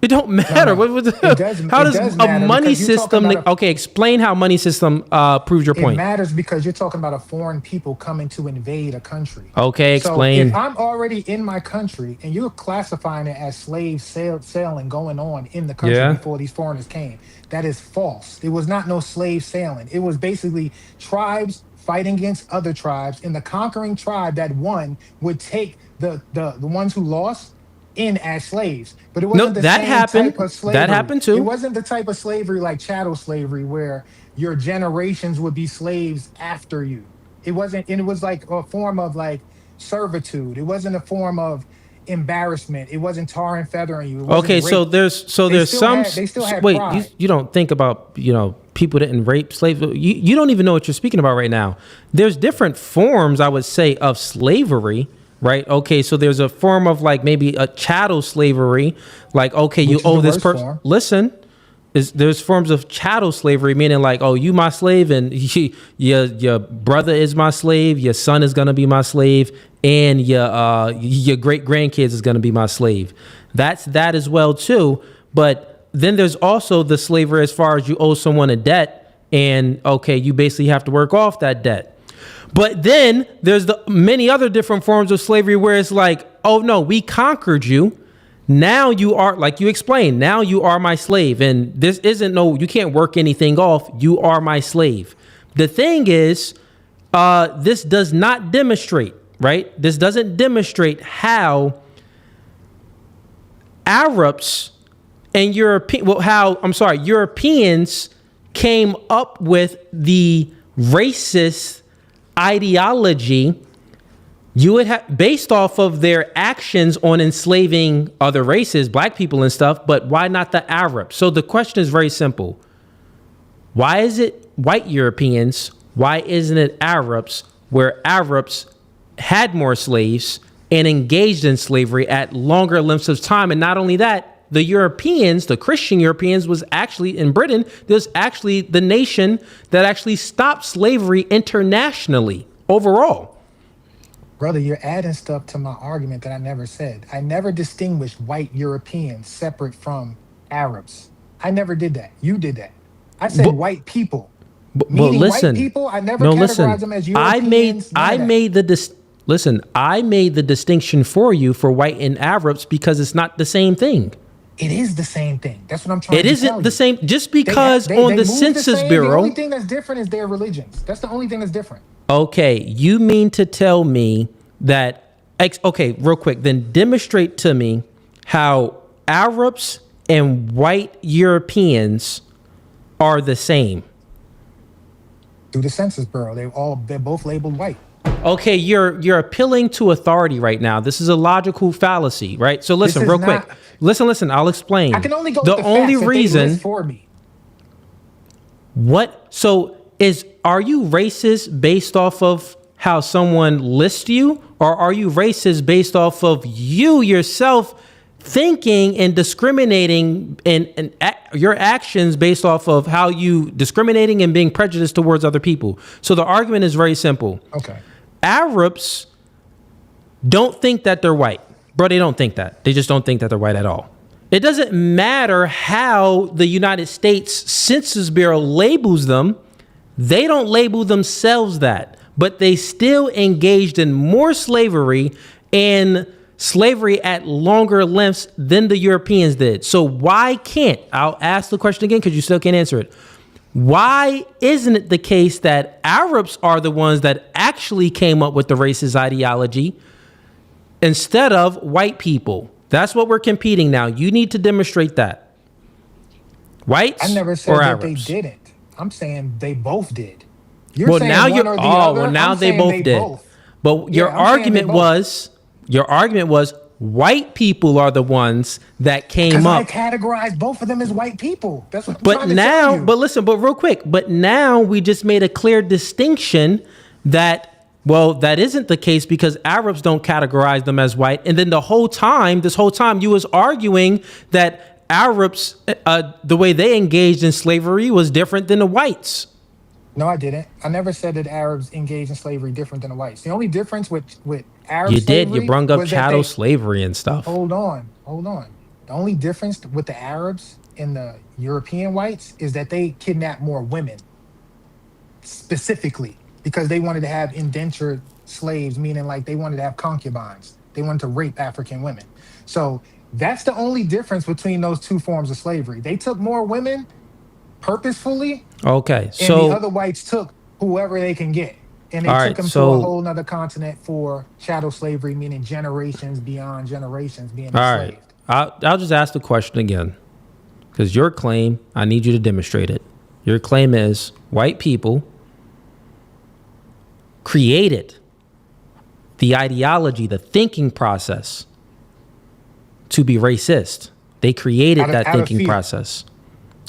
It don't matter. How does a money system? Okay, explain how money system proves your point. It matters because you're talking about a foreign people coming to invade a country. Okay, explain. So if I'm already in my country and you're classifying it as slave sailing going on in the country before these foreigners came, that is false. It was not no slave sailing. It was basically tribes fighting against other tribes, and the conquering tribe that won would take the ones who lost in as slaves. But it wasn't type of slavery. That happened too. It wasn't the type of slavery like chattel slavery where your generations would be slaves after you. It wasn't, and it was like a form of like servitude. It wasn't a form of embarrassment. It wasn't tar and feathering you. Okay, so there's some they still had wait, pride. you don't think about, people didn't rape slaves. You don't even know what you're speaking about right now. There's different forms, I would say, of slavery. Right. Okay. So there's a form of like maybe a chattel slavery. Like, okay, you owe this person. Listen, there's forms of chattel slavery, meaning like, oh, you my slave, and your brother is my slave, your son is gonna be my slave, and your great grandkids is gonna be my slave. That's that as well too. But then there's also the slavery as far as you owe someone a debt, and okay, you basically have to work off that debt. But then there's the many other different forms of slavery where it's like, oh no, we conquered you. Now you are, like you explained, now you are my slave. And this isn't you can't work anything off. You are my slave. The thing is, this does not demonstrate, right? This doesn't demonstrate how Arabs and Europeans came up with the racist ideology you would have based off of their actions on enslaving other races, black people and stuff, but why not the Arabs? So the question is very simple. Why is it white Europeans? Why isn't it Arabs, where Arabs had more slaves and engaged in slavery at longer lengths of time? And not only that, the Europeans, the Christian Europeans, was actually in Britain. There's actually the nation that actually stopped slavery internationally overall. Brother, you're adding stuff to my argument that I never said. I never distinguished white Europeans separate from Arabs. I never did that. You did that. I said white people. Meaning listen, white people, I never categorized them as Europeans. I made the distinction for you for white and Arabs because it's not the same thing. It is the same thing. That's what I'm trying to tell you. It isn't the same, just because on the Census Bureau. The only thing that's different is their religions. That's the only thing that's different. Okay, you mean to tell me that, okay, real quick, then demonstrate to me how Arabs and white Europeans are the same. Through the Census Bureau, they're both labeled white. Okay, you're appealing to authority right now. This is a logical fallacy, right? So listen, real quick. Listen, I'll explain. I can only go with the only facts reason that they list for me. What? So are you racist based off of how someone lists you, or are you racist based off of you yourself thinking and discriminating and your actions based off of how you discriminating and being prejudiced towards other people? So the argument is very simple. Okay. Arabs don't think that they're white. Bro, they don't think that. They just don't think that they're white at all. It doesn't matter how the United States Census Bureau labels them. They don't label themselves that, but they still engaged in more slavery and slavery at longer lengths than the Europeans did. So why can't, I'll ask the question again because you still can't answer it. Why isn't it the case that Arabs are the ones that actually came up with the racist ideology instead of white people? That's what we're competing now. You need to demonstrate that. Whites I never said or that Arabs? they didn't. I'm saying they both did. You're Well, saying now one you're. or the Oh, other. well, now I'm they saying both did. both. But Yeah, I'm saying they both. your argument was white people are the ones that came Because I up. categorize both of them as white people. That's what I'm But trying to tell now, you. but listen, but real quick, but now we just made a clear distinction that, well, that isn't the case because Arabs don't categorize them as white. And then this whole time, you was arguing that Arabs, the way they engaged in slavery was different than the whites. No, I didn't. I never said that Arabs engaged in slavery different than the whites. The only difference with Arab You did. slavery You brung up was that chattel they- slavery and stuff. Hold on. The only difference with the Arabs and the European whites is that they kidnapped more women, specifically because they wanted to have indentured slaves, meaning like they wanted to have concubines. They wanted to rape African women. So that's the only difference between those two forms of slavery. They took more women purposefully, Okay, and so the other whites took whoever they can get. And they All took right, them to so- a whole nother continent for chattel slavery, meaning generations beyond generations being all enslaved. right, I'll just ask the question again because your claim, I need you to demonstrate it. Your claim is white people created the ideology, the thinking process to be racist. They created Out of that thinking fear. process.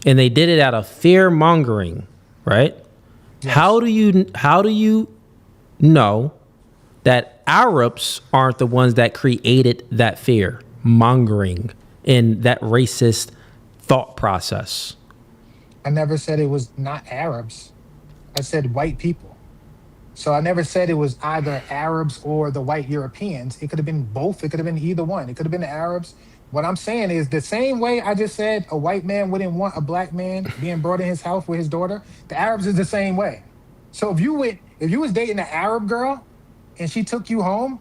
And they did it out of fear mongering, right? How do you know that Arabs aren't the ones that created that fear mongering and that racist thought process? I never said it was not Arabs. I said white people. So I never said it was either Arabs or the white Europeans. It could have been both. It could have been either one. It could have been the Arabs. What I'm saying is the same way I just said a white man wouldn't want a black man being brought in his house with his daughter, the Arabs is the same way. So if you was dating an Arab girl and she took you home,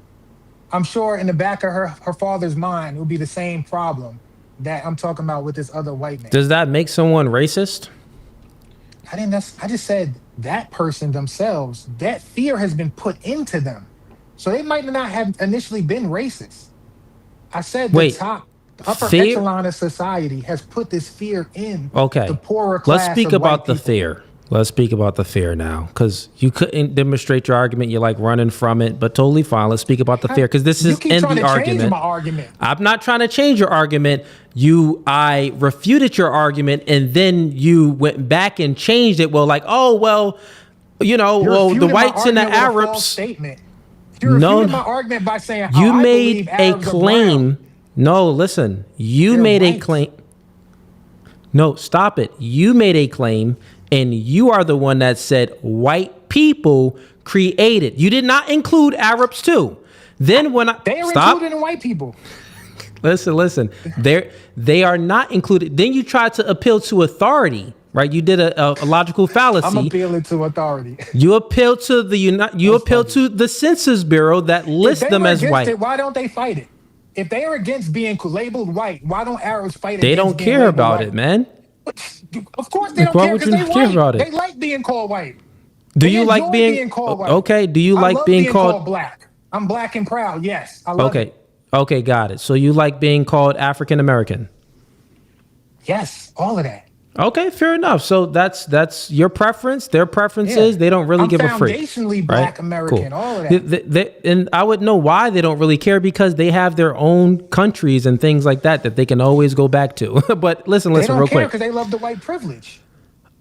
I'm sure in the back of her father's mind it would be the same problem that I'm talking about with this other white man. Does that make someone racist? I just said that person themselves, that fear has been put into them. So they might not have initially been racist. I said the upper fear? echelon of society has put this fear in Okay. the poorer class. Let's speak of white about the people. fear. Let's speak about the fear now, because you couldn't demonstrate your argument. You're like running from it, but totally fine. Let's speak about the fear, because this You is keep in trying the to change argument. my argument. I'm not trying to change your argument. I refuted your argument, and then you went back and changed it. Well, like, oh, well, You're the refuting my whites and the argument with a false Arabs. statement. You're No, refuting my argument by saying you I made believe a Arabs are brown. claim. No, listen. You made a claim. No, stop it. You made a claim, and you are the one that said white people created. You did not include Arabs too. Then when They are stop. included in white people. Listen. They are not included. Then you tried to appeal to authority, right? You did a logical fallacy. I'm appealing to authority. You appealed to the Census Bureau that lists If they them were as against white. it, why don't they fight it? If they are against being labeled white, why don't Arabs fight it? They don't care about it, man. Of course they don't Why care would because you they not care white. about it? They like being called white. Do They you like enjoy being called white? okay? Do you I like love being called black? I'm black and proud. Yes, I love it. Okay, got it. So you like being called African American? Yes, all of that. Okay, fair enough. So that's your preference. Their preferences. Yeah. They don't really I'm give a freak. foundationally black American, all of that. And I would know why they don't really care, because they have their own countries and things like that they can always go back to. But listen, They don't real care quick. because they love the white privilege.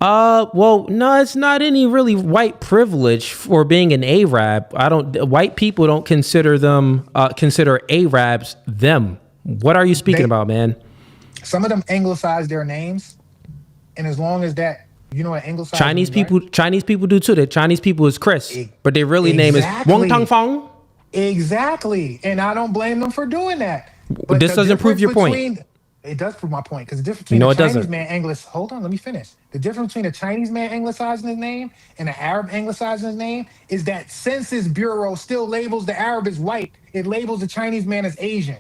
Well, no, it's not any really white privilege for being an Arab. White people don't consider Arabs them. What are you speaking about, man? Some of them anglicize their names, and as long as that, you know what anglicized Chinese means, people, right? Chinese people do too. The Chinese people is Chris, but their really name is Wong Tong Fong. Exactly, and I don't blame them for doing that. But This the doesn't prove your point. It does prove my point, because the difference between No, a it Chinese doesn't. man hold on, let me finish. The difference between a Chinese man anglicizing his name and an Arab anglicizing his name is that Census Bureau still labels the Arab as white. It labels the Chinese man as Asian.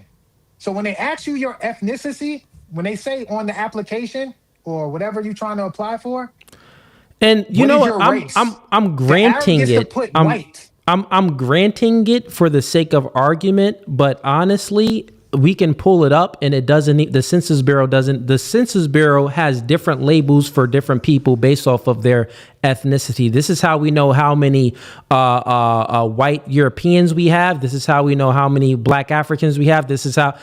So when they ask you your ethnicity, when they say on the application or whatever you're trying to apply for, and you what know is what? your race? I'm The Arab granting gets to it. put white. I'm granting it for the sake of argument, but honestly, we can pull it up and it doesn't need, the Census Bureau doesn't. The Census Bureau has different labels for different people based off of their ethnicity. This is how we know how many white Europeans we have. This is how we know how many black Africans we have. This is how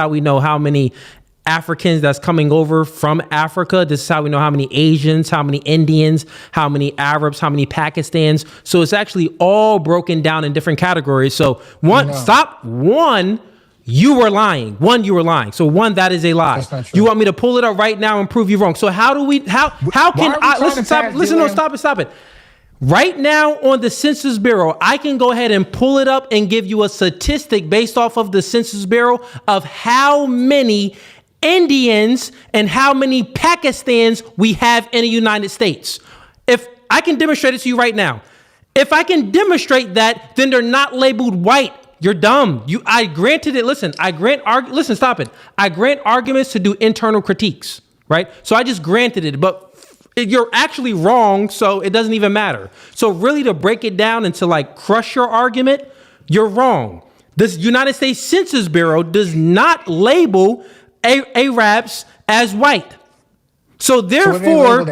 we know how many Africans that's coming over from Africa. This is how we know how many Asians, how many Indians, how many Arabs, how many Pakistans. So it's actually all broken down in different categories. So you were lying. You were lying. So that is a lie. That's not true. You want me to pull it up right now and prove you wrong. So how can I stop it. Right now on the Census Bureau, I can go ahead and pull it up and give you a statistic based off of the Census Bureau of how many Indians and how many Pakistans we have in the United States. If I can demonstrate it to you right now. If I can demonstrate that, then they're not labeled white. You're dumb. I granted it. Listen, stop it. I grant arguments to do internal critiques, right? So I just granted it, but you're actually wrong, so it doesn't even matter. So really, to break it down and to like crush your argument, you're wrong. This United States Census Bureau does not label Arabs as white. So therefore,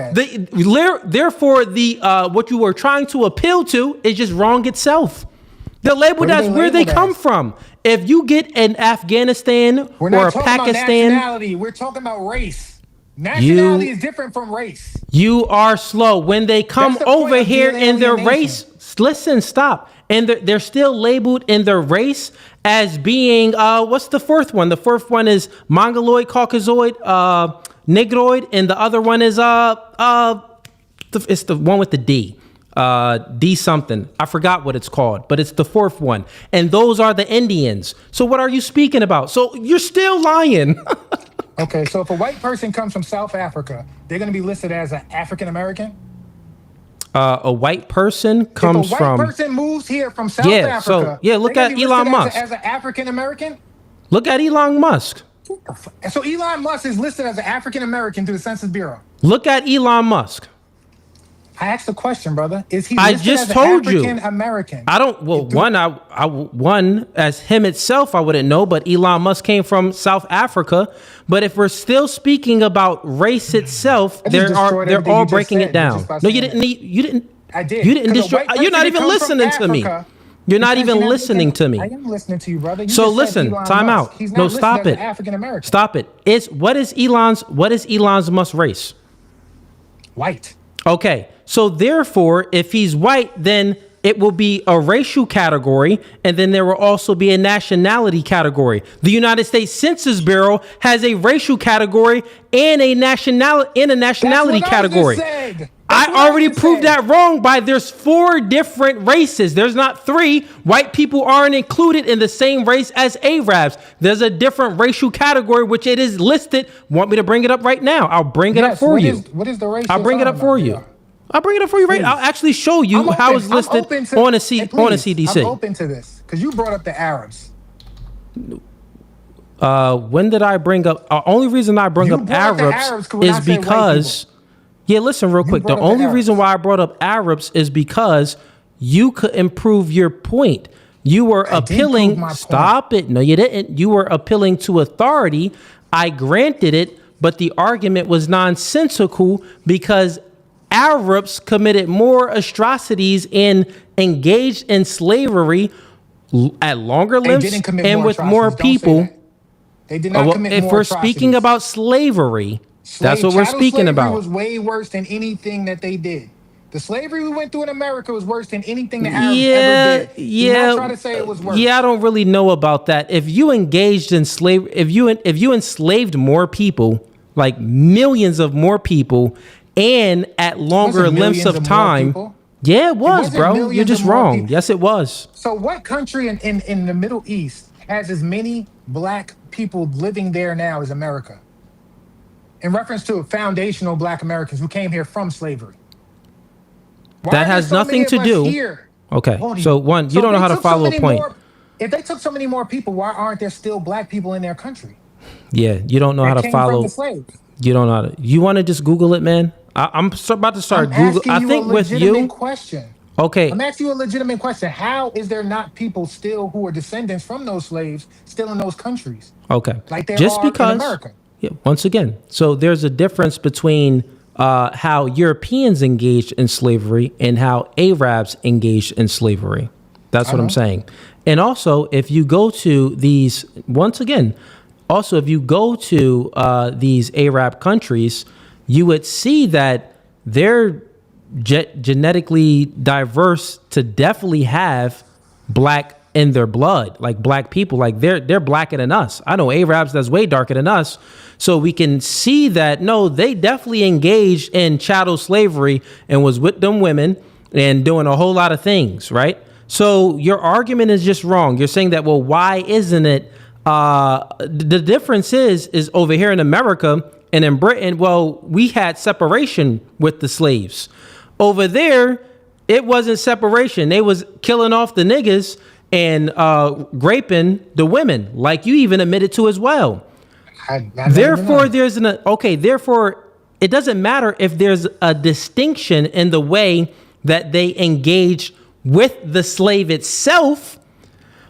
what you were trying to appeal to is just wrong itself. They're labeled as where they come from. If you get an Afghanistan We're or not a talking about Pakistan, nationality. We're talking about race. Nationality is different from race. you are slow. When they come over here in their race, listen, stop. And they're still labeled in their race as being, what's the fourth one? The fourth one is Mongoloid, Caucasoid, Negroid, and the other one is, it's the one with the D. D something. I forgot what it's called, but it's the fourth one. And those are the Indians. So what are you speaking about? So you're still lying. Okay, so if a white person comes from South Africa, they're going to be listed as an African American? A white person comes from... If a white person moves here from South Africa, look at Elon Musk. As an African American? Look at Elon Musk. So Elon Musk is listed as an African American through the Census Bureau. Look at Elon Musk. I asked the question, brother. Is he listed as an African American? I don't. Well, one as him itself, I wouldn't know. But Elon Musk came from South Africa. But if we're still speaking about race itself, they're all breaking it down. No, you didn't. I did. You didn't destroy. You're not even listening to me. You're not even listening to me. I am listening to you, brother. So listen, time out. No, stop it. African American. Stop it. What is Elon Musk's race? White. Okay. So therefore, if he's white, then it will be a racial category, and then there will also be a nationality category. The United States Census Bureau has a racial category and a nationality category. I already proved that wrong by there's 4 different races. There's not 3. White people aren't included in the same race as Arabs. There's a different racial category, which it is listed. Want me to bring it up right now? I'll bring it up for you. What is the race? I'll bring it up for you. I'll bring it up for you right now. I'll actually show you how it's listed on a CDC. I'm open to this because you brought up the Arabs. When did I bring up? Only reason I bring up Arabs is because. Yeah, listen real quick. The only reason why I brought up Arabs is because you couldn't prove your point. You were appealing. Stop it. No, you didn't. You were appealing to authority. I granted it, but the argument was nonsensical because Arabs committed more atrocities and engaged in slavery at longer lives and with more people. They did not commit more If we're speaking about slavery, That's what we're speaking Slavery about. was way worse than anything that they did. The slavery we went through in America was worse than anything the Arabs ever Yeah, did. Do not try yeah, to say it was worse. yeah. I don't really know about that. If you engaged in slavery, if you enslaved more people, like millions of more people, and at longer Wasn't lengths millions of more time, people. yeah, it was, wasn't bro. millions You're just of more wrong. people. Yes, it was. So what country in the Middle East has as many black people living there now as America? In reference to foundational black Americans who came here from slavery. Why That are there has so nothing many of to us do. here? Okay, Hold so on. one, you So don't know if how they to took so follow a many point. if they took so many more people, why aren't there still black people in their country Yeah, you don't know how that to came from follow. the slaves? You don't know how to. You want to just Google it, man? About to start I'm Google. asking I you a think with legitimate you. question. Okay, I'm asking you a legitimate question. How is there not people still who are descendants from those slaves still in those countries? okay. Like there Just are in because. America. Yeah. Once again, so there's a difference between how Europeans engaged in slavery and how Arabs engaged in slavery. That's what I'm saying. And also, if you go to these, once again, also if you go to these Arab countries, you would see that they're genetically diverse to definitely have black in their blood, like black people, like they're blacker than us. I know Arabs that's way darker than us. So we can see that, no, they definitely engaged in chattel slavery and was with them women and doing a whole lot of things, right? So your argument is just wrong. You're saying that, well, why isn't it? The difference is over here in America and in Britain, well, we had separation with the slaves. Over there, it wasn't separation. They was killing off the niggas and raping the women, like you even admitted to as well. Therefore, therefore, it doesn't matter if there's a distinction in the way that they engage with the slave itself.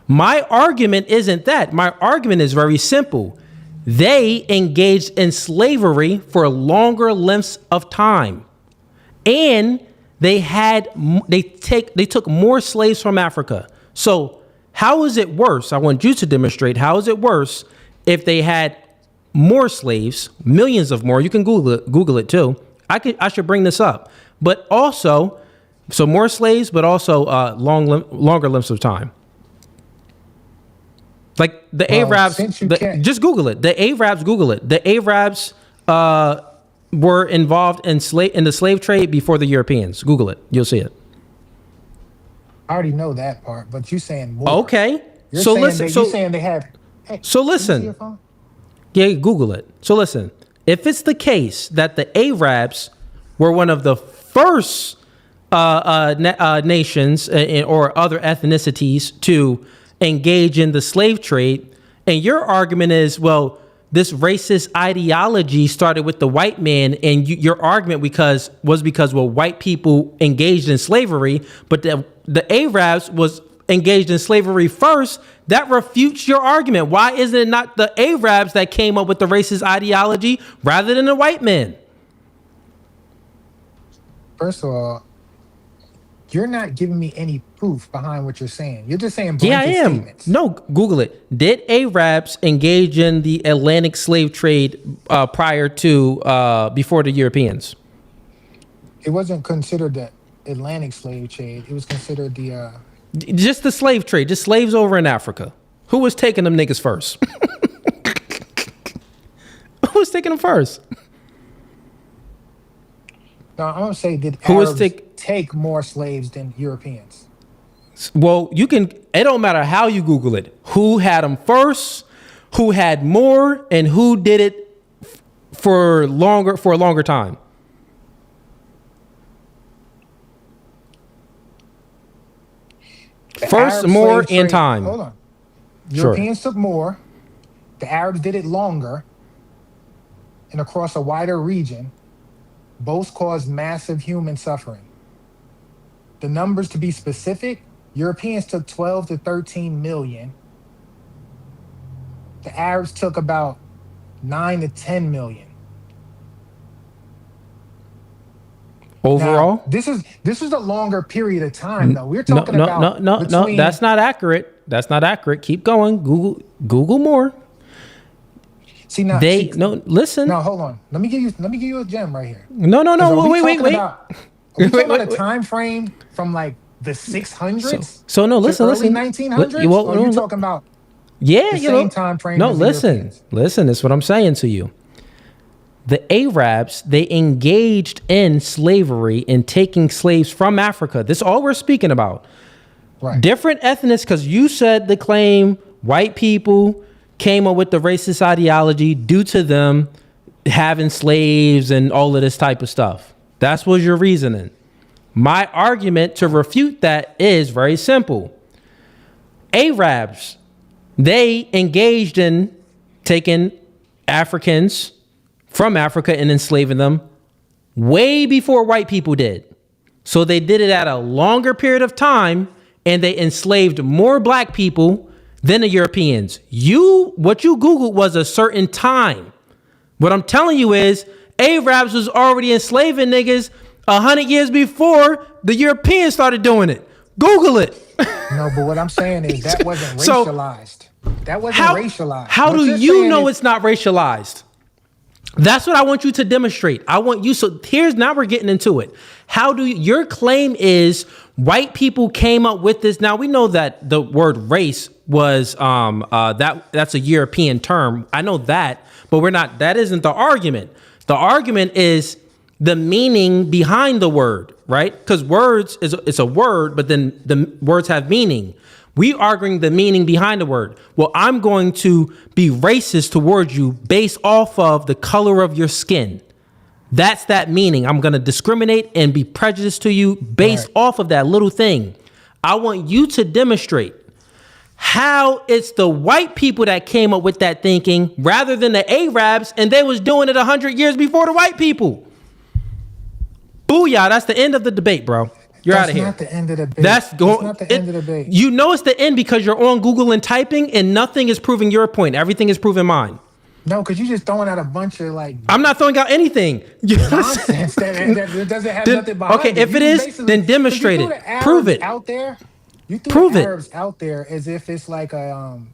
My argument isn't that. My argument is very simple. They engaged in slavery for longer lengths of time. And they took more slaves from Africa. So how is it worse? I want you to demonstrate how is it worse if they had more slaves, millions of more. You can Google it too. I should bring this up. But also, so more slaves, but also longer lengths of time. Like the Arabs, just Google it. The Arabs, Google it. The Arabs were involved in the slave trade before the Europeans. Google it. You'll see it. I already know that part, but you're saying more. Okay. You're So saying listen. you're saying they have. Hey, so listen. Yeah, Google it. So listen. If it's the case that the Arabs were one of the first nations or other ethnicities to engage in the slave trade, and your argument is, well, this racist ideology started with the white man, and your argument was because well, white people engaged in slavery, but the Arabs was engaged in slavery first. That refutes your argument. Why isn't it not the Arabs that came up with the racist ideology rather than the white men? First of all, you're not giving me any proof behind what you're saying. You're just saying blanket Yeah, I am. statements. No, Google it. Did Arabs engage in the Atlantic slave trade prior to before the Europeans? It wasn't considered the Atlantic slave trade. It was considered the just the slave trade, just slaves over in Africa. Who was taking them niggas first? Who was taking them first? No, I'm gonna say did Arabs take more slaves than Europeans? Well, it don't matter how you Google it. Who had them first? Who had more? And who did it for a longer time? First, more, and time. Hold on. Europeans took more. The Arabs did it longer and across a wider region. Both caused massive human suffering. The numbers, to be specific, Europeans took 12 to 13 million. The Arabs took about 9 to 10 million. Overall? Now, this is a longer period of time, though. We're talking about no. That's not accurate. That's not accurate. Keep going. Google more. See now, listen. No, hold on. Let me give you a gem right here. No. 'Cause are we Wait. talking about- Are we talking about a Wait. time frame from like the 600s? So no, to listen. early 1900s. Or are you talking about the same time frame? No, as the Europeans? listen. This is what I'm saying to you. The Arabs, they engaged in slavery and taking slaves from Africa. This is all we're speaking about. Right. Different ethnics, because you said the claim white people came up with the racist ideology due to them having slaves and all of this type of stuff. That's what your reasoning. My argument to refute that is very simple. Arabs, they engaged in taking Africans from Africa and enslaving them way before white people did. So they did it at a longer period of time, and they enslaved more black people than the Europeans. What you Googled was a certain time. What I'm telling you is Arabs was already enslaving niggas 100 years before the Europeans started doing it. Google it. No, but what I'm saying is that wasn't racialized. That wasn't racialized. How do you know it's not racialized? That's what I want you to demonstrate. So here's, now we're getting into it. Your claim is white people came up with this. Now we know that the word race was, that's a European term. I know that, but that isn't the argument. The argument is the meaning behind the word, right? Because words it's a word, but then the words have meaning. We arguing the meaning behind the word. Well, I'm going to be racist towards you based off of the color of your skin. That's that meaning. I'm going to discriminate and be prejudiced to you based off of that little thing. I want you to demonstrate how it's the white people that came up with that thinking rather than the Arabs, and they was doing it 100 years before the white people. Booyah, that's the end of the debate, bro. You're out of here. That's not the end of the debate. That's not the end of the debate. You know it's the end because you're on Google and typing, and nothing is proving your point. Everything is proving mine. No, because you're just throwing out a bunch of like. I'm not throwing out anything. Nonsense that doesn't have nothing behind it. Okay, if it is, then demonstrate it. Prove it. Out there, you threw Prove the it. Arabs out there as if it's like I'm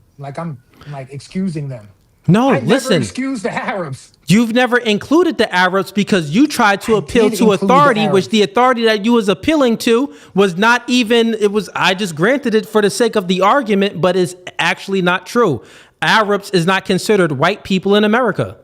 like excusing them. No, I listen. never excuse the Arabs. You've never included the Arabs because you tried to appeal to authority, which the authority that you was appealing to was not even, I just granted it for the sake of the argument, but it's actually not true. Arabs is not considered white people in America.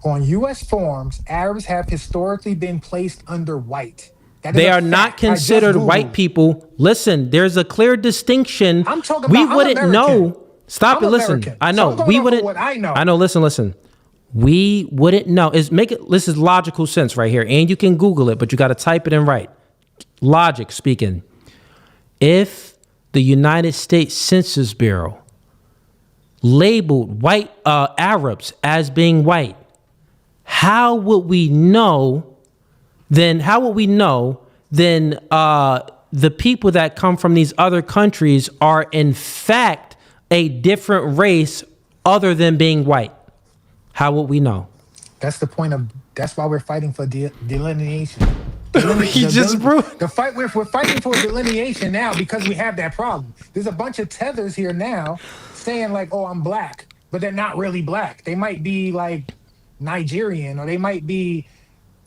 On U.S. forms, Arabs have historically been placed under white. They are not considered white people. Listen, there's a clear distinction. I'm talking we about wouldn't know. Stop it. Listen, American. I know. So We wouldn't. what I know. I know. Listen. We wouldn't know. This is logical sense right here. And you can Google it, but you got to type it in right. Logic speaking. If the United States Census Bureau labeled white Arabs as being white, how would we know then the people that come from these other countries are in fact a different race other than being white? How would we know? That's the point of. That's why we're fighting for delineation. We're fighting for delineation now because we have that problem. There's a bunch of tethers here now saying like, "Oh, I'm black," but they're not really black. They might be like Nigerian or they might be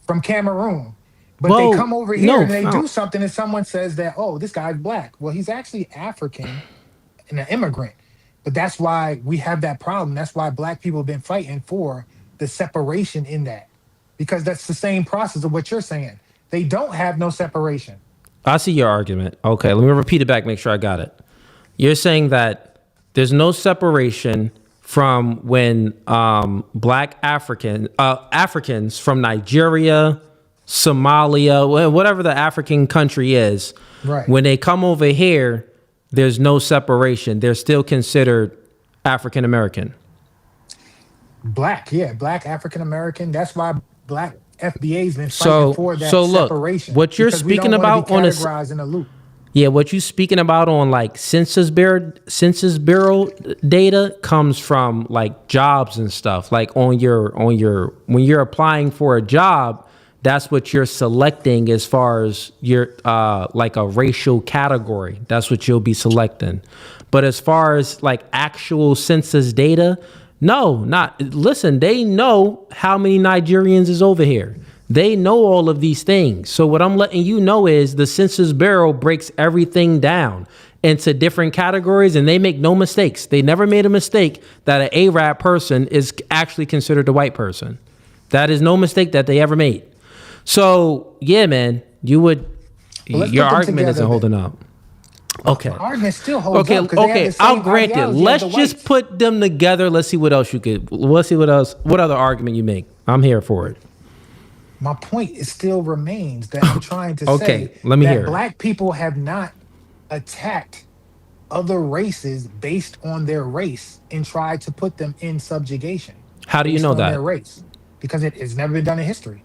from Cameroon. But they come over here and they do something and someone says that, "Oh, this guy's black." Well, he's actually African and an immigrant. But that's why we have that problem. That's why black people have been fighting for the separation in that. Because that's the same process of what you're saying. They don't have no separation. I see your argument. Okay, let me repeat it back, make sure I got it. You're saying that there's no separation from when black Africans from Nigeria, Somalia, whatever the African country is, right, when they come over here, there's no separation. They're still considered African American. Black African American. That's why black FBA's been fighting for that separation. What you're speaking about on categorized in a loop. Yeah, what you speaking about on like Census Bureau data comes from like jobs and stuff. Like on your when you're applying for a job, that's what you're selecting as far as your like a racial category. That's what you'll be selecting. But as far as like actual census data, No, not listen. They know how many Nigerians is over here. They know all of these things. So what I'm letting you know is the Census Bureau breaks everything down into different categories, and they make no mistakes. They never made a mistake that an Arab person is actually considered a white person. That is no mistake that they ever made. So yeah, man, you would. Your argument isn't holding up. Okay. My argument still holds Okay. up. 'Cause they have Okay. the same I'll grant it. ideology as Let's the just whites. put them together. Let's see what else you could. Let's see what else. What other argument you make? I'm here for it. My point is still remains that I'm trying to Okay, say let me that hear it. black people have not attacked other races based on their race and tried to put them in subjugation. How do you based know on that? their race, because it has never been done in history.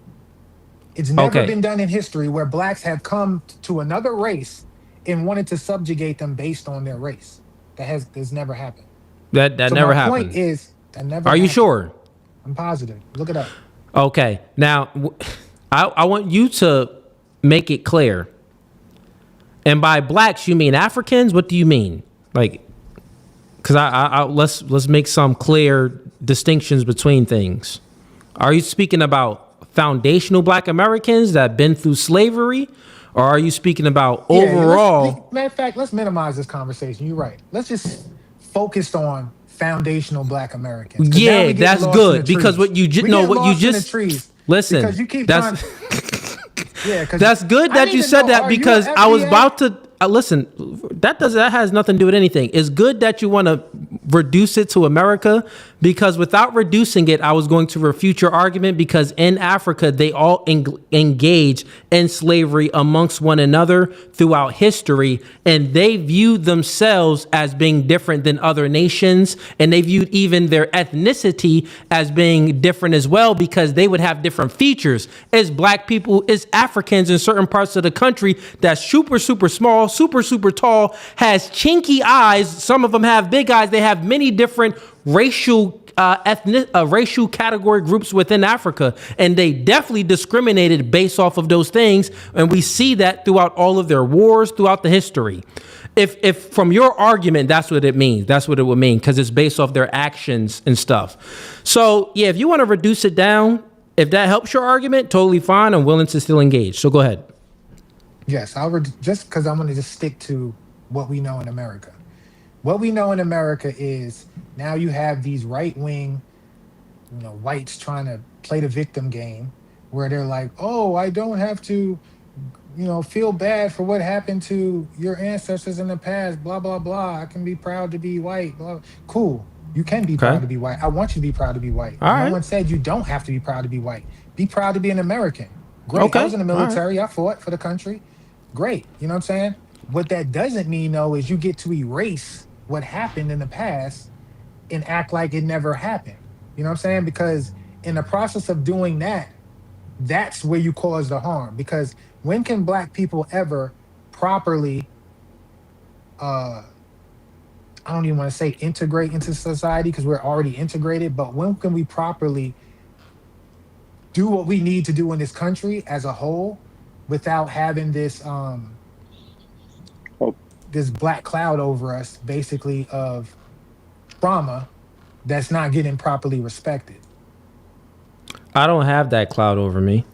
It's never Okay. been done in history where blacks have come to another race and wanted to subjugate them based on their race. That's never happened. That So never my happened. point is that never. Are you happened. sure? I'm positive. Look it up. Okay. Now, I want you to make it clear. And by blacks, you mean Africans? What do you mean? Like, because let's make some clear distinctions between things. Are you speaking about foundational Black Americans that have been through slavery, or are you speaking about overall? Matter of fact, let's minimize this conversation. You're right. Let's just focus on foundational Black Americans. 'Cause now Yeah, we get that's lost in good the because trees. what you We just get no, what you lost in the just trees listen. because you keep That's Yeah, 'cause that's good I that need you to said know, that are you because a I was FBA? about to listen. That has nothing to do with anything. It's good that you want to reduce it to America because without reducing it, I was going to refute your argument because in Africa they all engage in slavery amongst one another throughout history, and they viewed themselves as being different than other nations, and they viewed even their ethnicity as being different as well because they would have different features. As black people, as Africans in certain parts of the country that's super small, super tall, has chinky eyes. Some of them have big eyes. They have many different racial racial category groups within Africa, and they definitely discriminated based off of those things, and we see that throughout all of their wars throughout the history. If from your argument, that's what it means. That's what it would mean because it's based off their actions and stuff. So yeah, if you want to reduce it down, if that helps your argument, totally fine. I'm willing to still engage. So go ahead. Yes, just because I'm going to just stick to what we know in America. What we know in America is now you have these right-wing, whites trying to play the victim game where they're like, oh, I don't have to, feel bad for what happened to your ancestors in the past, blah, blah, blah. I can be proud to be white. Blah. Cool. You can be proud to be white. I want you to be proud to be white. All no right. one said you don't have to be proud to be white. Be proud to be an American. Great. Okay. I was in the All right. military. I fought for the country. Great. You know what I'm saying? What that doesn't mean, though, is you get to erase what happened in the past and act like it never happened. You know what I'm saying? Because in the process of doing that, that's where you cause the harm. Because when can black people ever properly, I don't even want to say integrate into society because we're already integrated, but when can we properly do what we need to do in this country as a whole without having this this black cloud over us, basically, of trauma that's not getting properly respected? I don't have that cloud over me.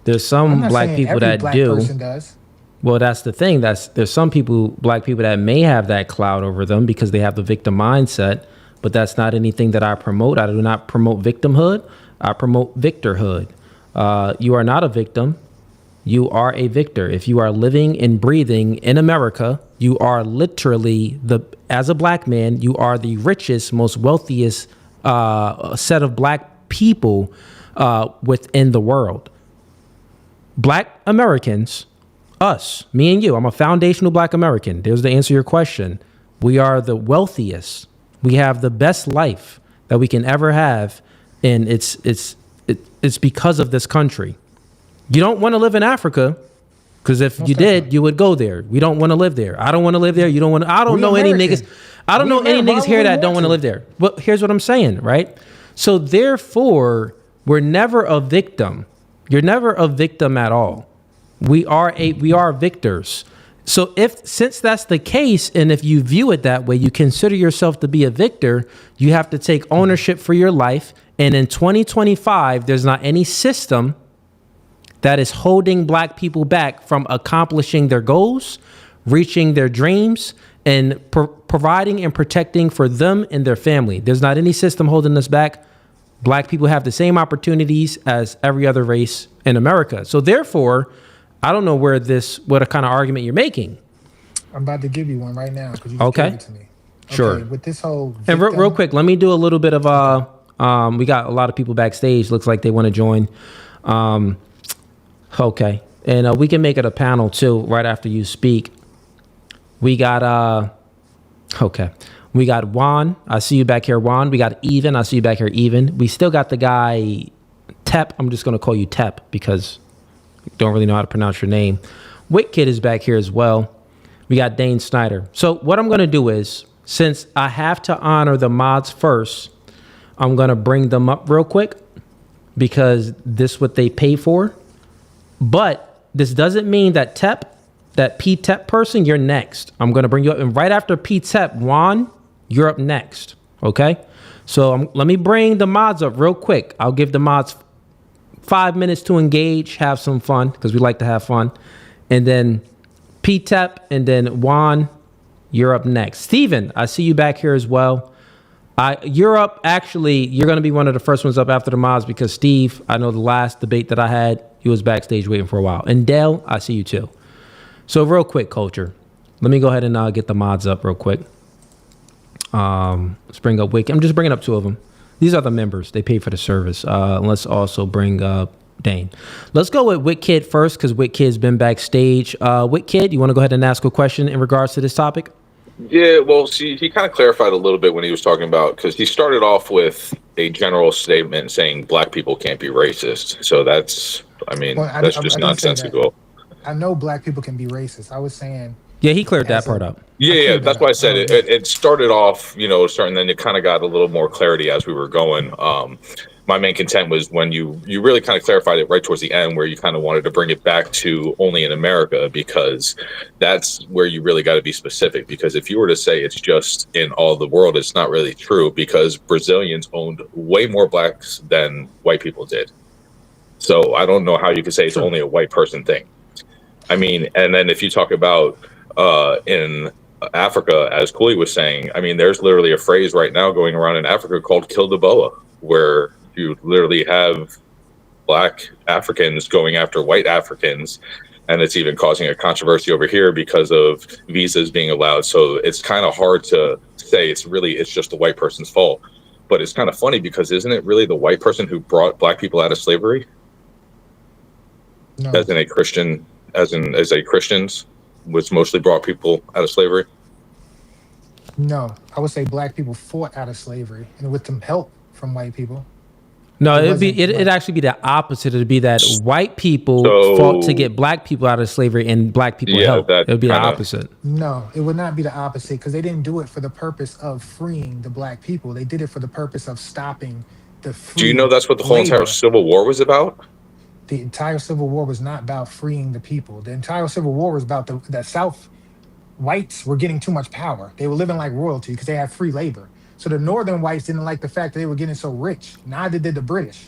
There's I'm some not black saying people every that black do. person does. Well, that's the thing. There's some black people that may have that cloud over them because they have the victim mindset, but that's not anything that I promote. I do not promote victimhood. I promote victorhood. You are not a victim. You are a victor. If you are living and breathing in America, you are literally as a black man, you are the richest, most wealthiest set of black people within the world. Black Americans, us, me and you, I'm a foundational black American. There's the answer to your question. We are the wealthiest. We have the best life that we can ever have. And it's because of this country. You don't want to live in Africa because if you did, you would go there. We don't want to live there. I don't want to live there. You don't want to. I don't know any niggas. I don't know any niggas here that don't want to live there. But here's what I'm saying, right? So therefore, we're never a victim. You're never a victim at all. We are victors. So since that's the case, and if you view it that way, you consider yourself to be a victor, you have to take ownership for your life. And in 2025, there's not any system that is holding black people back from accomplishing their goals, reaching their dreams, and providing and protecting for them and their family. There's not any system holding us back. Black people have the same opportunities as every other race in America. So therefore, I don't know what kind of argument you're making. I'm about to give you one right now because you Okay. gave it to me. Sure. With this whole And real quick, let me do a little bit of we got a lot of people backstage. Looks like they want to join. Okay. And we can make it a panel too right after you speak. We got okay. We got Juan. I see you back here, Juan. We got Even. I see you back here, Even. We still got the guy Tep. I'm just gonna call you Tep because I don't really know how to pronounce your name. Witkid is back here as well. We got Dane Snyder. So what I'm gonna do is, since I have to honor the mods first, I'm gonna bring them up real quick because this is what they pay for. But this doesn't mean that P Tep person, you're next. I'm gonna bring you up, and right after P Tep, Juan, you're up next. Okay. So let me bring the mods up real quick. I'll give the mods 5 minutes to engage, have some fun because we like to have fun, and then P Tep, and then Juan, you're up next. Steven, I see you back here as well. You're up. Actually, you're going to be one of the first ones up after the mods because Steve, I know the last debate that I had, he was backstage waiting for a while. And Dale, I see you too. So real quick, Culture. Let me go ahead and get the mods up real quick. Let's bring up Wick. I'm just bringing up two of them. These are the members. They pay for the service. Let's also bring up Dane. Let's go with Witkid first because Witkid's been backstage. Witkid, you want to go ahead and ask a question in regards to this topic? Yeah, well, see, he kind of clarified a little bit when he was talking about, because he started off with a general statement saying black people can't be racist. So that's, that's just nonsensical. I know black people can be racist. I was saying. Yeah, he cleared that part up. Yeah, that's why I said it started off, and then it kind of got a little more clarity as we were going. My main content was when you really kind of clarified it right towards the end, where you kind of wanted to bring it back to only in America, because that's where you really got to be specific. Because if you were to say it's just in all the world, it's not really true, because Brazilians owned way more blacks than white people did. So I don't know how you could say it's only a white person thing. And then if you talk about in Africa, as Cooley was saying, there's literally a phrase right now going around in Africa called "kill the boa," where you literally have black Africans going after white Africans, and it's even causing a controversy over here because of visas being allowed. So it's kind of hard to say it's just the white person's fault. But it's kind of funny, because isn't it really the white person who brought black people out of slavery? No. As Christians, was mostly brought people out of slavery? No, I would say black people fought out of slavery, and with some help from white people. No, it'd actually be the opposite. It'd be that white people fought to get black people out of slavery, and black people helped. It would be the opposite. No, it would not be the opposite, because they didn't do it for the purpose of freeing the black people. They did it for the purpose of stopping the free Do you know that's what the whole entire Civil War was about? The entire Civil War was not about freeing the people. The entire Civil War was about the South. Whites were getting too much power. They were living like royalty because they had free labor. So the northern whites didn't like the fact that they were getting so rich. Neither did the British.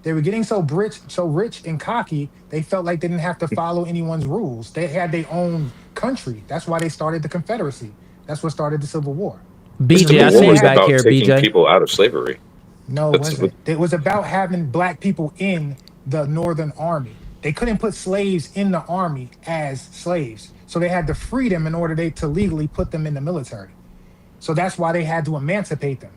They were getting so rich and cocky, they felt like they didn't have to follow anyone's rules. They had their own country. That's why they started the Confederacy. That's what started the Civil War. BJ, I see you back here, BJ. People out of slavery. No, it wasn't. It was about having black people in the Northern Army. They couldn't put slaves in the army as slaves. So they had to free them in order to legally put them in the military. So that's why they had to emancipate them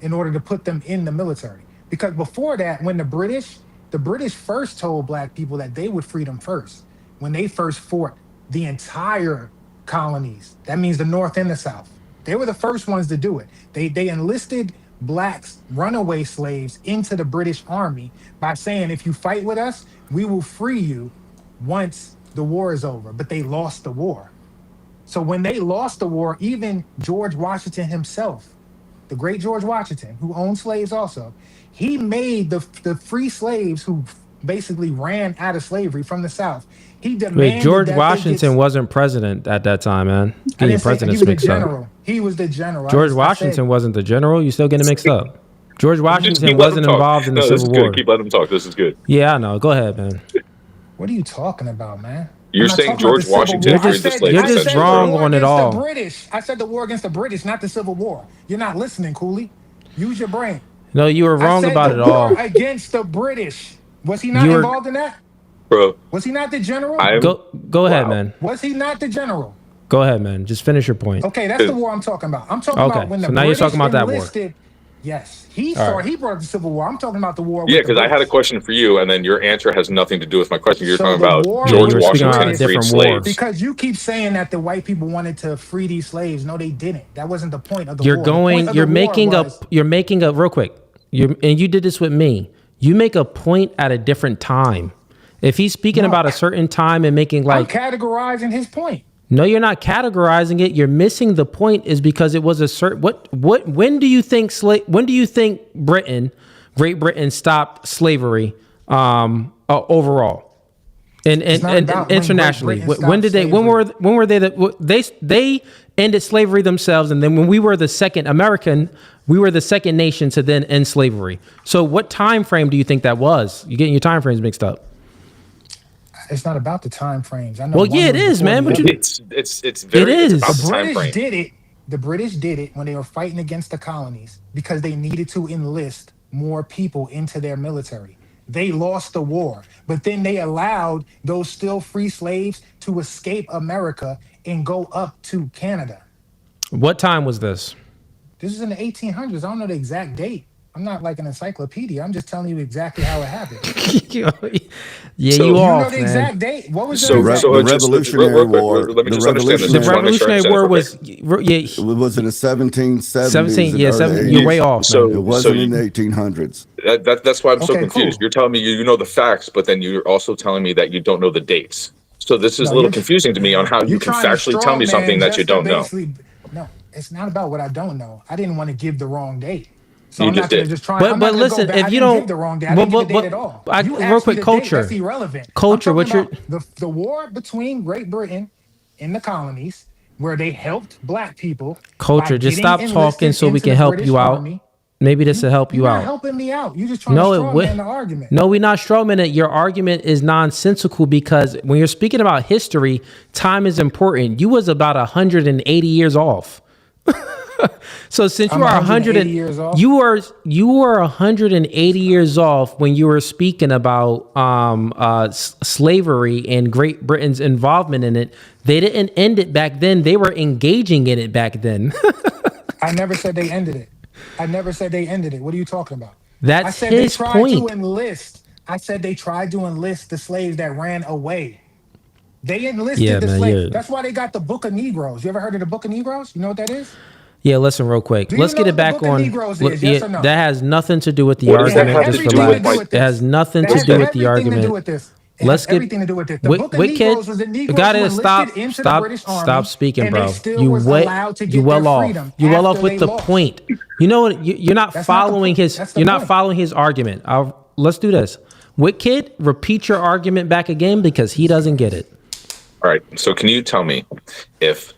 in order to put them in the military. Because before that, when the British first told black people that they would free them first, when they first fought the entire colonies, that means the North and the South. They were the first ones to do it. They enlisted blacks, runaway slaves, into the British Army by saying, if you fight with us, we will free you once the war is over. But they lost the war. So when they lost the war, even George Washington himself, the great George Washington, who owned slaves also, he made the free slaves who basically ran out of slavery from the South. He demanded Wait, George that they Washington wasn't president at that time, man. I Getting your didn't say he presidents was the mixed up. general. He was the general. George I Washington said, wasn't the general. You still getting mixed up. George Just Washington keep letting wasn't him talk. involved in the No, this is Civil good. War. Keep letting him talk. This is good. Yeah, I know. Go ahead, man. what are you talking about, man? You're I'm not saying talking about the George Civil Washington War. freed the slaves. You're I just said wrong the war on it against all. the British. I said the war against the British, not the Civil War. You're not listening, Cooley. Use your brain. No, you were I wrong said about the it all. war against the British. Was he not You were involved in that? Bro, Was he not the general? go ahead, man. Was he not the general? Go ahead, man. Just finish your point. Okay, that's the war I'm talking about. I'm talking Okay, about when the so now you're British talking about that war. enlisted. Yes, he All started. right. He brought up the Civil War. I'm talking about the war. Yeah, with the because I had a British. question for you, and then your answer has nothing to do with my question. You're So talking the about war George with the Washington British- freed slaves. Because you keep saying that the white people wanted to free these slaves. No, they didn't. That wasn't the point of the You're war. The going. point of You're the war making a real quick. And you did this with me. You make a point at a different time. If he's speaking about a certain time and making I'm like, categorizing his point. no, you're not categorizing it. You're missing the point. Is because it was a certain when do you think Great Britain stopped slavery overall and internationally? When did they? When were they ended slavery themselves, and then when we were the second nation to then end slavery. So what time frame do you think that was? You're getting your time frames mixed up. It's not about the time frames. I know. Well, yeah, it is, man. But it's very. It is. It's about The the time British frame. did it. The British did it when they were fighting against the colonies because they needed to enlist more people into their military. They lost the war, but then they allowed those still free slaves to escape America and go up to Canada. What time was this? This is in the 1800s. I don't know the exact date. I'm not like an encyclopedia. I'm just telling you exactly how it happened. Yeah, You you know off, the man. exact date? What was So, the exact so date? just Revolutionary War. Let me The just understand this. The I just wanna make sure I Revolutionary understand War correctly. was It was in the 1770s. 17. and Yeah, early you're 80s. way off. So- man. It wasn't so in you- the 1800s. That's why I'm so Okay, confused. cool. You're telling me you know the facts, but then you're also telling me that you don't know the dates. So this is No, a little you're- confusing to me on how you You're can trying to factually tell straw me something man that you just to don't know. basically- No, it's not about what I don't know. I didn't want to give the wrong date. So You I'm just not going to did. just try. But I'm not gonna listen, go back. if I you didn't don't- give the wrong date. I didn't give the date at all. You real asked quick, me the culture. date. That's irrelevant. Culture, I'm what's talking your- about the war between Great Britain and the colonies, where they helped black people. Culture, by just getting stop talking enlisted so we into can the help British you out. Army. Maybe this will help you You're not out. helping me out. You just trying No, to it straw would. man the argument. No, we're not strawman it. Your argument is nonsensical because when you're speaking about history, time is important. You was about 180 years off. So since I'm you are 180 years off? you were 180 years off when you were speaking about slavery and Great Britain's involvement in it. They didn't end it back then. They were engaging in it back then. I never said they ended it. I never said they ended it. What are you talking about? That's I said his they tried point. to enlist. I said they tried to enlist the slaves that ran away. They enlisted Yeah, the man, slaves. yeah. That's why they got the Book of Negroes. You ever heard of the Book of Negroes? You know what that is? Yeah, listen real quick. Do you Let's know get it what the back Book of on. Negroes is, yes or no? That has nothing to do with the What does that argument. have to Just do with relax. my- It has nothing That to has do with the everything to do argument. with this. It Let's has get everything to do with this. The Book of Wicked. Negroes was the Negroes You gotta who stop. enlisted into the Stop. British Army, Stop speaking, and they bro. still You was allowed to you get well their off. freedom You well after off with they the lost. point. You know what? You're not That's not the following point. his. That's the You're not point. following his argument. Let's do this. Wicked, repeat your argument back again because he doesn't get it. All right. So can you tell me if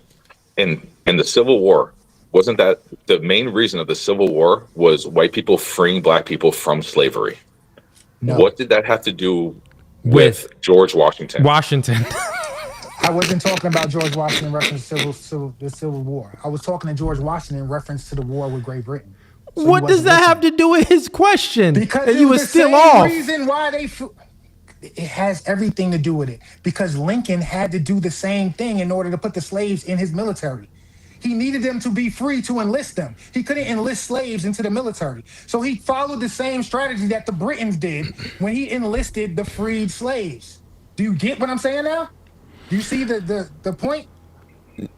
in the Civil War, wasn't that the main reason of the Civil War was white people freeing black people from slavery? No. What did that have to do with George Washington? Washington. I wasn't talking about George Washington in reference to the Civil War. I was talking to George Washington in reference to the war with Great Britain. So you What does wasn't that listening. have to do with his question? Because and it you was were the still same off. reason why they. It has everything to do with it because Lincoln had to do the same thing in order to put the slaves in his military. He needed them to be free to enlist them. He couldn't enlist slaves into the military. So he followed the same strategy that the Britons did when he enlisted the freed slaves. Do you get what I'm saying now? Do you see the point?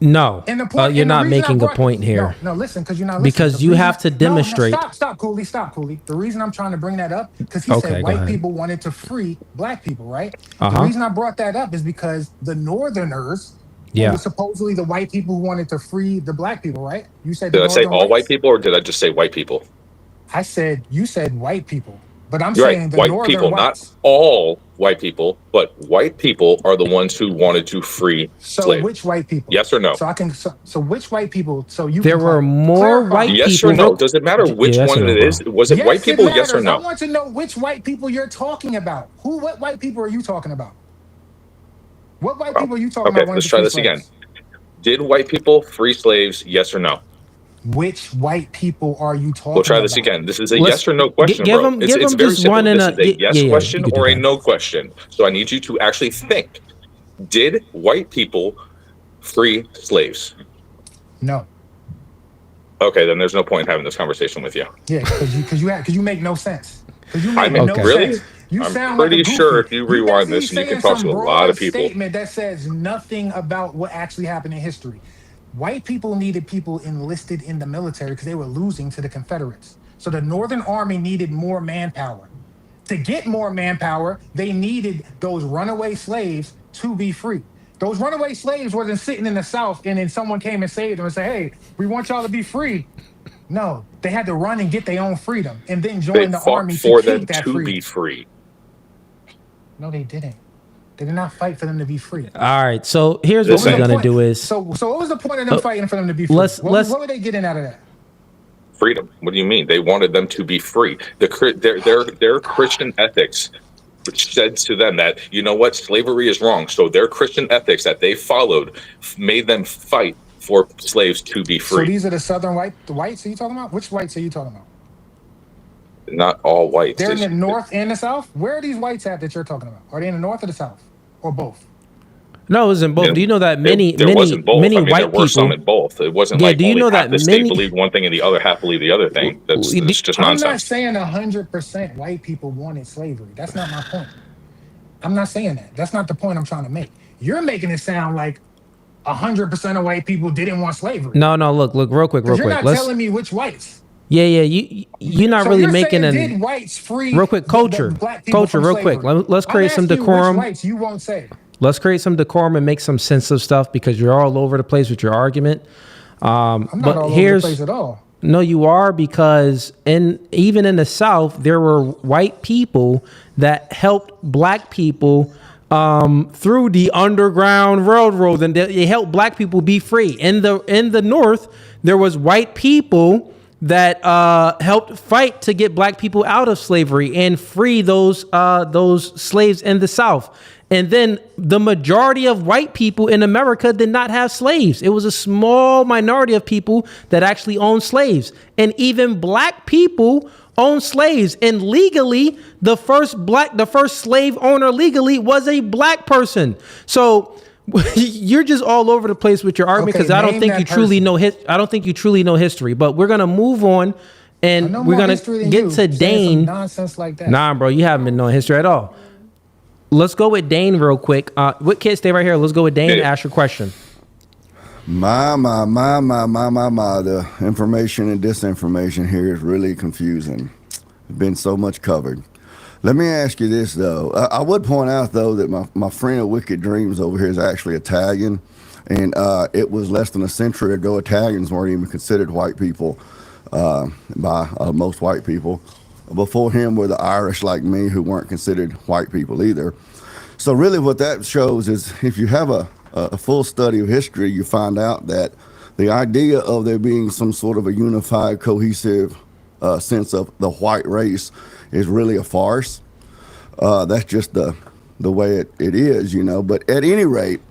No, And the point, you're and the not reason I making a brought- point here. No, listen, because you're not listening. Because The you reason have to demonstrate. No, stop, Cooley, stop, Cooley. The reason I'm trying to bring that up because he Okay, said go white ahead. people wanted to free black people, right? Uh-huh. The reason I brought that up is because the Northerners, who Yeah. were supposedly the white people who wanted to free the black people, right? You said Did the I say Northern all whites. white people or did I just say white people? I said you said white people. But I'm You're right. saying the White northern people, not whites. all white people, but white people are the ones who wanted to free So slaves. which white people? Yes or no? So I can. So which white people? So you There can were more clarify. white Yes people. or no? Does it matter which Yes one or no, it bro? is? Was it white Yes, it people? Yes or matters. I no? want to know which white people you're talking about. What white people are you talking about? What white people are you talking Okay, about wanting let's to try free this again. slaves? Did white people free slaves? Yes or no? Which white people are you We'll try talking this about? again. This is a Let's yes or no question, give bro. him It's very just simple. one and This a is a yes yeah. question You could do or a that. no question. So I need you to actually think. Did white people free slaves? No. Okay, then there's no point in having this conversation with you. Yeah, because you make no sense. Because you I make mean, no really? sense. You I'm sound like a pretty sure goofy. if you You rewind basically this and you can saying talk some to a lot of broad people. statement that says nothing about what actually happened in history. White people needed people enlisted in the military because they were losing to the Confederates. So the Northern Army needed more manpower. To get more manpower, they needed those runaway slaves to be free. Those runaway slaves wasn't sitting in the South and then someone came and saved them and said, hey, we want y'all to be free. No, they had to run and get their own freedom and then They join the fought army to for keep them that to be freedom. free. No, they didn't. They did not fight for them to be free. All right. So here's What what we're was the gonna do is So what was the point of them fighting for them to be free? let's- What were they getting out of that? Freedom. What do you mean? They wanted them to be free. Their Christian ethics said to them that, you know what, slavery is wrong. So their Christian ethics that they followed made them fight for slaves to be So free. these are the whites are you talking about? Which whites are you talking about? Not all whites. They're in the north and the south? Where are these whites at that you're talking about? Are they in the north or the south? Or both? no, it was in both. Yeah, Do you know that many there wasn't both. many I mean, white there were some people? in both. It wasn't Yeah, like do you only know half that the state many- believed one thing and the other half believed the other thing. That's just I'm not nonsense. saying 100% white people wanted slavery. That's not my point. I'm not saying that. That's not the point I'm trying to make. You're making it sound like 100% of white people didn't want slavery. No, look, real quick. Because you're not telling me which whites. Yeah. You're not So really you're making saying, an did whites free real quick culture. black people from Real quick. slavery? Let's create I'm some asking you decorum. Which whites you won't say. Let's create some decorum and make some sense of stuff because you're all over the place with your argument. I'm not all over the place at all. No, you are, because even in the South, there were white people that helped black people through the Underground Railroad, and they helped black people be free. In the North, there was white people that helped fight to get black people out of slavery and free those slaves in the South. And then the majority of white people in America did not have slaves. It was a small minority of people that actually owned slaves. And even black people owned slaves. And legally, the first slave owner legally was a black person. So you're just all over the place with your argument because I don't think you truly know I don't think you truly know history. But we're gonna move on, and we're gonna get to Dane. Nonsense like that. Nah, bro, you haven't been knowing history at all. Let's go with Dane real quick. What kid, stay right here. Let's go with Dane and ask your question. My. The information and disinformation here is really confusing. There's been so much covered. Let me ask you this, though. I would point out, though, that my friend of Wicked Dreams over here is actually Italian. And it was less than a century ago, Italians weren't even considered white people by most white people. Before him were the Irish like me, who weren't considered white people either. So really what that shows is if you have a full study of history, you find out that the idea of there being some sort of a unified, cohesive sense of the white race is really a farce. That's just the way it is, you know. But at any rate,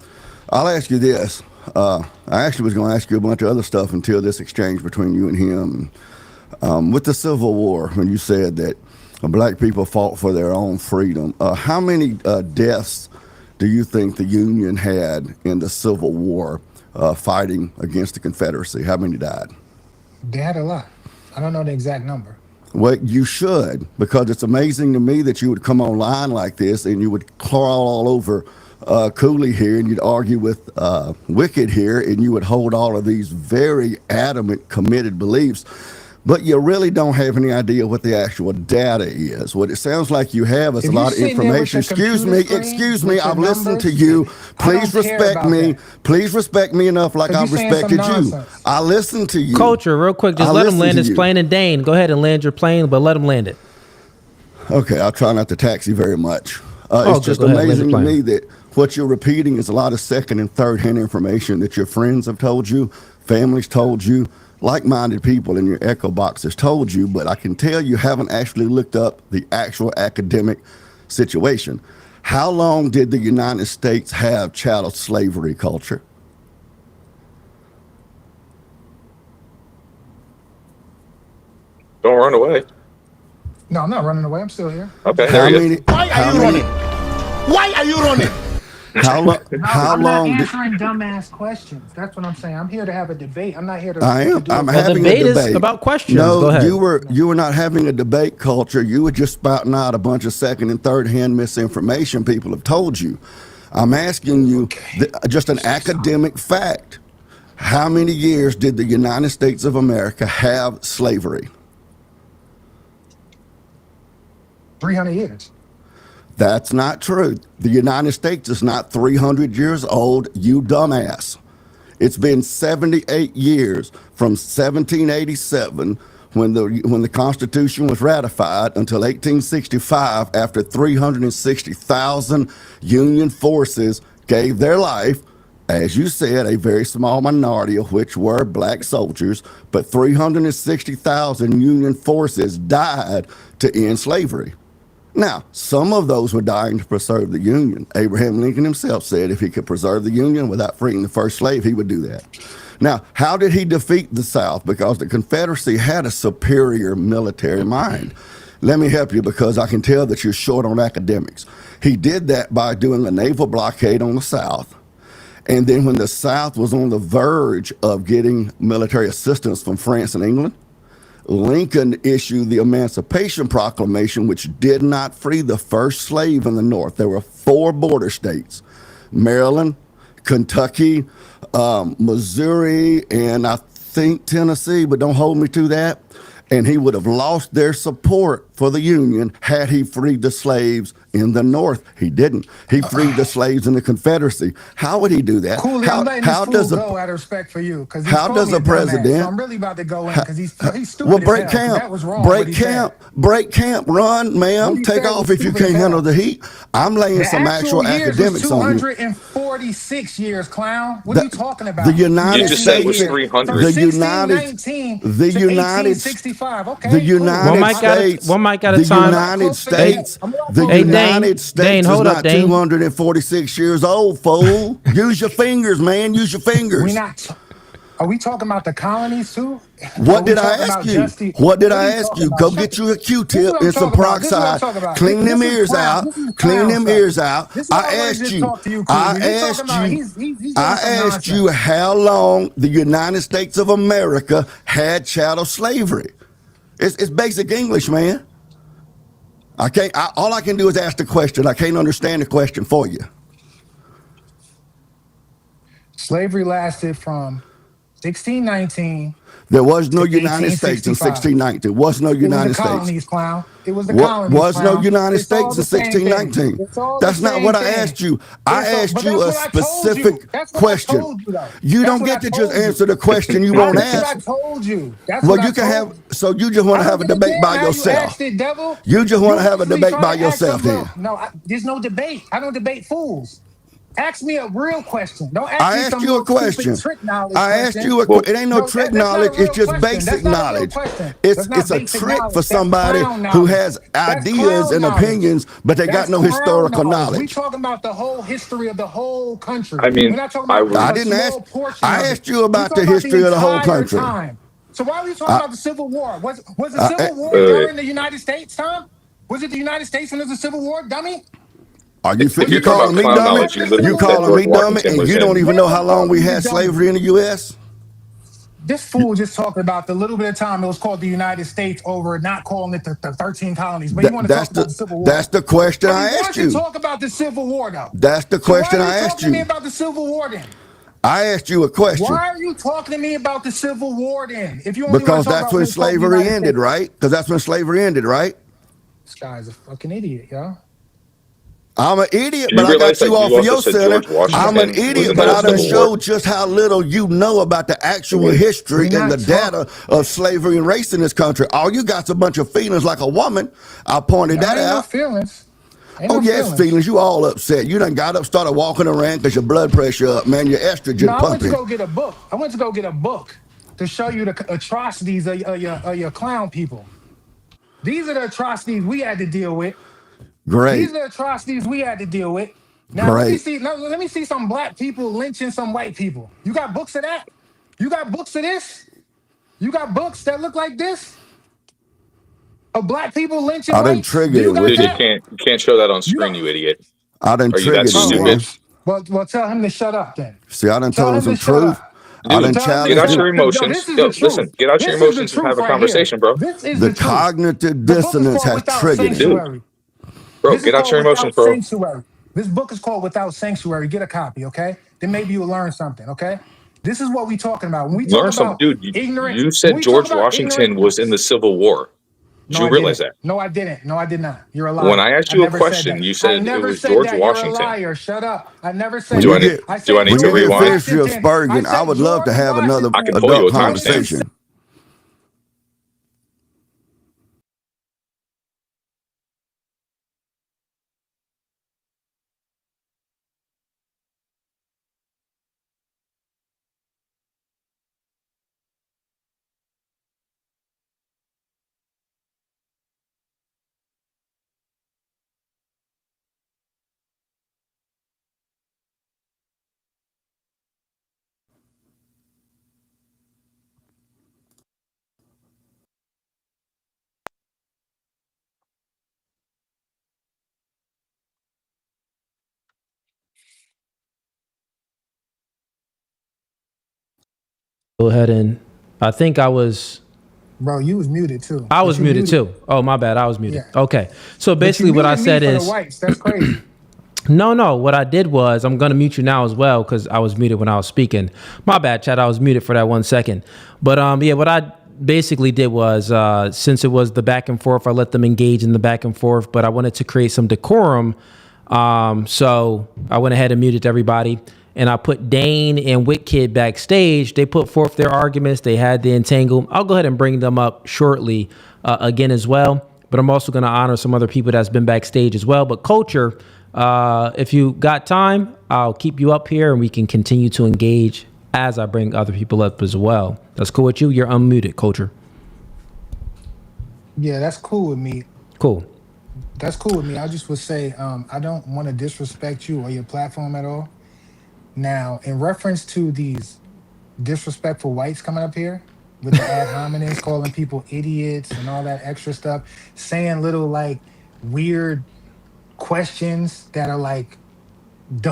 I'll ask you this. I actually was going to ask you a bunch of other stuff until this exchange between you and him. With the Civil War, when you said that black people fought for their own freedom, how many deaths do you think the Union had in the Civil War fighting against the Confederacy? How many died? They had a lot. I don't know the exact number. Well, you should, because it's amazing to me that you would come online like this and you would crawl all over Cooley here, and you'd argue with Wicked here, and you would hold all of these very adamant, committed beliefs. But you really don't have any idea what the actual data is. What it sounds like you have is a lot of information. Excuse me, I've listened to you. Please respect me. Please respect me enough like I've respected you. I listened to you. Culture, real quick, just let him land his plane. And Dane, go ahead and land your plane, but let him land it. Okay, I'll try not to tax you very much. Oh, It's good. just Go ahead. Land the amazing to plane. me that what you're repeating is a lot of second and third hand information that your friends have told you, families told you, like-minded people in your echo boxes told you, but I can tell you haven't actually looked up the actual academic situation. How long did the United States have chattel slavery culture? Don't run away. No, I'm not running away. I'm still here. Okay, How there he many? is. Why are How you many? running? Why are you running? No, How I'm not long did? answering dumbass questions. That's what I'm saying. I'm here to have a debate. I'm not here I to am. do a I'm Well, having a debate is debate. about questions. No, Go ahead. you were not having a debate culture. You were just spouting out a bunch of second and third hand misinformation people have told you. I'm asking you just an academic fact. How many years did the United States of America have slavery? 300 years. That's not true. The United States is not 300 years old, you dumbass. It's been 78 years from 1787 when the Constitution was ratified until 1865 after 360,000 Union forces gave their life, as you said, a very small minority of which were black soldiers, but 360,000 Union forces died to end slavery. Now, some of those were dying to preserve the Union. Abraham Lincoln himself said if he could preserve the Union without freeing the first slave, he would do that. Now, how did he defeat the South? Because the Confederacy had a superior military mind. Let me help you because I can tell that you're short on academics. He did that by doing a naval blockade on the South. And then when the South was on the verge of getting military assistance from France and England, Lincoln issued the Emancipation Proclamation, which did not free the first slave in the North. There were 4 border states: Maryland, Kentucky, Missouri, and I think Tennessee, but don't hold me to that. And he would have lost their support for the Union had he freed the slaves in the North. He didn't. He freed the slaves in the Confederacy. How would he do that? Cooley, I'm letting this fool go out of respect for you. Because how does a president? So I'm really about to go in because he's stupid. Well, break as hell, camp. that was wrong. Break camp. Run, ma'am. Take off if you can't handle the heat. I'm laying some actual academics on you. 246 years, clown. What are you talking about? The United You just said it was States. 300. The United. The United. 1865. Okay. The United States. One mic at a the time. United States. The Hey, United States Dane, is hold up, not Dane. 246 years old, fool. Use your fingers, man. Use your fingers. Are we talking about the colonies too? What did I ask you? What did I ask you? Go get you a Q-tip and some peroxide. Clean them ears out. Clean them ears out. I asked you. I asked you how long the United States of America had chattel slavery. It's basic English, man. I can't. All I can do is ask the question. I can't understand the question for you. Slavery lasted from 1619. There was no United States in 1619. There was no United States. It was the colonies, clown. It was the colonies, was clown. no United States in It's all the same 1619. thing. It's all That's the not same what I thing. asked you. I asked you a specific That's what question. I told you, though. You That's don't what get I to told just you. answer the question you won't That's what I ask. told you. That's Well, what you I can told have. So you just want to have a debate by yourself. You just want to have a debate by yourself, then. No, there's no debate. I don't debate fools. Ask me a real question. Don't ask I me asked some you a little stupid question. trick knowledge I question. asked you a question. It ain't no trick knowledge. It's just basic knowledge. It's a trick for somebody who has ideas and opinions, but they got no historical knowledge. We talking about the whole history of the whole country. I mean, we're not talking about I a didn't small ask. portion I of it. asked you about We're the talking history of the whole entire country. time. So why are we talking about the Civil War? Was the Civil War during the United States time? Was it the United States when there was a Civil War, dummy? Are you If you're talking calling me about clown dummy? knowledge, you literally You said calling George me dummy, Washington and was you don't in. even know how long we had slavery in the U.S. This fool just talking about the little bit of time it was called the United States over not calling it the 13 colonies. But you want to talk about the Civil War. That's the question I asked you. Why don't you talk about the Civil War, though? That's the question I asked Why are you talking to me you. about the Civil War, then? I asked you a question. Why are you talking to me about the Civil War, then? If you only Because want to talk that's about when slavery ended, right? Because that's when slavery ended, right? This guy's a fucking idiot, yo. I'm an idiot, Do but you I realize got you that off you of also your said center. George I'm an Washington was idiot, in but the I done Civil War? showed just how little you know about the actual history and the data of slavery and race in this country. All you got's a bunch of feelings like a woman. I pointed No, that ain't no out. feelings. Ain't Oh, no yes, feelings. feelings. You all upset. You done got up, started walking around because your blood pressure up, man. Your No, estrogen I went to pumping. go get a book. I went to go get a book to show you the atrocities of your clown people. These are the atrocities we had to deal with. Great. These are the atrocities we had to deal with. Now let me Great. see. Now, let me see some black people lynching some white people. You got books of that? You got books of this? You got books that look like this? Of black people lynching I done whites? Do triggered you it got with Dude, you. that? you can't show that on You screen, got. you idiot. I done Are you that triggered it, Oh stupid? man. well, tell him to shut up then. See, I done Tell told him him some to shut truth. up. I Dude, done Tell him to get challenged out shut it. your up. No, this emotions. is the Yo, listen, truth. get out your This is the emotions and truth have a right here. conversation, bro. This is The the truth. cognitive The book is dissonance called has Without triggered it. Dude, Sanctuary. bro, This is get out called your emotions, Without bro. Sanctuary. This book is called Without Sanctuary. Get a copy, okay? Then maybe you'll learn something, okay? This is what we talking about. When we talk Learn something. about Dude, ignorant, you when said we talk George about ignorant Washington was in the whites. Civil War. Did No, you I realize didn't. that? No, I didn't. No, I did not. You're a When liar. I asked I you a never said that. question, you I said it never was said George that. You're a Washington. liar. Shut up. I never said When Do I you that. need get I do I said need when to you George get rewind? finished your Washington. I spurging, I said would love to George have another I Washington. can pull you adult a I didn't timestamp. say. conversation. Go ahead and I think Bro, you was muted too. I But was you muted muted. too. Oh, my bad. I was muted. Yeah. Okay. So But you basically what I muted me said for the is whites. That's crazy. no. What I did was I'm gonna mute you now as well because I was muted when I was speaking. My bad, Chad. I was muted for that 1 second. But yeah, what I basically did was since it was the back and forth, I let them engage in the back and forth. But I wanted to create some decorum, so I went ahead and muted everybody. And I put Dane and Witkid backstage. They put forth their arguments. They had the entangle. I'll go ahead and bring them up shortly again as well. But I'm also going to honor some other people that's been backstage as well. But Culture, if you got time, I'll keep you up here and we can continue to engage as I bring other people up as well. That's cool with you? You're unmuted, Culture. Yeah, that's cool with me. Cool. That's cool with me. I just would say I don't want to disrespect you or your platform at all. Now, in reference to these disrespectful whites coming up here with the ad hominems, calling people idiots and all that extra stuff, saying little like weird questions that are like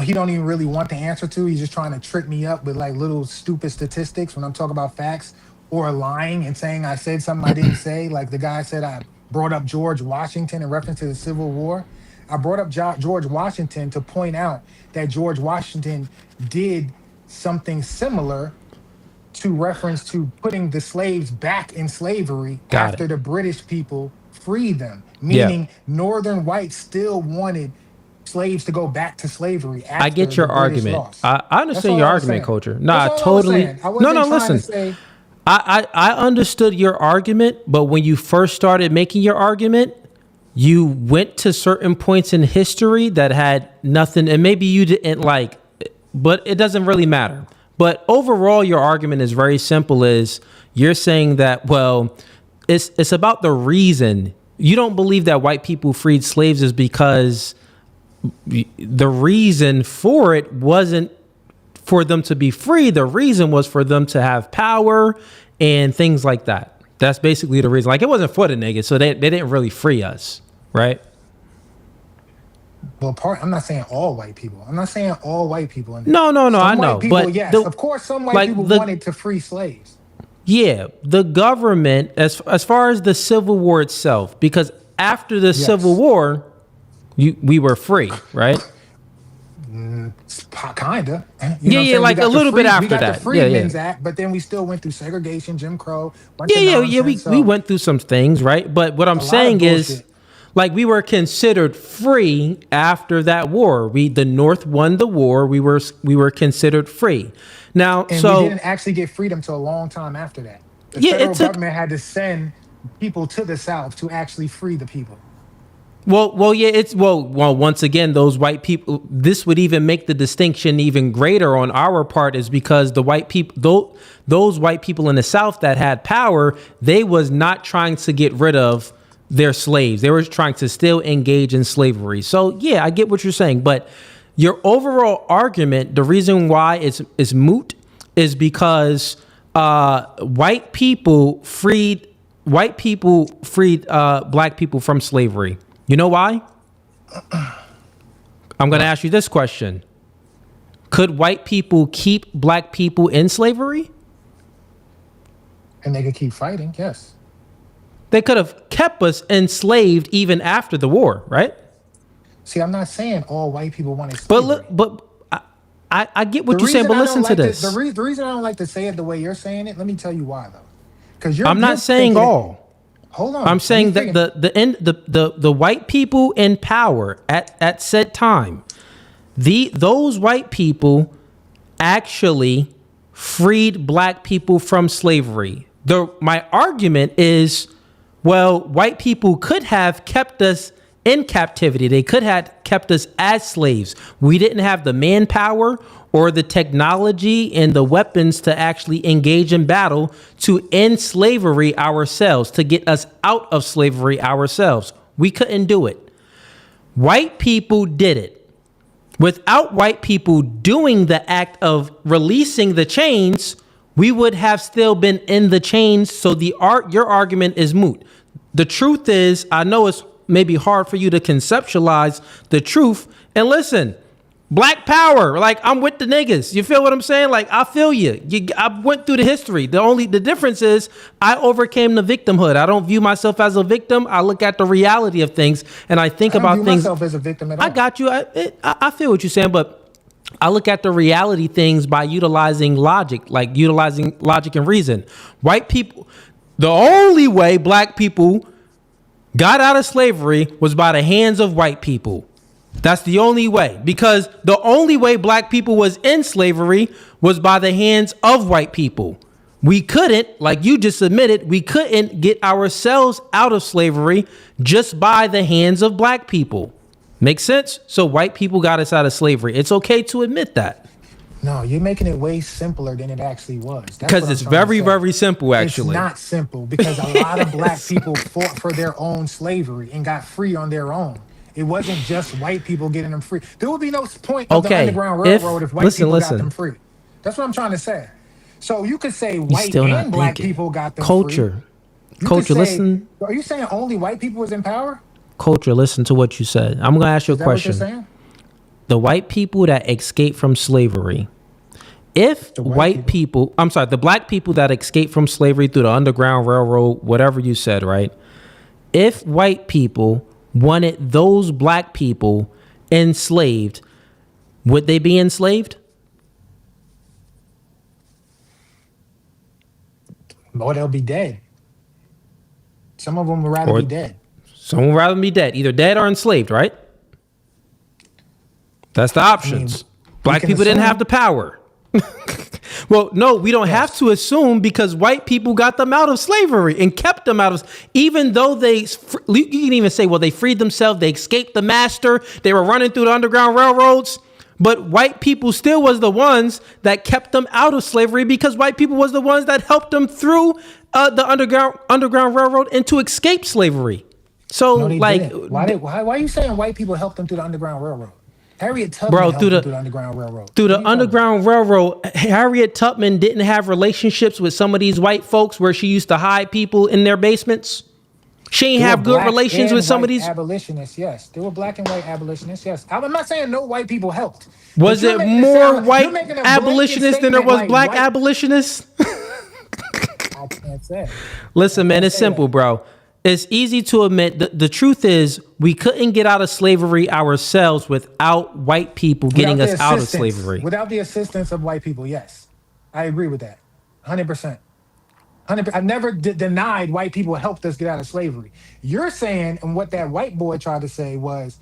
he don't even really want the answer to. He's just trying to trick me up with like little stupid statistics when I'm talking about facts, or lying and saying I said something I didn't say. Like the guy said I brought up George Washington in reference to the Civil War. I brought up George Washington to point out that George Washington did something similar to reference to putting the slaves back in slavery Got after it. the British people freed them, Yeah. meaning northern whites still wanted slaves to go back to slavery I after get the your British argument. lost. I That's understand all your I was argument, saying. Culture. No, That's I all I was totally. saying. I No, wasn't no, trying to listen. say. I understood your argument, but when you first started making your argument, you went to certain points in history that had nothing, and maybe you didn't like, but it doesn't really matter. But overall, your argument is very simple: is you're saying that, well, it's about the reason. You don't believe that white people freed slaves is because the reason for it wasn't for them to be free. The reason was for them to have power and things like that. That's basically the reason. Like, it wasn't for the niggas, so they didn't really free us, right? Well, I'm not saying all white people. I'm not saying all white people. No, Some I white know, people, but yes, of course, some white people wanted to free slaves. Yeah, the government, as far as the Civil War itself, because after the Civil War, we were free, right? Kinda. Yeah, like a little bit after we got that. the Freedmen's Act, but then we still went through segregation, Jim Crow, bunch of Yeah. nonsense. We went through some things, right? But what I'm A lot of saying is, bullshit. Like we were considered free after that war. The North won the war. We were considered free. Now, And so we didn't actually get freedom till a long time after that. The yeah, federal it took. government had to send people to the South to actually free the people. Well, yeah, once again, those white people. This would even make the distinction even greater on our part, is because the white people, those white people in the South that had power, they was not trying to get rid of their slaves. They were trying to still engage in slavery. So yeah, I get what you're saying, but your overall argument, the reason why it's moot, is because white people freed black people from slavery. You know why? I'm going to ask you this question. Could white people keep black people in slavery? And they could keep fighting, yes. They could have kept us enslaved even after the war, right? See, I'm not saying all white people wanted slavery. But I get what you're saying, but listen to this. The reason I don't like to say it the way you're saying it, let me tell you why, though. Because I'm not saying all. Hold on. I'm saying that the white people in power at said time, those white people actually freed black people from slavery. My argument is, well, white people could have kept us in captivity. They could have kept us as slaves. We didn't have the manpower or the technology and the weapons to actually engage in battle to end slavery ourselves, to get us out of slavery ourselves. We couldn't do it. White people did it. Without white people doing the act of releasing the chains, we would have still been in the chains. So your argument is moot. The truth is, I know it's maybe hard for you to conceptualize the truth. And listen, black power, like I'm with the niggas. You feel what I'm saying? Like I feel you. I went through the history. The difference is I overcame the victimhood. I don't view myself as a victim. I look at the reality of things and I think about things. Myself as a victim at all. I got you. I feel what you're saying, but I look at the reality things by utilizing logic and reason. White people, the only way black people got out of slavery was by the hands of white people. That's the only way, because the only way black people was in slavery was by the hands of white people. We couldn't, like you just admitted, we couldn't get ourselves out of slavery just by the hands of black people. Make sense? So white people got us out of slavery. It's okay to admit that. No, you're making it way simpler than it actually was. Because it's very, very simple, actually. It's not simple, because a lot of black people fought for their own slavery and got free on their own. It wasn't just white people getting them free. There would be no point of the Underground Railroad if white people got them free. That's what I'm trying to say. So you could say white and black people got them free. Culture, listen. Are you saying only white people was in power? Culture, listen to what you said. I'm going to ask you a question. What you're saying? The white people that escaped from slavery, the black people that escaped from slavery through the Underground Railroad, whatever you said, right? If white people wanted those black people enslaved, would they be enslaved? Or they'll be dead. Some of them would rather be dead. Some would rather be dead, either dead or enslaved, right? That's the options. Black people didn't have the power. Well, no, we don't have to assume, because white people got them out of slavery and kept them out of, even though you can even say, well, they freed themselves, they escaped the master, they were running through the Underground Railroads, but white people still was the ones that kept them out of slavery, because white people was the ones that helped them through the Underground Railroad and to escape slavery. So, no, why are you saying white people helped them through the Underground Railroad? Harriet Tubman helped them through the Underground Railroad. Through the Underground Railroad, Harriet Tubman didn't have relationships with some of these white folks where she used to hide people in their basements. She ain't have good relations with some of these abolitionists. Yes, there were black and white abolitionists. Yes, I'm not saying no white people helped. Was it more white abolitionists than there was black abolitionists? I can't say. Listen, man, it's simple, bro. It's easy to admit. The truth is, we couldn't get out of slavery ourselves without white people getting us out of slavery. Without the assistance of white people, yes. I agree with that. 100%. 100%. I never denied white people helped us get out of slavery. You're saying, and what that white boy tried to say was,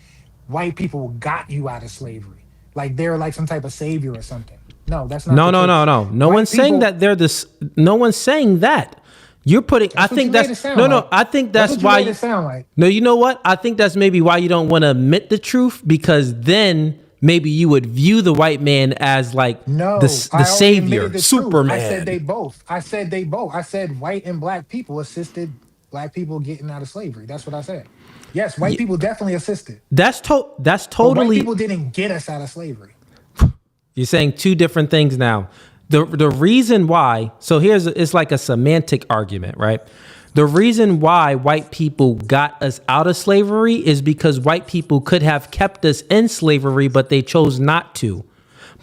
white people got you out of slavery. Like they're like some type of savior or something. No, that's not No, the no, case. no, no. No White one's saying people- that they're this. No one's saying that. You're putting. I what think you made it that's sound no, no. like. I think That's that's what why. you made it sound like. No, you know what? I think that's maybe why you don't want to admit the truth, because then maybe you would view the white man as like No, the I already savior, admitted the truth. Superman. I said they both. I said white and black people assisted black people getting out of slavery. That's what I said. Yes, white people definitely assisted. That's But white totally. people didn't get us out of slavery. You're saying two different things now. The reason why, so it's like a semantic argument, right? The reason why white people got us out of slavery is because white people could have kept us in slavery, but they chose not to.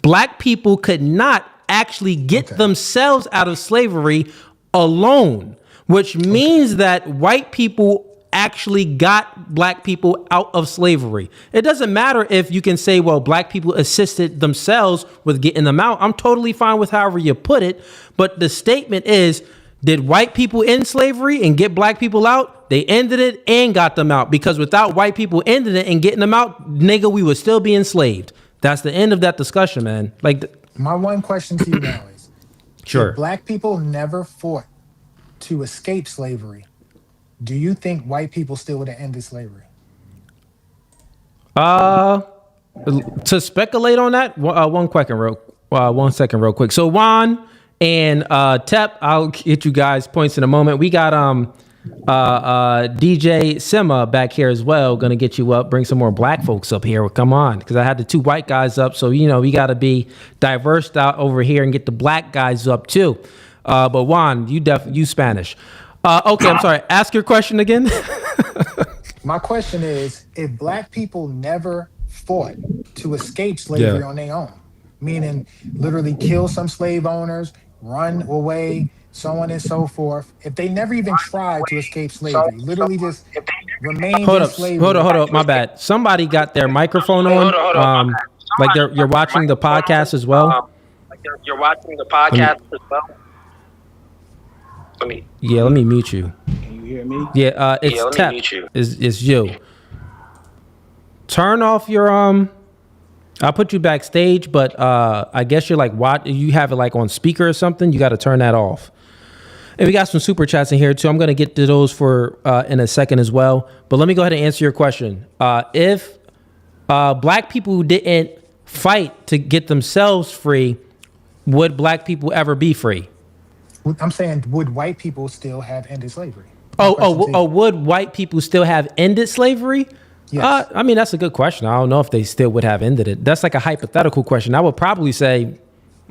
Black people could not actually get themselves out of slavery alone, which means that white people actually got black people out of slavery. It doesn't matter if you can say, well, black people assisted themselves with getting them out. I'm totally fine with however you put it. But the statement is, did white people end slavery and get black people out? They ended it and got them out, because without white people ending it and getting them out, nigga, we would still be enslaved. That's the end of that discussion, man. Like, My one question to you now is, sure. if black people never fought to escape slavery, do you think white people still would have ended slavery? To speculate on that, 1 second, real quick. So Juan and Tep, I'll get you guys points in a moment. We got DJ Sima back here as well. Gonna get you up, bring some more black folks up here. Well, come on, because I had the two white guys up, so we got to be diverse out over here and get the black guys up too. But Juan, you Spanish. Okay, I'm sorry. Ask your question again. My question is, if black people never fought to escape slavery Yeah. on their own, meaning literally kill some slave owners, run away, so on and so forth, if they never even tried to escape slavery, literally just remained in slavery. Hold up. My bad. Somebody got their microphone on. Like you're watching the podcast as well. You're watching the podcast as well. Let me mute you. Can you hear me? Yeah, it's let me Tep. mute you. It's you. Turn off your I'll put you backstage, but I guess you're like you have it like on speaker or something. You got to turn that off. And we got some super chats in here too. I'm gonna get to those for in a second as well. But let me go ahead and answer your question. If black people didn't fight to get themselves free, would black people ever be free? I'm saying, would white people still have ended slavery? Would white people still have ended slavery? Yes. I mean, that's a good question. I don't know if they still would have ended it. That's like a hypothetical question. I would probably say,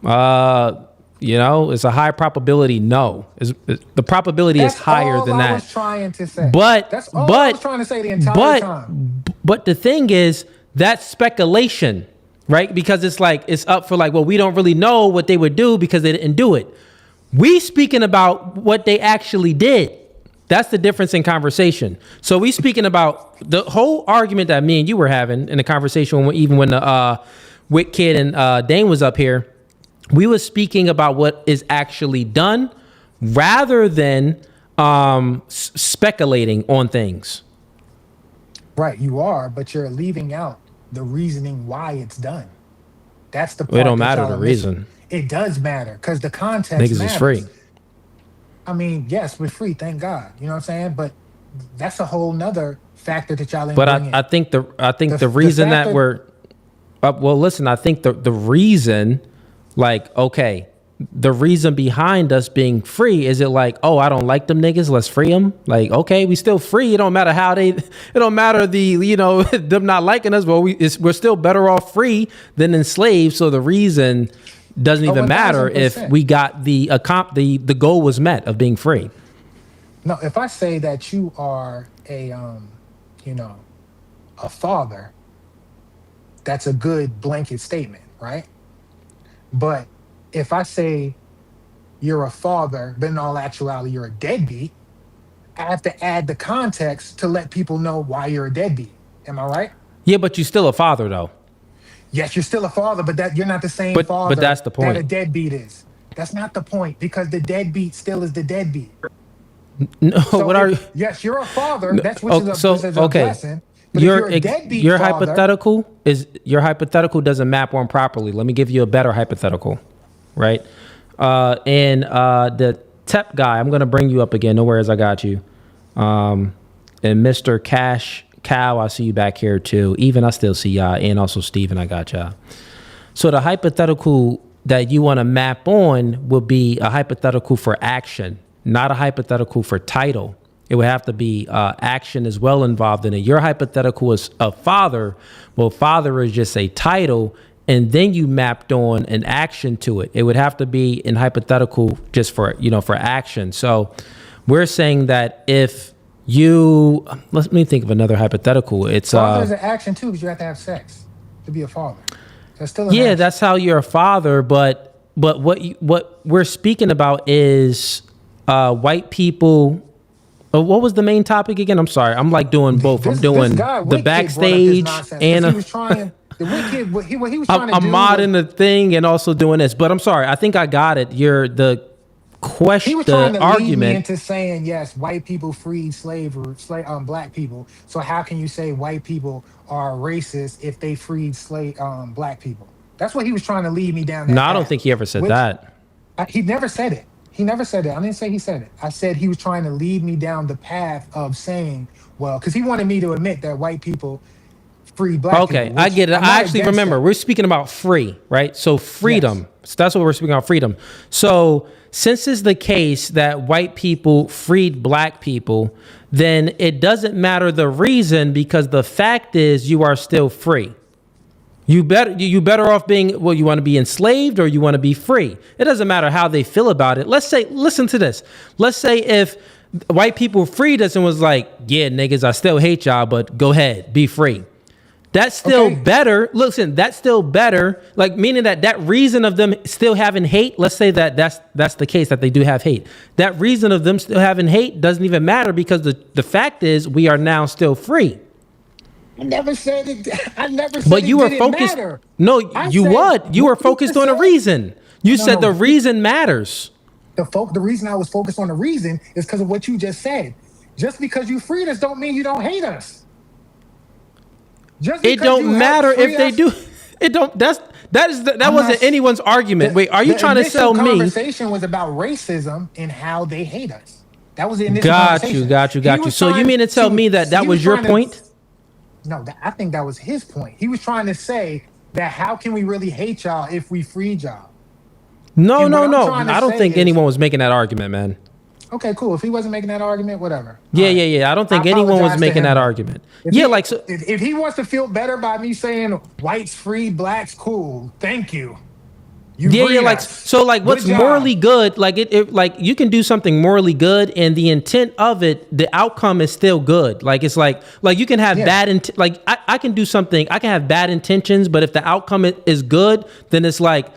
it's a high probability no. The probability is higher than that. That's all I was trying to say. That's all but I was trying to say the entire time. But the thing is, that's speculation, right? Because it's up for like, well, we don't really know what they would do because they didn't do it. We speaking about what they actually did. That's the difference in conversation. So we speaking about the whole argument that me and you were having in the conversation, even when the Wick Kid and Dane was up here. We was speaking about what is actually done rather than speculating on things. Right, you are, but you're leaving out the reasoning why it's done. That's the part. It don't that matter y'all the are missing. reason. It does matter because the context Niggas matters. is free. I mean, yes, we're free, thank God. You know what I'm saying? But that's a whole nother factor that y'all ain't But bringing. I think the reason that factor- we're listen, I think the reason, the reason behind us being free, is it like, oh, I don't like them niggas, let's free them? Like, okay, we still free. It don't matter it don't matter them not liking us, but we're still better off free than enslaved. So the reason doesn't even matter if 1000%. we got the goal was met of being free. No, if I say that you are a father, that's a good blanket statement, right? But if I say you're a father, but in all actuality you're a deadbeat, I have to add the context to let people know why you're a deadbeat. Am I right? Yeah, but you're still a father though. Yes, you're still a father, but that you're not the same But father that's the point. that a deadbeat is. That's not the point because the deadbeat still is the deadbeat. No, So what are you? yes, you're a father. That's which Oh, is so a okay, blessing. But if you're a deadbeat your father, hypothetical doesn't map on properly. Let me give you a better hypothetical, right? And the TEP guy, I'm gonna bring you up again. No worries, I got you. And Mr. Cash Cow, I see you back here too. Even I still see y'all, and also Steven, I got y'all. So the hypothetical that you want to map on will be a hypothetical for action, not a hypothetical for title. It would have to be action as well involved in it. Your hypothetical is a father. Well, father is just a title, and then you mapped on an action to it. It would have to be in hypothetical just for for action. So we're saying that if you let me think of another hypothetical. It's father is an action too because you have to have sex to be a father. That's still an action. that's how you're a father. But what we're speaking about is white people. What was the main topic again? I'm sorry. I'm like doing both. I'm doing the backstage and he was trying. The wicked, what he was trying to do. I'm modding the thing and also doing this. But I'm sorry. I think I got it. The question, He was trying to lead me argument. into saying yes, white people freed black people. So how can you say white people are racist if they freed black people? That's what he was trying to lead me down. No, I don't think he ever said that. He never said it. He never said it. I didn't say he said it. I said he was trying to lead me down the path of saying, well, because he wanted me to admit that white people freed black people. Okay, I get it. I actually remember. We're speaking about free, right? So freedom. Yes. So that's what we're speaking about, freedom. So since it's the case that white people freed black people, then it doesn't matter the reason because the fact is you are still free. You better off being, well, you want to be enslaved or you want to be free. It doesn't matter how they feel about it. Let's say, listen to this. Let's say if white people freed us and was like, yeah, niggas, I still hate y'all, but go ahead, be free. That's still better. Listen, that's still better. Like meaning that reason of them still having hate. Let's say that's the case, that they do have hate. That reason of them still having hate doesn't even matter because the fact is we are now still free. I never said it. I never said but you it were didn't focused. Matter. No, you were focused on a reason. You said the reason matters. The reason I was focused on the reason is because of what you just said. Just because you freed us don't mean you don't hate us. It don't matter if they do. It don't. That wasn't anyone's argument. Wait, are you trying to sell me? The conversation was about racism and how they hate us. That was the initial conversation. Got you. So you mean to tell me that was your point? No, I think that was his point. He was trying to say that how can we really hate y'all if we freed y'all? No. I don't think anyone was making that argument, man. Okay, cool. If he wasn't making that argument, whatever. Yeah. I don't think anyone was making that argument. If he wants to feel better by me saying whites freed blacks, cool. Thank you. What's morally good, like you can do something morally good and the intent of it, the outcome is still good. Like it's like you can have I can do something, I can have bad intentions, but if the outcome is good, then it's like,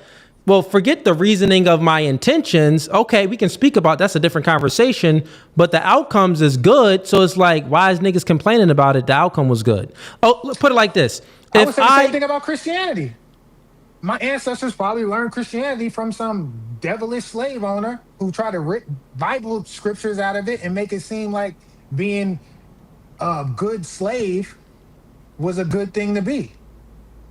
well, forget the reasoning of my intentions. Okay, we can speak about that's a different conversation, but the outcomes is good. So it's like, why is niggas complaining about it? The outcome was good. Oh, let's put it like this. I would say the same thing about Christianity. My ancestors probably learned Christianity from some devilish slave owner who tried to rip Bible scriptures out of it and make it seem like being a good slave was a good thing to be.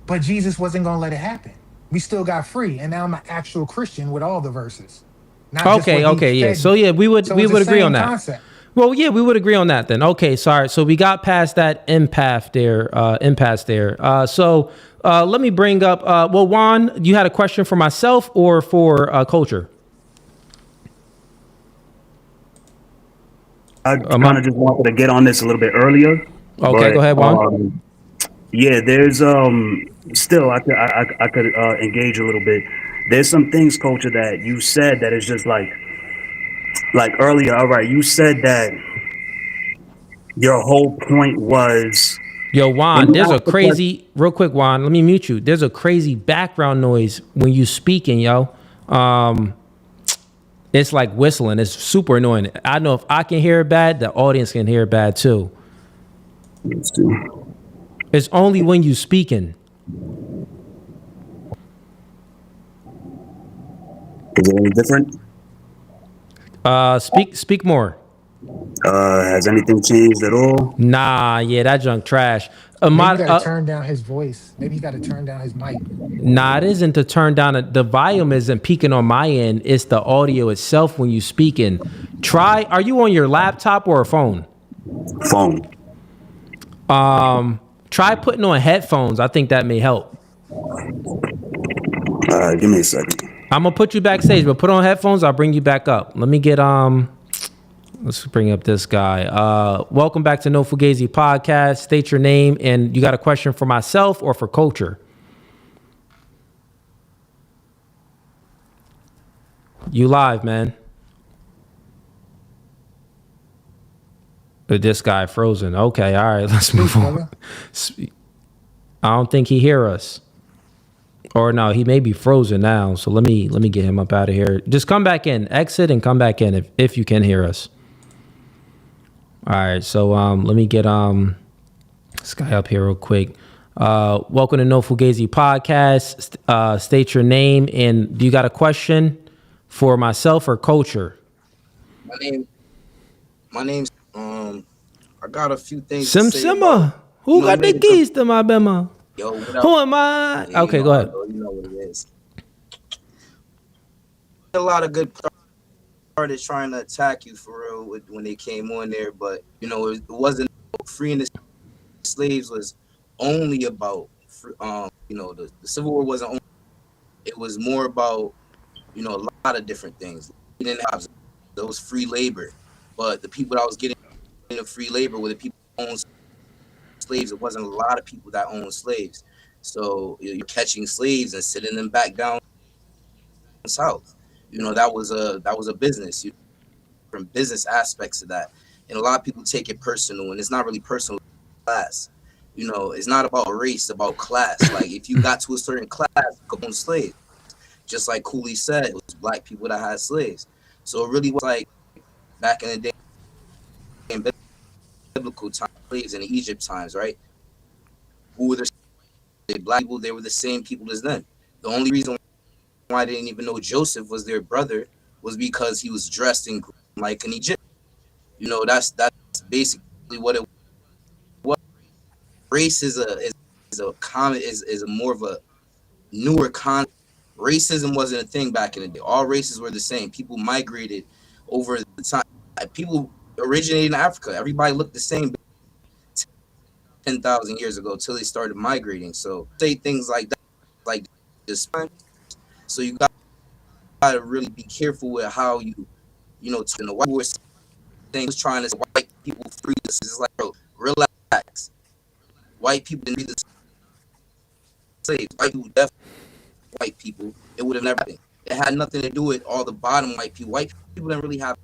But Jesus wasn't going to let it happen. We still got free, and now I'm an actual Christian with all the verses. Yeah. So yeah, we would agree on that. Concept. Well, yeah, we would agree on that then. Okay, sorry. So we got past that impasse there. So let me bring up. Well, Juan, you had a question for myself or for Culture? I kind of just wanted to get on this a little bit earlier. Okay, go ahead, Juan. Yeah, there's still I could engage a little bit. There's some things, Culture, that you said that is just like earlier. All right, you said that your whole point was. Yo, Juan, there's a crazy, real quick, Juan, let me mute you. There's a crazy background noise when you speaking, yo. It's like whistling. It's super annoying. I know if I can hear it bad, the audience can hear it bad too. It's only when you speaking. Is it any different? Speak more. Has anything changed at all? Nah, yeah, that junk trash. Maybe you got to turn down his voice. Maybe he got to turn down his mic. Nah, it isn't to turn down. The volume isn't peaking on my end. It's the audio itself when you speaking. Are you on your laptop or a phone? Phone. Try putting on headphones. I think that may help. Give me a second. I'm gonna put you backstage, but put on headphones. I'll bring you back up. Let me get Let's bring up this guy. Welcome back to No Fugazee Podcast. State your name, and you got a question for myself or for Culture? You live, man. This guy frozen. Okay, all right, let's move on. I don't think he hear us. Or no, he may be frozen now. So let me get him up out of here. Just come back in, exit, and come back in if you can hear us. All right, so let me get this guy up here real quick. Welcome to No Fugazi Podcast. State your name, and do you got a question for myself or Culture? My name's I got a few things. Simma. Who got the keys to my bema? Yo, what up? Who am I? Yeah, Okay, go ahead. You know what it is. A lot of good started trying to attack you for real when they came on there, but you know it wasn't freeing the slaves was only about you know the Civil War wasn't only, it was more about a lot of different things. We didn't have those free labor, but the people that was getting the free labor were the people who owned slaves. It wasn't a lot of people that owned slaves, so you're catching slaves and sitting them back down south. That was a business. From business aspects of that, and a lot of people take it personal, and it's not really personal. Class, it's not about race, it's about class. Like if you got to a certain class, you own slaves. Just like Cooley said, it was black people that had slaves. So it really was like back in the day, in biblical times, slaves in the Egypt times, right? Who were the black people? They were the same people as them. The only reason why they didn't even know Joseph was their brother was because he was dressed in like an Egyptian. That's basically what it was. Race is a more of a newer concept. Racism wasn't a thing back in the day. All races were the same. People migrated over the time. People originated in Africa. Everybody looked the same 10,000 years ago till they started migrating. So say things like that, like this. So you got to really be careful with how you to the white were saying was trying to say white people free this. It's like, bro, relax. White people didn't free the slaves. White people definitely white people. It would have never happened. It had nothing to do with all the bottom white people. White people didn't really have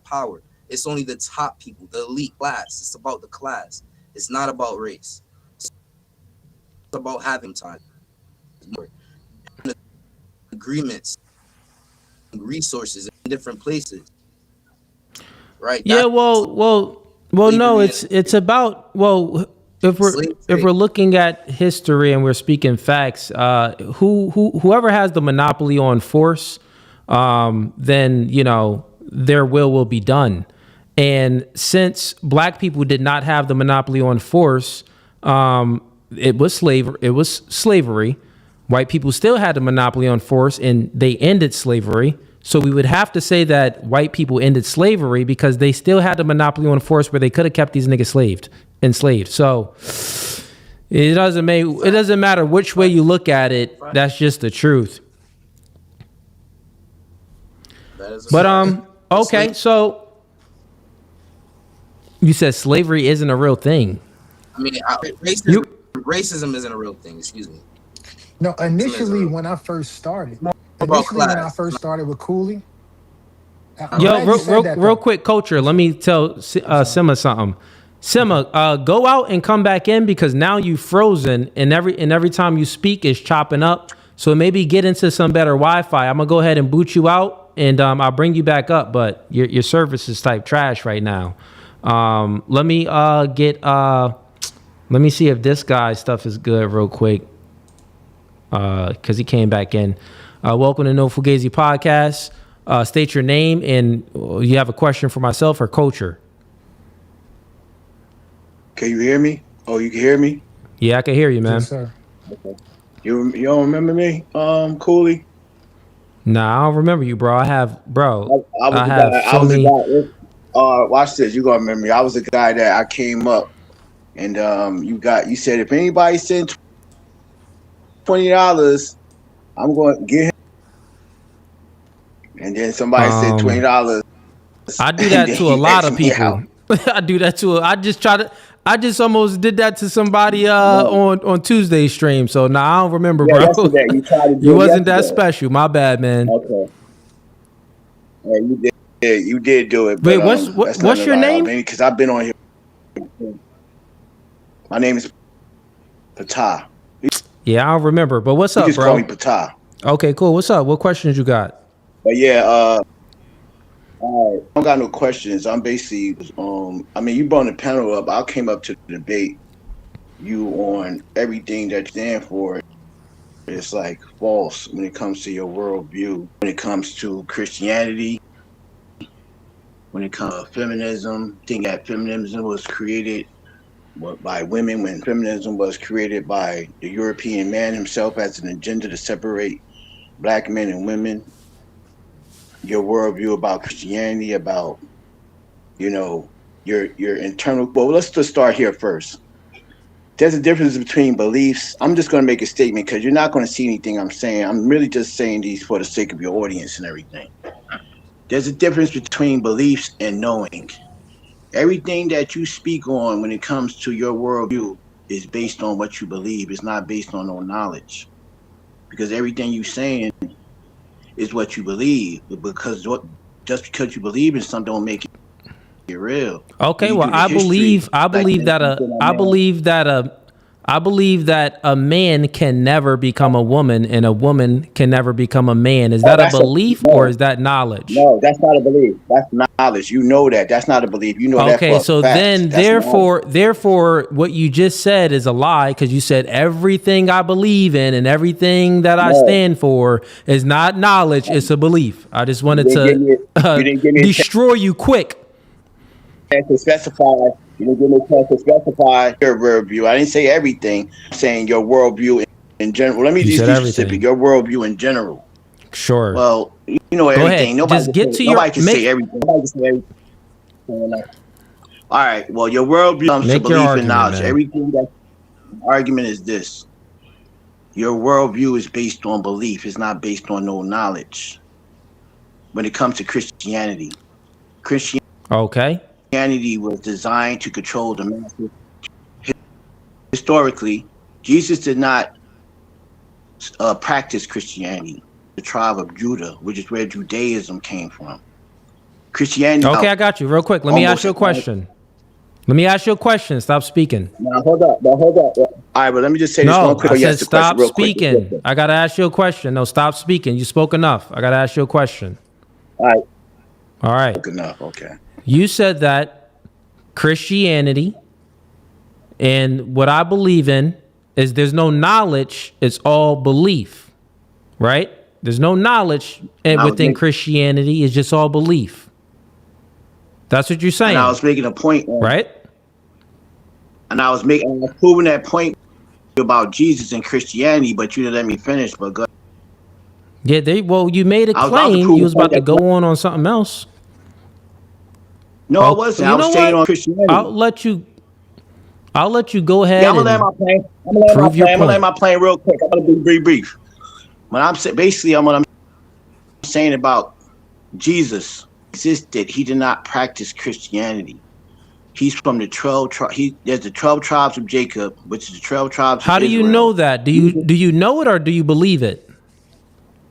power. It's only the top people, the elite class. It's about the class. It's not about race. It's about having time. More agreements, resources in different places. Right. Yeah. Well. No. It's about If we're looking at history and we're speaking facts, whoever has the monopoly on force, then their will be done. And since black people did not have the monopoly on force, it was slavery. White people still had the monopoly on force, and they ended slavery. So we would have to say that white people ended slavery because they still had the monopoly on force where they could have kept these niggas enslaved. So it doesn't matter which way you look at it. That's just the truth. But okay, so you said slavery isn't a real thing. I mean, racism isn't a real thing. Excuse me. No, initially when I first started with Cooley. Real quick, Culture. Let me tell Simma something. Simma, go out and come back in because now you frozen, and every time you speak is chopping up. So maybe get into some better Wi-Fi. I'm gonna go ahead and boot you out, and I'll bring you back up. But your service is type trash right now. Let me see if this guy's stuff is good real quick. Because he came back in. Welcome to No Fugazee Podcast. State your name and you have a question for myself or Culture. Can you hear me? Oh, you can hear me? Yeah, I can hear you, man. Yes, sir. Okay. You don't remember me, Cooley? Nah, I don't remember you, bro. I have so the many. guy. Watch this. You gonna remember me? I was the guy that I came up, and you said if anybody send $20, I'm going to get him. And then somebody said $20. I do that to a lot of people. I do that to. I just almost did that to somebody on Tuesday's stream. So I don't remember, bro. Yesterday. You tried to do You wasn't yesterday. that special. My bad, man. Okay. Yeah, you did. Yeah, you did do it. Wait, But, what's your name? Because I've been on here. My name is Patah. Yeah, I don't remember. But what's You up, just bro? call me Patah. Okay, cool. What's up? What questions you got? But yeah, I don't got no questions. I'm basically, you brought the panel up. I came up to debate you on everything that you stand for. It's like false when it comes to your worldview, when it comes to Christianity, when it comes to feminism. I think that feminism was created by women when feminism was created by the European man himself as an agenda to separate black men and women. Your worldview about Christianity, about, your internal. Well, let's just start here first. There's a difference between beliefs. I'm just going to make a statement because you're not going to see anything I'm saying. I'm really just saying these for the sake of your audience and everything. There's a difference between beliefs and knowing. Everything that you speak on when it comes to your worldview is based on what you believe. It's not based on no knowledge. Because everything you're saying is what you believe. Just because you believe in something don't make it real. Okay, well, I believe that a man can never become a woman and a woman can never become a man. Is that a belief or is that knowledge? No, that's not a belief. That's knowledge. You know that. That's not a belief. You know that. Okay, so then therefore, what you just said is a lie because you said everything I believe in and everything that I stand for is not knowledge. It's a belief. I just wanted to destroy you quick. To specify, you didn't give me a chance to specify your worldview. I didn't say everything. I'm saying your worldview in general. Let me just be specific. Your worldview in general. Sure. Well, you know everything. Nobody can say everything. Nobody can say everything. All right. Well, your worldview comes to belief and knowledge. Man. Everything that argument is this. Your worldview is based on belief. It's not based on no knowledge. When it comes to Christianity, Christianity was designed to control the masses. Historically, Jesus did not practice Christianity. The tribe of Judah, which is where Judaism came from. Christianity. Okay, I got you. Real quick, let me ask you a question. Let me ask you a question. Stop speaking. Now hold up. All right, but let me just say this real quick. I said stop speaking. I gotta ask you a question. No, stop speaking. You spoke enough. I gotta ask you a question. All right. Good enough. Okay. You said that Christianity and what I believe in is there's no knowledge, it's all belief, right? There's no knowledge within Christianity, it's just all belief. That's what you're saying. And I was making a point. Right? And I was proving that point about Jesus and Christianity, but you didn't let me finish, but go. Yeah, you made a claim. You was about to go on something else. No, I wasn't. I was staying on Christianity. I'll let you go ahead. Yeah, I'm gonna land my plane. I'm gonna land my plane real quick. I'm gonna be brief. When I'm basically, what I'm saying about Jesus existed. He did not practice Christianity. He's from the 12 tribes. There's the 12 tribes of Jacob, which is the 12 tribes. How do you know that? Do you know it or do you believe it?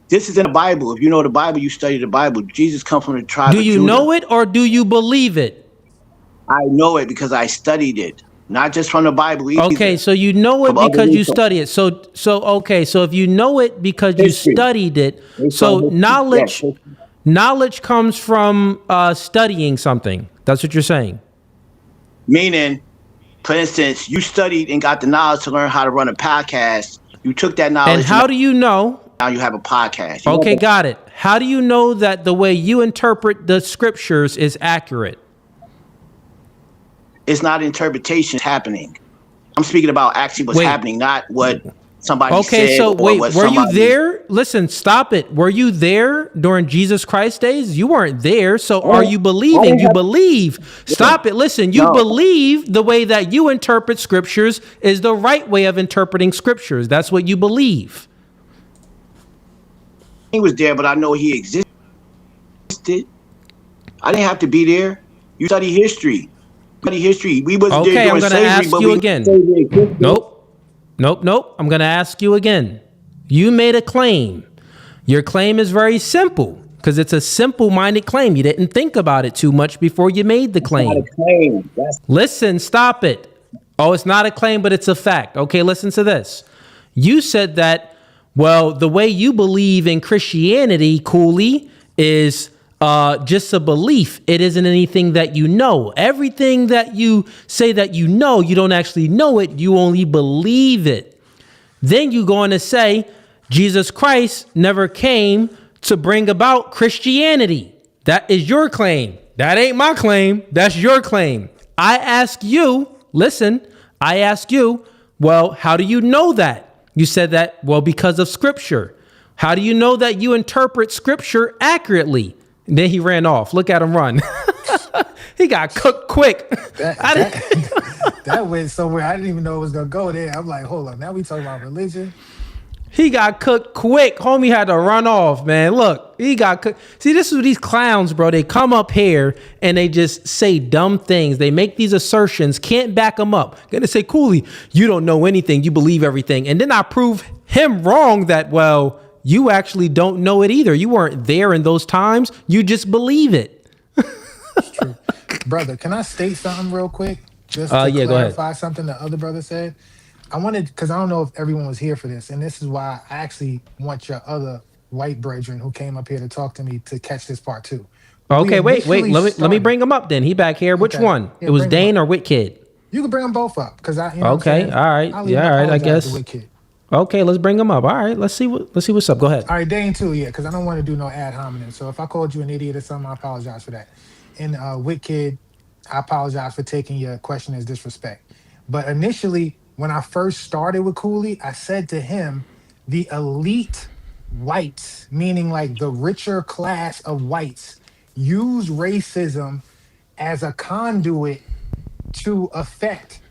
This is in the Bible. If you know the Bible, you study the Bible. Jesus comes from the tribe of Judah. Do you know it or do you believe it? I know it because I studied it, not just from the Bible either. Okay, so you know it because you study it. So if you know it because you studied it, so knowledge comes from studying something. That's what you're saying. Meaning, for instance, you studied and got the knowledge to learn how to run a podcast. You took that knowledge. And how do you know? now you have a podcast. Okay, got it. How do you know that the way you interpret the scriptures is accurate? It's not interpretations happening. I'm speaking about actually what's happening, not what somebody Okay, said. so or wait, what were you somebody- there? Listen, stop it. Were you there during Jesus Christ days? You weren't there. So are you believing? You believe. Stop it. Listen, you believe the way that you interpret scriptures is the right way of interpreting scriptures. That's what you believe. He was there, but I know he existed. I didn't have to be there. You study history. We wasn't there Okay, I'm during going to slavery, ask but you we again. slavery existed. Nope. I'm going to ask you again. You made a claim. Your claim is very simple because it's a simple-minded claim. You didn't think about it too much before you made the claim. Listen, stop it. Oh, it's not a claim, but it's a fact. Okay, listen to this. You said that, well, the way you believe in Christianity, Cooley, is just a belief. It isn't anything that you know. Everything that you say that you know, you don't actually know it. You only believe it. Then you go on to say Jesus Christ never came to bring about Christianity. That is your claim. That ain't my claim. That's your claim. I ask you, well, how do you know that? You said that, well, because of scripture. How do you know that you interpret scripture accurately? And then he ran off. Look at him run. He got cooked quick. That went somewhere. I didn't even know it was going to go there. I'm like, hold on. Now we talking about religion. He got cooked quick. Homie had to run off, man. Look, he got cooked. See, this is these clowns, bro. They come up here and they just say dumb things. They make these assertions, can't back them up. Gonna say, Cooley, you don't know anything. You believe everything. And then I prove him wrong that, well, you actually don't know it either. You weren't there in those times. You just believe it. It's true. Brother, can I state something real quick? Just to clarify something the other brother said. I wanted, because I don't know if everyone was here for this, and this is why I actually want your other white brethren who came up here to talk to me to catch this part too. Okay, wait. Let me bring him up then. He back here. Which one? Yeah, it was bring him Dane up. or Wit Kid? You can bring them both up because I. You know Okay, all right. I'll Yeah, all right. I apologize to guess. Wit Kid. Okay, let's bring him up. All right, let's see what's up. Go ahead. All right, Dane too, yeah, because I don't want to do no ad hominem. So if I called you an idiot or something, I apologize for that. And Wit Kid, I apologize for taking your question as disrespect. But initially, when I first started with Cooley, I said to him, the elite whites, meaning like the richer class of whites, use racism as a conduit to affect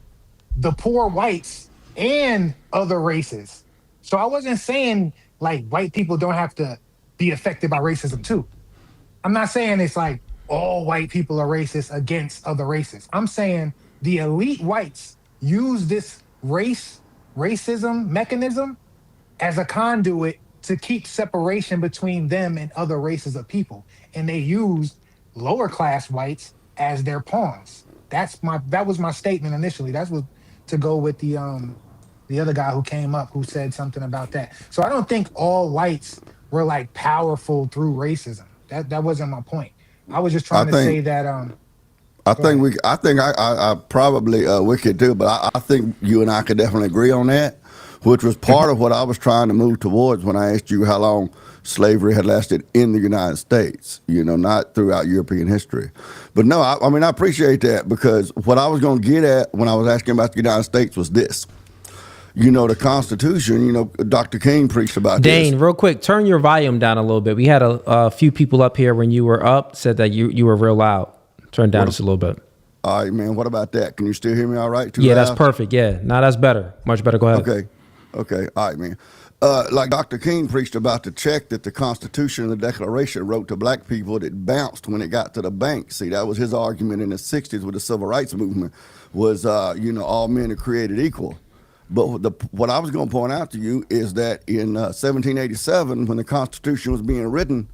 the poor whites and other races. So I wasn't saying like white people don't have to be affected by racism too. I'm not saying it's like all white people are racist against other races. I'm saying the elite whites use this racism mechanism as a conduit to keep separation between them and other races of people. And they use lower class whites as their pawns. That was my statement initially. That's what to go with the other guy who came up who said something about that. So I don't think all whites were like powerful through racism. That wasn't my point. I was just trying to say that I think I probably wicked too, but I think you and I could definitely agree on that, which was part of what I was trying to move towards when I asked you how long slavery had lasted in the United States, not throughout European history. But no, I mean, I appreciate that, because what I was going to get at when I was asking about the United States was this. The Constitution, Dr. King preached about this. Dane, real quick, turn your volume down a little bit. We had a few people up here when you were up, said that you were real loud. Turn down just a little bit. All right, man. What about that? Can you still hear me all right? Yeah, that's perfect. Yeah. Now that's better. Much better. Go ahead. Okay. All right, man. Like Dr. King preached about the check that the Constitution and the Declaration wrote to black people that bounced when it got to the bank. See, that was his argument in the 60s with the Civil Rights Movement was, all men are created equal. But what I was going to point out to you is that in 1787, when the Constitution was being written,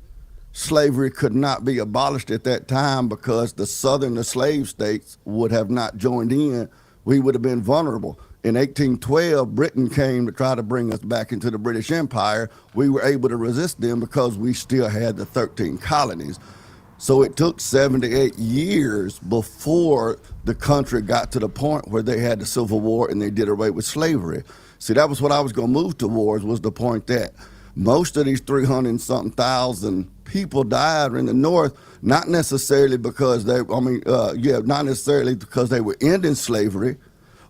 slavery could not be abolished at that time because the slave states would have not joined in. We would have been vulnerable. In 1812, Britain came to try to bring us back into the British Empire. We were able to resist them because we still had the 13 colonies. So it took 78 years before the country got to the point where they had the Civil War and they did away with slavery. See, that was what I was going to move towards, was the point that most of these 300 and something thousand people died in the North, not necessarily because not necessarily because they were ending slavery,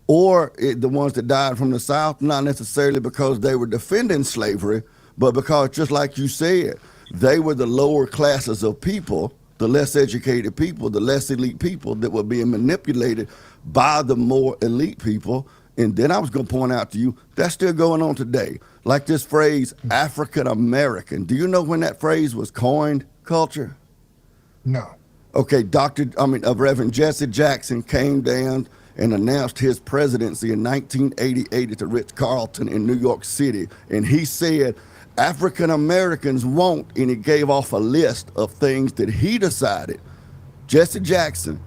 or the ones that died from the South, not necessarily because they were defending slavery, but because, just like you said, they were the lower classes of people, the less educated people, the less elite people that were being manipulated by the more elite people. And then I was going to point out to you, that's still going on today. Like this phrase, African American. Do you know when that phrase was coined, Culture? No. Okay, Reverend Jesse Jackson came down and announced his presidency in 1988 at the Ritz-Carlton in New York City. And he said, African Americans won't, and he gave off a list of things that he decided. Jesse Jackson,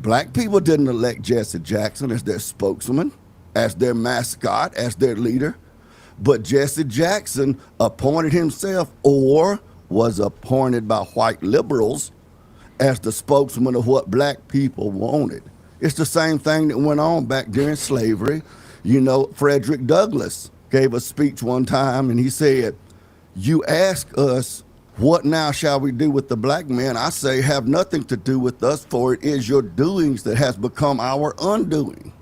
black people didn't elect Jesse Jackson as their spokesman, as their mascot, as their leader, but Jesse Jackson appointed himself or was appointed by white liberals as the spokesman of what black people wanted. It's the same thing that went on back during slavery. You know, Frederick Douglass gave a speech one time and he said, you ask us, what now shall we do with the black man? I say, have nothing to do with us, for it is your doings that has become our undoing.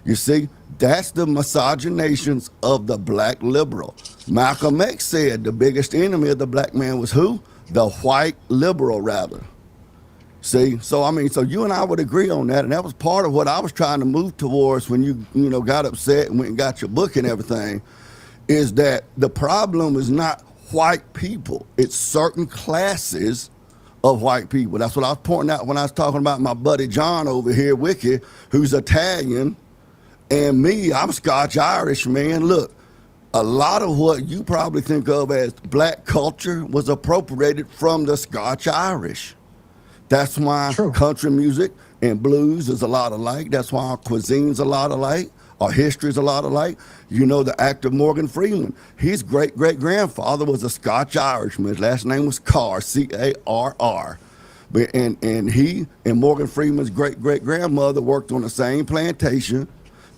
You see, that's the misoginations of the black liberal. Malcolm X said the biggest enemy of the black man was who? The white liberal, rather. See, so you and I would agree on that, and that was part of what I was trying to move towards when you got upset and went and got your book and everything, is that the problem is not white people, it's certain classes of white people. That's what I was pointing out when I was talking about my buddy John over here, Wiki, who's Italian, and me, I'm Scotch-Irish, man. Look, a lot of what you probably think of as black culture was appropriated from the Scotch-Irish. That's why country music and blues is a lot alike. That's why our cuisine's a lot alike. Our history's a lot alike. You know, the actor Morgan Freeman, his great-great-grandfather was a Scotch-Irishman. His last name was Carr, C-A-R-R. And he and Morgan Freeman's great-great-grandmother worked on the same plantation.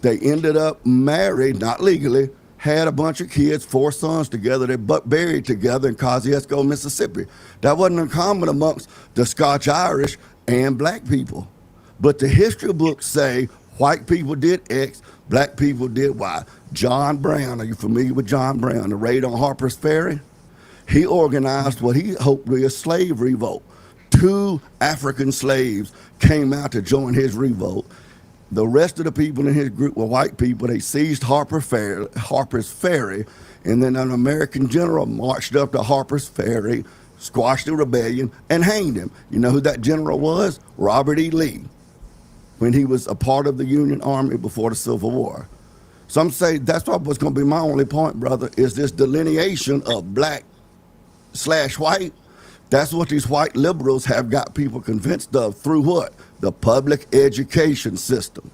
They ended up married, not legally, had a bunch of kids, 4 sons together. They buried together in Kosciuszko, Mississippi. That wasn't uncommon amongst the Scotch-Irish and black people. But the history books say white people did X, black people did Y. John Brown, are you familiar with John Brown? The raid on Harper's Ferry? He organized what he hoped to be a slave revolt. 2 African slaves came out to join his revolt. The rest of the people in his group were white people. They seized Harper's Ferry, and then an American general marched up to Harper's Ferry, squashed the rebellion, and hanged him. You know who that general was? Robert E. Lee, when he was a part of the Union Army before the Civil War. Some say that's what's going to be my only point, brother, is this delineation of black/white. That's what these white liberals have got people convinced of through what? The public education system.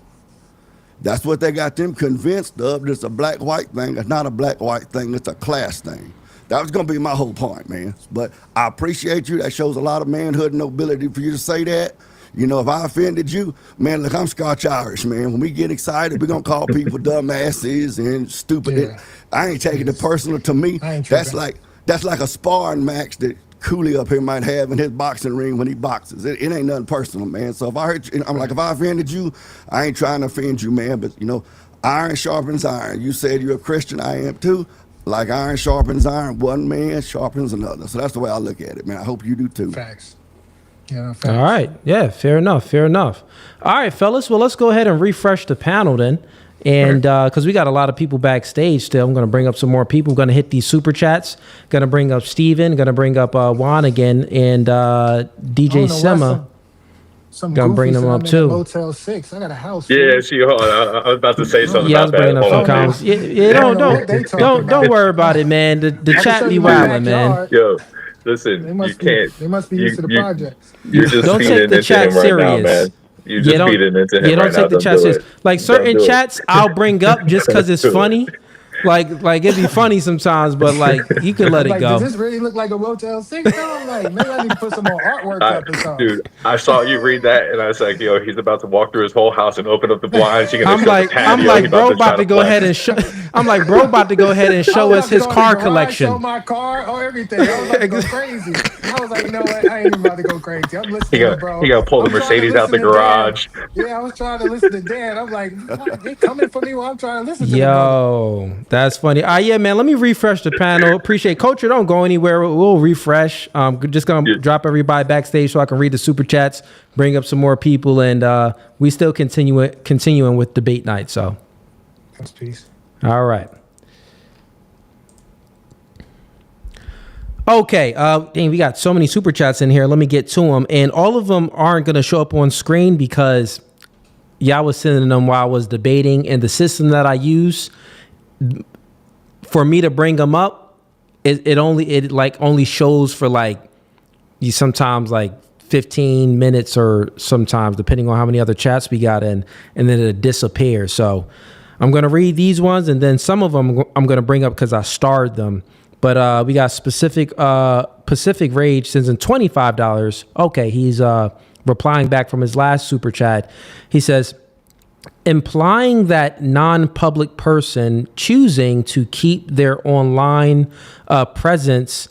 That's what they got them convinced of. It's a black-white thing. It's not a black-white thing. It's a class thing. That was going to be my whole point, man. But I appreciate you. That shows a lot of manhood and nobility for you to say that. You know, if I offended you, man, look, I'm Scotch-Irish, man. When we get excited, we're going to call people dumbasses and stupid. Yeah. I ain't taking it personal. To me, that's like a sparring match that Cooley up here might have in his boxing ring when he boxes. It ain't nothing personal, man. So if I hurt you, I'm like, if I offended you, I ain't trying to offend you, man. But, you know, iron sharpens iron. You said you're a Christian. I am too. Like iron sharpens iron. One man sharpens another. So that's the way I look at it, man. I hope you do too. Facts. Yeah, facts. All right. Yeah, fair enough. All right, fellas. Well, let's go ahead and refresh the panel then. And because we got a lot of people backstage still, I'm going to bring up some more people. I'm going to hit these super chats. Going to bring up Steven. Going to bring up Juan again. And DJ Sema. Going to bring them up too. Motel 6. I got a house. Yeah, I was about to say something about that. Hold on, comments. Don't worry about it, man. The chat be wilding, man. Yo, listen, you can't. They must be used to the projects. You're just feeding into him right now, man. You just feeding into him right now. Don't take the chat serious. Like certain chats I'll bring up just because it's funny. like it'd be funny sometimes, but like you can let I'm it like, go. does this really look like a Motel 6? Though? I'm like, maybe I need to put some more artwork up or something. Dude, I saw you read that, and I was like, yo, he's about to walk through his whole house and open up the blinds. He's gonna show the patio. He's bro, about about to to go ahead and show. I'm like, bro, about to go ahead and show us his car Show collection. my car or everything. I was about to go crazy. I was like, you know what? I ain't even about to go crazy. I'm listening to bro. He gonna pull the I'm trying to Mercedes out the listen to Dan. garage. Yeah, I was trying to listen to Dan. I'm like, what? They coming for me while I'm trying to listen to the brother. Yo, that's funny. Yeah, man. Let me refresh the panel. Appreciate Culture. Don't go anywhere. We'll refresh. Just gonna drop everybody backstage so I can read the super chats, bring up some more people, and we still continuing with debate night. So, that's peace. All right. Okay, dang, we got so many super chats in here. Let me get to them, and all of them aren't gonna show up on screen because y'all was sending them while I was debating, and the system that I use for me to bring them up, it only shows for like you sometimes like 15 minutes or sometimes depending on how many other chats we got in, and then it disappears. So I'm gonna read these ones, and then some of them I'm gonna bring up because I starred them. But we got Pacific Rage sends in $25. Okay, he's replying back from his last super chat. He says, implying that non-public person choosing to keep their online presence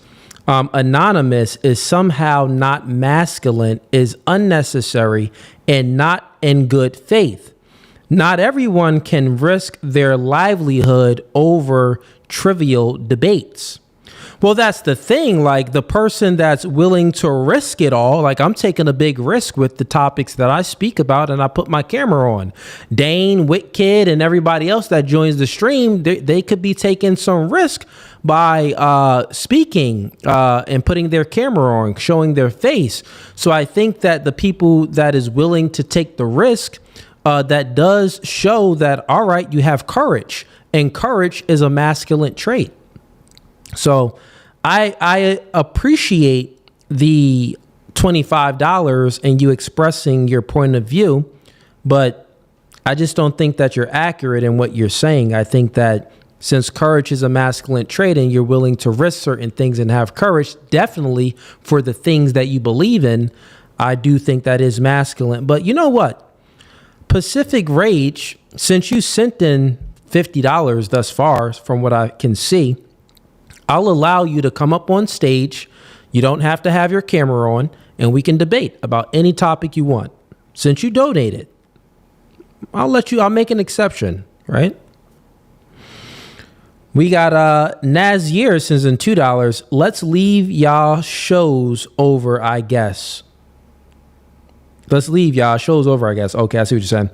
anonymous is somehow not masculine is unnecessary and not in good faith. Not everyone can risk their livelihood over trivial debates. Well, that's the thing. Like the person that's willing to risk it all, like I'm taking a big risk with the topics that I speak about and I put my camera on. Dane, Witkid, and everybody else that joins the stream, they could be taking some risk by speaking and putting their camera on, showing their face. So I think that the people that is willing to take the risk, that does show that, all right, you have courage, and courage is a masculine trait. So I appreciate the $25 and you expressing your point of view, but I just don't think that you're accurate in what you're saying. I think that since courage is a masculine trait and you're willing to risk certain things and have courage, definitely for the things that you believe in, I do think that is masculine. But you know what? Pacific Rage, since you sent in $50 thus far, from what I can see, I'll allow you to come up on stage. You don't have to have your camera on, and we can debate about any topic you want. Since you donated, I'll make an exception, right? We got Nazir sends in $2. Let's leave y'all shows over, I guess. Let's leave y'all shows over, I guess. Okay, I see what you're saying.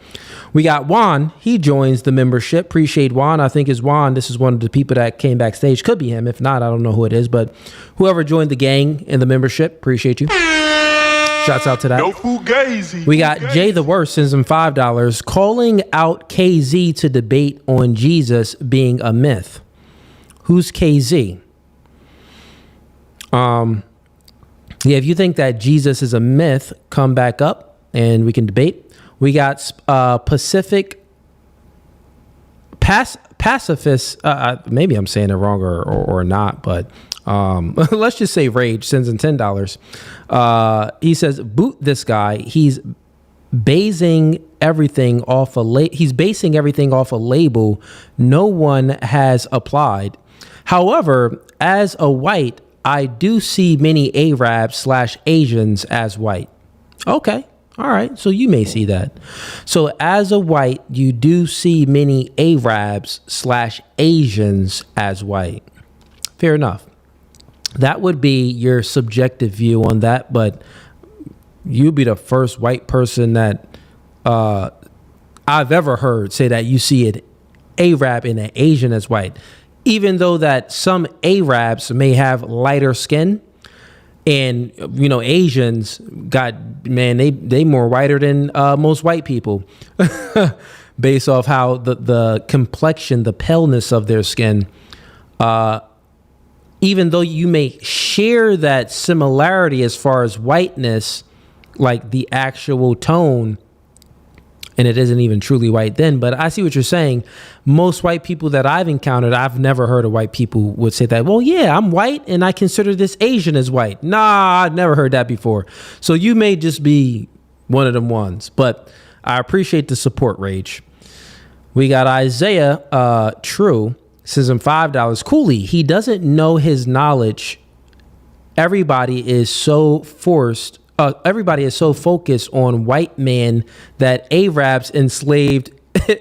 We got Juan. He joins the membership. Appreciate Juan. I think it's Juan. This is one of the people that came backstage. Could be him. If not, I don't know who it is. But whoever joined the gang in the membership, appreciate you. Shouts out to that. No Fugazee. We got Jay the Worst sends him $5. Calling out KZ to debate on Jesus being a myth. Who's KZ? Yeah, if you think that Jesus is a myth, come back up and we can debate. We got Pacifist. Maybe I'm saying it wrong or not, but let's just say Rage sends in $10. He says, boot this guy. He's basing everything off a label no one has applied. However, as a white, I do see many Arabs/Asians as white. Okay. All right. So you may see that. So as a white, you do see many Arabs/Asians as white. Fair enough. That would be your subjective view on that, but you'll be the first white person that I've ever heard say that you see an Arab and an Asian as white. Even though that some Arabs may have lighter skin, and you know Asians they more whiter than most white people, based off how the complexion, the paleness of their skin. Even though you may share that similarity as far as whiteness, like the actual tone and it isn't even truly white then. But I see what you're saying. Most white people that I've encountered, I've never heard of white people would say that, well, yeah, I'm white and I consider this Asian as white. Nah, I've never heard that before. So you may just be one of them ones, but I appreciate the support, Rage. We got Isaiah True, says him $5. Cooley, he doesn't know his knowledge. Everybody is so focused on white man that Arabs enslaved in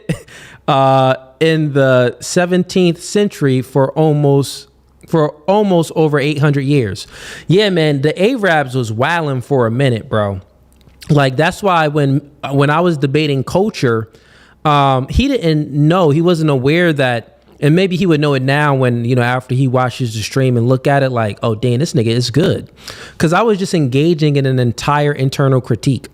the 17th century for almost over 800 years. Yeah, man, the Arabs was wilding for a minute, bro. Like, that's why when I was debating culture, he didn't know, he wasn't aware that. And maybe he would know it now when, after he watches the stream and look at it like, oh, dang, this nigga is good. Because I was just engaging in an entire internal critique.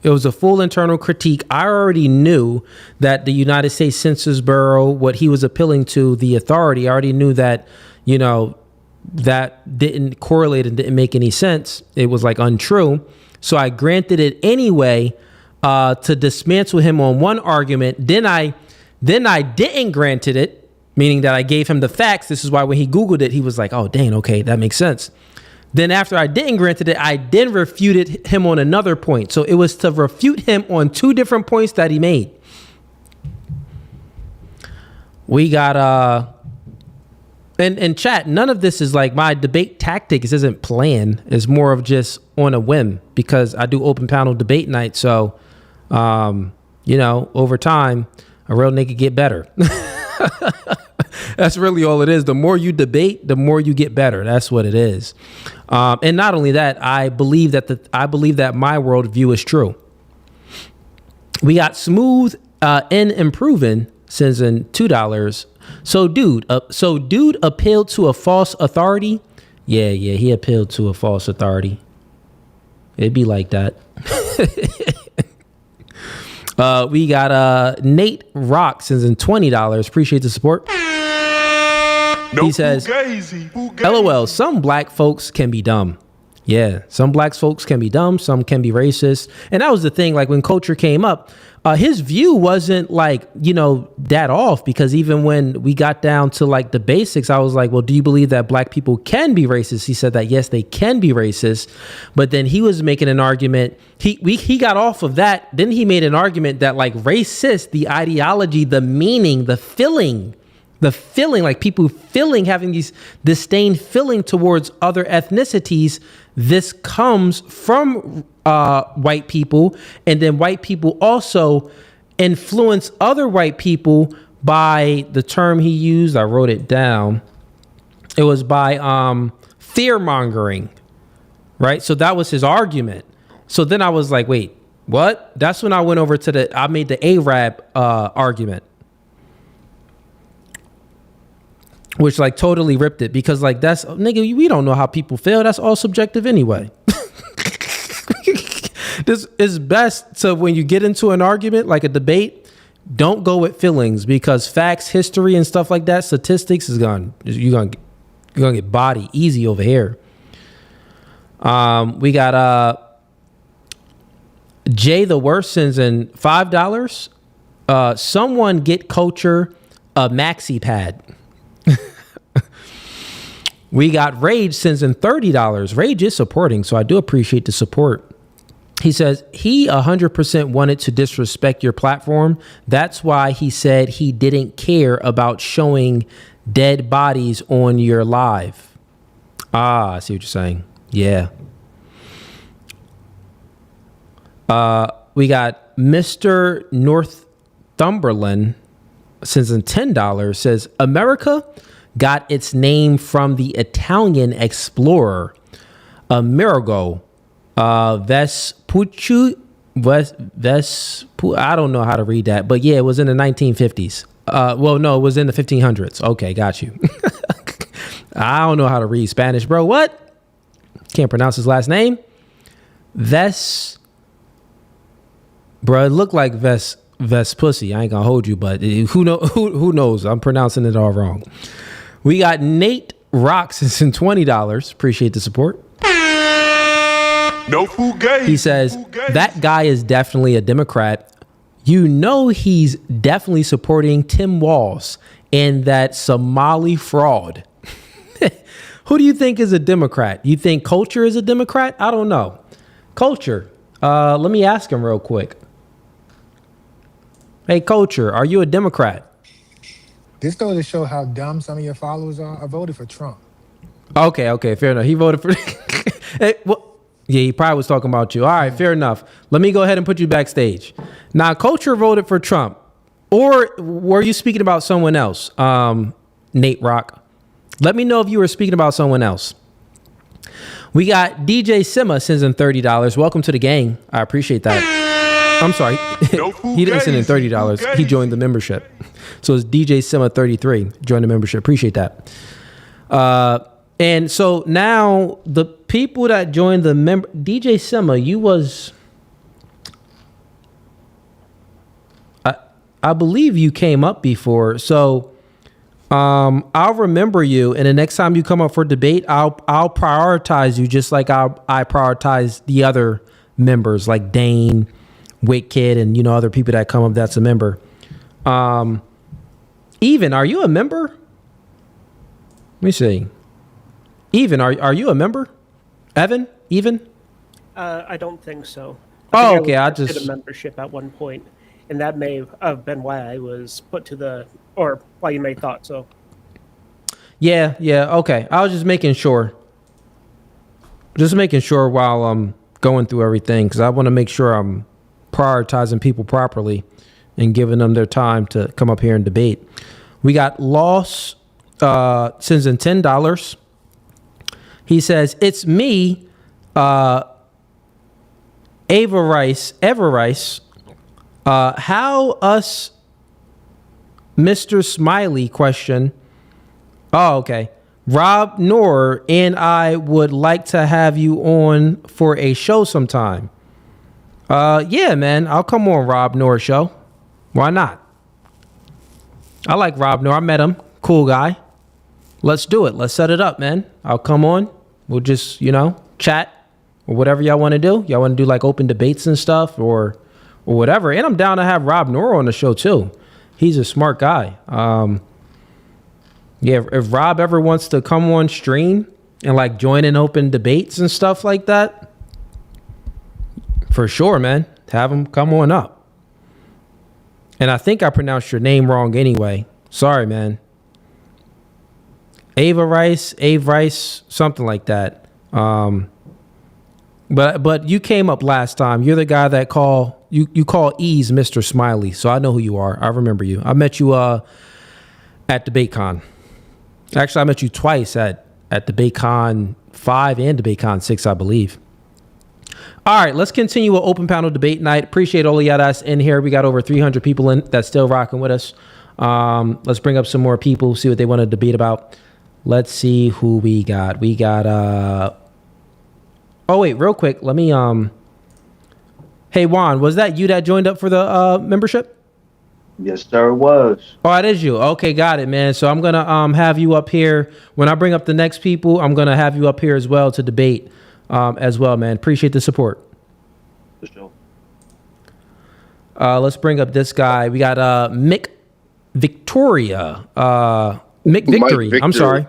It was a full internal critique. I already knew that the United States Census Bureau, what he was appealing to, the authority, I already knew that, that didn't correlate and didn't make any sense. It was like untrue. So I granted it anyway to dismantle him on one argument. Then I didn't granted it, meaning that I gave him the facts. This is why when he Googled it, he was like, oh, dang, okay, that makes sense. Then after I didn't granted it, I then refuted him on another point. So it was to refute him on two different points that he made. We got, and chat, none of this is like my debate tactics isn't planned. It's more of just on a whim because I do open panel debate night. So, over time, a real nigga get better. That's really all it is. The more you debate, the more you get better. That's what it is. And not only that, I believe that my worldview is true. We got Smooth and Improving sends in $2. So dude appealed to a false authority. Yeah, he appealed to a false authority. It'd be like that. We got Nate Rock sends in $20. Appreciate the support. He says, LOL, some black folks can be dumb. Yeah, some black folks can be dumb. Some can be racist. And that was the thing. Like when culture came up, his view wasn't like, that off, because even when we got down to like the basics, I was like, well, do you believe that black people can be racist? He said that, yes, they can be racist. But then he was making an argument. He got off of that. Then he made an argument that like racist, the ideology, the meaning, the feeling, like people having these disdain feeling towards other ethnicities. This comes from white people, and then white people also influence other white people by the term he used. I wrote it down. It was by fear mongering, right? So that was his argument. So then I was like, wait, what? That's when I went over to I made the Arab argument, which like totally ripped it, because like that's, nigga, we don't know how people feel. That's all subjective anyway. This is best. So when you get into an argument, like a debate, don't go with feelings, because facts, history and stuff like that, statistics you're gonna get body easy over here. We got Jay the Worst sends in $5. Someone get culture a maxi pad. We got Rage sends in $30. Rage is supporting, so I do appreciate the support. He says he 100% wanted to disrespect your platform. That's why he said he didn't care about showing dead bodies on your live. I see what you're saying. Yeah. We got Mr. Northumberland sends in $10. Says America got its name from the Italian explorer Amerigo Vespucci. I don't know how to read that, but yeah, it was in the 1950s. Well, no, it was in the 1500s. Okay, got you. I don't know how to read Spanish, bro. What? Can't pronounce his last name. Bro, it looked like Vespucci. I ain't gonna hold you, but who knows? I'm pronouncing it all wrong. We got Nate Rocks in $20. Appreciate the support. No Fugazee. He says that guy is definitely a Democrat. you know he's definitely supporting Tim Walz and that Somali fraud. Who do you think is a Democrat? You think Culture is a Democrat? I don't know. Culture, let me ask him real quick. Hey, Culture, are you a Democrat? This goes to show how dumb some of your followers are. I voted for Trump. Okay, fair enough. He voted for... Hey, well, yeah, he probably was talking about you. All right, fair enough. Let me go ahead and put you backstage. Now, Culture voted for Trump. Or were you speaking about someone else, Nate Rock? Let me know if you were speaking about someone else. We got DJ Sima sends in $30. Welcome to the gang. I appreciate that. I'm sorry. He didn't send in $30. He joined the membership. So it's DJ Sima 33. Join the membership. Appreciate that. And so now the people that joined the DJ Sima, you was... I believe you came up before. So I'll remember you, and the next time you come up for debate, I'll prioritize you just like I prioritize the other members like Dane, Wicked, and other people that come up that's a member. Even, are you a member? Let me see. Even, are you a member? Evan? Even? I don't think so. Oh, okay. I did just a membership at one point, and that may have been why I was put to the, or why you may thought so. Yeah. Okay. I was just making sure. Just making sure while I'm going through everything, because I want to make sure I'm prioritizing people properly and giving them their time to come up here and debate. We got Loss sends in $10. He says, it's me, Eva Rice. How us, Mr. Smiley question. Oh, okay. Rob Noor and I would like to have you on for a show sometime. Yeah, man. I'll come on Rob Noor show. Why not? I like Rob Noor. I met him. Cool guy. Let's do it. Let's set it up, man. I'll come on. We'll just, chat or whatever y'all want to do. Y'all want to do like open debates and stuff or whatever. And I'm down to have Rob Noor on the show too. He's a smart guy. Yeah, if Rob ever wants to come on stream and like join in open debates and stuff like that, for sure, man. Have him come on up. And I think I pronounced your name wrong anyway. Sorry, man. Ave Rice, something like that. But you came up last time. You're the guy that you call Ease Mr. Smiley. So I know who you are. I remember you. I met you at DebateCon. Actually, I met you twice at DebateCon 5 and DebateCon 6, I believe. All right, let's continue with open panel debate night. Appreciate all of y'all that's in here. We got over 300 people in that's still rocking with us. Let's bring up some more people, see what they want to debate about. Let's see who we got. We got oh wait, real quick. Let me hey Juan, was that you that joined up for the membership? Yes, sir, it was. Oh, that is you. Okay, got it, man. So I'm gonna have you up here. When I bring up the next people, I'm gonna have you up here as well to debate as well, man. Appreciate the support. For sure. Let's bring up this guy. We got Mick Victoria. Mick Victory. I'm sorry.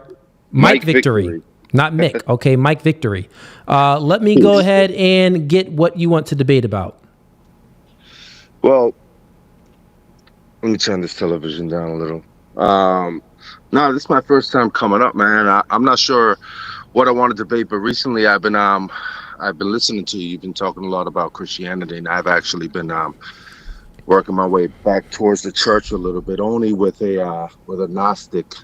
Mike Victory. Not Mick. Okay, Mike Victory. Let me go ahead and get what you want to debate about. Well, let me turn this television down a little. No, this is my first time coming up, man. I'm not sure what I want to debate, but recently I've been listening to you. You've been talking a lot about Christianity, and I've actually been working my way back towards the church a little bit, only with a Gnostic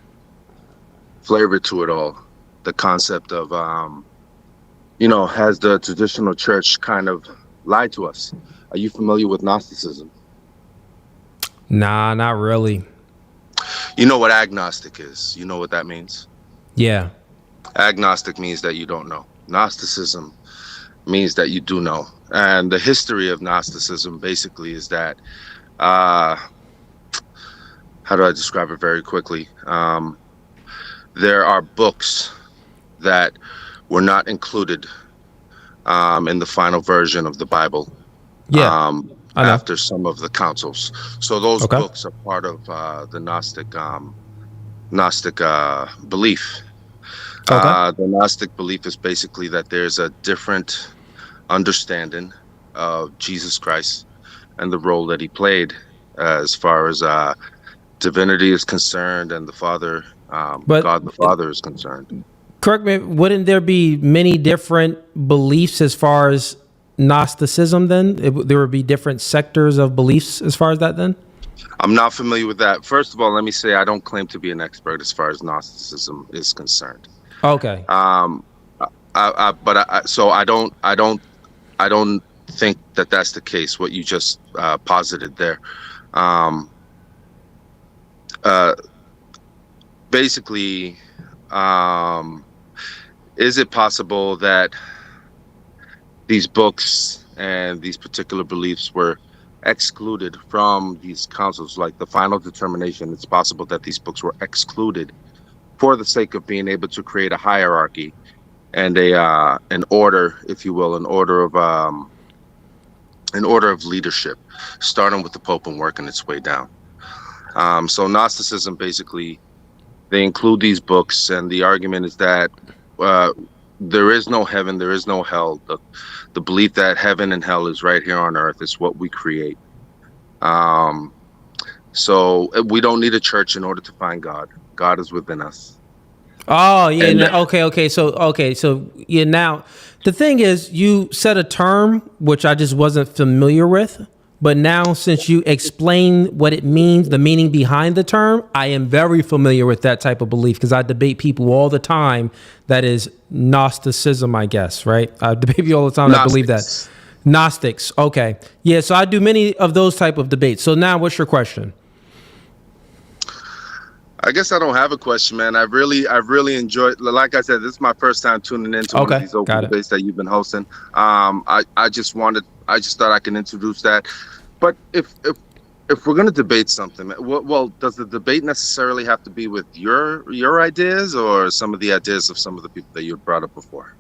flavor to it all. The concept of, has the traditional church kind of lied to us? Are you familiar with Gnosticism? Nah, not really. You know what agnostic is? You know what that means? Yeah. Agnostic means that you don't know. Gnosticism means that you do know. And the history of Gnosticism basically is that, how do I describe it very quickly? There are books that were not included in the final version of the Bible. Yeah. I know. after some of the councils. So those Okay. books are part of the Gnostic belief. Okay. The Gnostic belief is basically that there's a different understanding of Jesus Christ and the role that he played as far as divinity is concerned and the Father, But God the Father is concerned. correct me, wouldn't there be many different beliefs as far as Gnosticism then? There would be different sectors of beliefs as far as that then? I'm not familiar with that. First of all, let me say I don't claim to be an expert as far as Gnosticism is concerned. Okay. So I don't think that that's the case. What you just posited there. Basically, is it possible that these books and these particular beliefs were excluded from these councils? Like the final determination, it's possible that these books were excluded for the sake of being able to create a hierarchy and an order, if you will, an order of leadership, starting with the Pope and working its way down. So Gnosticism, basically, they include these books, and the argument is that there is no heaven, there is no hell. The belief that heaven and hell is right here on earth is what we create. So we don't need a church in order to find God. God is within us. Oh yeah. And- Okay. So yeah. Now, the thing is, you said a term which I just wasn't familiar with, but now since you explain what it means, the meaning behind the term, I am very familiar with that type of belief because I debate people all the time. That is Gnosticism, I guess, right? I debate people all the time that believe that. Gnostics. Okay. Yeah. So I do many of those type of debates. So now, what's your question? I guess I don't have a question, man. I've really enjoyed. Like I said, this is my first time tuning into one of these open debates that you've been hosting. I just thought I can introduce that. But if we're gonna debate something, well, does the debate necessarily have to be with your ideas or some of the ideas of some of the people that you had brought up before?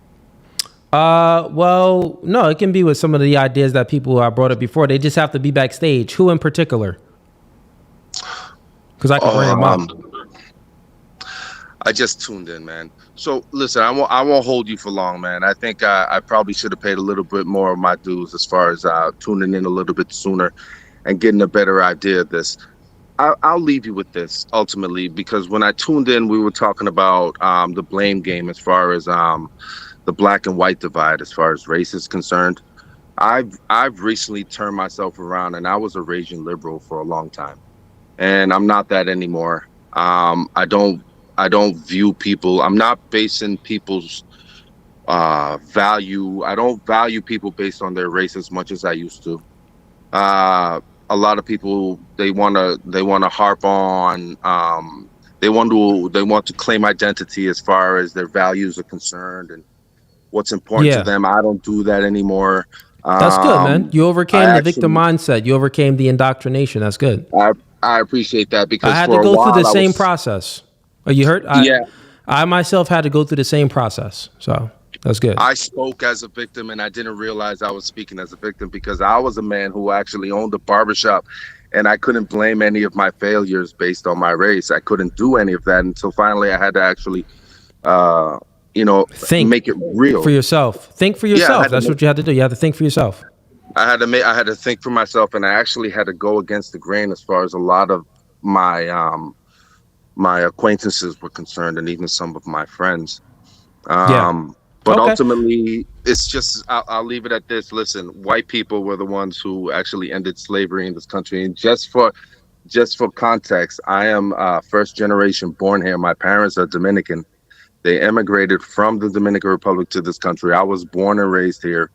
Well, no, it can be with some of the ideas that people I brought up before. They just have to be backstage. Who in particular? Because I can bring them up. I just tuned in, man. So listen, I won't hold you for long, man. I think I probably should have paid a little bit more of my dues as far as tuning in a little bit sooner and getting a better idea of this. I'll leave you with this ultimately, because when I tuned in, we were talking about the blame game as far as the black and white divide as far as race is concerned. I've recently turned myself around, and I was a raging liberal for a long time, and I'm not that anymore. I don't view people. I'm not basing people's value. I don't value people based on their race as much as I used to. A lot of people, they want to harp on. They want to claim identity as far as their values are concerned and what's important to them. I don't do that anymore. That's good, man. You overcame the victim mindset. You overcame the indoctrination. That's good. I appreciate that, because I had to go through the same process. Oh, you heard? I myself had to go through the same process. So that's good. I spoke as a victim, and I didn't realize I was speaking as a victim because I was a man who actually owned a barbershop, and I couldn't blame any of my failures based on my race. I couldn't do any of that until finally I had to actually, think, make it real for yourself. Think for yourself. That's what you had to do. You had to think for yourself. I had to think for myself, and I actually had to go against the grain as far as a lot of my my acquaintances were concerned, and even some of my friends. But ultimately, it's just, I'll leave it at this. Listen, white people were the ones who actually ended slavery in this country. And just for context, I am first generation born here. My parents are Dominican. They emigrated from the Dominican Republic to this country. I was born and raised here.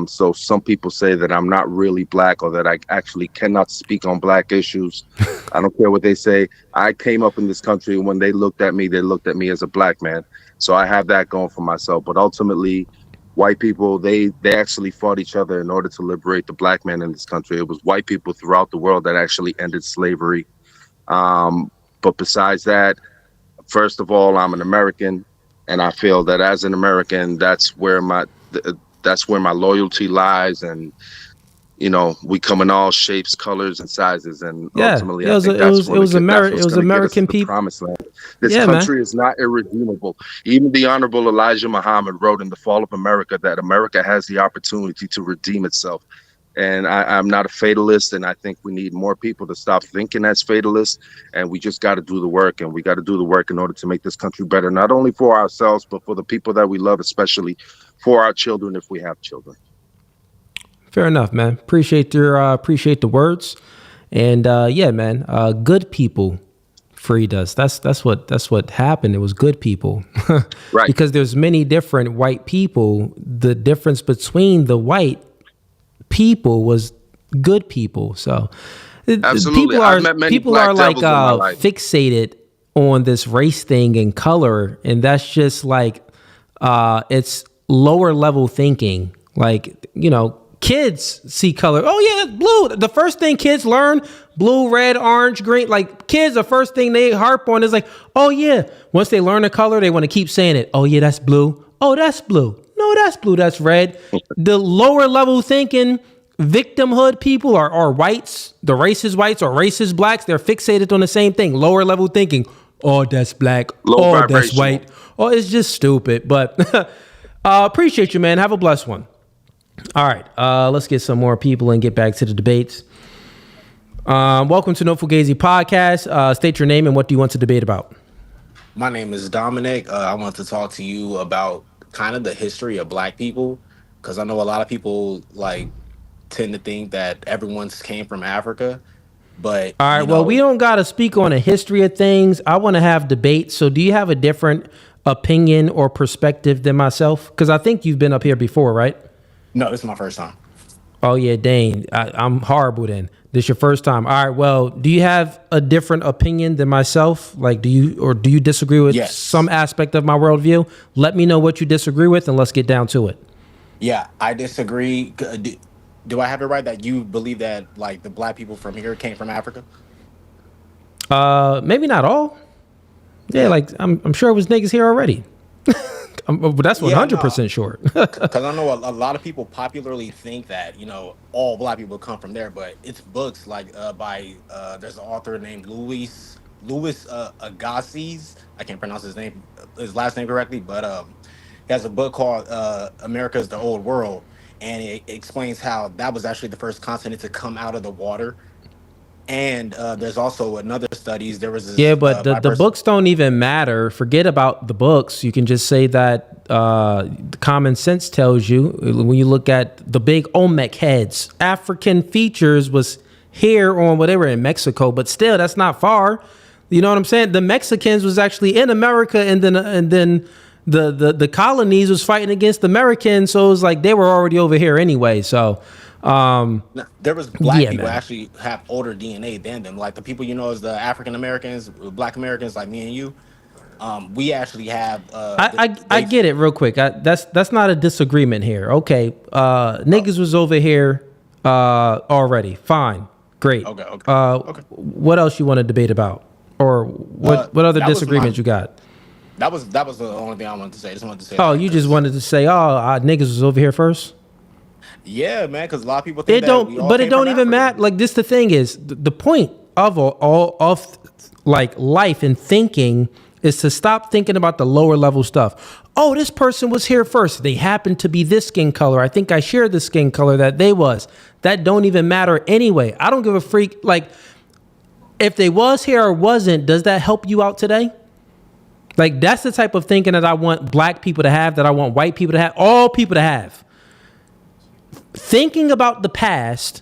So some people say that I'm not really black, or that I actually cannot speak on black issues. I don't care what they say. I came up in this country, and when they looked at me as a black man. So I have that going for myself. But ultimately, white people, they actually fought each other in order to liberate the black man in this country. It was white people throughout the world that actually ended slavery. But besides that, first of all, I'm an American, and I feel that as an American, that's where my loyalty lies, and we come in all shapes, colors, and sizes, and Yeah, ultimately, it I was think that's it was that's It what's was going to get us to American the people. promised land. This Yeah, man. country is not irredeemable. Even the Honorable Elijah Muhammad wrote in The Fall of America that America has the opportunity to redeem itself. And I'm not a fatalist, and I think we need more people to stop thinking as fatalists. And we just got to do the work, and we got to do the work in order to make this country better, not only for ourselves, but for the people that we love, especially for our children if we have children. Fair enough, man. Appreciate the words, and yeah, man. Good people freed us. That's what happened. It was good people, Right? Because there's many different white people. The difference between the white people was good people. So Absolutely. I've met many black like devils in my life. fixated on this race thing and color, and that's just like it's lower level thinking. Like, kids see color. Oh yeah, blue. The first thing kids learn, blue, red, orange, green. Like, kids, the first thing they harp on is like, oh yeah. Once they learn a color, they want to keep saying it. Oh yeah, that's blue. Oh, that's blue. No, that's blue. That's red. The lower level thinking, victimhood people are whites, the racist whites or racist blacks. They're fixated on the same thing. Lower level thinking. Oh, that's black. Oh, that's white. Oh, it's just stupid. But appreciate you, man. Have a blessed one. All right, let's get some more people and get back to the debates. Welcome to No Fugazee podcast. State your name and what do you want to debate about? My name is Dominic. I want to talk to you about kind of the history of black people, because I know a lot of people tend to think that everyone's came from Africa, but all right. Well, we don't got to speak on a history of things. I want to have debate. So, do you have a different opinion or perspective than myself? Because I think you've been up here before, right? No, this is my first time. Oh yeah, dang. I'm horrible then. This your first time. All right. Well, do you have a different opinion than myself? Like, do you disagree with some aspect of my worldview? Let me know what you disagree with, and let's get down to it. Yeah, I disagree. Do I have it right that you believe that the black people from here came from Africa? Maybe not all. Yeah, I'm sure it was niggas here already. But that's 100% sure. Because I know a lot of people popularly think that all black people come from there, but it's books by there's an author named Louis Agassiz. I can't pronounce his last name correctly, but he has a book called America's the Old World, and it explains how that was actually the first continent to come out of the water. And there's also another studies. There was this, but the books don't even matter. Forget about the books. You can just say that the common sense tells you when you look at the big Olmec heads, African features was here on whatever in Mexico, but still that's not far. You know what I'm saying? The Mexicans was actually in America, and then the colonies was fighting against the Americans. So it was like they were already over here anyway. So. There was black people actually have older DNA than them. Like the people as the African Americans, Black Americans, like me and you. We actually have. I get it real quick. That's not a disagreement here. Okay, niggas was over here already. Fine, great. Okay. What else you want to debate about, or what other disagreements you got? That was the only thing I wanted to say. I just wanted to say. Oh, you just wanted to say, niggas was over here first. Yeah, man, because a lot of people think it don't even matter. Like, this, the thing is, the point of all of life and thinking is to stop thinking about the lower level stuff. Oh, this person was here first. They happen to be this skin color. I think I share the skin color that they was. That don't even matter anyway. I don't give a freak. Like, if they was here or wasn't, does that help you out today? Like, that's the type of thinking that I want black people to have, that I want white people to have, all people to have. Thinking about the past,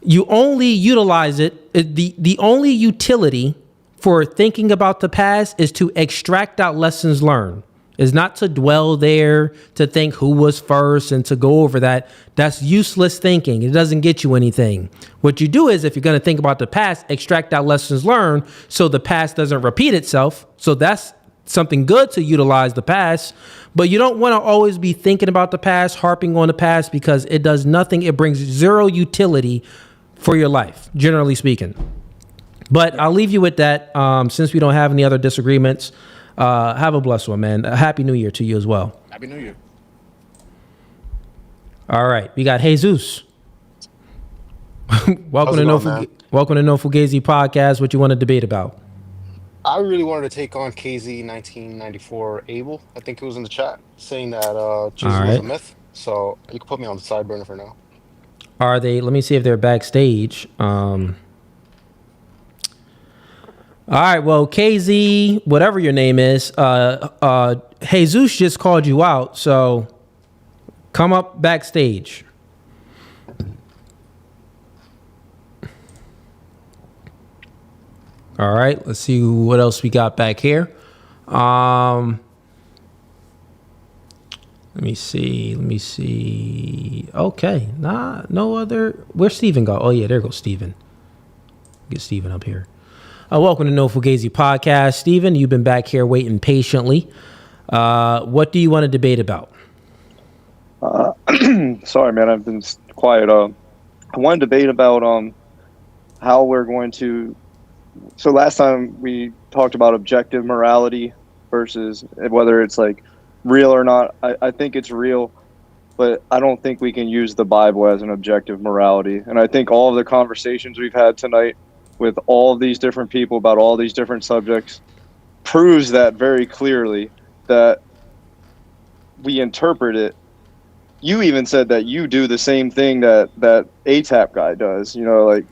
you only utilize it. The only utility for thinking about the past is to extract out lessons learned. Is not to dwell there, to think who was first and to go over that. That's useless thinking. It doesn't get you anything. What you do is, if you're going to think about the past, extract out lessons learned so the past doesn't repeat itself. So that's something good to utilize the past, but you don't want to always be thinking about the past, harping on the past, because it does nothing. It brings zero utility for your life, generally speaking. But I'll leave you with that. Since we don't have any other disagreements, have a blessed one, man. A happy New Year to you as well. Happy New Year. All right. We got Jesus. Welcome How's to it No going, man? Welcome to No Fugazi podcast. What you want to debate about? I really wanted to take on KZ 1994 Abel. I think it was in the chat saying that All Jesus was a right. myth. So you can put me on the side burner for now. Are they? Let me see if they're backstage. All right. Well, KZ, whatever your name is, Jesus just called you out. So come up backstage. All right. Let's see what else we got back here. Let me see. Okay. No other. Where's Steven go? Oh, yeah. There goes Steven. Get Steven up here. Welcome to No Fugazi podcast. Steven, you've been back here waiting patiently. What do you want to debate about? Sorry, man. I've been quiet. I want to debate about how we're going to. So last time we talked about objective morality versus whether it's like real or not. I think it's real, but I don't think we can use the Bible as an objective morality. And I think all of the conversations we've had tonight with all of these different people about all these different subjects proves that very clearly, that we interpret it. You even said that you do the same thing that ATAP guy does, like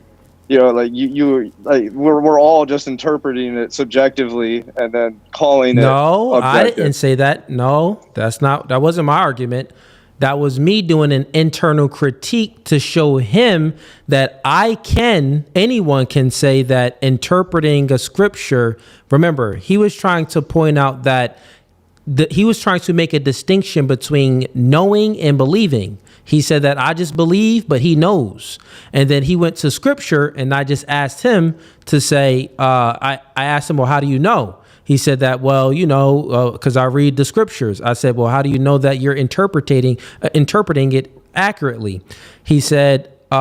we're all just interpreting it subjectively and then calling it objective. I didn't say that. No, that wasn't my argument. That was me doing an internal critique to show him that anyone can say that interpreting a scripture. Remember, he was trying to point out that he was trying to make a distinction between knowing and believing. He said that I just believe, but he knows. And then he went to scripture, and I just asked him to say, I asked him, well, how do you know? He said that, well, because I read the scriptures. I said, well, how do you know that you're interpreting it accurately? He said, he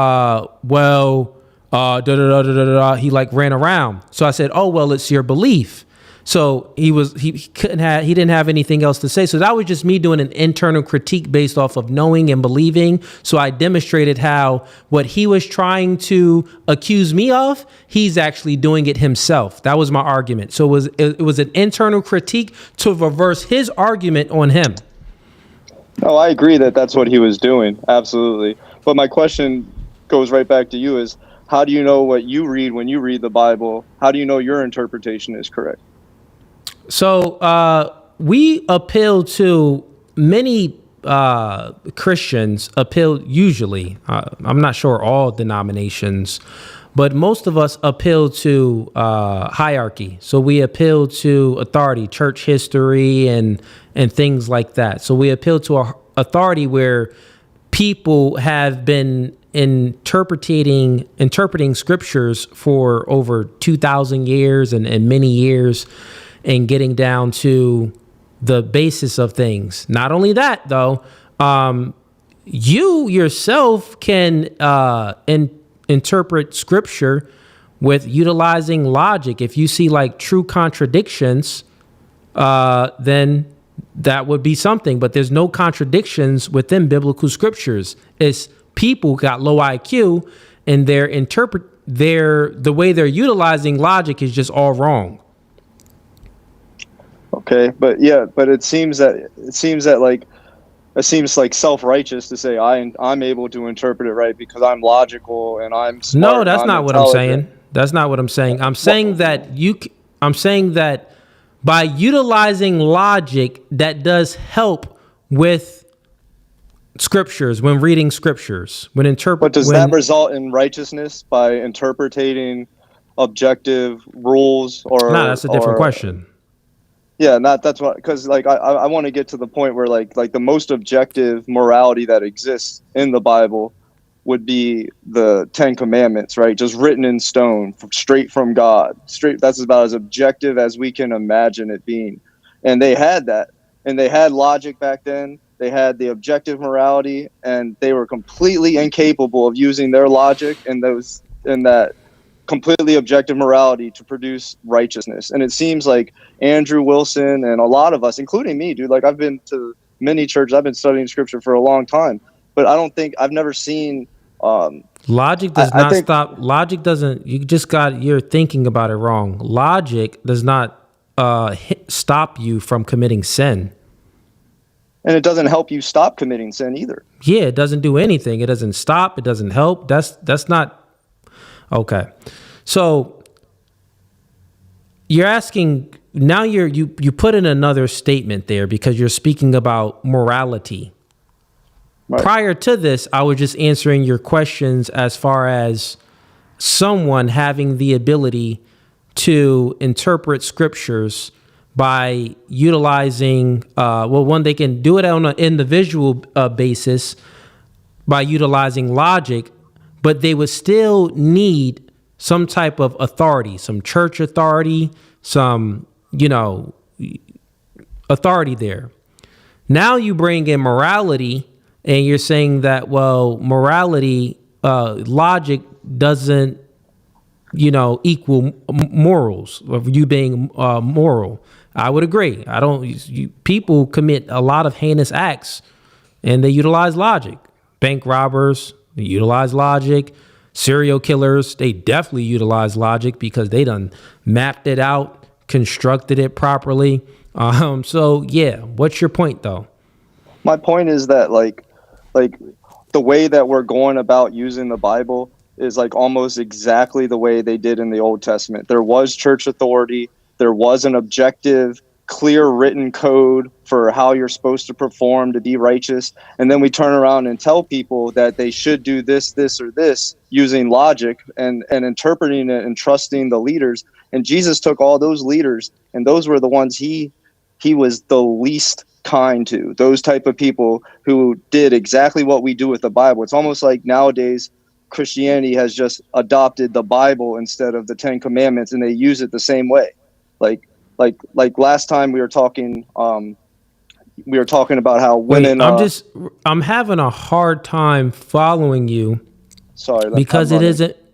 like ran around. So I said, oh, well, it's your belief. So he didn't have anything else to say. So that was just me doing an internal critique based off of knowing and believing. So I demonstrated how what he was trying to accuse me of, he's actually doing it himself. That was my argument. So it was an internal critique to reverse his argument on him. No, I agree that that's what he was doing. Absolutely. But my question goes right back to you is, how do you know what you read when you read the Bible? How do you know your interpretation is correct? So we appeal to many Christians usually. I'm not sure all denominations, but most of us appeal to hierarchy. So we appeal to authority, church history, and things like that. So we appeal to authority where people have been interpreting scriptures for over 2,000 years and many years, and getting down to the basis of things. Not only that, though, you yourself can interpret scripture with utilizing logic. If you see like true contradictions, then that would be something. But there's no contradictions within biblical scriptures. It's people got low IQ, and the way they're utilizing logic is just all wrong. Okay, but it seems like self-righteous to say I'm able to interpret it right because I'm logical and I'm smart. No, that's not what I'm saying. That's not what I'm saying. I'm saying that by utilizing logic, that does help with scriptures when reading scriptures, when interpreting. But does that result in righteousness by interpreting objective rules or? No, that's a different question. Yeah, that's what, because like I want to get to the point where like the most objective morality that exists in the Bible would be the 10 Commandments, right? Just written in stone, straight from God. That's about as objective as we can imagine it being. And they had that, and they had logic back then. They had the objective morality, and they were completely incapable of using their logic in that completely objective morality to produce righteousness. And it seems like Andrew Wilson and a lot of us, including me, dude, like I've been to many churches, I've been studying scripture for a long time, but I've never seen Logic does I not think, stop. Logic doesn't. You're thinking about it wrong. Logic does not stop you from committing sin. and it doesn't help you stop committing sin either. Yeah, it doesn't do anything. It doesn't stop. It doesn't help. That's not okay. So you're asking now. You put in another statement there because you're speaking about morality. Right. Prior to this, I was just answering your questions as far as someone having the ability to interpret scriptures by utilizing, one, they can do it on an individual basis by utilizing logic, but they would still need some type of authority, some church authority, some, authority there. Now you bring in morality and you're saying that, well, morality, logic doesn't, equal morals, of you being moral. I would agree. People commit a lot of heinous acts and they utilize logic. Bank robbers, they utilize logic. Serial killers, they definitely utilize logic because they done mapped it out, constructed it properly. So yeah, what's your point though? My point is that like the way that we're going about using the Bible is like almost exactly the way they did in the Old Testament. There was church authority. There was an objective, clear written code for how you're supposed to perform to be righteous. And then we turn around and tell people that they should do this, this, or this using logic and interpreting it and trusting the leaders. And Jesus took all those leaders, and those were the ones he was the least kind to, those type of people who did exactly what we do with the Bible. It's almost like nowadays Christianity has just adopted the Bible instead of the Ten Commandments, and they use it the same way. Like last time we were talking about how women. Wait, I'm having a hard time following you. Sorry, because it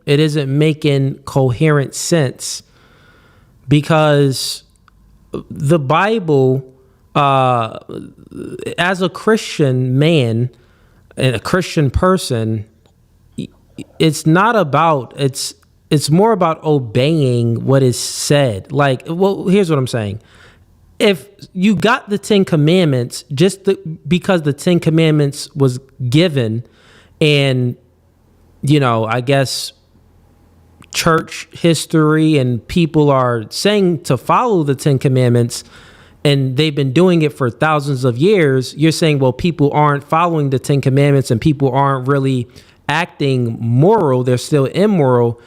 isn't making coherent sense. Because the Bible, as a Christian man and a Christian person, it's more about obeying what is said. Like, well, here's what I'm saying. If you got the 10 Commandments, because the 10 Commandments was given and, I guess church history and people are saying to follow the 10 Commandments and they've been doing it for thousands of years, you're saying, well, people aren't following the 10 Commandments and people aren't really acting moral. They're still immoral.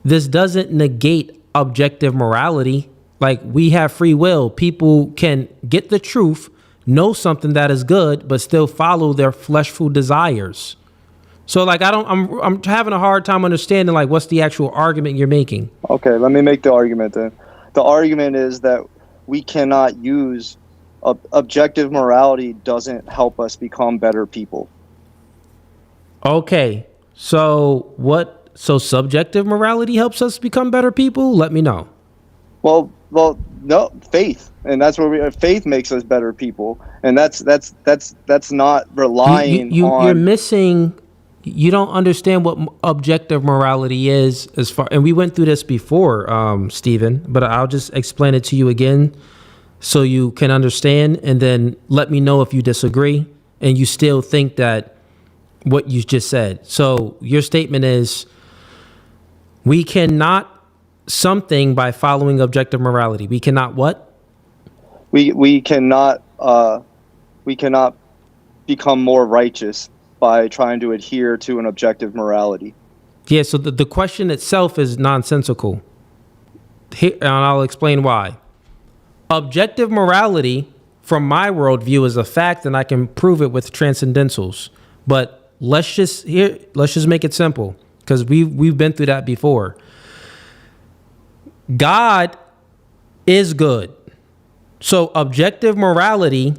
This doesn't negate objective morality. Like, we have free will. People can get the truth, know something that is good, but still follow their fleshful desires. So like, I'm having a hard time understanding like what's the actual argument you're making. Okay, let me make the argument then. The argument is that we cannot use objective morality doesn't help us become better people. Okay, so subjective morality helps us become better people? Let me know. Well, no, faith, and that's where faith makes us better people, and that's not relying on. You're missing. You don't understand what objective morality is, and we went through this before, Stephen. But I'll just explain it to you again, so you can understand, and then let me know if you disagree and you still think that what you just said. So your statement is, we cannot something by following objective morality. We cannot what? We cannot become more righteous by trying to adhere to an objective morality. Yeah, so the question itself is nonsensical. Here, and I'll explain why. Objective morality, from my worldview, is a fact, and I can prove it with transcendentals. But let's just make it simple, because we've been through that before. God is good. So objective morality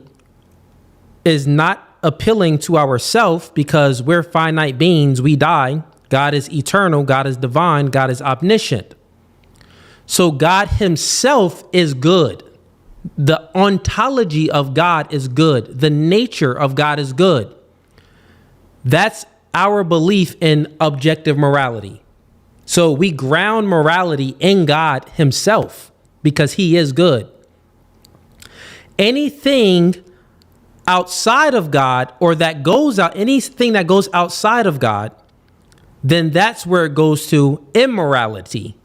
is not appealing to ourself because we're finite beings. We die. God is eternal. God is divine. God is omniscient. So God himself is good. The ontology of God is good. The nature of God is good. That's our belief in objective morality. So we ground morality in God himself because he is good. Anything outside of God or that goes out, anything that goes outside of God, then that's where it goes to immorality.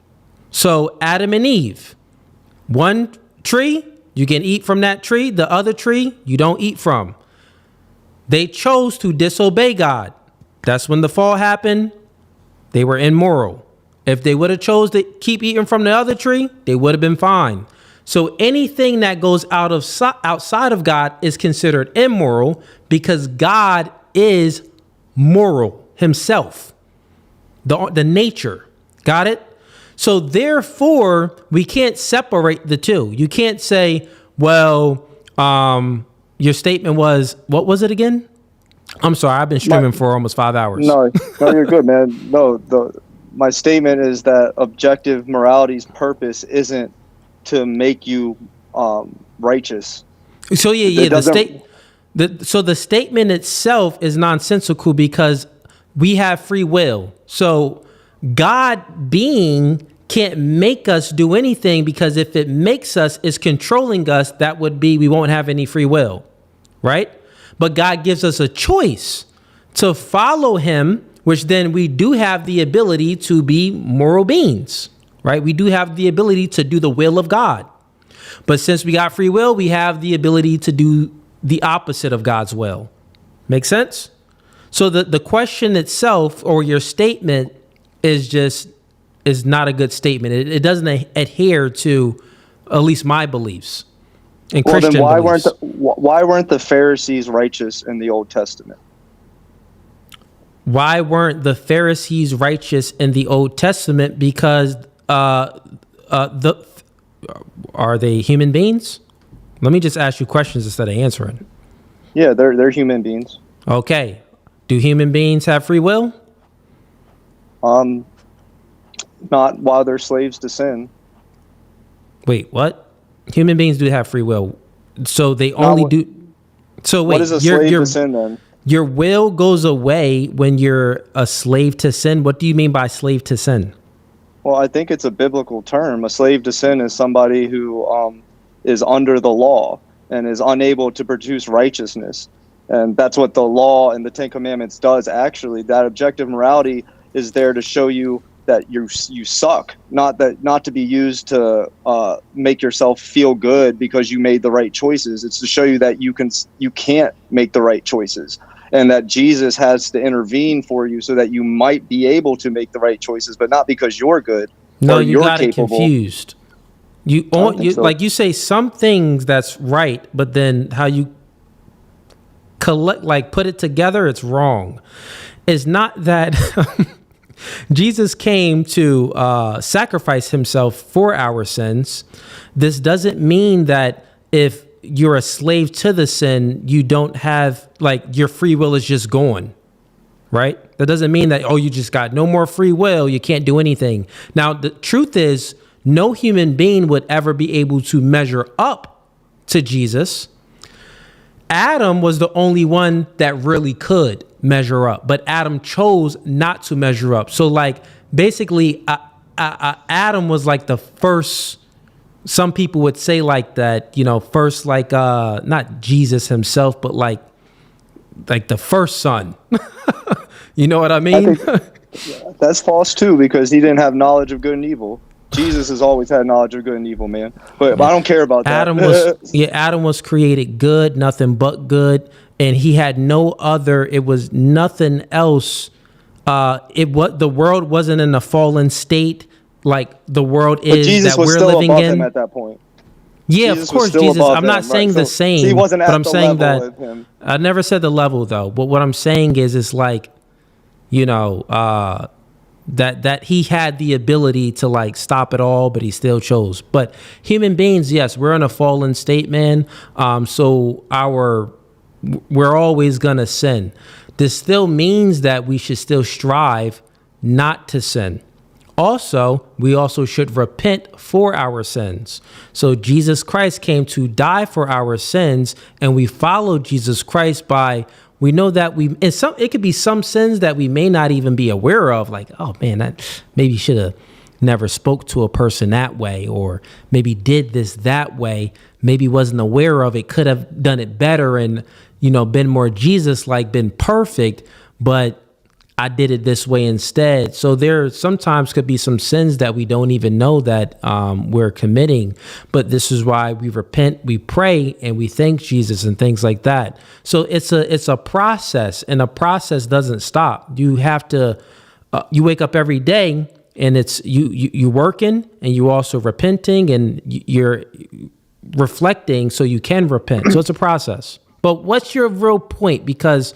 So Adam and Eve, one tree, you can eat from that tree. The other tree, you don't eat from. They chose to disobey God. That's when the fall happened. They were immoral. If they would have chose to keep eating from the other tree, they would have been fine. So anything that goes outside of God is considered immoral because God is moral himself, the nature. Got it? So therefore, we can't separate the two. You can't say, well, your statement was, what was it again? I'm sorry, I've been streaming for almost 5 hours. No, you're good, man. No, my statement is that objective morality's purpose isn't to make you righteous. So the statement itself is nonsensical because we have free will. So God being can't make us do anything because if it makes us, is controlling us, that would be we won't have any free will, right? But God gives us a choice to follow him, which then we do have the ability to be moral beings, right? We do have the ability to do the will of God. But since we got free will, we have the ability to do the opposite of God's will. Make sense? So the question itself or your statement is not a good statement. It doesn't adhere to at least my beliefs and Christian then beliefs. Why weren't the Pharisees righteous in the Old Testament? Why weren't the Pharisees righteous in the Old Testament? Because are they human beings? Let me just ask you questions instead of answering. Yeah, they're human beings. Okay. Do human beings have free will? Not while they're slaves to sin. Wait, what? Human beings do have free will. So they only do. So wait, what is a slave to sin then? Your will goes away when you're a slave to sin. What do you mean by slave to sin? Well, I think it's a biblical term. A slave to sin is somebody who is under the law and is unable to produce righteousness. And that's what the law and the Ten Commandments does, actually. That objective morality is there to show you that you suck, not to be used to make yourself feel good because you made the right choices. It's to show you that you can't make the right choices, and that Jesus has to intervene for you so that you might be able to make the right choices, but not because you're good. No, or you you're got it capable. confused. You so. Like you say some things that's right, but then how you put it together, it's wrong. It's not that Jesus came to sacrifice himself for our sins. This doesn't mean that if you're a slave to the sin, you don't have, your free will is just gone, right? That doesn't mean that, you just got no more free will, you can't do anything. Now, the truth is, no human being would ever be able to measure up to Jesus. Adam was the only one that really could measure up, but Adam chose not to measure up. So basically Adam was like the first, some people would say like that, first, not Jesus himself, but like the first son. You know what I mean? That's false too, because he didn't have knowledge of good and evil. Jesus has always had knowledge of good and evil, man. But I don't care about that. Adam was created good, nothing but good, and he had no other. It was nothing else. The world wasn't in a fallen state like the world is that we're living in. Him at that point. Yeah, Jesus of course, Jesus. I'm not saying the same. he wasn't at but I'm the saying level that of him. I never said the level though. But what I'm saying is, it's like, that he had the ability to stop it all, but he still chose. But human beings, yes, we're in a fallen state, man. So we're always gonna sin. This still means that we should still strive not to sin. Also, we also should repent for our sins. So Jesus Christ came to die for our sins, and we follow Jesus Christ by We know that it could be some sins that we may not even be aware of. Like, oh man, that maybe should have never spoke to a person that way, or maybe did this that way. Maybe wasn't aware of it. Could have done it better and, been more Jesus-like, been perfect, but I did it this way instead. So there sometimes could be some sins that we don't even know that we're committing. But this is why we repent, we pray, and we thank Jesus and things like that. So it's a process, and a process doesn't stop. You have to, you wake up every day, and it's you working, and you also repenting, and you're reflecting so you can repent. So it's a process. But what's your real point? Because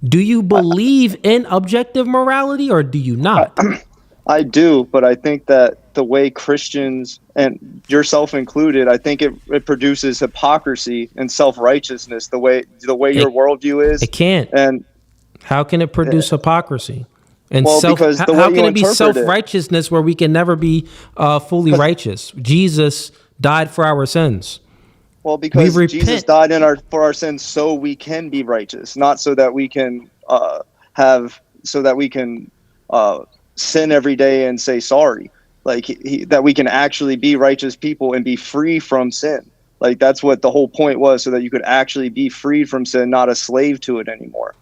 do you believe in objective morality or do you not? I do, but I think that the way Christians, and yourself included, I think it produces hypocrisy and self-righteousness, the way your worldview is. It can't. And how can it produce hypocrisy? And because the way how you can it be interpret self-righteousness where we can never be fully righteous? Jesus died for our sins. Well, because Jesus died for our sins so we can be righteous, not so that we can sin every day and say sorry. Like that we can actually be righteous people and be free from sin. Like that's what the whole point was, so that you could actually be freed from sin, not a slave to it anymore.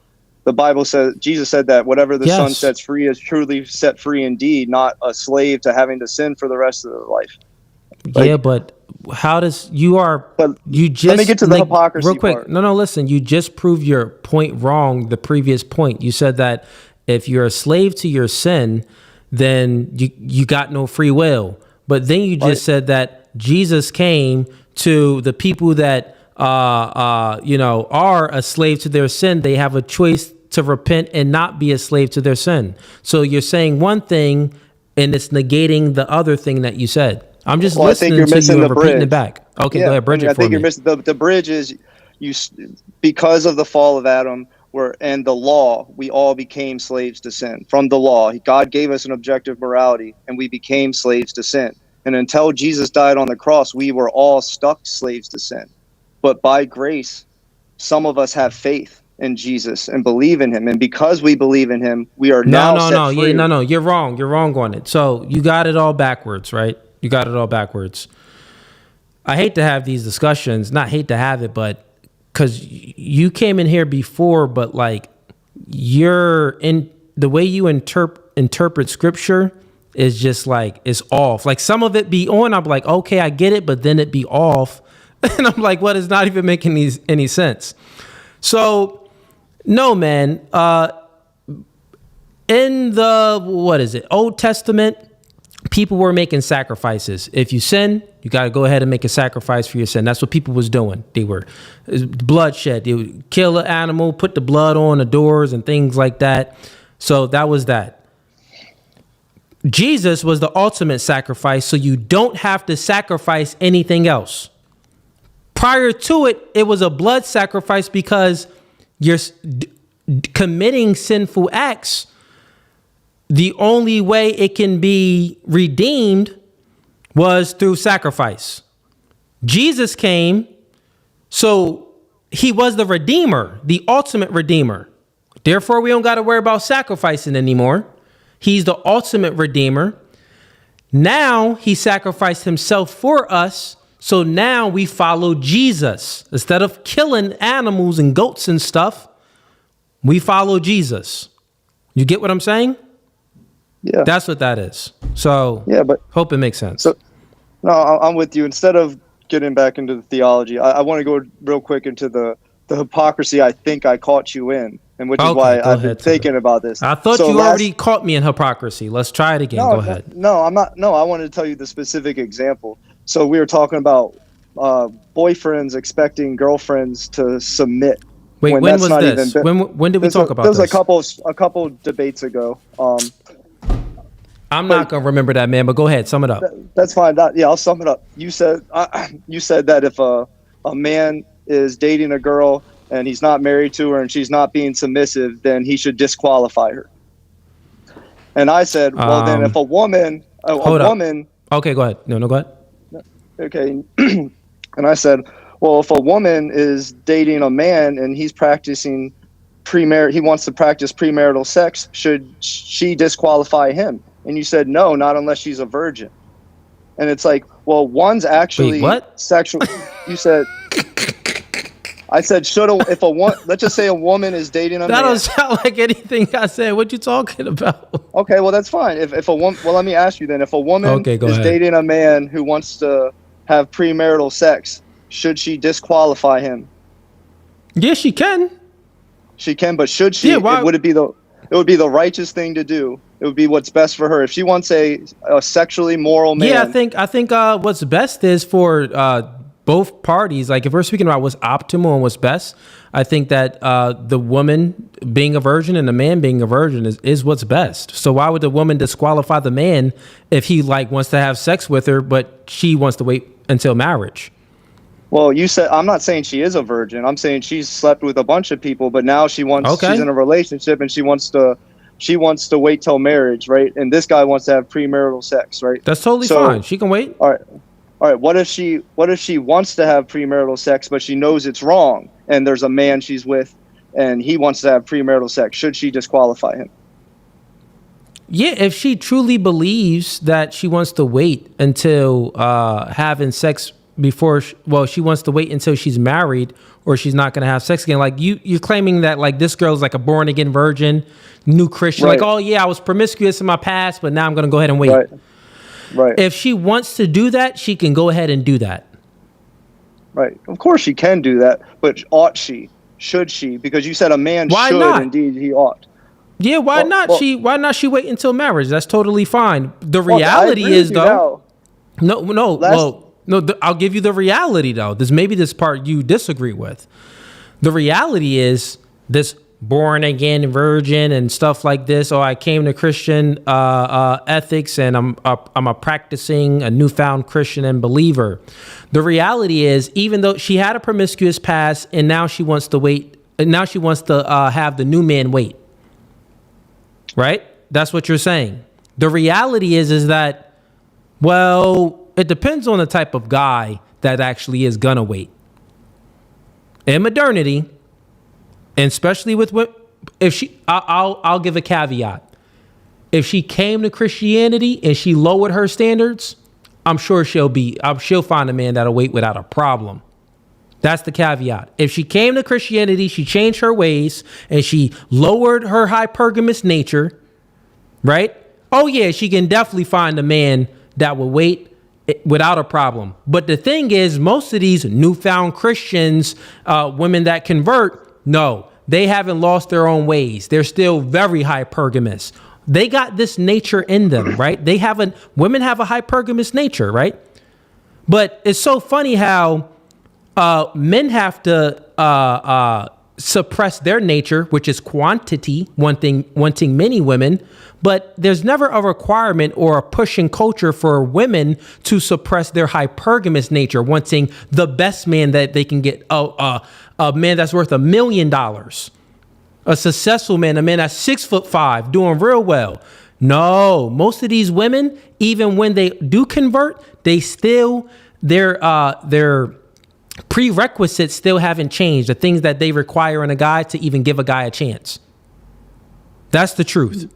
The Bible says, Jesus said that whatever the Son sets free is truly set free indeed, not a slave to having to sin for the rest of their life. But how does you just let me get to the hypocrisy real quick part. No, listen, you just proved your point wrong. The previous point, you said that if you're a slave to your sin, then you got no free will. But then you just said that Jesus came to the people that are a slave to their sin. They have a choice to repent and not be a slave to their sin. So you're saying one thing and it's negating the other thing that you said. I'm just listening to you and repeating it back. Okay, go ahead, bridge it for me. I think you're missing the bridge is because of the fall of Adam and the law, we all became slaves to sin. From the law, God gave us an objective morality, and we became slaves to sin. And until Jesus died on the cross, we were all stuck slaves to sin. But by grace, some of us have faith in Jesus and believe in him. And because we believe in him, we are now set free. No, you're wrong. You're wrong on it. So you got it all backwards, right? You got it all backwards. I hate to have these discussions, not hate to have it, but because you came in here before, but like you're in the way you interpret scripture is just like, it's off. Like some of it be on, I'm like, okay, I get it, but then it be off. And I'm like, what is not even making any sense? So no, man, in the, Old Testament, people were making sacrifices. If you sin, you got to go ahead and make a sacrifice for your sin. That's what people was doing. They were bloodshed. They would kill an animal, put the blood on the doors and things like that. So that was that. Jesus was the ultimate sacrifice, so you don't have to sacrifice anything else. Prior to it, it was a blood sacrifice because you're committing sinful acts. The only way it can be redeemed was through sacrifice. Jesus came, so he was the redeemer, the ultimate redeemer. Therefore, we don't got to worry about sacrificing anymore. He's the ultimate redeemer. Now he sacrificed himself for us. So now we follow Jesus. Instead of killing animals and goats and stuff, we follow Jesus. You get what I'm saying? Yeah. That's what that is. So yeah, but hope it makes sense. So no, I'm with you. Instead of getting back into the theology, I want to go real quick into the hypocrisy I think I caught you in, and which is why I've been thinking about this. I thought you already caught me in hypocrisy. Let's try it again. Go ahead. No, I'm not. No, I wanted to tell you the specific example. So we were talking about boyfriends expecting girlfriends to submit. Wait, when was this? When did we talk about this? There was a couple debates ago. I'm not gonna remember that, man. But go ahead, sum it up. That's fine. I'll sum it up. You said that if a man is dating a girl and he's not married to her and she's not being submissive, then he should disqualify her. And I said, well, then if a woman, okay, go ahead. No, go ahead. Okay. And I said, well, if a woman is dating a man and he's practicing he wants to practice premarital sex. Should she disqualify him? And you said no, not unless she's a virgin. And it's like, well, one's actually sexual. You said, I said, let's just say a woman is dating a man. That don't sound like anything I said. What you talking about? Okay, well, that's fine. If a woman, well, let me ask you then, if a woman Okay, go is ahead. dating a man who wants to have premarital sex, should she disqualify him? Yeah, she can. She can, but should she? Yeah, why? It would be the righteous thing to do. It would be what's best for her. If she wants a sexually moral man. Yeah, I think what's best is for both parties. Like if we're speaking about what's optimal and what's best, I think that the woman being a virgin and the man being a virgin is what's best. So why would the woman disqualify the man if he wants to have sex with her, but she wants to wait until marriage? Well, you said, I'm not saying she is a virgin. I'm saying she's slept with a bunch of people, but now she's in a relationship and she wants to wait till marriage, right? And this guy wants to have premarital sex, right? That's totally fine. She can wait. All right. What if she wants to have premarital sex, but she knows it's wrong, and there's a man she's with, and he wants to have premarital sex? Should she disqualify him? Yeah, if she truly believes that she wants to wait until having sex before, she wants to wait until she's married, or she's not going to have sex again. Like you're claiming that like this girl's like a born again virgin, new Christian. Right. Like, oh yeah, I was promiscuous in my past, but now I'm going to go ahead and wait. Right. If she wants to do that, she can go ahead and do that. Right. Of course she can do that, but ought she? Should she? Because you said a man should, indeed he ought. Yeah, why not? Why not she wait until marriage? That's totally fine. The reality is though. I'll give you the reality though. Maybe this part you disagree with. The reality is this born again virgin and stuff like this. Oh, I came to Christian ethics and I'm a practicing a newfound Christian and believer. The reality is, even though she had a promiscuous past and now she wants to wait, and now she wants to have the new man wait. Right? That's what you're saying. The reality is that, well, it depends on the type of guy that actually is gonna wait. In modernity, and especially with what, if she, I'll give a caveat. If she came to Christianity and she lowered her standards, I'm sure she'll find a man that'll wait without a problem. That's the caveat. If she came to Christianity, she changed her ways and she lowered her hypergamous nature, right? Oh yeah, she can definitely find a man that will wait without a problem. But the thing is, most of these newfound Christians, women that convert, no, they haven't lost their own ways. They're still very hypergamous. They got this nature in them, right? Women have a hypergamous nature, right? But it's so funny how men have to suppress their nature, which is quantity, wanting many women. But there's never a requirement or a pushing culture for women to suppress their hypergamous nature, wanting the best man that they can get, a man that's worth $1 million, a successful man, a man that's 6'5", doing real well. No, most of these women, even when they do convert, they still their prerequisites still haven't changed. The things that they require in a guy to even give a guy a chance. That's the truth.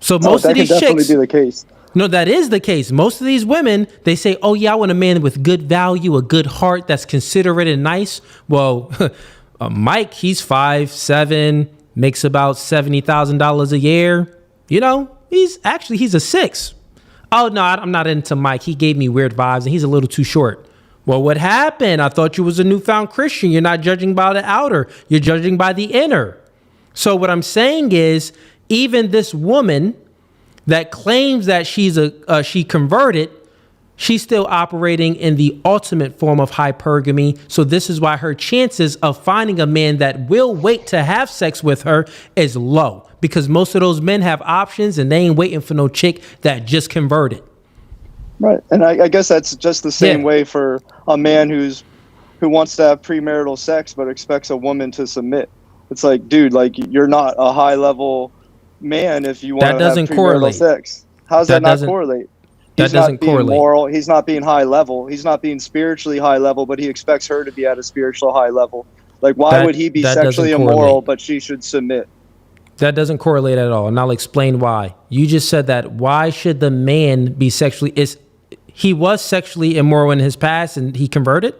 So most of these chicks, definitely be the case. No, that is the case. Most of these women, they say, oh yeah, I want a man with good value, a good heart, that's considerate and nice. Well, Mike, he's 5'7", makes about $70,000 a year. You know, he's a 6. Oh no, I'm not into Mike. He gave me weird vibes and he's a little too short. Well, what happened? I thought you was a newfound Christian. You're not judging by the outer. You're judging by the inner. So what I'm saying is, even this woman that claims that she converted, she's still operating in the ultimate form of hypergamy. So this is why her chances of finding a man that will wait to have sex with her is low, because most of those men have options and they ain't waiting for no chick that just converted. Right. And I guess that's just the same way for a man who wants to have premarital sex but expects a woman to submit. It's like, dude, like you're not a high level man if you want to have premarital sex. How's that not correlate? He's not being moral. He's not being high level. He's not being spiritually high level, but he expects her to be at a spiritual high level. Like, why would he be that sexually doesn't immoral, correlate. but she should submit? That doesn't correlate at all, and I'll explain why. You just said that. Why should the man be sexually? He was sexually immoral in his past, and he converted?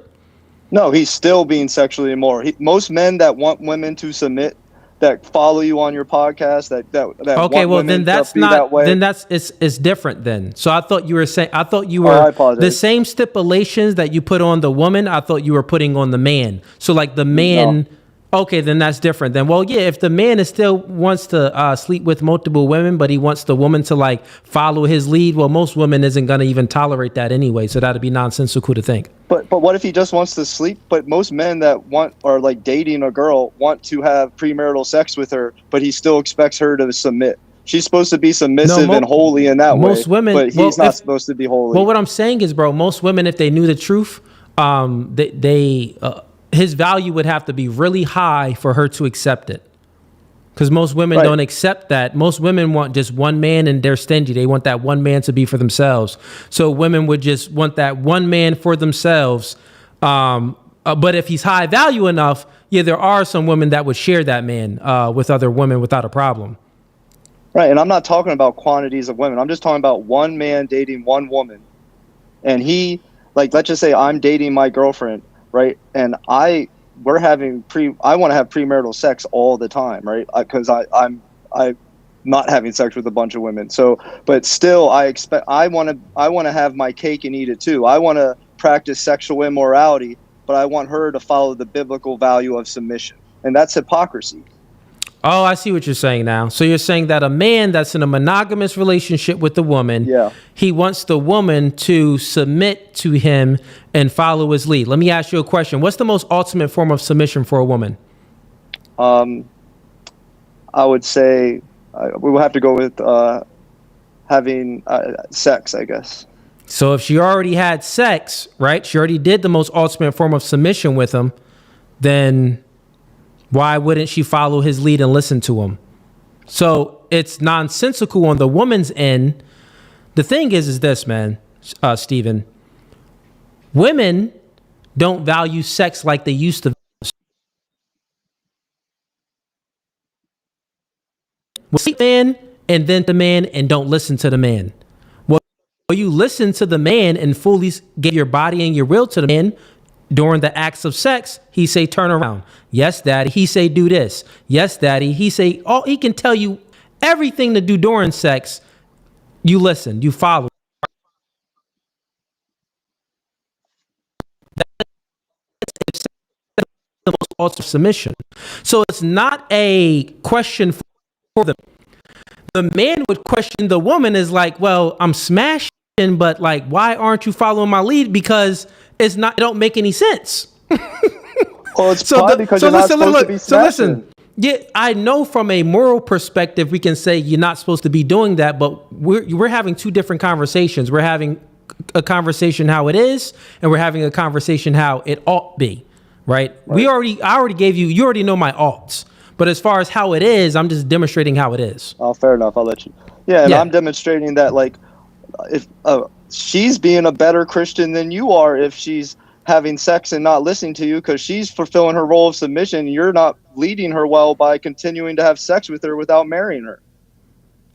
No, he's still being sexually immoral. Most men that want women to submit, that follow you on your podcast, that Okay, want well women then that's to be not. that way. Then it's different. Then so I thought you were saying. I thought you Oh, I were apologize. the same stipulations that you put on the woman. I thought you were putting on the man. So like the man. No. Okay, then that's different. Then well, yeah, if the man is still wants to sleep with multiple women, but he wants the woman to like follow his lead, well, most women isn't gonna even tolerate that anyway. So that'd be nonsensical to think. But what if he just wants to sleep? But most men that want are like dating a girl want to have premarital sex with her, but he still expects her to submit. She's supposed to be submissive and holy in that way. Most women, but he's not supposed to be holy. Well, what I'm saying is, bro, most women, if they knew the truth, his value would have to be really high for her to accept it. Because most women don't accept that. Most women want just one man and they're stingy. They want that one man to be for themselves. So women would just want that one man for themselves. But if he's high value enough, yeah, there are some women that would share that man with other women without a problem. Right, and I'm not talking about quantities of women. I'm just talking about one man dating one woman. And he, like, let's just say I'm dating my girlfriend, right? And I want to have premarital sex all the time, right? Because I'm not having sex with a bunch of women. So, but still, I want to have my cake and eat it too. I want to practice sexual immorality, but I want her to follow the biblical value of submission, and that's hypocrisy. Oh, I see what you're saying now. So you're saying that a man that's in a monogamous relationship with a woman, he wants the woman to submit to him and follow his lead. Let me ask you a question. What's the most ultimate form of submission for a woman? I would say we will have to go with having sex, I guess. So if she already had sex, right? She already did the most ultimate form of submission with him, then why wouldn't she follow his lead and listen to him? So it's nonsensical on the woman's end. The thing is this, man, Stephen. Women don't value sex like they used to. See the man and then the man and don't listen to the man. Well, you listen to the man and fully give your body and your will to the man. During the acts of sex, he say, turn around. Yes, daddy. He say, do this. Yes, daddy. He say, he can tell you everything to do during sex. You listen, you follow. That's the most ultimate submission. So it's not a question for the man would question the woman is like, well, I'm smashing, but like, why aren't you following my lead? Because it don't make any sense. Well, it's probably because you're not supposed to be smashing. So listen, yeah, I know from a moral perspective, we can say you're not supposed to be doing that, but we're having two different conversations. We're having a conversation how it is, and we're having a conversation how it ought be, right? I already gave you already know my oughts. But as far as how it is, I'm just demonstrating how it is. Oh, fair enough. I'll let you. Yeah, and I'm demonstrating that, like, if she's being a better Christian than you are if she's having sex and not listening to you, because she's fulfilling her role of submission. You're not leading her well by continuing to have sex with her without marrying her.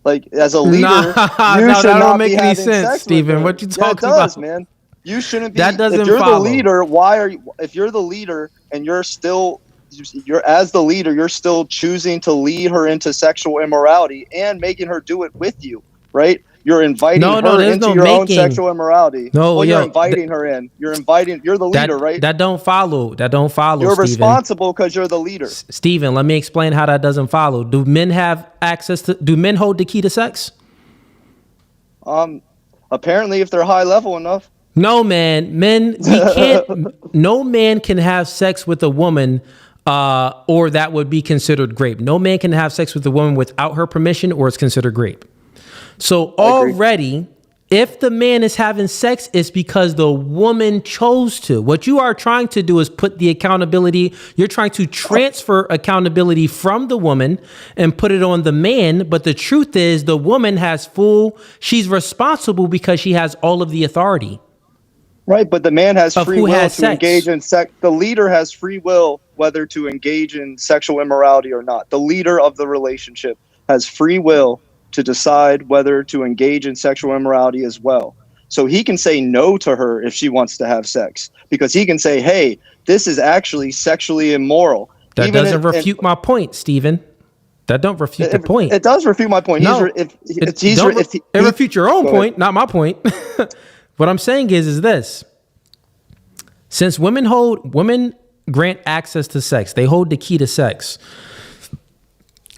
Like, as a leader, you should not be having sex Stephen. with her. What you talking it does, about, man? You shouldn't be. That doesn't if you're follow. the leader, why are you? If you're the leader and you're still choosing to lead her into sexual immorality and making her do it with you, right? You're inviting her into your own sexual immorality. You're inviting her in. You're the leader, right? That don't follow. You're Steven. responsible because you're the leader. Stephen, let me explain how that doesn't follow. Do men hold the key to sex? Apparently, if they're high level enough. No, man. No man can have sex with a woman or that would be considered rape. No man can have sex with a woman without her permission, or it's considered rape. So already, if the man is having sex, it's because the woman chose to. What you are trying to do is put the accountability. You're trying to transfer accountability from the woman and put it on the man. But the truth is, the woman she's responsible because she has all of the authority. Right, but the man has of free who will has to sex. engage in sex. The leader has free will whether to engage in sexual immorality or not. The leader of the relationship has free will to decide whether to engage in sexual immorality as well. So he can say no to her if she wants to have sex, because he can say, "Hey, this is actually sexually immoral." That Even doesn't if, and refute my point, Stephen. That don't refute the it, point. it does refute my point. No, it refutes your own go ahead. point, not my point. What I'm saying is this: since women grant access to sex, they hold the key to sex.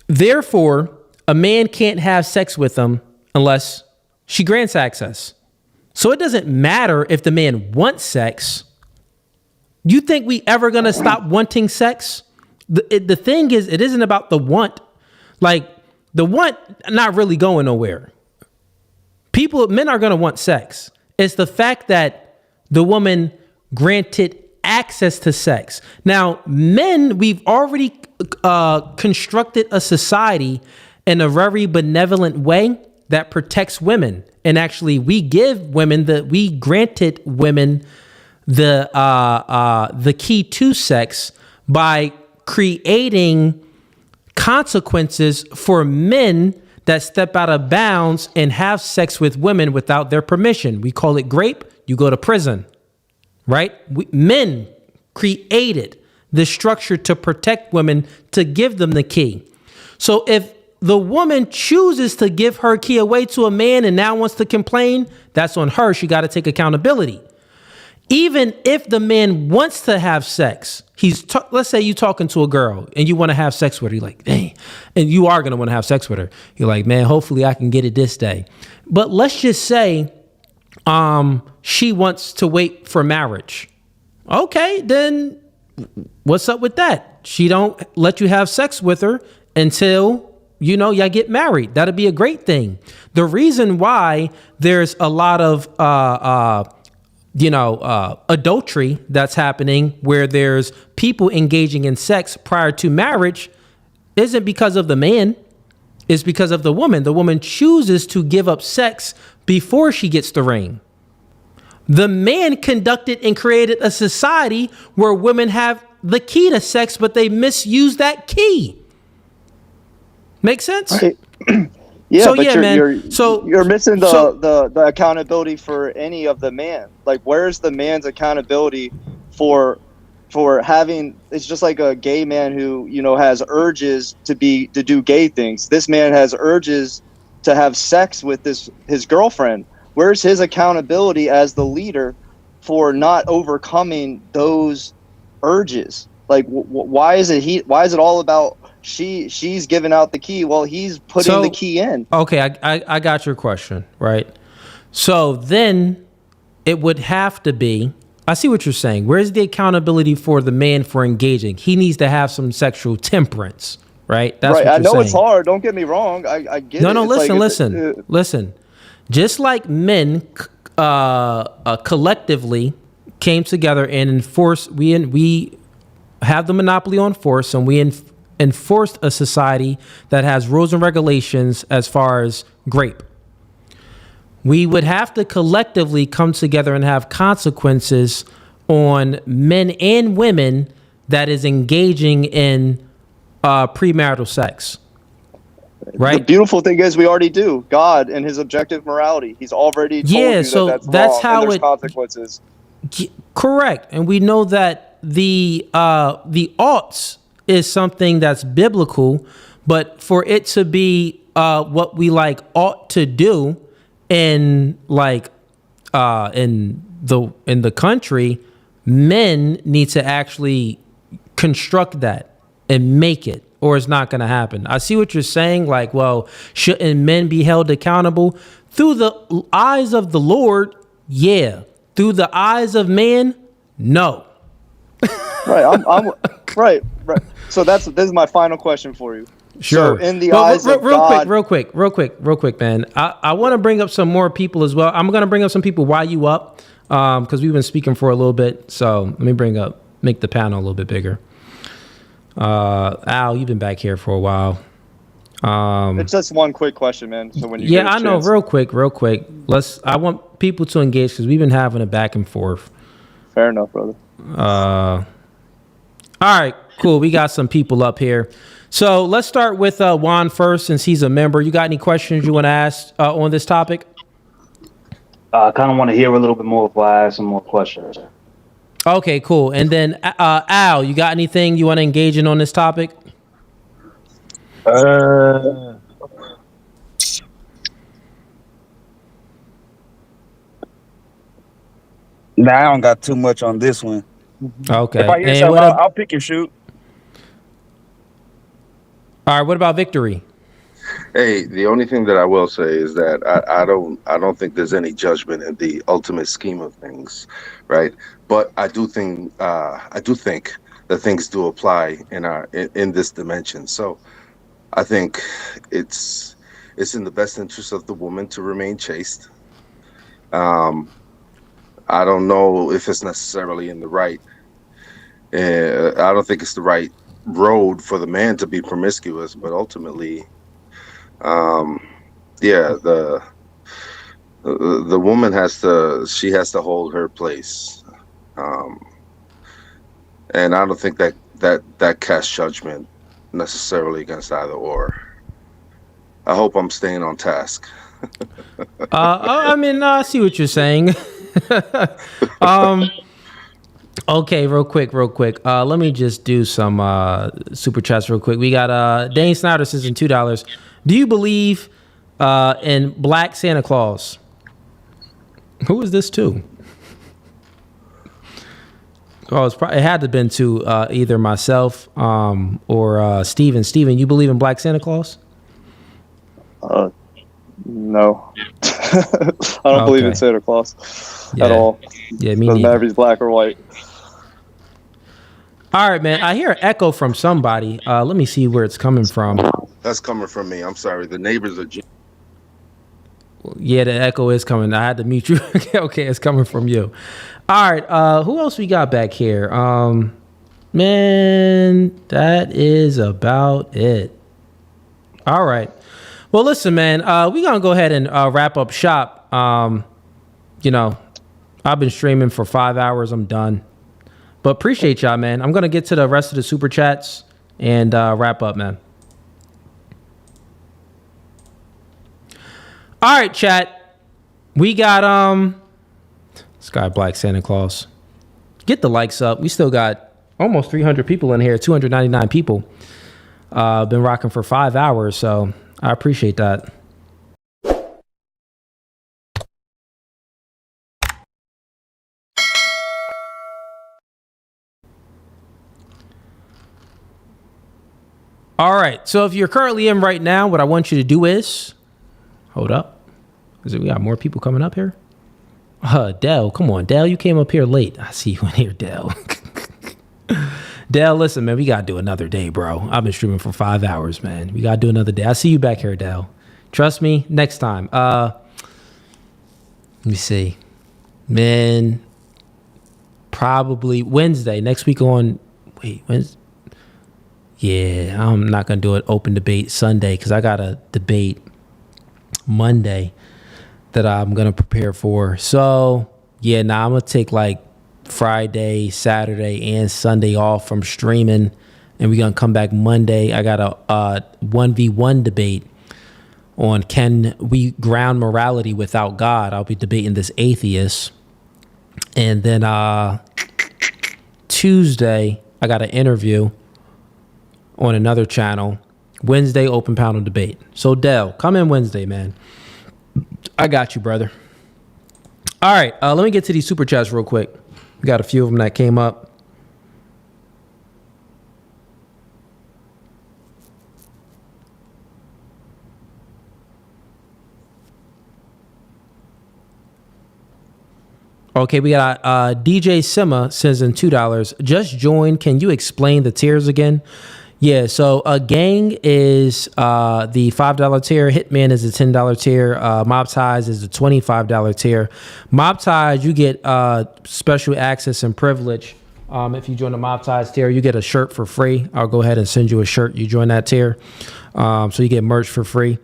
Therefore, a man can't have sex with them unless she grants access. So it doesn't matter if the man wants sex. You think we ever gonna stop wanting sex? The thing is, it isn't about the want. Like, the want not really going nowhere. Men are gonna want sex. It's the fact that the woman granted access to sex. Now, men, we've already constructed a society in a very benevolent way that protects women. And actually, we granted women the key to sex by creating consequences for men that step out of bounds and have sex with women without their permission. We call it rape. You go to prison, right? Men created the structure to protect women, to give them the key. So if the woman chooses to give her key away to a man and now wants to complain, that's on her. She got to take accountability. Even if the man wants to have sex, let's say you're talking to a girl and you want to have sex with her. You're like, dang, and you are going to want to have sex with her. You're like, man, hopefully I can get it this day. But let's just say she wants to wait for marriage. Okay, then what's up with that? She don't let you have sex with her until y'all get married. That'd be a great thing. The reason why there's a lot of adultery that's happening, where there's people engaging in sex prior to marriage, isn't because of the man. It's because of the woman. The woman chooses to give up sex before she gets the ring. The man conducted and created a society where women have the key to sex, but they misuse that key. Make sense? Right. Yeah, but you're missing the accountability for any of the man. Like, where's the man's accountability for having? It's just like a gay man who has urges to do gay things. This man has urges to have sex with his girlfriend. Where's his accountability as the leader for not overcoming those urges? Like, why is it all about she's giving out the key while he's putting the key in? Okay, I got your question, right? So then it would have to be, I see what you're saying. Where's the accountability for the man for engaging? He needs to have some sexual temperance, right? That's right. What I you're know saying. It's hard. Don't get me wrong. I get it. No, It's listen. Just like men collectively came together and enforced, we have the monopoly on force, and we enforced a society that has rules and regulations as far as rape. We would have to collectively come together and have consequences on men and women that is engaging in premarital sex. Right. The beautiful thing is we already do. God and his objective morality. He's already told you so that's that's wrong, how and there's it consequences. Correct. And we know that the oughts is something that's biblical, but for it to be what we ought to do in the country, men need to actually construct that and make it, or it's not going to happen. I see what you're saying. Like, well, shouldn't men be held accountable through the eyes of the Lord? Yeah. Through the eyes of man? No. Right. I'm right. So this is my final question for you. Sure. So in the eyes of God, real quick, man. I want to bring up some more people as well. I'm going to bring up some people while you up, because we've been speaking for a little bit. So let me make the panel a little bit bigger. Al, you've been back here for a while. It's just one quick question, man. So when you Yeah, get a I know. chance, Real quick. I want people to engage because we've been having a back and forth. fair enough, brother. All right, cool. We got some people up here. So let's start with Juan first, since he's a member. You got any questions you want to ask on this topic? I kind of want to hear a little bit more before I ask some more questions. Okay, cool. And then Al, you got anything you want to engage in on this topic? Nah, I don't got too much on this one. Okay. If I hear And something, I'll pick and shoot. all right, what about Victory? Hey, the only thing that I will say is that I don't think there's any judgment in the ultimate scheme of things, right? But I do think that things do apply in this dimension. So I think it's in the best interest of the woman to remain chaste. I don't know if it's necessarily in the right. I don't think it's the right road for the man to be promiscuous, but ultimately, yeah, the woman has to hold her place, and I don't think that casts judgment necessarily against either or. I hope I'm staying on task. I mean, I see what you're saying. Okay, real quick. Let me just do some super chats real quick. We got Dane Snyder says in $2. Do you believe in Black Santa Claus? Who is this to? Oh, it had to have been to either myself or Steven. Steven, you believe in Black Santa Claus? No. I don't believe in Santa Claus at all. Yeah, me Doesn't matter neither. if he's black or white. All right, man. I hear an echo from somebody. Let me see where it's coming from. That's coming from me. I'm sorry. The neighbors are. Yeah, the echo is coming. I had to mute you. Okay, it's coming from you. All right. Who else we got back here? Man, that is about it. All right. Well, listen, man. We're gonna go ahead and wrap up shop. You know, I've been streaming for 5 hours. I'm done. But appreciate y'all, man. I'm gonna get to the rest of the super chats and wrap up, man. All right, chat. We got Sky Black Santa Claus. Get the likes up. We still got almost 300 people in here. 299 people. Been rocking for 5 hours, so I appreciate that. All right. So if you're currently in right now, what I want you to do is hold up. Is it we got more people coming up here? Dell, come on, Dell. You came up here late. I see you in here, Dell. Dell, listen, man, we gotta do another day, bro. I've been streaming for 5 hours, man. We gotta do another day. I see you back here, Dell. Trust me, next time. Let me see. Man, probably Wednesday. Next week on Wednesday. Yeah, I'm not gonna do an open debate Sunday because I got a debate Monday that I'm gonna prepare for. So yeah, I'm gonna take like Friday, Saturday, and Sunday off from streaming, and we're gonna come back Monday. I got a 1v1 debate on can we ground morality without God. I'll be debating this atheist, and then Tuesday I got an interview on another channel. Wednesday, open panel debate. So Dell, come in Wednesday, man. I got you, brother. All right, let me get to these super chats real quick. We got a few of them that came up. Okay, we got DJ Sima says in $2. Just join. Can you explain the tiers again? Yeah, so a gang is the $5 tier. Hitman is the $10 tier. Mob Ties is the $25 tier. Mob Ties, you get special access and privilege If you join the Mob Ties tier, you get a shirt for free. I'll go ahead and send you a shirt. You join that tier, so you get merch for free.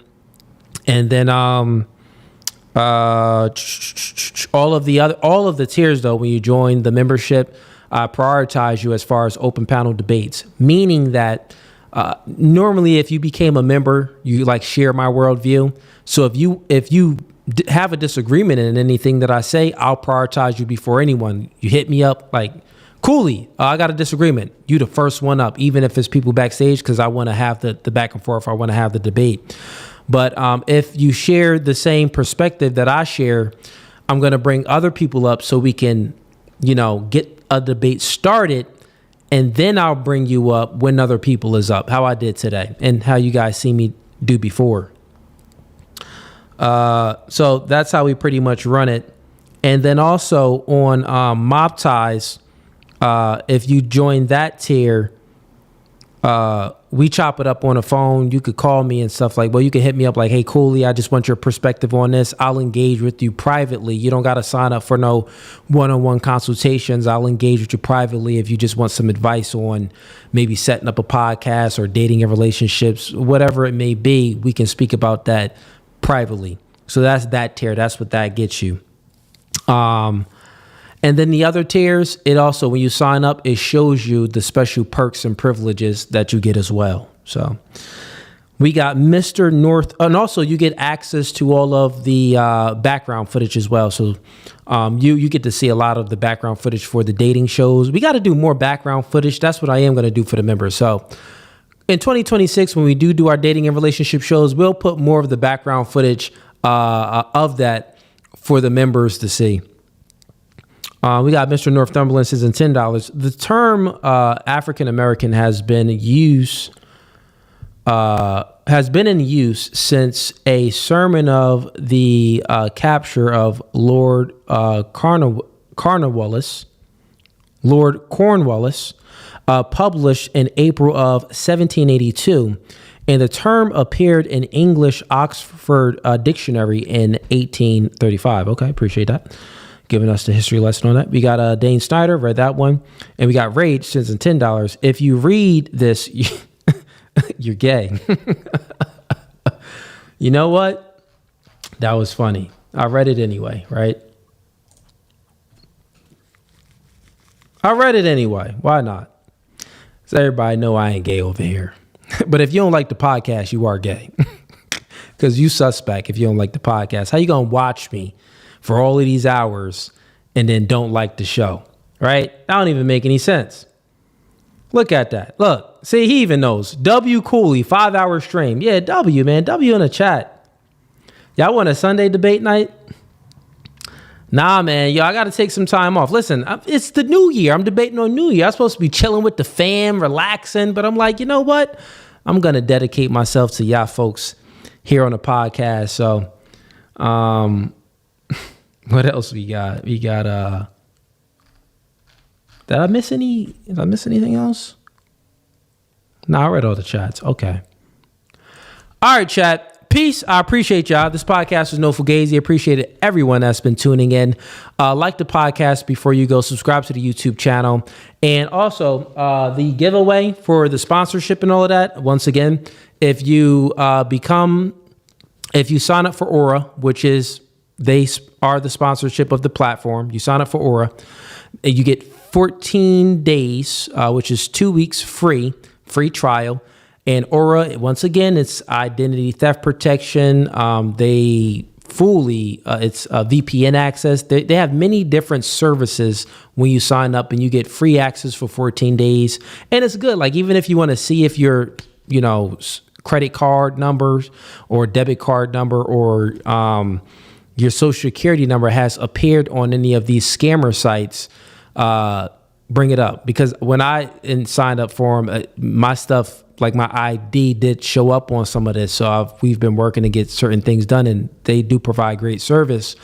And then all of the tiers though, when you join the membership, prioritize you as far as open panel debates, meaning that normally if you became a member, you like share my worldview. So if you have a disagreement in anything that I say, I'll prioritize you before anyone. You hit me up like, Cooley, I got a disagreement. You the first one up, even if it's people backstage, because I want to have the back and forth. I want to have the debate. But if you share the same perspective that I share, I'm going to bring other people up so we can, get a debate started. And then I'll bring you up when other people is up, how I did today and how you guys see me do before. So that's how we pretty much run it. And then also on Mob Ties, if you join that tier, we chop it up on the phone. You could call me and stuff you can hit me up like, hey, Cooley, I just want your perspective on this. I'll engage with you privately. You don't got to sign up for no one-on-one consultations. I'll engage with you privately if you just want some advice on maybe setting up a podcast or dating and relationships, whatever it may be. We can speak about that privately. So that's that tier. That's what that gets you. And then the other tiers, it also, when you sign up, it shows you the special perks and privileges that you get as well. So we got Mr. North, and also you get access to all of the background footage as well. So you get to see a lot of the background footage for the dating shows. We got to do more background footage. That's what I am going to do for the members. So in 2026, when we do our dating and relationship shows, we'll put more of the background footage of that for the members to see. We got Mr. Northumberland says in $10. The term African American has been in use since a sermon of the capture of Lord Cornwallis, published in April of 1782, and the term appeared in English Oxford Dictionary in 1835. Okay, appreciate that. Giving us the history lesson on that. We got Dane Snyder, read that one. And we got Rage, since in $10. If you read this, you're gay. You know what? That was funny. I read it anyway, right? I read it anyway. Why not? So everybody know I ain't gay over here. But if you don't like the podcast, you are gay. Because you suspect if you don't like the podcast. How you going to watch me for all of these hours and then don't like the show, right? That don't even make any sense. Look at that. Look, see, he even knows. W Cooley, 5-hour stream. Yeah, W, man. W in the chat. Y'all want a Sunday debate night? Nah, man. Yo, I got to take some time off. Listen, it's the new year. I'm debating on New Year. I'm supposed to be chilling with the fam, relaxing. But I'm like, you know what? I'm going to dedicate myself to y'all folks here on the podcast. So, what else we got? We got, did I miss anything else? No, I read all the chats. Okay. All right, chat. Peace. I appreciate y'all. This podcast is No Fugazi. Appreciate everyone that's been tuning in. Like the podcast before you go. Subscribe to the YouTube channel. And also, the giveaway for the sponsorship and all of that. Once again, if you sign up for Aura, which is, they are the sponsorship of the platform. You sign up for Aura, and you get 14 days, which is 2 weeks free trial. And Aura, once again, it's identity theft protection. It's VPN access. They have many different services when you sign up, and you get free access for 14 days. And it's good. Like, even if you want to see if your, credit card numbers or debit card number or, your social security number has appeared on any of these scammer sites, bring it up. Because when I signed up for them, my stuff, like my ID, did show up on some of this. So we've been working to get certain things done, and they do provide great service.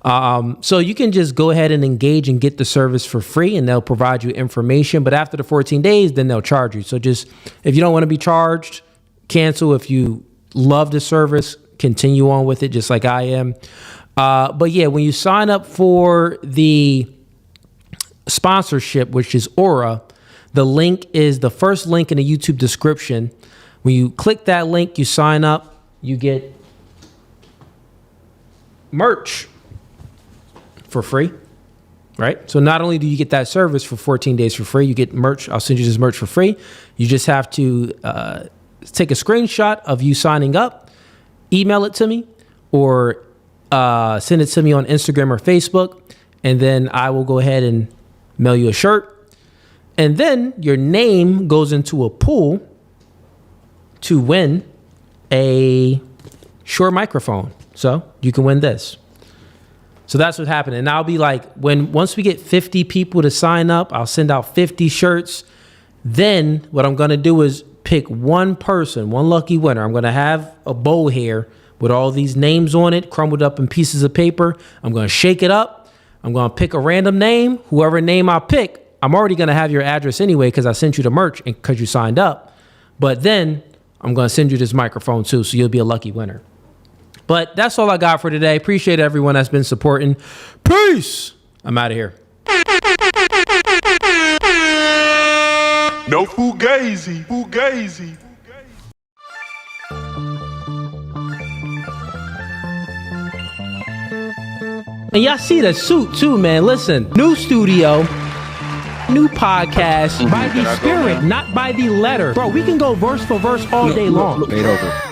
So you can just go ahead and engage and get the service for free, and they'll provide you information. But after the 14 days, then they'll charge you. So just, if you don't want to be charged, cancel. If you love the service, continue on with it, just like I am. But yeah, when you sign up for the sponsorship, which is Aura. The link is the first link in the YouTube description. When you click that link, you sign up, you get merch for free, right? So not only do you get that service for 14 days for free, you get merch. I'll send you this merch for free. You just have to take a screenshot of you signing up, email it to me, or send it to me on Instagram or Facebook, and then I will go ahead and mail you a shirt. And then your name goes into a pool to win a Shure microphone. So you can win this. So that's what happened. And I'll be like, once we get 50 people to sign up, I'll send out 50 shirts. Then what I'm going to do is pick one person, one lucky winner. I'm going to have a bowl here with all these names on it, crumbled up in pieces of paper. I'm going to shake it up. I'm going to pick a random name. Whoever name I pick, I'm already going to have your address anyway because I sent you the merch and because you signed up. But then I'm going to send you this microphone too, so you'll be a lucky winner. But that's all I got for today. Appreciate everyone that's been supporting. Peace. I'm out of here. No Fugazee. Fugazee. And y'all see the suit too, man. Listen, new studio, new podcast by the spirit, not by the letter. Bro, we can go verse for verse all day long. Made over.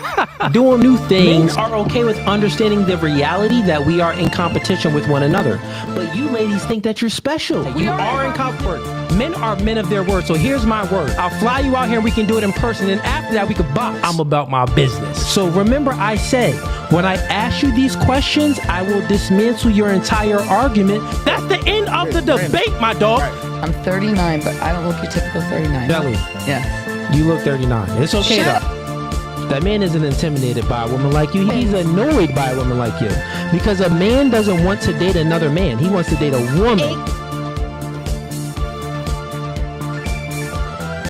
Doing new things are okay with understanding the reality that we are in competition with one another. But you ladies think that you're special. You are in comfort. Men are men of their word. So here's my word. I'll fly you out here. We can do it in person. And after that, we can box. I'm about my business. So remember I said, when I ask you these questions, I will dismantle your entire argument. That's the end of the debate, my dog. I'm 39, but I don't look your typical 39. Belly. Yeah. You look 39. It's okay though. That man isn't intimidated by a woman like you. He's annoyed by a woman like you. Because a man doesn't want to date another man. He wants to date a woman.